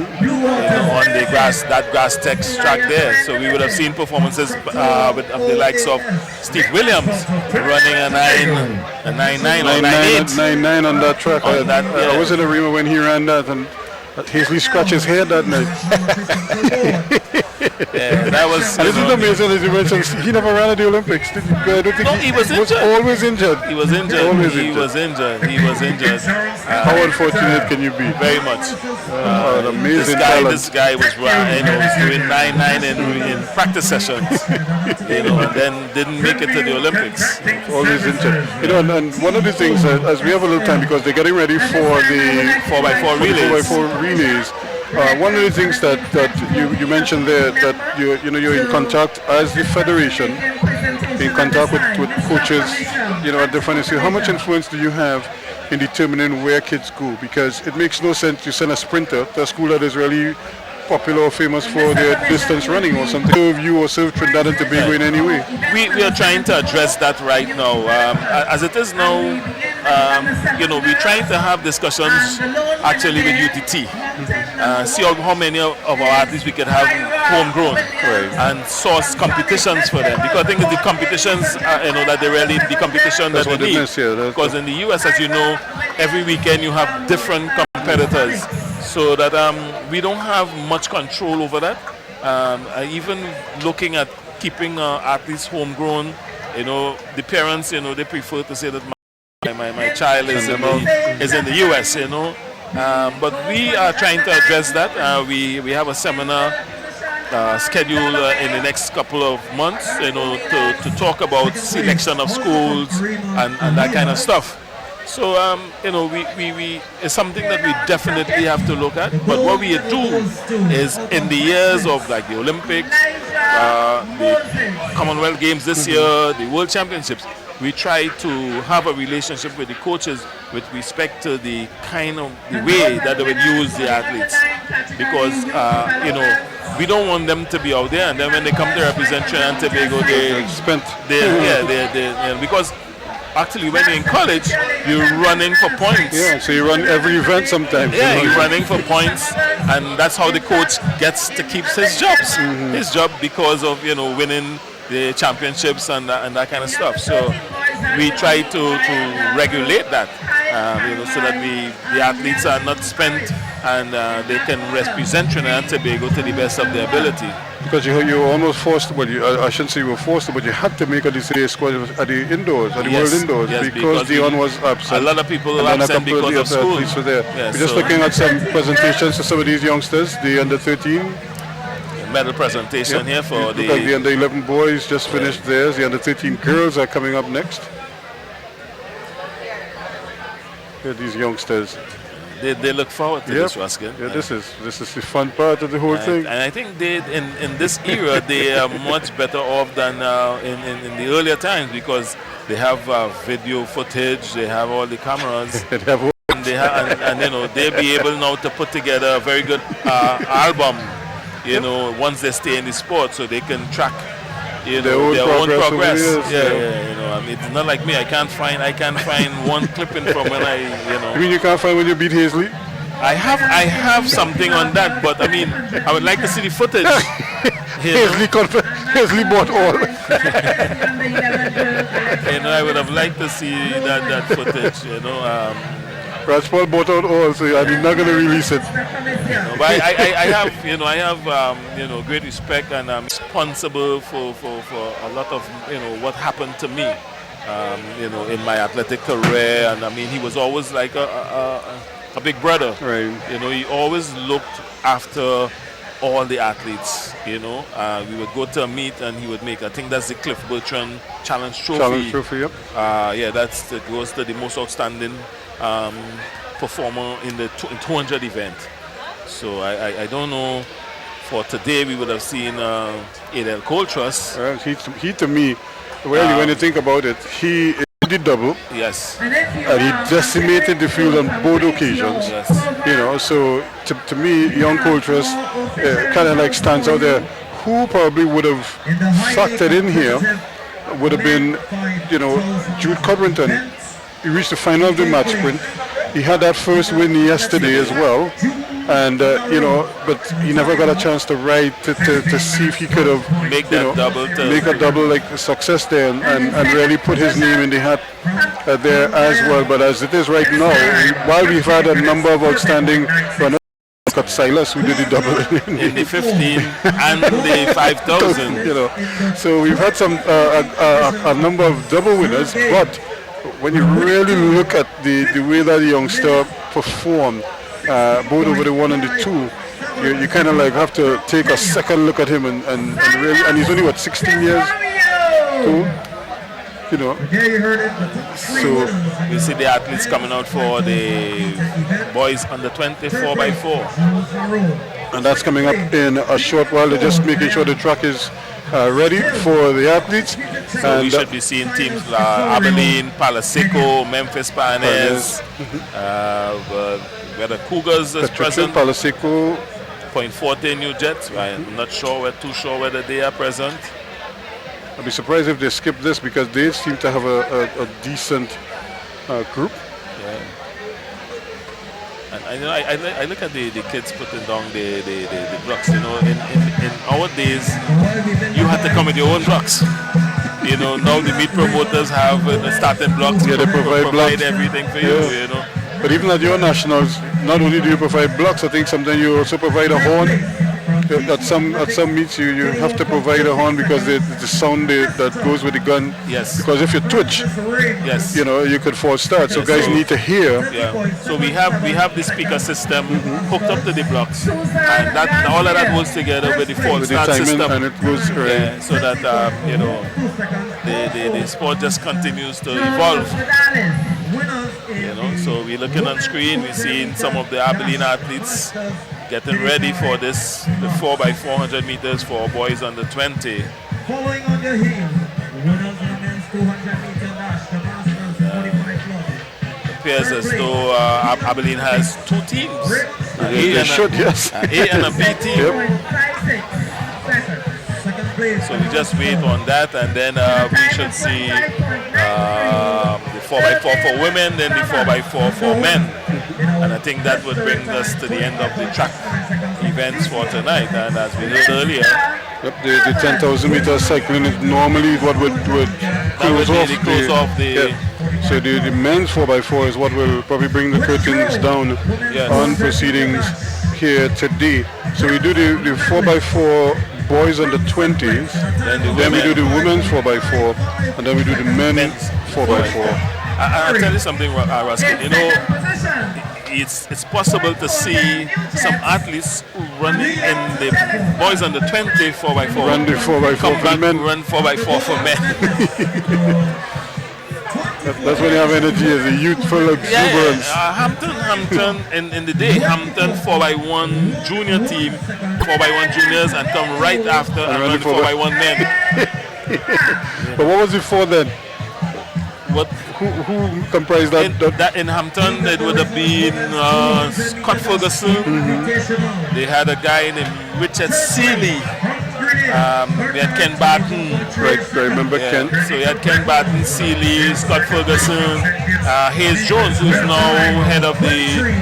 on the grass tex track there. So we would have seen performances with the likes of Steve Williams running a 9.9 or 9.8. 9.9 on that track. I was in Arima when he ran that, and Hazley scratched his head that night. That was. And isn't it amazing, as you mentioned, he never ran at the Olympics. I don't think he was injured. Always injured. He was injured. He was injured. How unfortunate can you be? Very much. An amazing talent. This guy was doing 9.9 in practice sessions, and then didn't make it to the Olympics. Always injured. And one of the things, as we have a little time, because they're getting ready for the 4x4 relays. One of the things that you mentioned there, that you're in contact as the federation, in contact with coaches, at different institutes. How much influence do you have in determining where kids go? Because it makes no sense to send a sprinter to a school that is really popular or famous for their distance running or something. Serve you or serve Trinidad and Tobago in any way? We are trying to address that right now. As it is now, we're trying to have discussions actually with UTT. See how many of our athletes we can have homegrown, and source competitions for them. Because I think the competitions, that they really the competition that they need. Because in the US, as you know, every weekend you have different competitors. So that we don't have much control over that. Even looking at keeping athletes homegrown You know, the parents, you know, they prefer to say that my child is in the U.S., you know. But we are trying to address that. We have a seminar scheduled in the next couple of months, you know, to talk about selection of schools and that kind of stuff. So, you know, we it's something that we definitely have to look at. But what we do is in the years of like the Olympics, the Commonwealth Games this year, the World Championships, we try to have a relationship with the coaches with respect to the kind of the way that they would use the athletes. Because, you know, we don't want them to be out there and then when they come to represent Trinidad and Tobago, because actually when you're in college, you're running for points. Yeah, so you run every event sometimes. Yeah, you're running for points, and that's how the coach gets to keep his jobs. His job because of, you know, winning the championships and that kind of stuff. So we try to regulate that, you know, so that the athletes are not spent and they can represent Trinidad and Tobago to the best of their ability. Because you were almost forced, well, I shouldn't say you were forced, but you had to make a decision squad at the indoors, at the World Indoors, because Dion was absent. A lot of people were and absent because of school. Were there. Yes, we're just looking at some presentations to some of these youngsters, the under 13. Medal presentation here for the under 11 boys just finished theirs. The under 13 girls are coming up next. Here are these youngsters. They look forward to this, Ruskin. Yeah, this is the fun part of the whole thing. And I think they in this era they are much better off than in the earlier times because they have video footage, they have all the cameras, and you know they'll be able now to put together a very good album. You know, once they stay in the sport, so they can track, you know, their own progress. Yeah, you know, I mean, it's not like me. I can't find one clipping from when you know. You mean you can't find when you beat Hazley? I have something on that, but I mean, I would like to see the footage. Hazley bought all. You know, I would have liked to see that footage. You know. Rajpal bought out all, so I'm not going to release it. But I have, you know, great respect, and I'm responsible for a lot of, you know, what happened to me, you know, in my athletic career. And I mean, he was always like a big brother. Right. You know, he always looked after all the athletes. You know, we would go to a meet, and he would make. I think that's the Cliff Bertrand Challenge Trophy. Challenge Trophy, yep. Yeah, that goes to the most outstanding performer in the 200 event. So I don't know. For today, we would have seen Adel Coltrus. He to me, well, when you think about it, he did double. Yes. And he decimated the field on both occasions. Yes. You know, so to me, young Coltrus kind of like stands out there. Who probably would have factored in here would have been, you know, Jude Codrington. He reached the final of the match sprint. He had that first win yesterday as well, and you know, but he never got a chance to ride to see if he could have make a double like success there and really put his name in the hat there as well. But as it is right now, while we've had a number of outstanding runners, got Silas who did the double in the 15 and the 5,000. You know, so we've had some a number of double winners, but when you really look at the way that the youngster performed, both over the 1 and the 2, you kind of like have to take a second look at him and really, and he's only what, 16 years old, you know. So we see the athletes coming out for the boys under 20 4x4, and that's coming up in a short while. They're just making sure the track is ready for the athletes. So and we should be seeing teams like Abilene, Palo Seco, Memphis Pioneers, where the Cougars is present. Palo Seco, Point Forte New Jets. I'm not sure, we're too sure whether they are present. I'd be surprised if they skip this because they seem to have a decent group. Yeah. And I look at the kids putting down the blocks. You know, in our days, you had to come with your own blocks. You know, now the meat promoters have the starting blocks. Yeah, they provide everything for you. You know. But even at your nationals, not only do you provide blocks, I think sometimes you also provide a horn. at some meets you have to provide a horn because the sound that goes with the gun. Yes. Because if you twitch, yes, you could false start. So Yeah, guys so- need to hear. Yeah. So we have the speaker system hooked up to the blocks, and that all of that goes together with the false With the start timing, system, and it goes right. Yeah, so that the sport just continues to evolve. So we're looking on screen, we're seeing some of the Abilene athletes getting ready for this, the 4x400 meters for boys under 20. Following on your heels, winners of the men's 200 meter dash, the Masters 45 club. Appears as though Abilene has two teams. They should, yes. An A and a B team. So we just wait on that, and then we should see the 4x4 for women, then the 4x4 for men. And I think that would bring us to the end of the track events for tonight. And as we heard earlier, the 10,000 meter cycling is normally what would close really close off the. So the men's 4x4 is what will probably bring the curtains down Yes. on proceedings here today. So we do the 4x4 boys under 20s, then we do the women's 4x4, and then we do the men's 4x4. I'll tell you something, Ruskin. It's possible to see some athletes running in the boys under 20 4x4. Run the 4x4 Come for back, men. run 4x4 for men. That's when you have energy as a youthful exuberance. Hampton in the day, Hampton 4x1 junior team, 4x1 juniors, and come right after and run 4x1 men. But what was it for then? What? Who comprised that? In Hampton, it would have been Scott Ferguson. They had a guy named Richard Seeley. We had Ken Barton. Right, I remember Ken. So we had Ken Barton, Seeley, Scott Ferguson, Hayes Jones, who's now head of the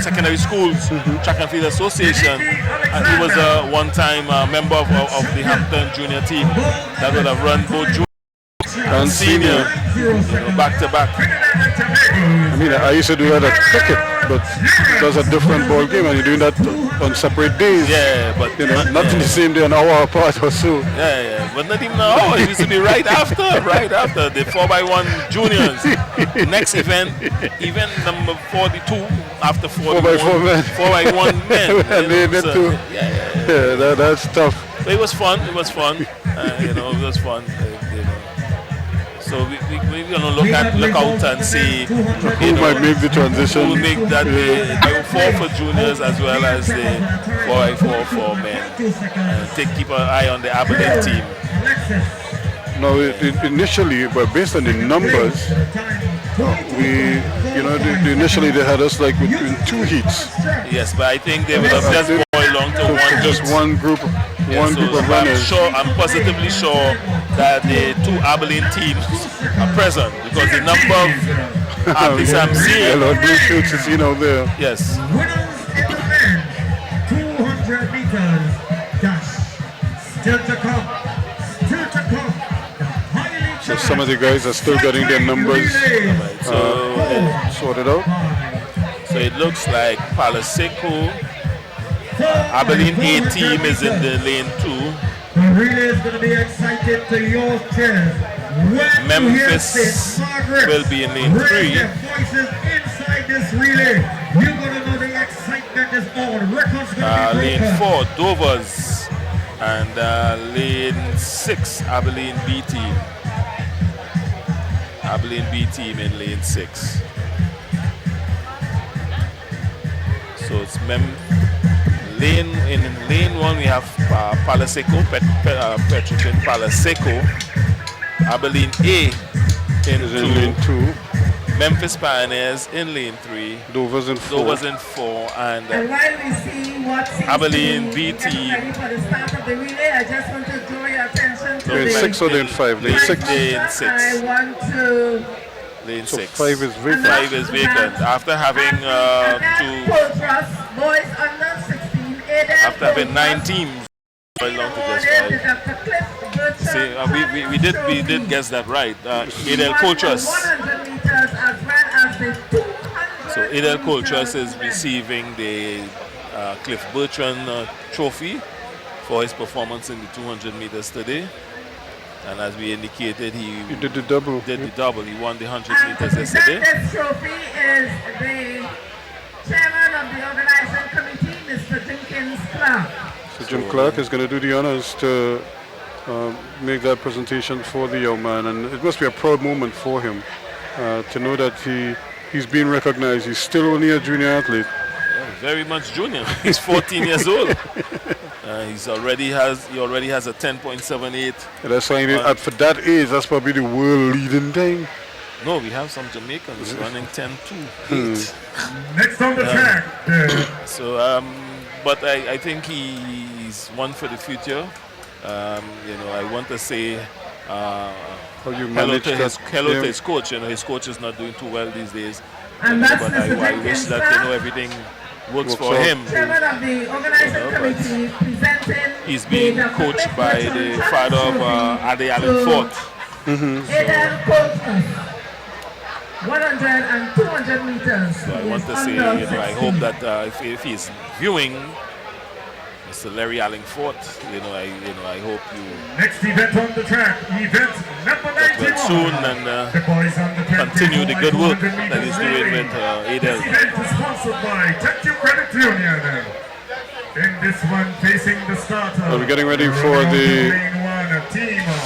secondary schools track and field association. And he was a one-time member of the Hampton junior team that would have run both junior and senior, back to back. I mean, I used to do that at cricket, but it was a different ball game, and you're doing that on separate days. Yeah, but not in the same day, an hour apart or so. Yeah, but not even an hour. It used to be right after the 4x1 juniors. Next event number 42 after 41. 4x4 men. 4x1 men. Yeah, that's tough. But it was fun. It was fun. It was fun. So we're gonna look out and see who might make the transition. Who will make that the 4 for juniors as well as the 4x4 for men. Keep an eye on the Abilene team. No, initially, but based on the numbers, initially they had us like in 2 heats. Yes, but I think they would have just boiled on to one. Just one group, group of runners. I'm positively sure that the 2 Abilene teams are present because the number of athletes I'm seeing. Lord, blue shirts is out there. Yes. Winners in the men 200 meters dash. Still to come. So some of the guys are still getting their numbers sorted out. So it looks like Palo Seco, Abilene A team is in the lane 2. The relay is going to be excited to your chairs. Memphis will be in lane 3. Voices inside this relay. You're going to know the excitement is on. Records going to be Lane 4, Dovers, and lane 6, Abilene B team. Abilene B team in lane 6. So it's lane 1 we have Palo Seco, Petrotrin Palo Seco. Abilene A in lane 2. Memphis Pioneers in lane 3. Dovers in 4. And while we see what Abilene B team. ready for the start of the relay, I just want to draw your attention to Lane 6 or lane 5? Lane 6. Lane 6. I want to Lane 6. 5 is vacant. 5 is vacant. After having boys under 16, after having 9 teams, very long to just 5. See, we did guess that right. Adel Coltrus. So Adel Coltrus is receiving the Cliff Bertrand trophy for his performance in the 200 meters today. And as we indicated, he did the double. He won the 100 And meters to yesterday. present this trophy is the chairman of the organizing committee, Mr. Jenkins Clark. So Jim Clark is going to do the honors to make that presentation for the young man, and it must be a proud moment for him to know that he's being recognized. He's still only a junior athlete. Yeah, very much junior. He's 14 years old. He already has a 10.78. That's why for that age, that's probably the world leading time. No, we have some Jamaicans running 10.28. Next on the track. But I think he's one for the future. I want to say hello to his coach. His coach is not doing too well these days. And that's but Mr. I wish that everything works for him. Chairman of the organizing committee presenting. He's being coached by the father of Ade Allen Fort. Aiden coached 100 and 200 meters. So I want to say, I hope that if he's viewing Mr. Larry Allen Fort, I hope you Next event on the track, event number 91. soon and The boys on the continue the good work that he's doing with Adel. This event is sponsored by Tech Credit Union. In this one, facing the starter. We're getting ready for the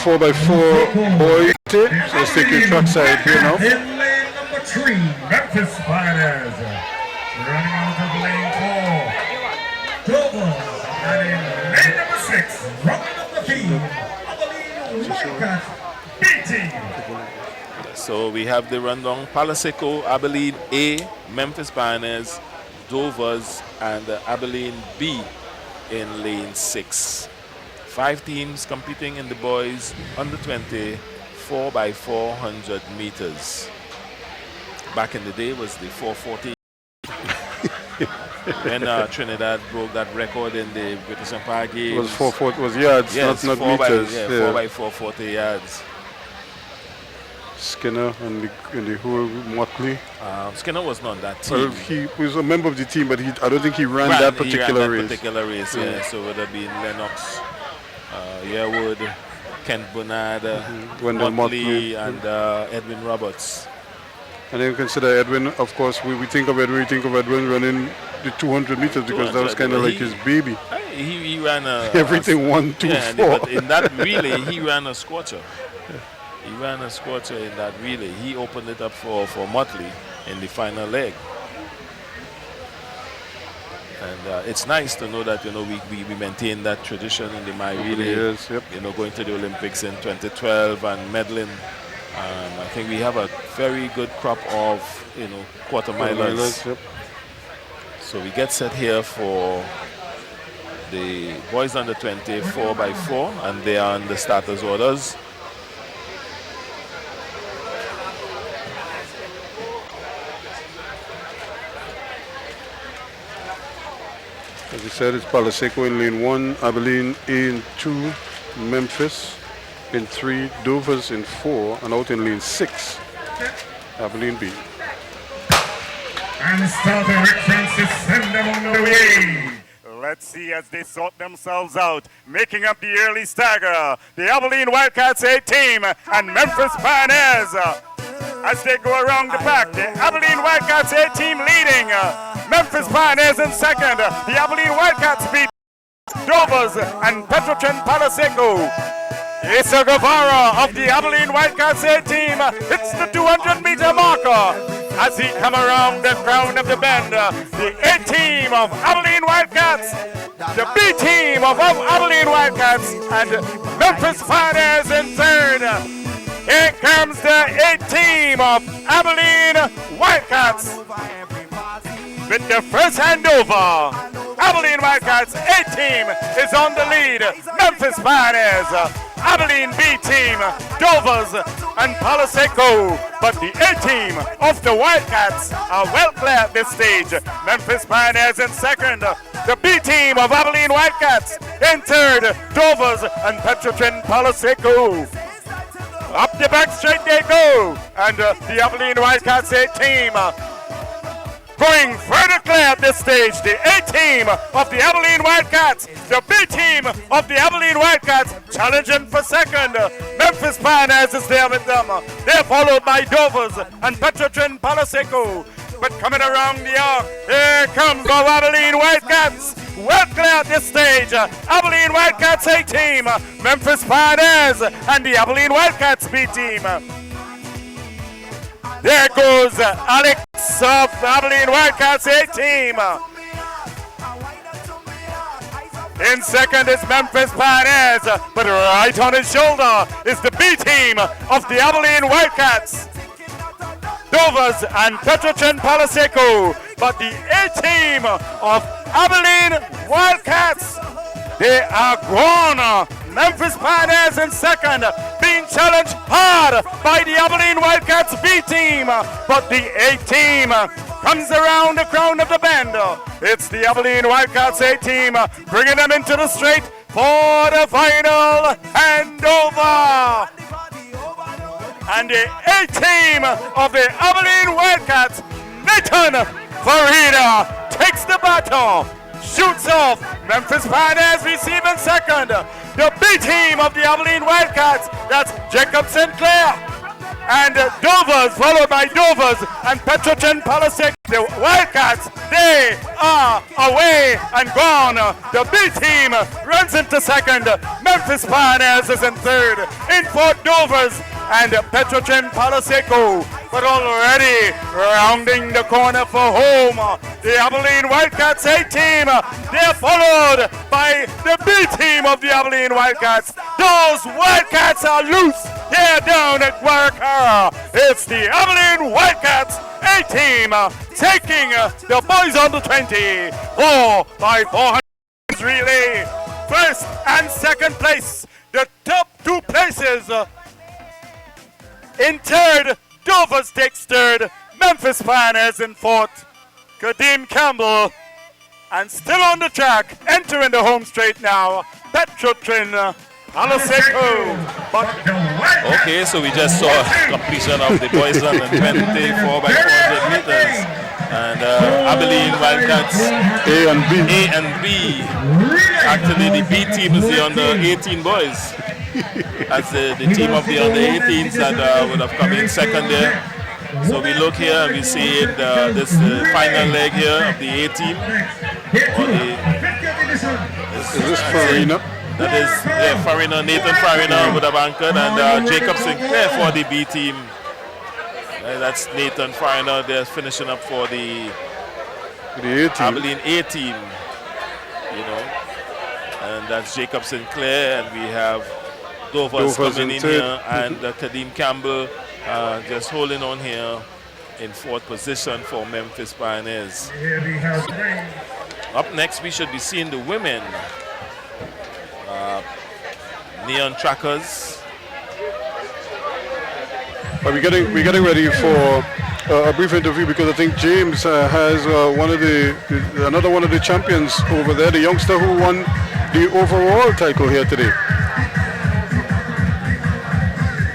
4x4 boys. So let's take the track side here now. In lane number 3, Memphis Pioneers. Running out of lane 4, Dover. And in lane number 6, running up the field, Abilene Wildcats B-Team. So we have the rundown: Palaseco, Abilene A, Memphis Pioneers, Dovers, and Abilene B in lane 6. 5 teams competing in the boys under 20 4x400 meters. Back in the day was the 440. When Trinidad broke that record in the British Empire Games. It was 440, was yards, yes, not meters. 4x440 yards. Skinner and the whole Motley. Skinner was not that team. Well, he was a member of the team, but I don't think he ran that particular race. Yeah. So it would have been Lennox, Yearwood, Kent Bernard, Wendell Motley, and Edwin Roberts. And then you consider Edwin, of course, we think of Edwin running the 200 meters because that was kind of like his baby. He ran everything 1, 2, 4. But in that relay, he ran a scorcher. He ran a scorcher in that relay. He opened it up for Motley in the final leg. And it's nice to know that we maintain that tradition in the My Relay. Yes, yep. Going to the Olympics in 2012 and medaling. I think we have a very good crop of quarter milers. Yep. So we get set here for the boys under 20 4x4, and they are on the starters orders. As you said, it's Palaseco in lane 1, Abilene A in 2, Memphis in 3, Dovers in 4, and out in lane 6, Abilene B. And starter Rick Francis send them on the way. Let's see as they sort themselves out, making up the early stagger. The Abilene Wildcats A team and Memphis Pioneers. As they go around the pack, the Abilene Wildcats A team leading. Memphis Pioneers in second. The Abilene Wildcats beat Dovers and Petrotrin Palaseco. Asa Guevara of the Abilene Wildcats A team hits the 200-meter marker as he come around the crown of the bend. The A team of Abilene Wildcats, the B team of Abilene Wildcats, and Memphis Pioneers in third. Here comes the A team of Abilene Wildcats with the first handover. Abilene Wildcats A team is on the lead. Memphis Pioneers, Abilene B team, Dovers and Palaseco. But the A team of the Wildcats are well clear at this stage. Memphis Pioneers in second. The B team of Abilene Wildcats in third. Dovers and Petrotrin Palaseco. Up the back straight they go. And the Abilene Wildcats A team Going further clear at this stage, the A team of the Abilene Wildcats, the B team of the Abilene Wildcats challenging for second. Memphis Pioneers is there with them. They're followed by Dovers and Petrotrin Palaseco. But coming around the arc, here comes the Abilene Wildcats. Well clear at this stage. Abilene Wildcats A team, Memphis Pioneers and the Abilene Wildcats B team. There goes Alex of the Abilene Wildcats A team. In second is Memphis Pioneers, but right on his shoulder is the B team of the Abilene Wildcats. Dovers and Petrotrin Palaseco, but the A team of Abilene Wildcats, they are gone. Memphis Pioneers in second, being challenged hard by the Abilene Wildcats B team, but the A team comes around the crown of the bend. It's the Abilene Wildcats A team bringing them into the straight for the final handover. And the A team of the Abilene Wildcats, Nathan Farida, takes the baton, shoots off. Memphis Pioneers receiving second. The B team of the Abilene Wildcats, that's Jacob Sinclair. And Dovers, followed by Dovers and Petrotrin Palisek. The Wildcats, they are away and gone. The B team runs into second. Memphis Pioneers is in third. In fourth, Dovers and Petrotrin Palaseco. But already rounding the corner for home, the Abilene Wildcats A team. They're followed by the B team of the Abilene Wildcats. Those Wildcats are loose here down at Guaracara. It's the Abilene Wildcats A team taking the boys under 20 by 400 relay. First and second place, the top two places. In third, Dovers takes third, Memphis Pioneers in fourth, Kadeem Campbell, and still on the track, entering the home straight now, Petrotrin Palaseco. Okay, so we just saw completion of the boys on the 24 by 400 meters. And Abilene Wildcats A and B. Actually, the B team is the under 18 boys. As the team of the under 18s that would have come in second there. So we look here and we see this final leg here of the A team. Is this Farina? That is Farina, Nathan Farina would have anchored, and Jacob Sinclair for the B team. That's Nathan Farina. They're finishing up for the A team. Abilene A team. You know, and that's Jacob Sinclair, and we have Dovers coming in here, and Kadeem Campbell just holding on here in fourth position for Memphis Pioneers. Up next, we should be seeing the women. Neon Trackers. We're getting ready for a brief interview because I think James has another one of the champions over there, the youngster who won the overall title here today.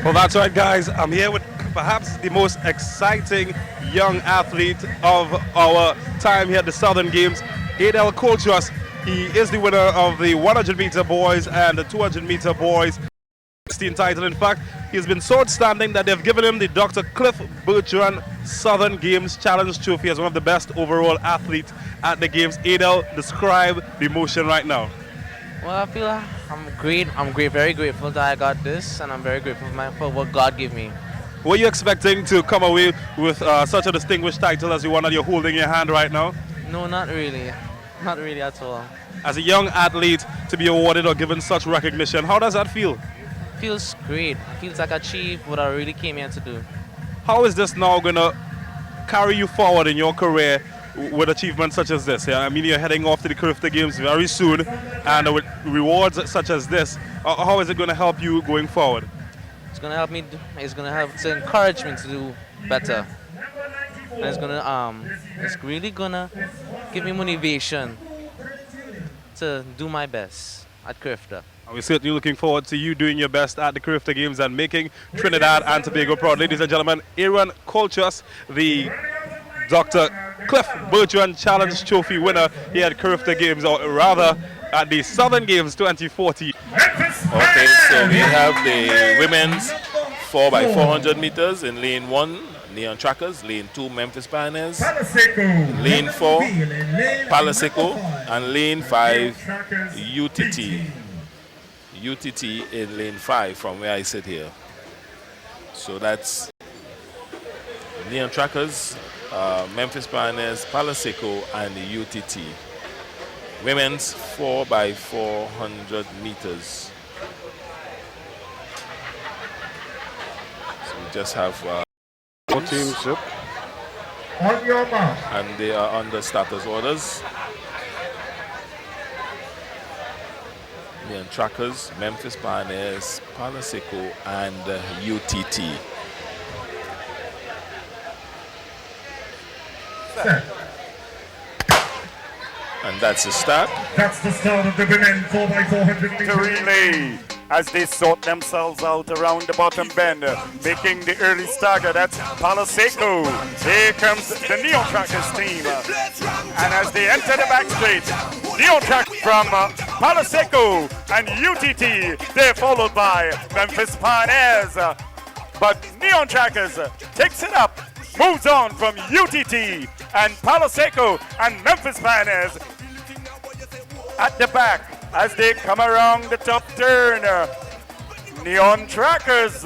Well, that's right, guys. I'm here with perhaps the most exciting young athlete of our time here at the Southern Games, Adel Coltrus. He is the winner of the 100-meter boys and the 200-meter boys 16 title. In fact, he's been so outstanding that they've given him the Dr. Cliff Bertrand Southern Games Challenge Trophy as one of the best overall athletes at the Games. Adel, describe the emotion right now. Well, I feel I'm great. I'm very grateful that I got this, and I'm very grateful for what God gave me. Were you expecting to come away with such a distinguished title as the one that you're holding in your hand right now? No, not really. Not really at all. As a young athlete, to be awarded or given such recognition, how does that feel? Feels great. Feels like I achieved what I really came here to do. How is this now going to carry you forward in your career with achievements such as this? Yeah, I mean, you're heading off to the Carifta Games very soon, and with rewards such as this, how is it going to help you going forward? It's going to help me. It's going to help to encourage me to do better. And it's really going to give me motivation to do my best at Carifta. We're certainly looking forward to you doing your best at the Carifta Games and making Trinidad and Tobago proud. Ladies and gentlemen, Aaron Coltrus, the Dr. Cliff Bertrand Challenge Trophy winner here at Carifta Games, or rather at the Southern Games 2014. Okay, so we have the women's 4x400 meters in lane 1, Neon Trackers, lane 2, Memphis Pioneers, lane 4, Palaseco, and lane 5, UTT. UTT in lane 5 from where I sit here. So that's Neon Trackers, Memphis Pioneers, Palaseco, and the UTT. Women's 4x400 meters. So we just have 4 teams up. On your mark. And they are under status orders. Neon Trackers, Memphis Pioneers, Palaseco, and UTT. Set. And that's the start. That's the start of the women 4x400 meter relay as they sort themselves out around the bottom bend, making the early stagger. That's Palaseco. Here comes the Neon Trackers team. And as they enter the back straight, Neon Track from Palaseco and UTT. They're followed by Memphis Pioneers. But Neon Trackers takes it up, moves on from UTT and Palaseco and Memphis Pioneers at the back as they come around the top turn. Neon Trackers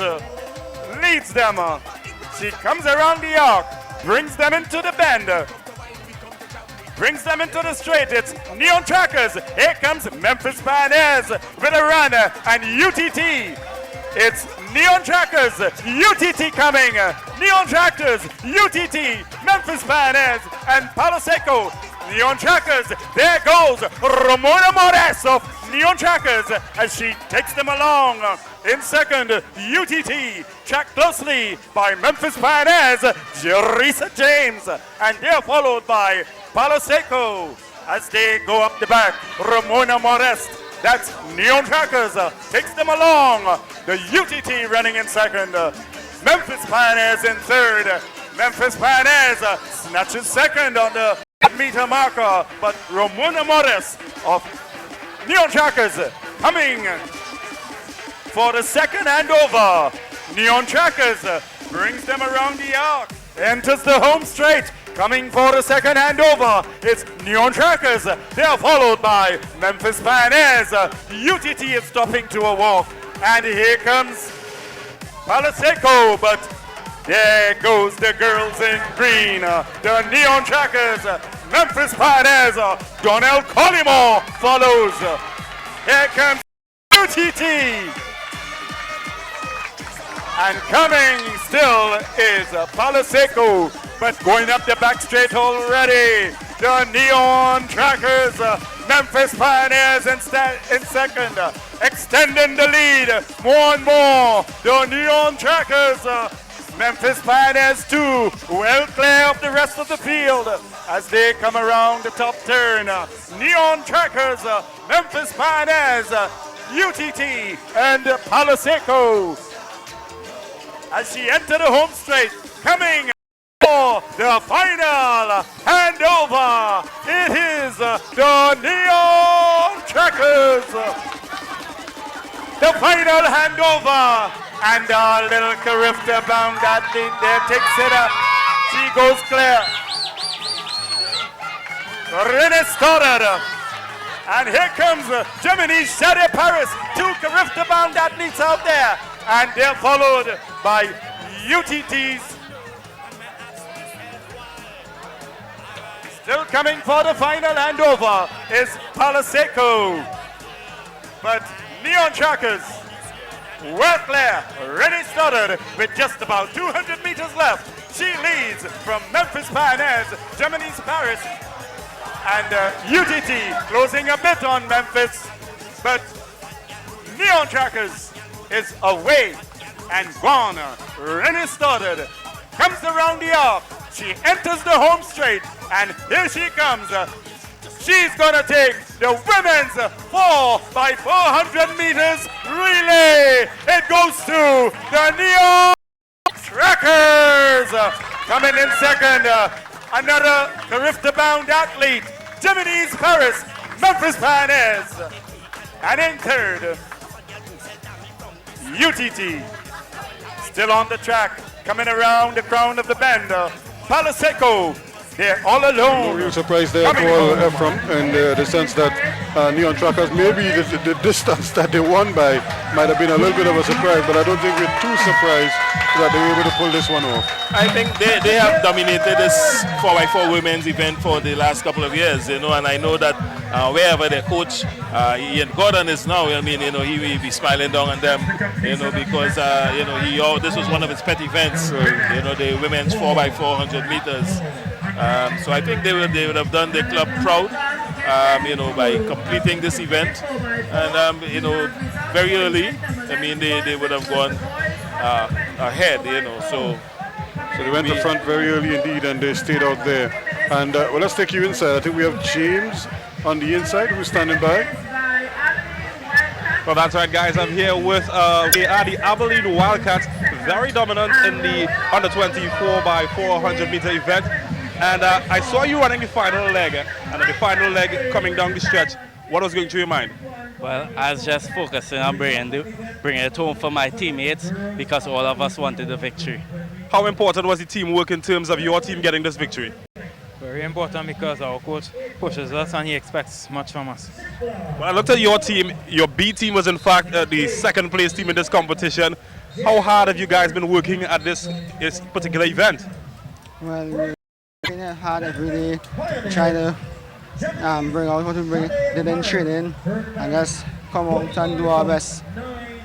leads them. She comes around the arc, brings them into the bend, brings them into the straight. It's Neon Trackers. Here comes Memphis Pioneers with a run, and UTT. It's Neon Trackers, UTT coming. Neon Trackers, UTT, Memphis Pioneers, and Palaseco. Neon Trackers, there goes Ramona Mores of Neon Trackers as she takes them along. In second, UTT, tracked closely by Memphis Pioneers, Jerisa James, and they're followed by Palaseco as they go up the back. Ramona Mores, that's Neon Trackers, takes them along. The UTT running in second. Memphis Pioneers in third. Memphis Pioneers snatches second on the meter marker, but Ramona Morris of Neon Trackers coming for the second handover. Neon Trackers brings them around the arc, enters the home straight, coming for the second handover. It's Neon Trackers. They are followed by Memphis Pioneers. UTT is stopping to a walk, and here comes Palaseco, but there goes the girls in green, the Neon Trackers. Memphis Pioneers, Donnell Collymore follows. Here comes UTT. And coming still is Palaseco, but going up the back straight already. The Neon Trackers, Memphis Pioneers in second, extending the lead more and more. The Neon Trackers, Memphis Pioneers too, well clear of the rest of the field as they come around the top turn. Neon Trackers, Memphis Pioneers, UTT, and Palaseco. As she enters the home straight, coming for the final handover. It is the Neon Trackers. The final handover. And little Carifta bound athlete there takes it up. She goes clear. Renee Stoddard. And here comes Germany's Shade Paris. 2 Carifta bound athletes out there. And they're followed by UTTs. Still coming for the final handover is Palaseco. But Neon Trackers, well clear, ready started with just about 200 meters left. She leads from Memphis Pioneers, Germany's Paris, and UTT closing a bit on Memphis. But Neon Trackers is away and gone. Renee Stoddard comes around the arc. She enters the home straight, and here she comes. She's gonna take the women's 4x400 meters relay. It goes to the Neon Trackers. Coming in second, another Carifta-bound athlete, Jimenez Paris, Memphis Pioneers. And in third, UTT. Still on the track, coming around the crown of the bend, Palaseco. They're all alone. No real surprise there at all, Ephraim, in the sense that Neon Trackers, maybe the distance that they won by might have been a little bit of a surprise, but I don't think we're too surprised that they were able to pull this one off. I think they have dominated this 4x4 women's event for the last couple of years, and I know that wherever their coach, Ian Gordon is now, he will be smiling down on them, because, this was one of his pet events, the women's 4x400 meters. So I think they would have done the club proud, by completing this event, and very early. They would have gone ahead, So they went to front very early indeed, and they stayed out there. And let's take you inside. I think we have James on the inside who's standing by. Well, that's right, guys. I'm here with the Abilene Wildcats, very dominant in the under 24 by 400 meter event. And I saw you running the final leg, and the final leg coming down the stretch. What was going through your mind? Well, I was just focusing on bringing it home for my teammates because all of us wanted the victory. How important was the teamwork in terms of your team getting this victory? Very important because our coach pushes us and he expects much from us. When I looked at your team, your B team was in fact the second place team in this competition. How hard have you guys been working at this particular event? Well, we're working hard every day, trying to bring out what we bring, then training, and just come out and do our best.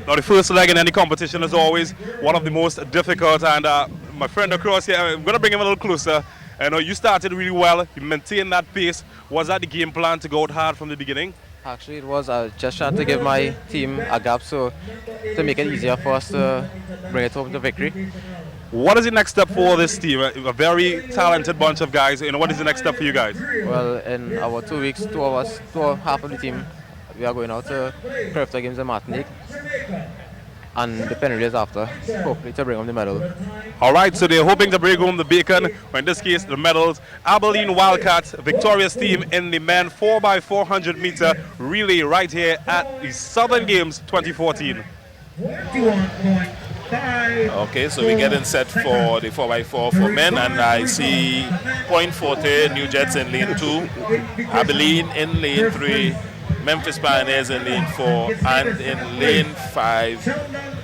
Now the first leg in any competition is always one of the most difficult, and my friend across here, I'm going to bring him a little closer. I know you started really well, you maintained that pace. Was that the game plan to go out hard from the beginning? Actually, it was. I just trying to give my team a gap to make it easier for us to bring it home to victory. What is the next step for this team? A very talented bunch of guys. What is the next step for you guys? Well, in our 2 weeks, half of the team, we are going out to Carifta Games in Martinique. And the penalties after, hopefully to bring home the medal. All right, so they're hoping to bring home the bacon, or in this case, the medals. Abilene Wildcats, victorious team in the men 4x400 meter relay right here at the Southern Games 2014. Okay, so we're getting set for the 4x4 for men, and I see Point Forte, New Jets in lane 2, Abilene in lane 3, Memphis Pioneers in lane 4, and in lane 5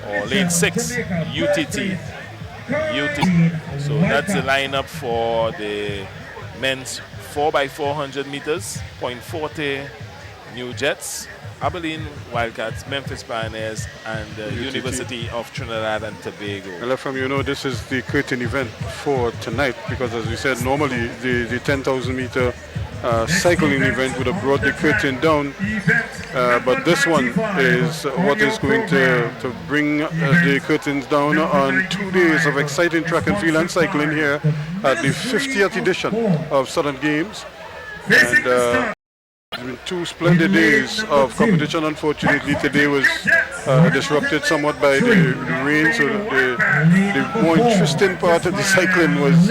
or lane 6, UTT. So that's the lineup for the men's 4x400 meters. Point Forte, New Jets, Abilene Wildcats, Memphis Pioneers, and the University of Trinidad and Tobago. And from this is the curtain event for tonight, because as we said, normally the 10,000 meter cycling event would have brought the curtain down, but this one is what is going to bring the curtains down on 2 days of exciting track and field and cycling here at the 50th edition of Southern Games. And it's been 2 splendid days of competition. Unfortunately, today was disrupted somewhat by the rain, so the more interesting part of the cycling was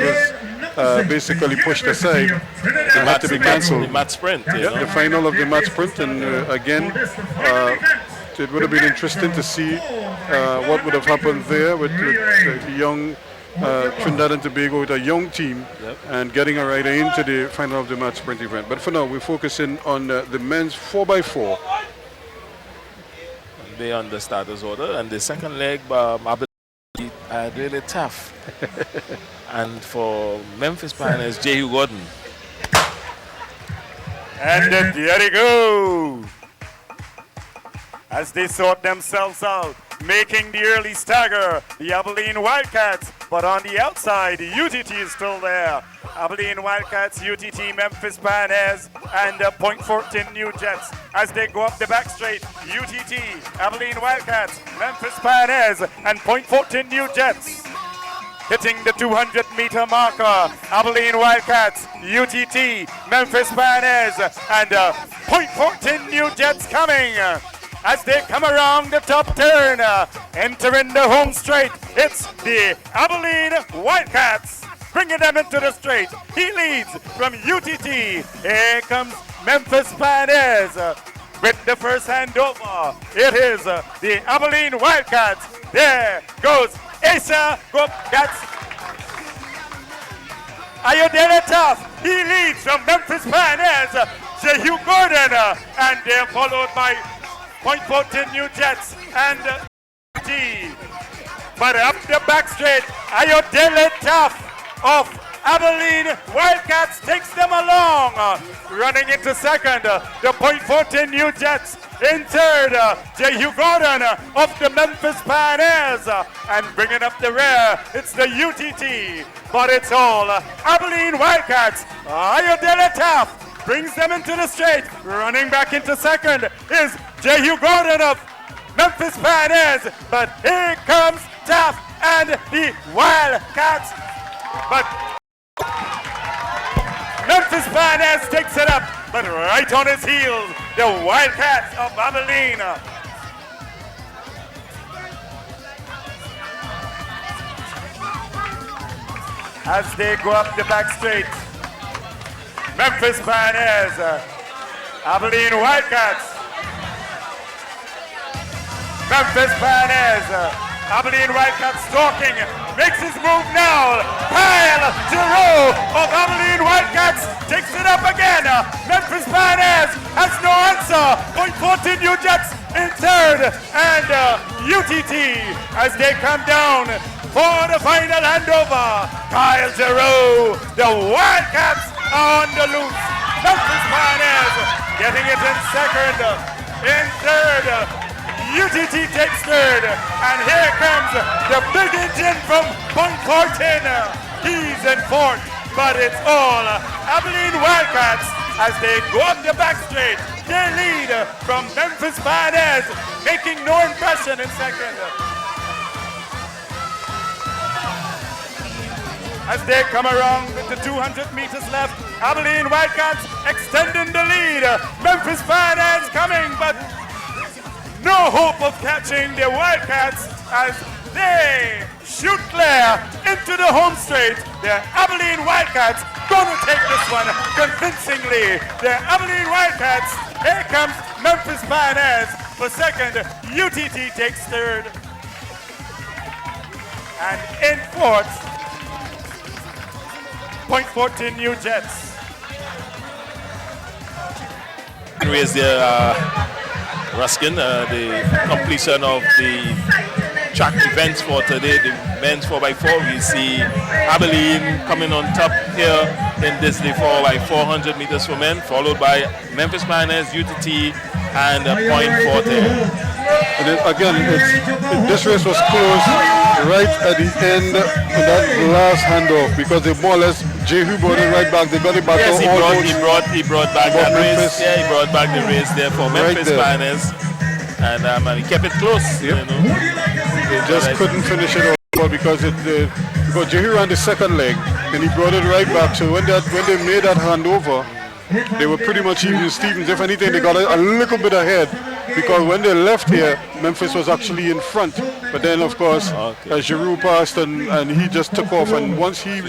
basically pushed aside and had to be cancelled. The mat sprint, the final of the mat sprint, and again, it would have been interesting to see what would have happened there with the young Trinidad and Tobago, with a young team, and getting a rider into the final of the mat sprint event. But for now, we're focusing on the men's 4x4. They on the starters order, and the second leg, really tough. And for Memphis Pioneers, Jehu Gordon. And there they go. As they sort themselves out, making the early stagger, the Abilene Wildcats. But on the outside, the UTT is still there. Abilene Wildcats, UTT, Memphis Pioneers, and Point 14 New Jets. As they go up the back straight, UTT, Abilene Wildcats, Memphis Pioneers, and Point 14 New Jets. Hitting the 200-meter marker, Abilene Wildcats, UTT, Memphis Pioneers, and Point 14 New Jets coming. As they come around the top turn, entering the home straight, it's the Abilene Wildcats. bringing them into the straight. He leads from UTT. Here comes Memphis Pioneers with the first handover. It is the Abilene Wildcats. There goes Asa. That's Ayodele Tough. He leads from Memphis Pioneers. Jehu Gordon. And they're followed by Point Fortin New Jets and T. But up the back straight, Ayodele Tough of Abilene Wildcats takes them along. Running into second, the Point Fortin New Jets. In third, Jehu Gordon of the Memphis Pioneers. And bringing up the rear, it's the UTT. But it's all Abilene Wildcats. Ayodele Tough brings them into the straight. Running back into second is Jehu Gordon of Memphis Pioneers. But here comes Tough and the Wildcats. But Memphis Pioneers takes it up. But right on his heels, the Wildcats of Abilene. As they go up the back straight, Memphis Pioneers, Abilene Wildcats. Memphis Pioneers, Abilene Wildcats stalking, makes his move now. Kyle Giroux of Abilene Wildcats takes it up again. Memphis Pioneers has no answer. Point Fortin New Jets in third. And UTT as they come down for the final handover. Kyle Giroux, the Wildcats are on the loose. Memphis Pioneers getting it in second. In third, UTT takes third, and here comes the big engine from Point Fortin. He's in fourth, but it's all Abilene Wildcats as they go up the back straight. They lead from Memphis Pioneers, making no impression in second. As they come around with the 200 meters left, Abilene Wildcats extending the lead. Memphis Pioneers coming, but no hope of catching the Wildcats as they shoot clear into the home straight. The Abilene Wildcats gonna take this one convincingly. The Abilene Wildcats, here comes Memphis Pioneers for second. UTT takes third. And in fourth, Point Fortin New Jets. Raise their Ruskin, the completion of the track events for today, the men's 4x4. We see Abilene coming on top here in this the 4x400 meters for men, followed by Memphis Pioneers, UTT, and Point Fortin. And then again, this race was close right at the end of that last handoff because they more or less Jehu brought it right back. They got it back. Yes, he brought back that race. Yeah, he brought back the race there for Memphis Pioneers, and he kept it close. Yep. You know, they just couldn't finish it off because Jehu ran the second leg and he brought it right back. So when they made that handover, they were pretty much even Stevens. If anything, they got a little bit ahead because when they left here, Memphis was actually in front. But then, of course, Giroux passed and he just took off. And once he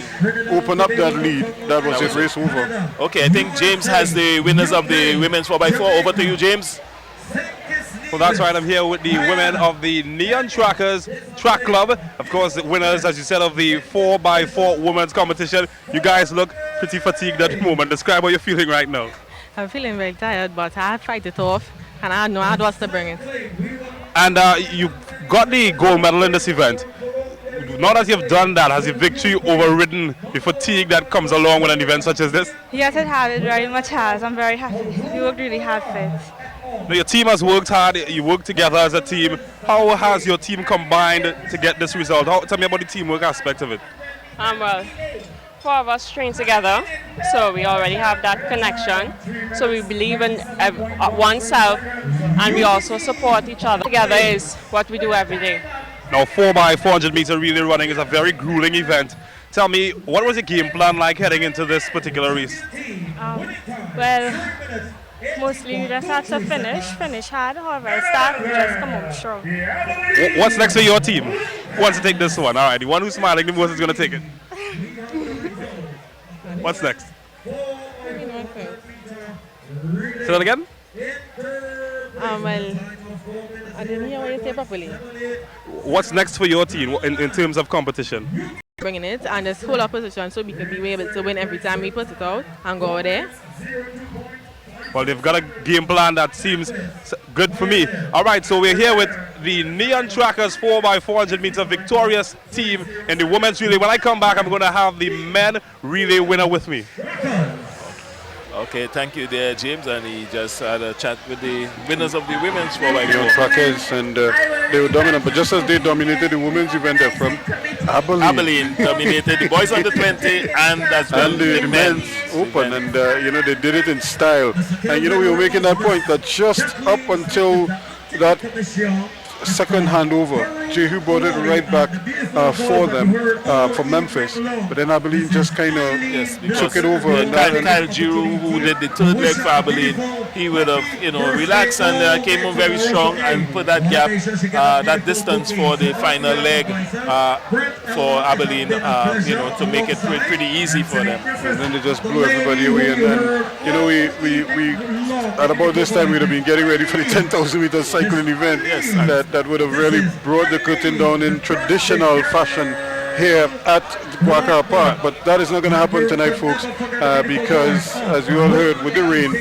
opened up that lead, that was it, race over. Okay, I think James has the winners of the women's 4x4. Over to you, James. Well, that's right. I'm here with the women of the Neon Trackers Track Club. Of course, the winners, as you said, of the 4x4 women's competition. You guys look pretty fatigued at the moment. Describe how you're feeling right now. I'm feeling very tired, but I had to fight it off, and I know I had what's to bring it. And you got the gold medal in this event. Now that you've done that, has your victory overridden the fatigue that comes along with an event such as this? Yes, it has. It very much has. I'm very happy. We worked really hard for it. Now, your team has worked hard. You work together as a team. How has your team combined to get this result? Tell me about the teamwork aspect of it. Well, four of us train together, so we already have that connection. So we believe in oneself, and we also support each other. Together is what we do every day. Now, 4x400 meter relay running is a very grueling event. Tell me, what was your game plan like heading into this particular race? Well, mostly we just had to finish hard. However, I start, we just come home strong. What's next for your team? Who wants to take this one? All right, the one who's smiling the most is going to take it. What's next? Say that again? Well, I didn't hear what you said properly. What's next for your team in terms of competition? Bringing it and just hold our position so we can be able to win every time we put it out and go out there. Well, they've got a game plan that seems good for me. All right, so we're here with the Neon Trackers 4x400 meter victorious team in the women's relay. When I come back, I'm going to have the men relay winner with me. Okay, thank you there, James. And he just had a chat with the winners of the women's 4x4. Neon Trackers, and they were dominant. But just as they dominated the women's event from Abilene dominated the boys under 20 and as well and the men's open, and they did it in style. And we were making that point that just up until that second handover, Jehu brought it right back for them, for Memphis. But then Abilene just kind of took it over. Kyle Giroux, who did the third leg for Abilene, he would have, relaxed and came on very strong and put that gap, that distance for the final leg for Abilene, to make it pretty easy for them. And then they just blew everybody away. And then, we at about this time we'd have been getting ready for the 10,000 meter cycling event. Yes. That would have really brought the curtain down in traditional fashion here at Guacara Park. But that is not going to happen tonight, folks, because as you all heard with the rain,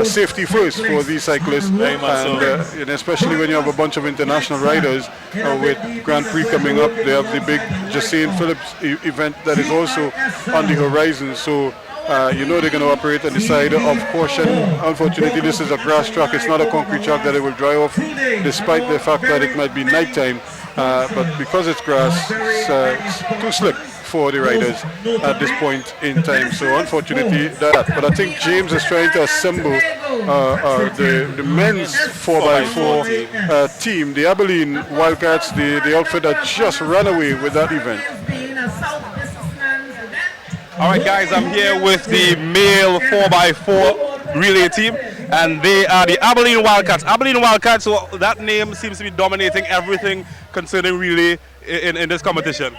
safety first for these cyclists, and especially when you have a bunch of international riders with Grand Prix coming up. They have the big Jacine Phillips event that is also on the horizon. So they're going to operate on the side of caution. Unfortunately, this is a grass track. It's not a concrete track that it will dry off, despite the fact that it might be nighttime. But because it's grass, it's too slick for the riders at this point in time. So unfortunately, but I think James is trying to assemble the men's 4x4 team, the Abilene Wildcats, the outfit that just ran away with that event. All right, guys, I'm here with the male 4x4 relay team, and they are the Abilene Wildcats. Abilene Wildcats, so that name seems to be dominating everything concerning relay in this competition.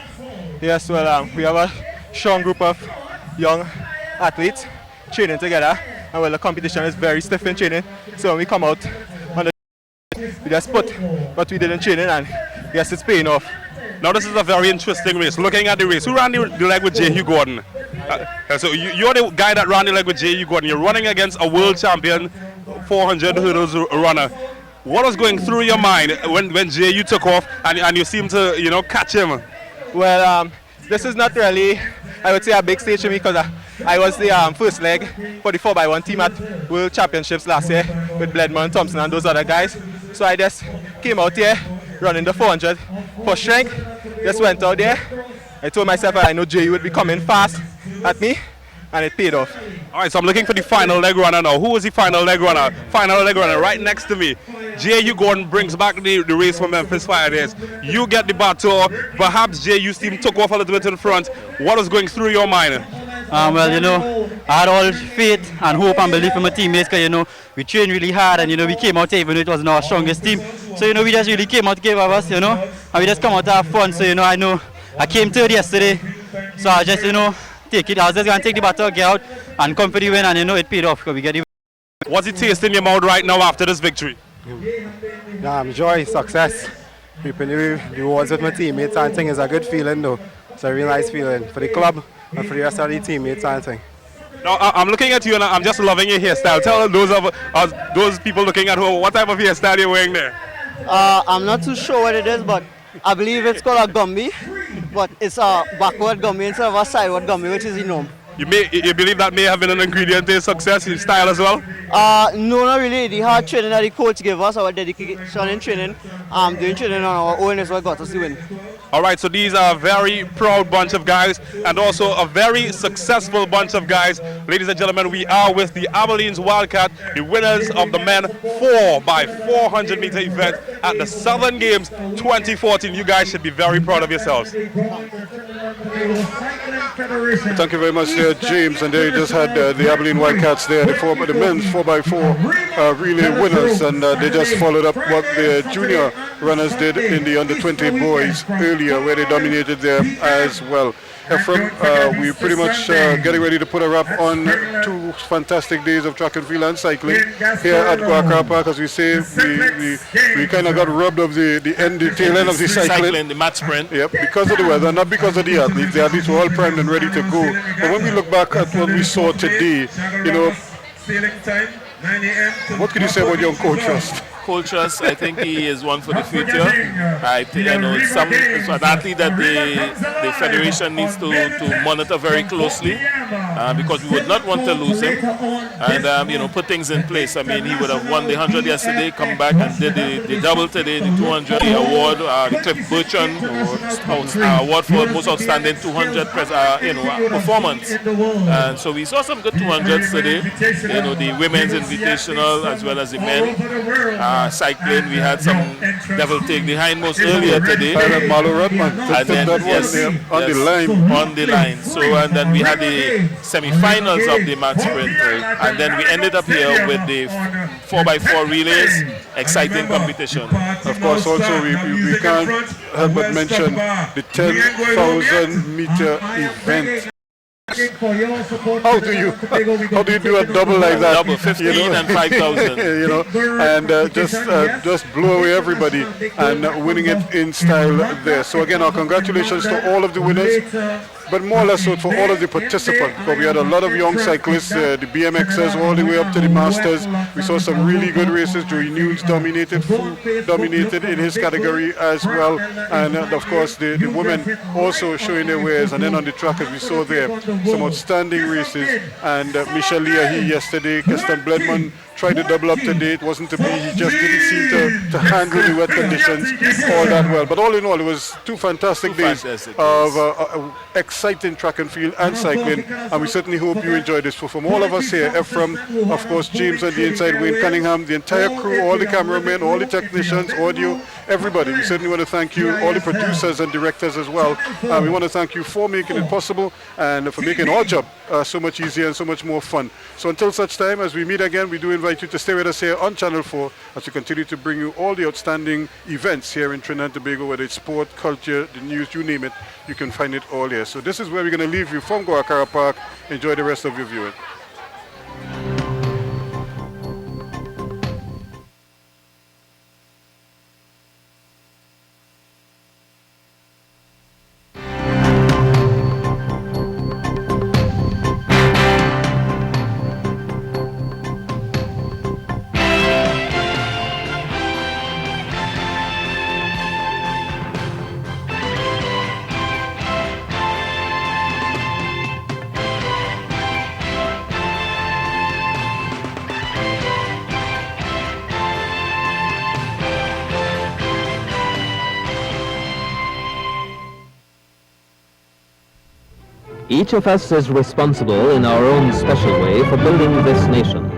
Yes, well, we have a strong group of young athletes training together, and well, the competition is very stiff in training, so when we come out on the we just put what we did in training, and yes, it's paying off. Now this is a very interesting race. Looking at the race, who ran the leg with Jehu Gordon? So you're the guy that ran the leg with Jehu Gordon. You're running against a world champion 400 hurdles runner. What was going through your mind when Jehu took off and you seemed to catch him? Well, this is not really, I would say, a big stage for me, because I was the first leg for the 4x1 team at World Championships last year with Bledman, Thompson and those other guys. So I just came out here running the 400 for strength. Just went out there. I told myself I know Jay would be coming fast at me, and it paid off. All right, so I'm looking for the final leg runner now. Who is the final leg runner? Final leg runner right next to me. Jehu Gordon brings back the race for Memphis Fire Days. You get the baton. Perhaps Jehu's team took off a little bit to the front. What was going through your mind? Well, I had all faith and hope and belief in my teammates, because, we trained really hard, and, we came out here even though it wasn't our strongest team. So, we just really came out to give our best, and we just come out to have fun. So, I know I came third yesterday, so I just, take it. I was just going to take the baton, get out, and come for the win, and, it paid off because we get the win. What's it taste in your mouth right now after this victory? Joy, success. Reaping the rewards with my teammates and thing is a good feeling, though. It's a really nice feeling for the club and for the rest of the teammates and thing. Now, I'm looking at you and I'm just loving your hairstyle. Tell those people looking at home, what type of hairstyle you're wearing there? I'm not too sure what it is, but I believe it's called a Gumby, but it's a backward Gumby instead of a sideward Gumby, which is the norm. You believe that may have been an ingredient to success in style as well? No, not really. The hard training that the coach gave us, our dedication in training, doing training on our own is what got us the win. All right, so these are a very proud bunch of guys and also a very successful bunch of guys. Ladies and gentlemen, we are with the Abilene's Wildcat, the winners of the men 4x400 meter event at the Southern Games 2014. You guys should be very proud of yourselves. Thank you very much, James, and they just had the Abilene Wildcats there, the men's 4x4 relay winners, and they just followed up what the junior runners did in the under-20 boys earlier, where they dominated there as well. Ephraim, we're pretty much getting ready to put a wrap on 2 fantastic days of track and field and cycling here at Guacara Park. As we say, we kind of got robbed of the tail end of the cycling. The match sprint. Yep, because of the weather, not because of the athletes. The athletes were all primed and ready to go. But when we look back at what we saw today, you know, what can you say about young Cole Trust? Cole Trust, I think he is one for the future. I think, you know, it's an athlete that the federation needs to monitor very closely because we would not want to lose him and, you know, put things in place. I mean, he would have won the 100 yesterday, come back and did the double today, the 200, the award, the Cliff Bertrand award for most outstanding 200 performance. And so we saw some good 200s today, you know, the women's invitational as well as the men. Cycling, we had some devil take the hindmost earlier today. And then, on the line. So, and then we had the semi-finals of the match sprint, and then we ended up here with the 4x4 relays, exciting competition. Of course, also we can't help but mention the 10,000 meter event. How do you do a double like that? Double 15 and 5,000. You know, and just blow away everybody and winning it in style there. So again, our congratulations to all of the winners, but more or less so for all of the participants, because we had a lot of young cyclists, the BMXers all the way up to the Masters. We saw some really good races. Joey Nunes dominated in his category as well, and of course the women also showing their wares. And then on the track, as we saw there, some outstanding races. And Michelle Leahy yesterday, Keston Bledman tried to double up today. It wasn't to be. He just didn't seem to handle the wet conditions all that well. But all in all, it was 2 fantastic days of exciting track and field and cycling. And we certainly hope you enjoyed this. So from all of us here, Ephraim, of course, James on the inside, Wayne Cunningham, the entire crew, all the cameramen, all the technicians, audio, everybody. We certainly want to thank you, all the producers and directors as well. We want to thank you for making it possible and for making our job so much easier and so much more fun. So until such time as we meet again, we do invite you to stay with us here on Channel 4 as we continue to bring you all the outstanding events here in Trinidad and Tobago, whether it's sport, culture, the news, you name it, you can find it all here. So this is where we're going to leave you from Guacara Park. Enjoy the rest of your viewing. Each of us is responsible in our own special way for building this nation.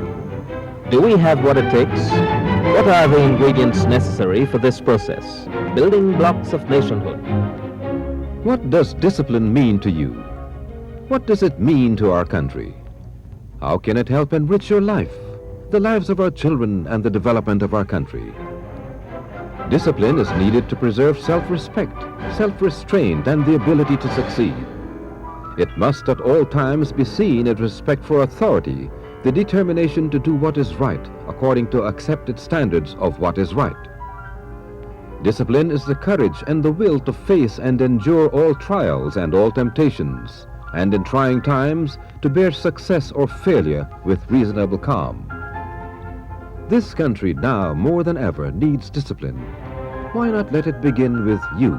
Do we have what it takes? What are the ingredients necessary for this process? Building blocks of nationhood. What does discipline mean to you? What does it mean to our country? How can it help enrich your life, the lives of our children, and the development of our country? Discipline is needed to preserve self-respect, self-restraint, and the ability to succeed. It must at all times be seen as respect for authority, the determination to do what is right according to accepted standards of what is right. Discipline is the courage and the will to face and endure all trials and all temptations, and in trying times to bear success or failure with reasonable calm. This country now more than ever needs discipline. Why not let it begin with you?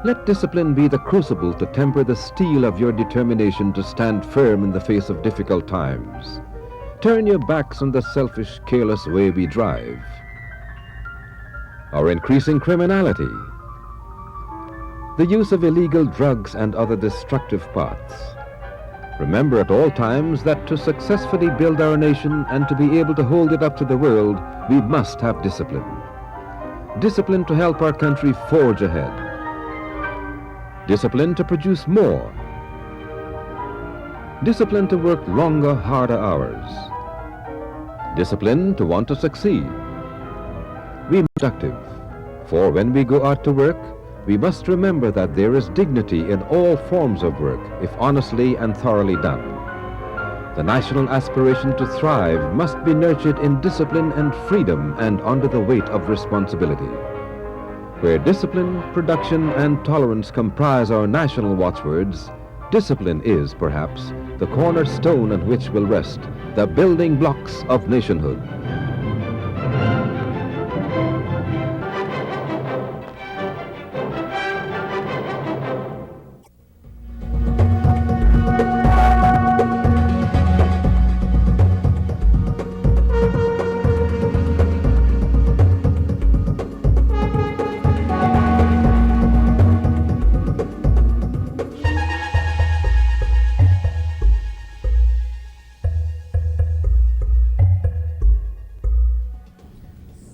Let discipline be the crucible to temper the steel of your determination to stand firm in the face of difficult times. Turn your backs on the selfish, careless way we drive. Our increasing criminality. The use of illegal drugs and other destructive paths. Remember at all times that to successfully build our nation and to be able to hold it up to the world, we must have discipline. Discipline to help our country forge ahead. Discipline to produce more. Discipline to work longer, harder hours. Discipline to want to succeed. Be productive, for when we go out to work, we must remember that there is dignity in all forms of work if honestly and thoroughly done. The national aspiration to thrive must be nurtured in discipline and freedom and under the weight of responsibility. Where discipline, production and tolerance comprise our national watchwords, discipline is, perhaps, the cornerstone on which will rest the building blocks of nationhood.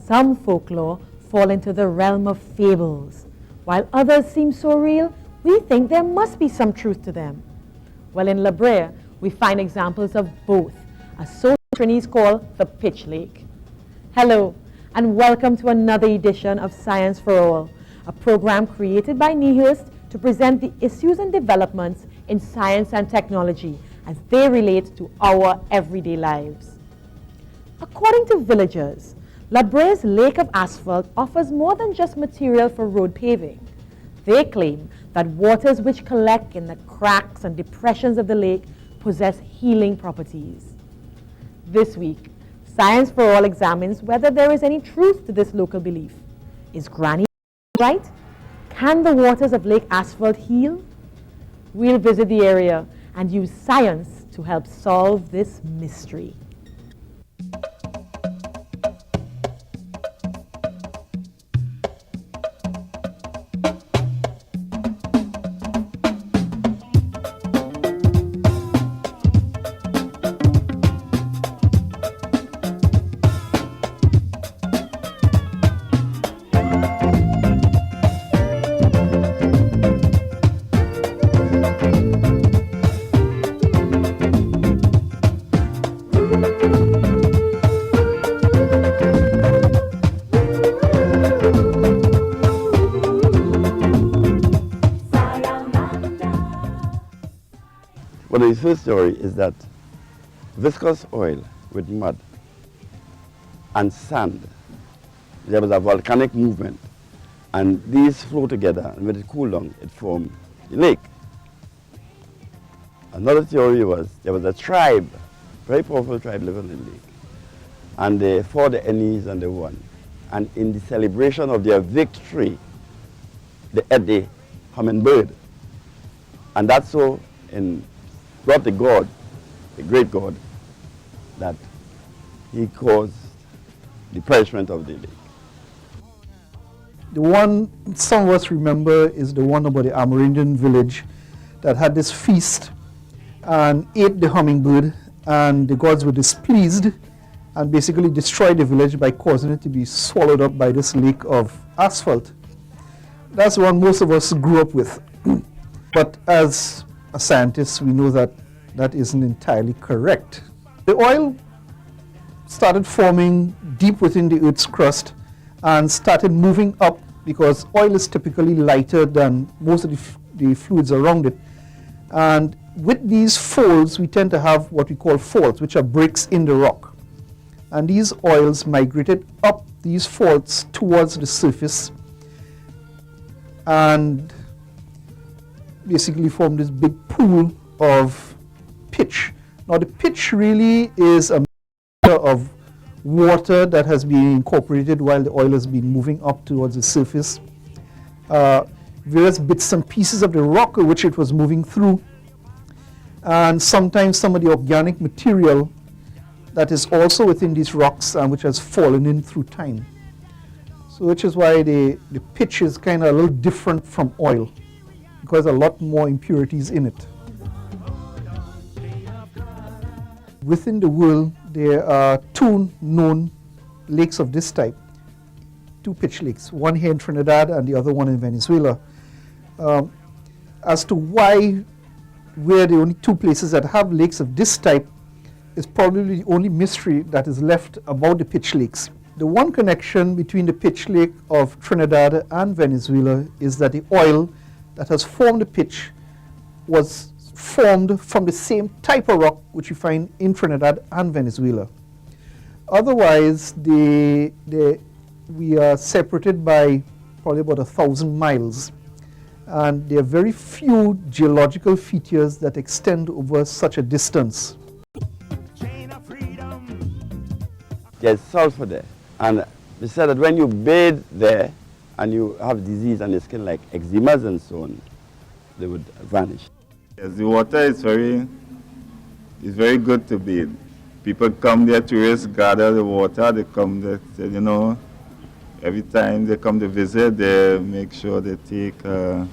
Some folklore fall into the realm of fables. While others seem so real, we think there must be some truth to them. Well, in La Brea, we find examples of both, a social Trinidad call the Pitch Lake. Hello, and welcome to another edition of Science for All, a program created by NEHURST to present the issues and developments in science and technology as they relate to our everyday lives. According to villagers, La Brea's lake of asphalt offers more than just material for road paving. They claim that waters which collect in the cracks and depressions of the lake possess healing properties. This week, Science for All examines whether there is any truth to this local belief. Is Granny right? Can the waters of Lake Asphalt heal? We'll visit the area and use science to help solve this mystery. Well, the first story is that viscous oil with mud and sand, there was a volcanic movement, and these flow together, and when it cooled down, it formed the lake. Another theory was there was a tribe, very powerful tribe living in the lake, and they fought the enemies and they won. And in the celebration of their victory, they ate the hummingbird. And that's so brought the god, the great god, that he caused the perishment of the lake. The one some of us remember is the one about the Amerindian village that had this feast and ate the hummingbird, and the gods were displeased and basically destroyed the village by causing it to be swallowed up by this lake of asphalt. That's the one most of us grew up with. But as a scientist, we know that that isn't entirely correct. The oil started forming deep within the Earth's crust and started moving up because oil is typically lighter than most of the fluids around it. And with these folds, we tend to have what we call faults, which are breaks in the rock. And these oils migrated up these faults towards the surface and basically formed this big pool of pitch. Now the pitch really is a mixture of water that has been incorporated while the oil has been moving up towards the surface, various bits and pieces of the rock which it was moving through, and sometimes some of the organic material that is also within these rocks and which has fallen in through time. So which is why the pitch is kind of a little different from oil, because a lot more impurities in it. Within the world, there are two known lakes of this type, two pitch lakes, one here in Trinidad and the other one in Venezuela. As to why we're the only two places that have lakes of this type, is probably the only mystery that is left about the pitch lakes. The one connection between the pitch lake of Trinidad and Venezuela is that the oil that has formed the pitch was formed from the same type of rock which you find in Trinidad and Venezuela. Otherwise, we are separated by probably about 1,000 miles. And there are very few geological features that extend over such a distance. There's sulfur there. And they said that when you bathe there and you have disease on your skin like eczemas and so on, they would vanish. Yes, the water is very good to bathe. People come there, tourists gather the water, they come there, you know, every time they come to visit, they make sure they take a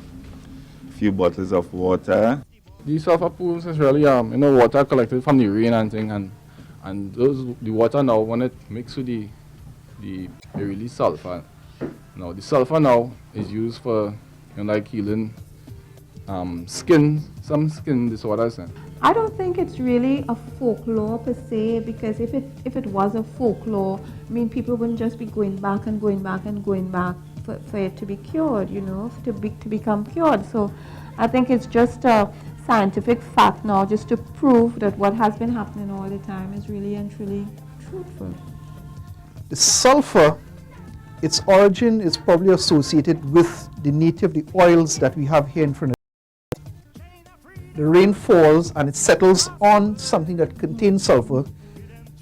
few bottles of water. These sulfur pools is really, water collected from the rain and thing, and the water now, when it mixes with the release sulfur. Now, the sulfur now is used for, like healing some skin disorders. I don't think it's really a folklore per se, because if it was a folklore, I mean, people wouldn't just be going back and going back and going back for it to be cured, to become cured. So I think it's just a scientific fact now, just to prove that what has been happening all the time is really and truly truthful. The sulfur, its origin is probably associated with the nature of the oils that we have here in Trinidad. The rain falls and it settles on something that contains sulfur,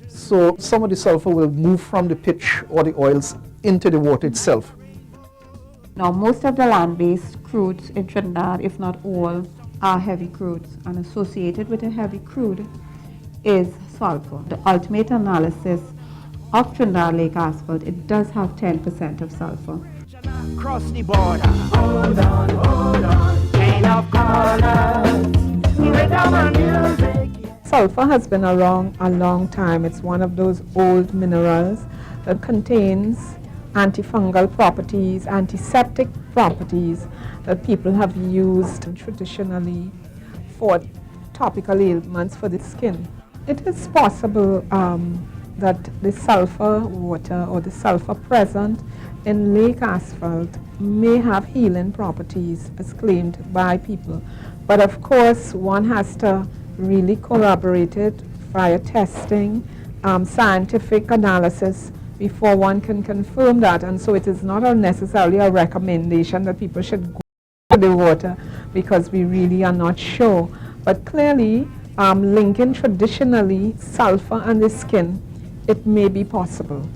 so some of the sulfur will move from the pitch or the oils into the water itself. Now, most of the land-based crudes in Trinidad, if not all, are heavy crudes, and associated with a heavy crude is sulfur. The ultimate analysis of Trinidad Lake asphalt, it does have 10% of sulfur. Cross the border. Hold on, chain of colors. Sulfur has been around a long time. It's one of those old minerals that contains antifungal properties, antiseptic properties that people have used traditionally for topical ailments for the skin. It is possible that the sulfur water or the sulfur present in lake asphalt may have healing properties as claimed by people. But of course, one has to really corroborate it via testing, scientific analysis, before one can confirm that. And so it is not necessarily a recommendation that people should go to the water, because we really are not sure. But clearly, linking traditionally sulfur and the skin, it may be possible.